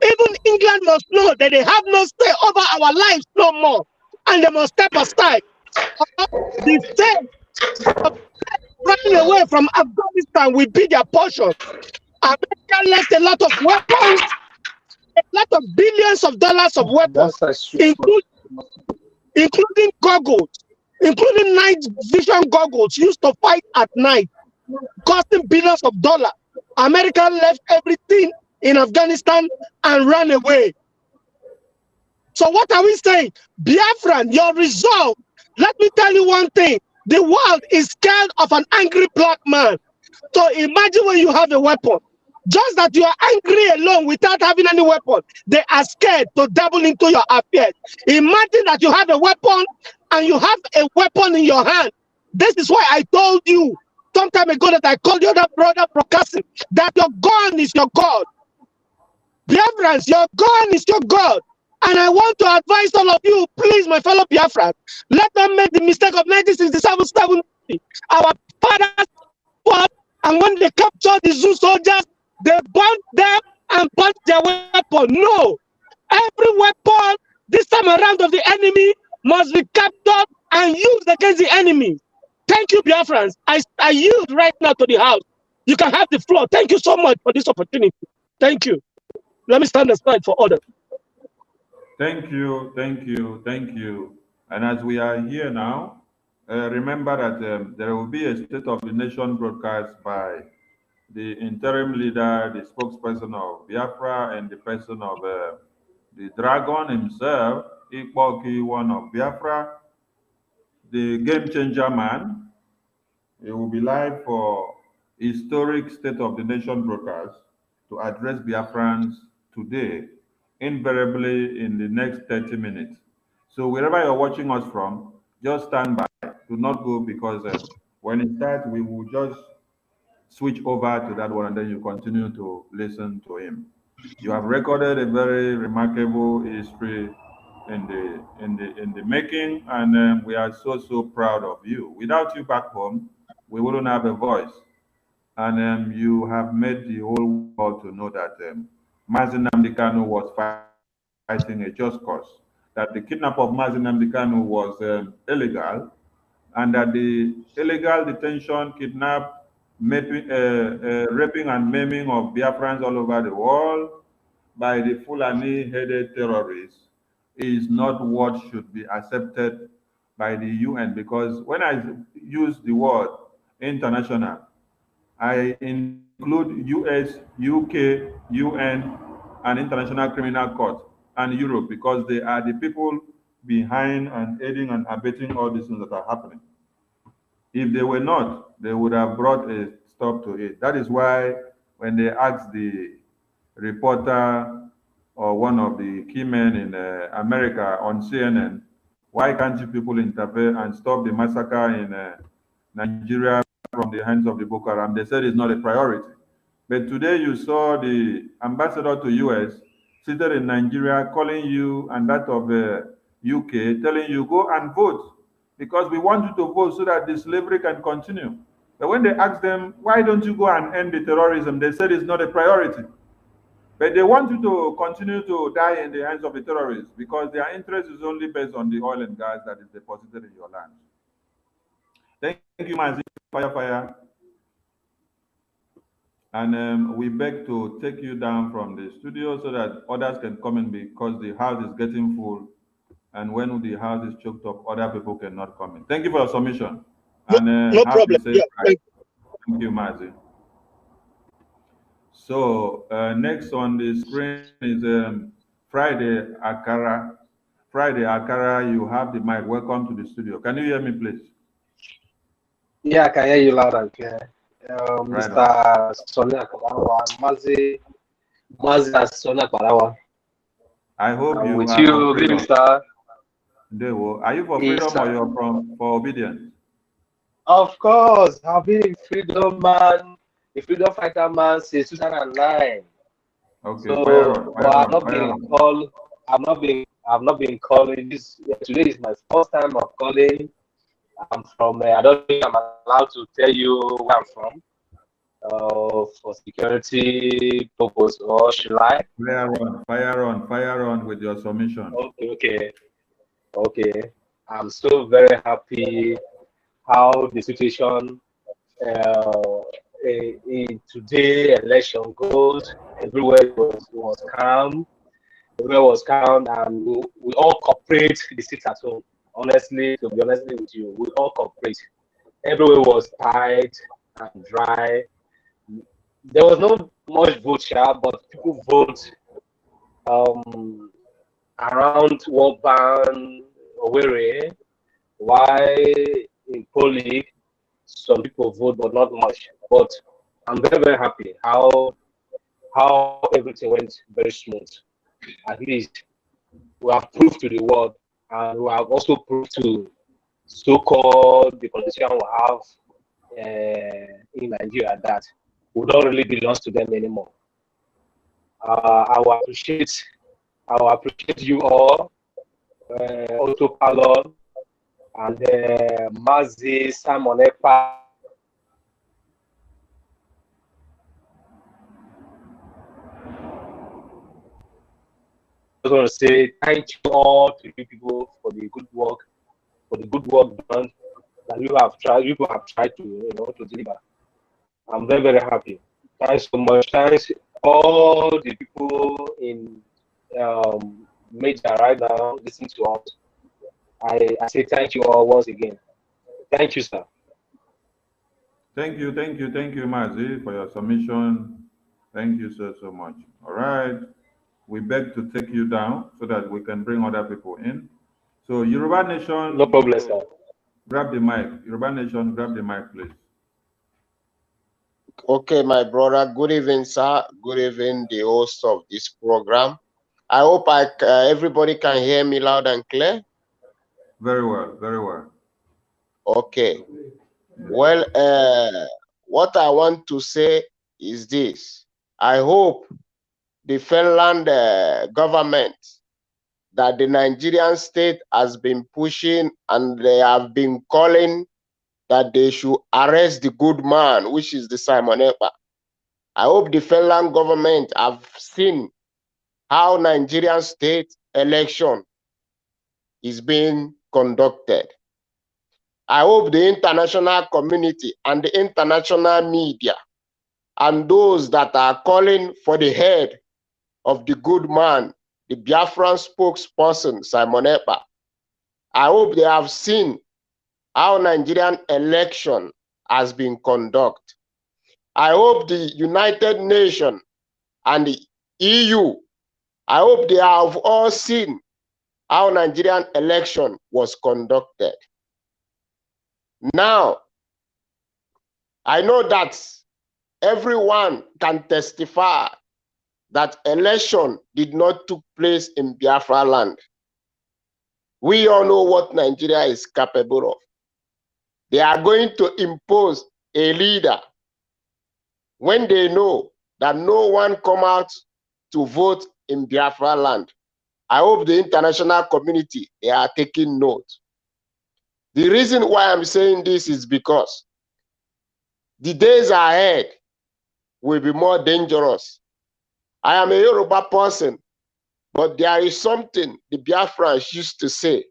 even England must know that they have no say over our lives no more, and they must step aside. The state of running away from Afghanistan will be their portion. America left a lot of weapons, a lot of billions of dollars of weapons, including goggles, including night vision goggles used to fight at night, costing billions of dollars. America left everything in Afghanistan and ran away. So what are we saying? Biafran, your resolve. Let me tell you one thing. The world is scared of an angry black man. So imagine when you have a weapon. Just that you are angry alone without having any weapon, they are scared to dabble into your affairs. Imagine that you have a weapon and you have a weapon in your hand. This is why I told you some time ago that I called your other brother broadcasting that your gun is your God. Biafrans, your gun is your God. And I want to advise all of you, please, my fellow Biafrans, let them make the mistake of 1967-70. Our fathers fought, and when they captured the Zoo soldiers, they burnt them and burnt their weapon. No. Every weapon this time around of the enemy must be captured and used against the enemy. Thank you, Biafrans. I yield right now to the house. You can have the floor. Thank you so much for this opportunity. Thank you. Let me stand aside for others. Thank you, thank you, thank you. And as we are here now, remember that there will be a State of the Nation broadcast by the interim leader, the spokesperson of Biafra, and the person of the dragon himself, Ikpoki, one of Biafra, the game changer man. It will be live for historic State of the Nation broadcast to address Biafrans today, invariably in the next 30 minutes. So wherever you're watching us from, just stand by. Do not go, because when it starts, we will just switch over to that one, and then you continue to listen to him. You have recorded a very remarkable history in the making, and we are so proud of you. Without you back home, we wouldn't have a voice. And you have made the whole world to know that Mazi Nnamdi Kanu was fighting a just cause, that the kidnap of Mazi Nnamdi Kanu was illegal, and that the illegal detention, kidnap, raping and maiming of Biafrans all over the world by the Fulani-headed terrorists is not what should be accepted by the UN. Because when I use the word international, I include US, UK, UN, and International Criminal Court, and Europe, because they are the people behind and aiding and abetting all these things that are happening. If they were not, they would have brought a stop to it. That is why when they asked the reporter or one of the key men in America on CNN, why can't you people intervene and stop the massacre in Nigeria from the hands of the Boko Haram? They said it's not a priority. But today you saw the ambassador to US seated in Nigeria calling you and that of the UK, telling you go and vote because we want you to vote so that the slavery can continue. But when they asked them, why don't you go and end the terrorism? They said it's not a priority. But they want you to continue to die in the hands of the terrorists because their interest is only based on the oil and gas that is deposited in your land. Thank you, Mazi. Fire. And we beg to take you down from the studio so that others can come in because the house is getting full. And when the house is choked up, other people cannot come in. Thank you for your submission. And no problem. Yeah, thank you, Mazi. So next on the screen is Friday Akara. Friday Akara, you have the mic. Welcome to the studio. Can you hear me, please? Yeah, I can hear you loud and clear. Mr. Sonia Kalawa, Mazi Sonia Kalawa. I hope you with are you, good evening, sir. Are you for freedom or you're for obedience? Of course, I've been a freedom man, a freedom fighter man since 2009. Okay, so I've not been calling this. Today is my first time of calling. I'm from. I don't think I'm allowed to tell you where I'm from. For security purpose, or should I? Fire on with your submission. Okay. I'm so very happy how the situation in today election goes. Everywhere was calm. Everywhere was calm, and we all cooperate the seats at home. Honestly, to be honest with you, we all cooperate. Everywhere was tight and dry. There was not much vote share, but people vote around Woban or Owerri, while in Poli, some people vote, but not much. But I'm very, very happy how everything went very smooth. At least we have proved to the world, and we have also proved to so-called the politicians we have in Nigeria that we don't really belong to them anymore. I will appreciate you all, Autopilot, and Mazi, Simon EKPA. I just want to say thank you all to you people for the good work, done that you have tried to to deliver. I'm very, very happy. Thanks so much. Thanks all the people in media right now listening to us. I say thank you all once again. Thank you, sir. Thank you, Mazi, for your submission. Thank you so much. All right. We beg to take you down so that we can bring other people in. So Yoruba Nation. No problem, sir. Grab the mic. Yoruba Nation, grab the mic, please. Okay, my brother. Good evening, sir. Good evening, the host of this program. I hope everybody can hear me loud and clear. Very well, very well. Okay. Well, what I want to say is this. I hope the Finland government that the Nigerian state has been pushing and they have been calling that they should arrest the good man, which is the Simon EKPA. I hope the Finland government have seen how Nigerian state election is being conducted. I hope the international community and the international media and those that are calling for the head of the good man, the Biafran spokesperson, Simon EKPA, I hope they have seen how Nigerian election has been conducted. I hope the United Nations and the EU, I hope they have all seen how Nigerian election was conducted. Now, I know that everyone can testify that election did not take place in Biafra land. We all know what Nigeria is capable of. They are going to impose a leader when they know that no one come out to vote in Biafra land. I hope the international community, they are taking note. The reason why I'm saying this is because the days ahead will be more dangerous. I am a Yoruba person, but there is something the Biafrans used to say.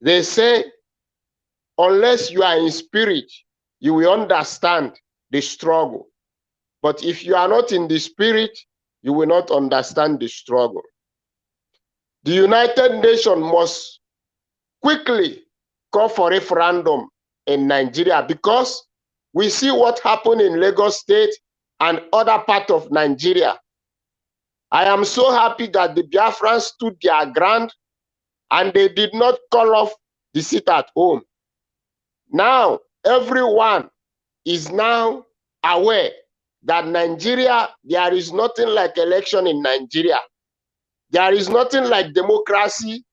They say, unless you are in spirit, you will understand the struggle. But if you are not in the spirit, you will not understand the struggle. The United Nations must quickly call for referendum in Nigeria because we see what happened in Lagos State and other parts of Nigeria. I am so happy that the Biafrans stood their ground and they did not call off the seat at home. Now, everyone is now aware that Nigeria, there is nothing like election in Nigeria. There is nothing like democracy.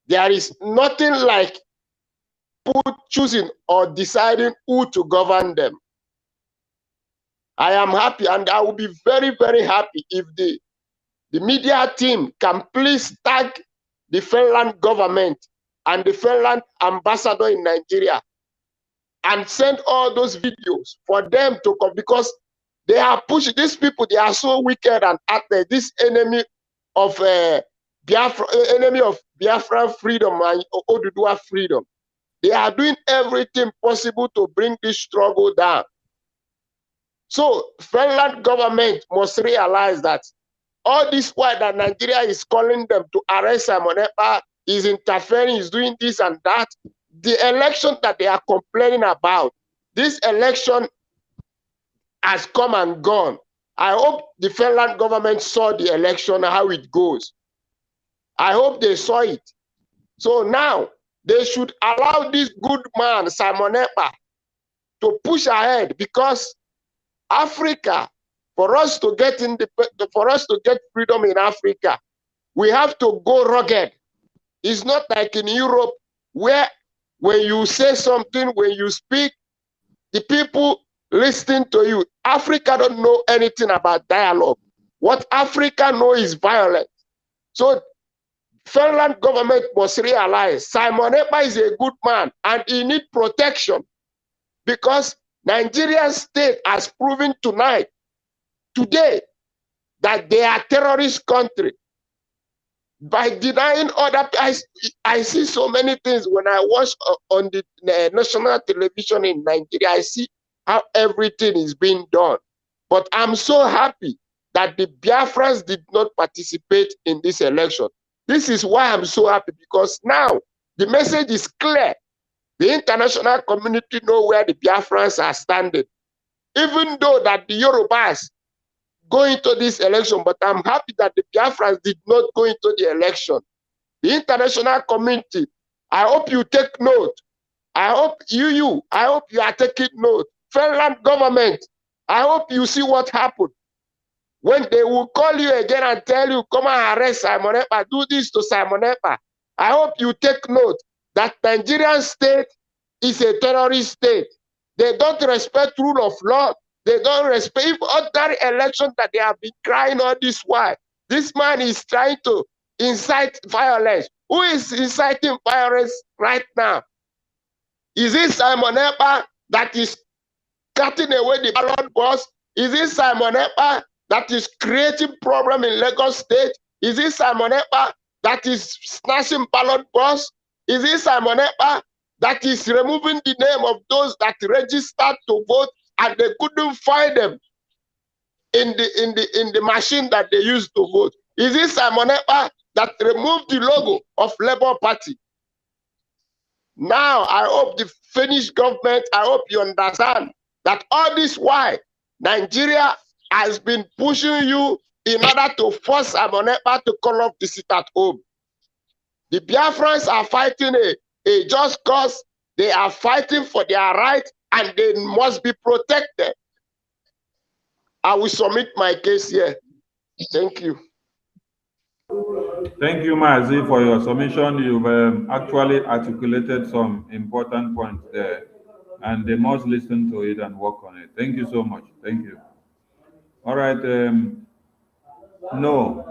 There is nothing like people choosing or deciding who to govern them. I am happy, and I will be very, very happy if the media team can please tag the Finland government and the Finland ambassador in Nigeria and send all those videos for them to come, because they are pushing these people. They are so wicked and active. This enemy of Biafra, enemy of Biafran freedom and Oduduwa freedom. They are doing everything possible to bring this struggle down. So Finland government must realize that all this while that Nigeria is calling them to arrest Simon Ekpa, is interfering, is doing this and that. The election that they are complaining about, this election has come and gone. I hope the Finland government saw the election, how it goes. I hope they saw it. So now they should allow this good man, Simon Ekpa, to push ahead, because Africa, for us to get freedom in Africa, we have to go rugged. It's not like in Europe, where when you say something, when you speak, the people listen to you. Africa don't know anything about dialogue. What Africa knows is violence. So Finland government must realize Simon Ekpa is a good man and he needs protection, because Nigerian state has proven today, that they are terrorist country. By denying other, I see so many things when I watch on the national television in Nigeria. I see how everything is being done. But I'm so happy that the Biafrans did not participate in this election. This is why I'm so happy, because now the message is clear. The international community know where the Biafrans are standing. Even though that the Yorubas go into this election, but I'm happy that the Biafrans did not go into the election. The international community, I hope you take note. I hope I hope you are taking note. Finland government, I hope you see what happened. When they will call you again and tell you, come and arrest Simon Ekpa, do this to Simon Ekpa. I hope you take note that Nigerian state is a terrorist state. They don't respect rule of law. They don't respect other elections that they have been crying all this while. This man is trying to incite violence. Who is inciting violence right now? Is it Simon Ekpa that is cutting away the ballot box? Is it Simon Ekpa that is creating problem in Lagos State? Is it Simon Ekpa that is snatching ballot box? Is it Simon Ekpa that is removing the name of those that registered to vote and they couldn't find them in the machine that they used to vote? Is it Simon Ekpa that removed the logo of Labour Party? Now, I hope the Finnish government, I hope you understand that all this while, Nigeria has been pushing you in order to force Simon Ekpa to call off the seat at home. The Biafrans are fighting a just cause. They are fighting for their right, and they must be protected. I will submit my case here. Thank you. Thank you, Mazi, for your submission. You've actually articulated some important points there, and they must listen to it and work on it. Thank you so much. Thank you. All right. No,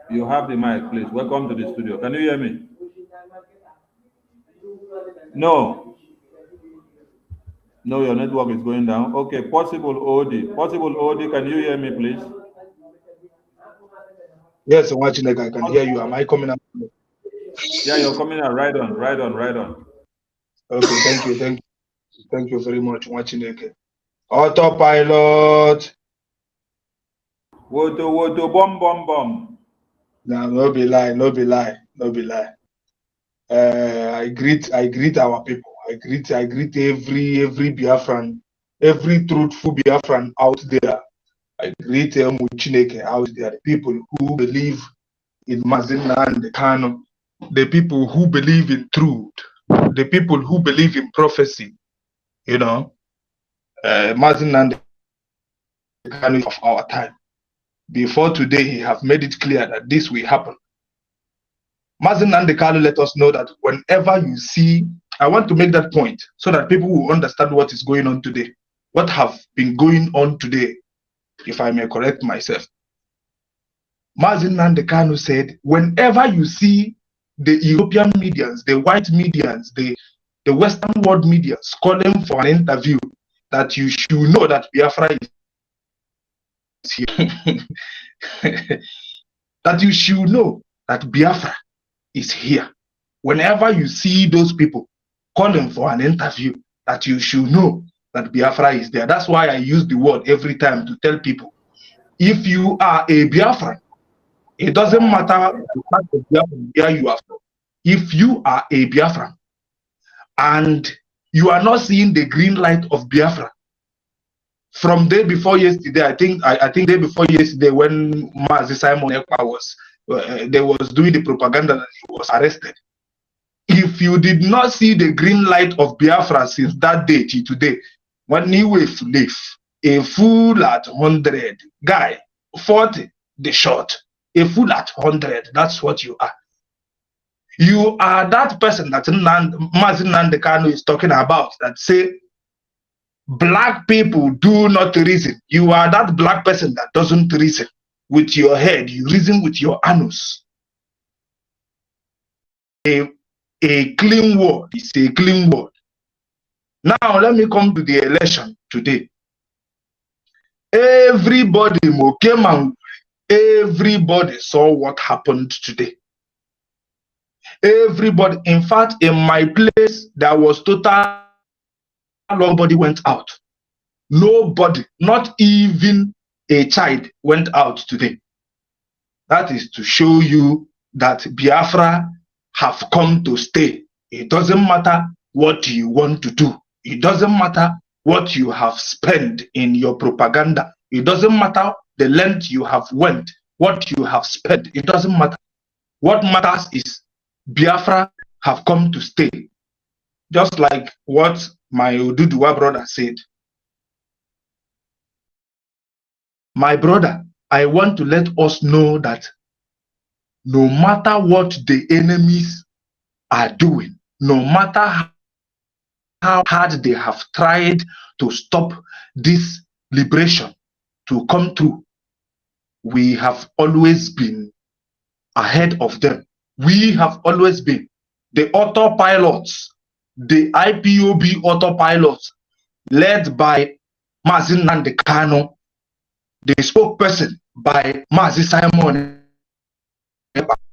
you have the mic, please. Welcome to the studio. Can you hear me? No, your network is going down. Okay, Possible OD, can you hear me, please? Yes, I'm watching. I can hear you. Am I coming up? Yeah, you're coming out. Right on. Okay, thank you very much. Watching again. Autopilot. Woto, bomb. No, no be lie. I greet our people. I greet every Biafran, every truthful Biafran out there. I greet Chineke out there, the people who believe in Mazina and the Kano, the people who believe in truth, the people who believe in prophecy. You know, Mazina and the Kano of our time. Before today, he have made it clear that this will happen. Mazin Nandekalo let us know that whenever you see, I want to make that point so that people will understand what is going on today, what have been going on today, if I may correct myself. Mazin Nandekalo said, whenever you see the European medians, the white medians, the Western world medians calling for an interview, that you should know that Biafra is here. That you should know that Biafra is here. Whenever you see those people calling for an interview, that you should know that Biafra is there. That's why I use the word every time to tell people, if you are a Biafran, it doesn't matter where you are from. If you are a Biafran and you are not seeing the green light of Biafra, from day before yesterday, I think day before yesterday when Mazi Simon Ekpa was they was doing the propaganda that he was arrested. If you did not see the green light of Biafra since that day till today, when he was live, a fool at 100, guy, 40, the short, a fool at 100, that's what you are. You are that person that Mazi Nandekano is talking about, that say, black people do not reason. You are that black person that doesn't reason with your head, you reason with your anus. A clean word is a clean word. Now let me come to the election today. Everybody came and everybody saw what happened today. Everybody, in fact, in my place, there was total, nobody went out. Nobody, not even a child, went out today. That is to show you that Biafra have come to stay. It doesn't matter what you want to do. It doesn't matter what you have spent in your propaganda. It doesn't matter the length you have went, what you have spent. It doesn't matter. What matters is Biafra have come to stay. Just like what my Oduduwa brother said. My brother, I want to let us know that no matter what the enemies are doing, no matter how hard they have tried to stop this liberation to come through, we have always been ahead of them. We have always been the autopilots, the IPOB autopilots, led by Mazi Nandekano, the spokesperson by Mazi Simon.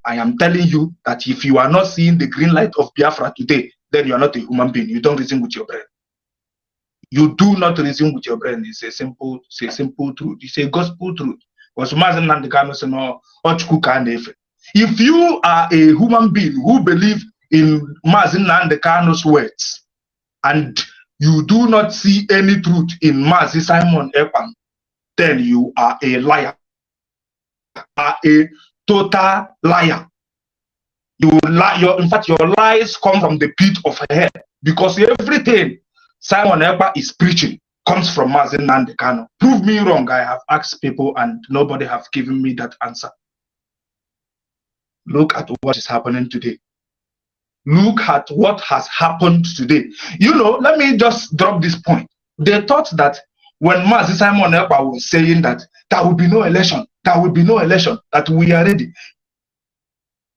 I am telling you that if you are not seeing the green light of Biafra today, then you are not a human being. You don't reason with your brain. You do not reason with your brain. It's a simple truth. It's a gospel truth. If you are a human being who believe in Mazi Nandekano's words and you do not see any truth in Mazi Simon Ekpa, then you are a liar. Are a total liar. You lie. In fact, your lies come from the pit of hell. because everything Simon Ekpa is preaching comes from Mazi Nnamdi Kanu. Prove me wrong. I have asked people and nobody have given me that answer. Look at what is happening today. Look at what has happened today. You know, let me just drop this point. They thought that when Mazi Simon Ekpa was saying that there will be no election, that we are ready.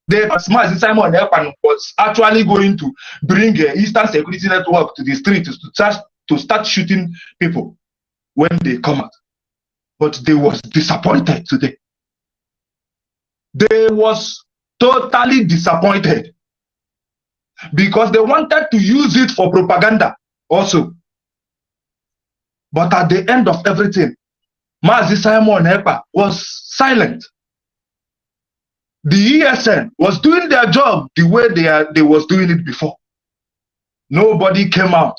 Mazi Simon Ekpa was actually going to bring Eastern Security Network to the street to start shooting people when they come out. But they was disappointed today. They was totally disappointed because they wanted to use it for propaganda also. But at the end of everything, Mazi Simon Ekpa was silent. The ESN was doing their job the way they was doing it before. Nobody came out.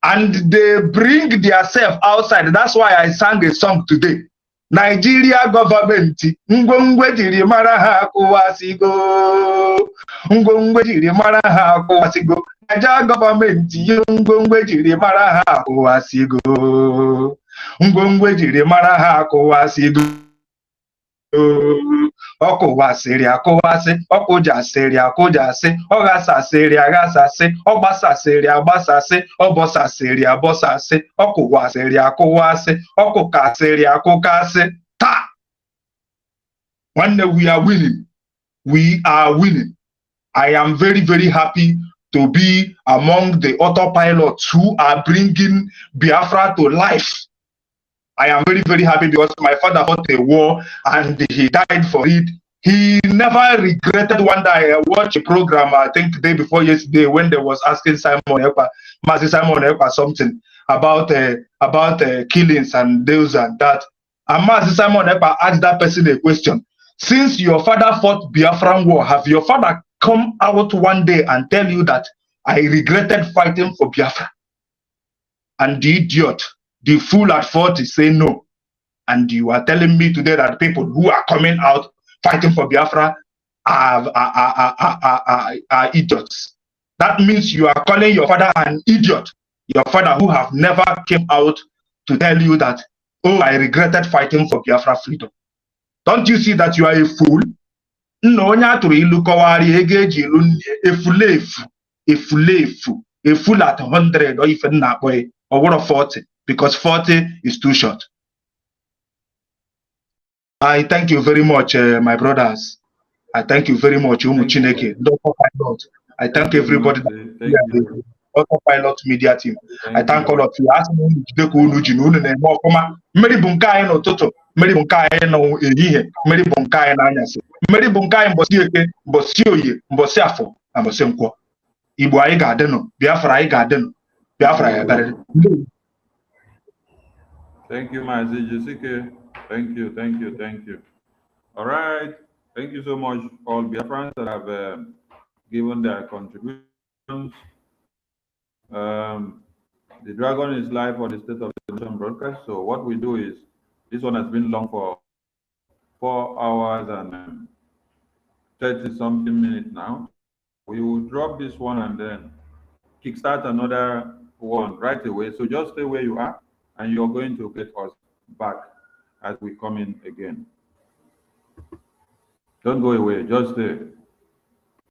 And they bring themselves outside. That's why I sang a song today. Nigeria government, ngwongwe jiri mara ha kuwasigo. Ngwongwe jiri mara ha kuwasigo. Nigeria government, ngwongwe jiri mara ha kuwasigo. Ngwongwe jiri mara ha kuwasigo. Ọkụwasịrị akụwasị, ọkụjasịrị akụjasị, ọghasasịrị aghasasị, ọgbasasịrị agbasasị, ọbọsasịrị abọsasị, ọkụwasịrị akụwasị, ọkụkasịrị akụkasị. Taa! Nwanne, we are winning. We are winning. I am very, very happy to be among the autopilots who are bringing Biafra to life. I am very, very happy because my father fought a war and he died for it. He never regretted. One day I watched a program, I think the day before yesterday, when they was asking Mazi Simon Ekpa something about killings and this and that. And Mazi Simon Ekpa asked that person a question. Since your father fought Biafran war, have your father come out one day and tell you that I regretted fighting for Biafra? And the idiot, the fool at 40 say no. And you are telling me today that people who are coming out fighting for Biafra are idiots. That means you are calling your father an idiot. Your father who have never came out to tell you that, oh, I regretted fighting for Biafra freedom. Don't you see that you are a fool? No, a fool at 100 or even that way, or what of 40. Because 40 is too short. I thank you very much, my brothers. I thank you very much, Chineke. I thank everybody, the Autopilot Media team. I thank all of you. Ask me to Mary Bunkai no Toto, Mary Bunkai no Ehe, Mary Bunkai Nanyas, Mary Bunkai Bosioye, Bosiafo, and Bosemko. Ibuai Gardeno, Biafra Garden, Biafra Garden. Thank you, Mazi Jessica. Thank you, thank you, thank you. All right. Thank you so much, all Biafrans that have given their contributions. The Dragon is live for the State of the Nation broadcast. So what we do is, this one has been long for 4 hours and 30-something minutes now. We will drop this one and then kickstart another one right away. So just stay where you are, and you're going to get us back as we come in again. Don't go away, just stay.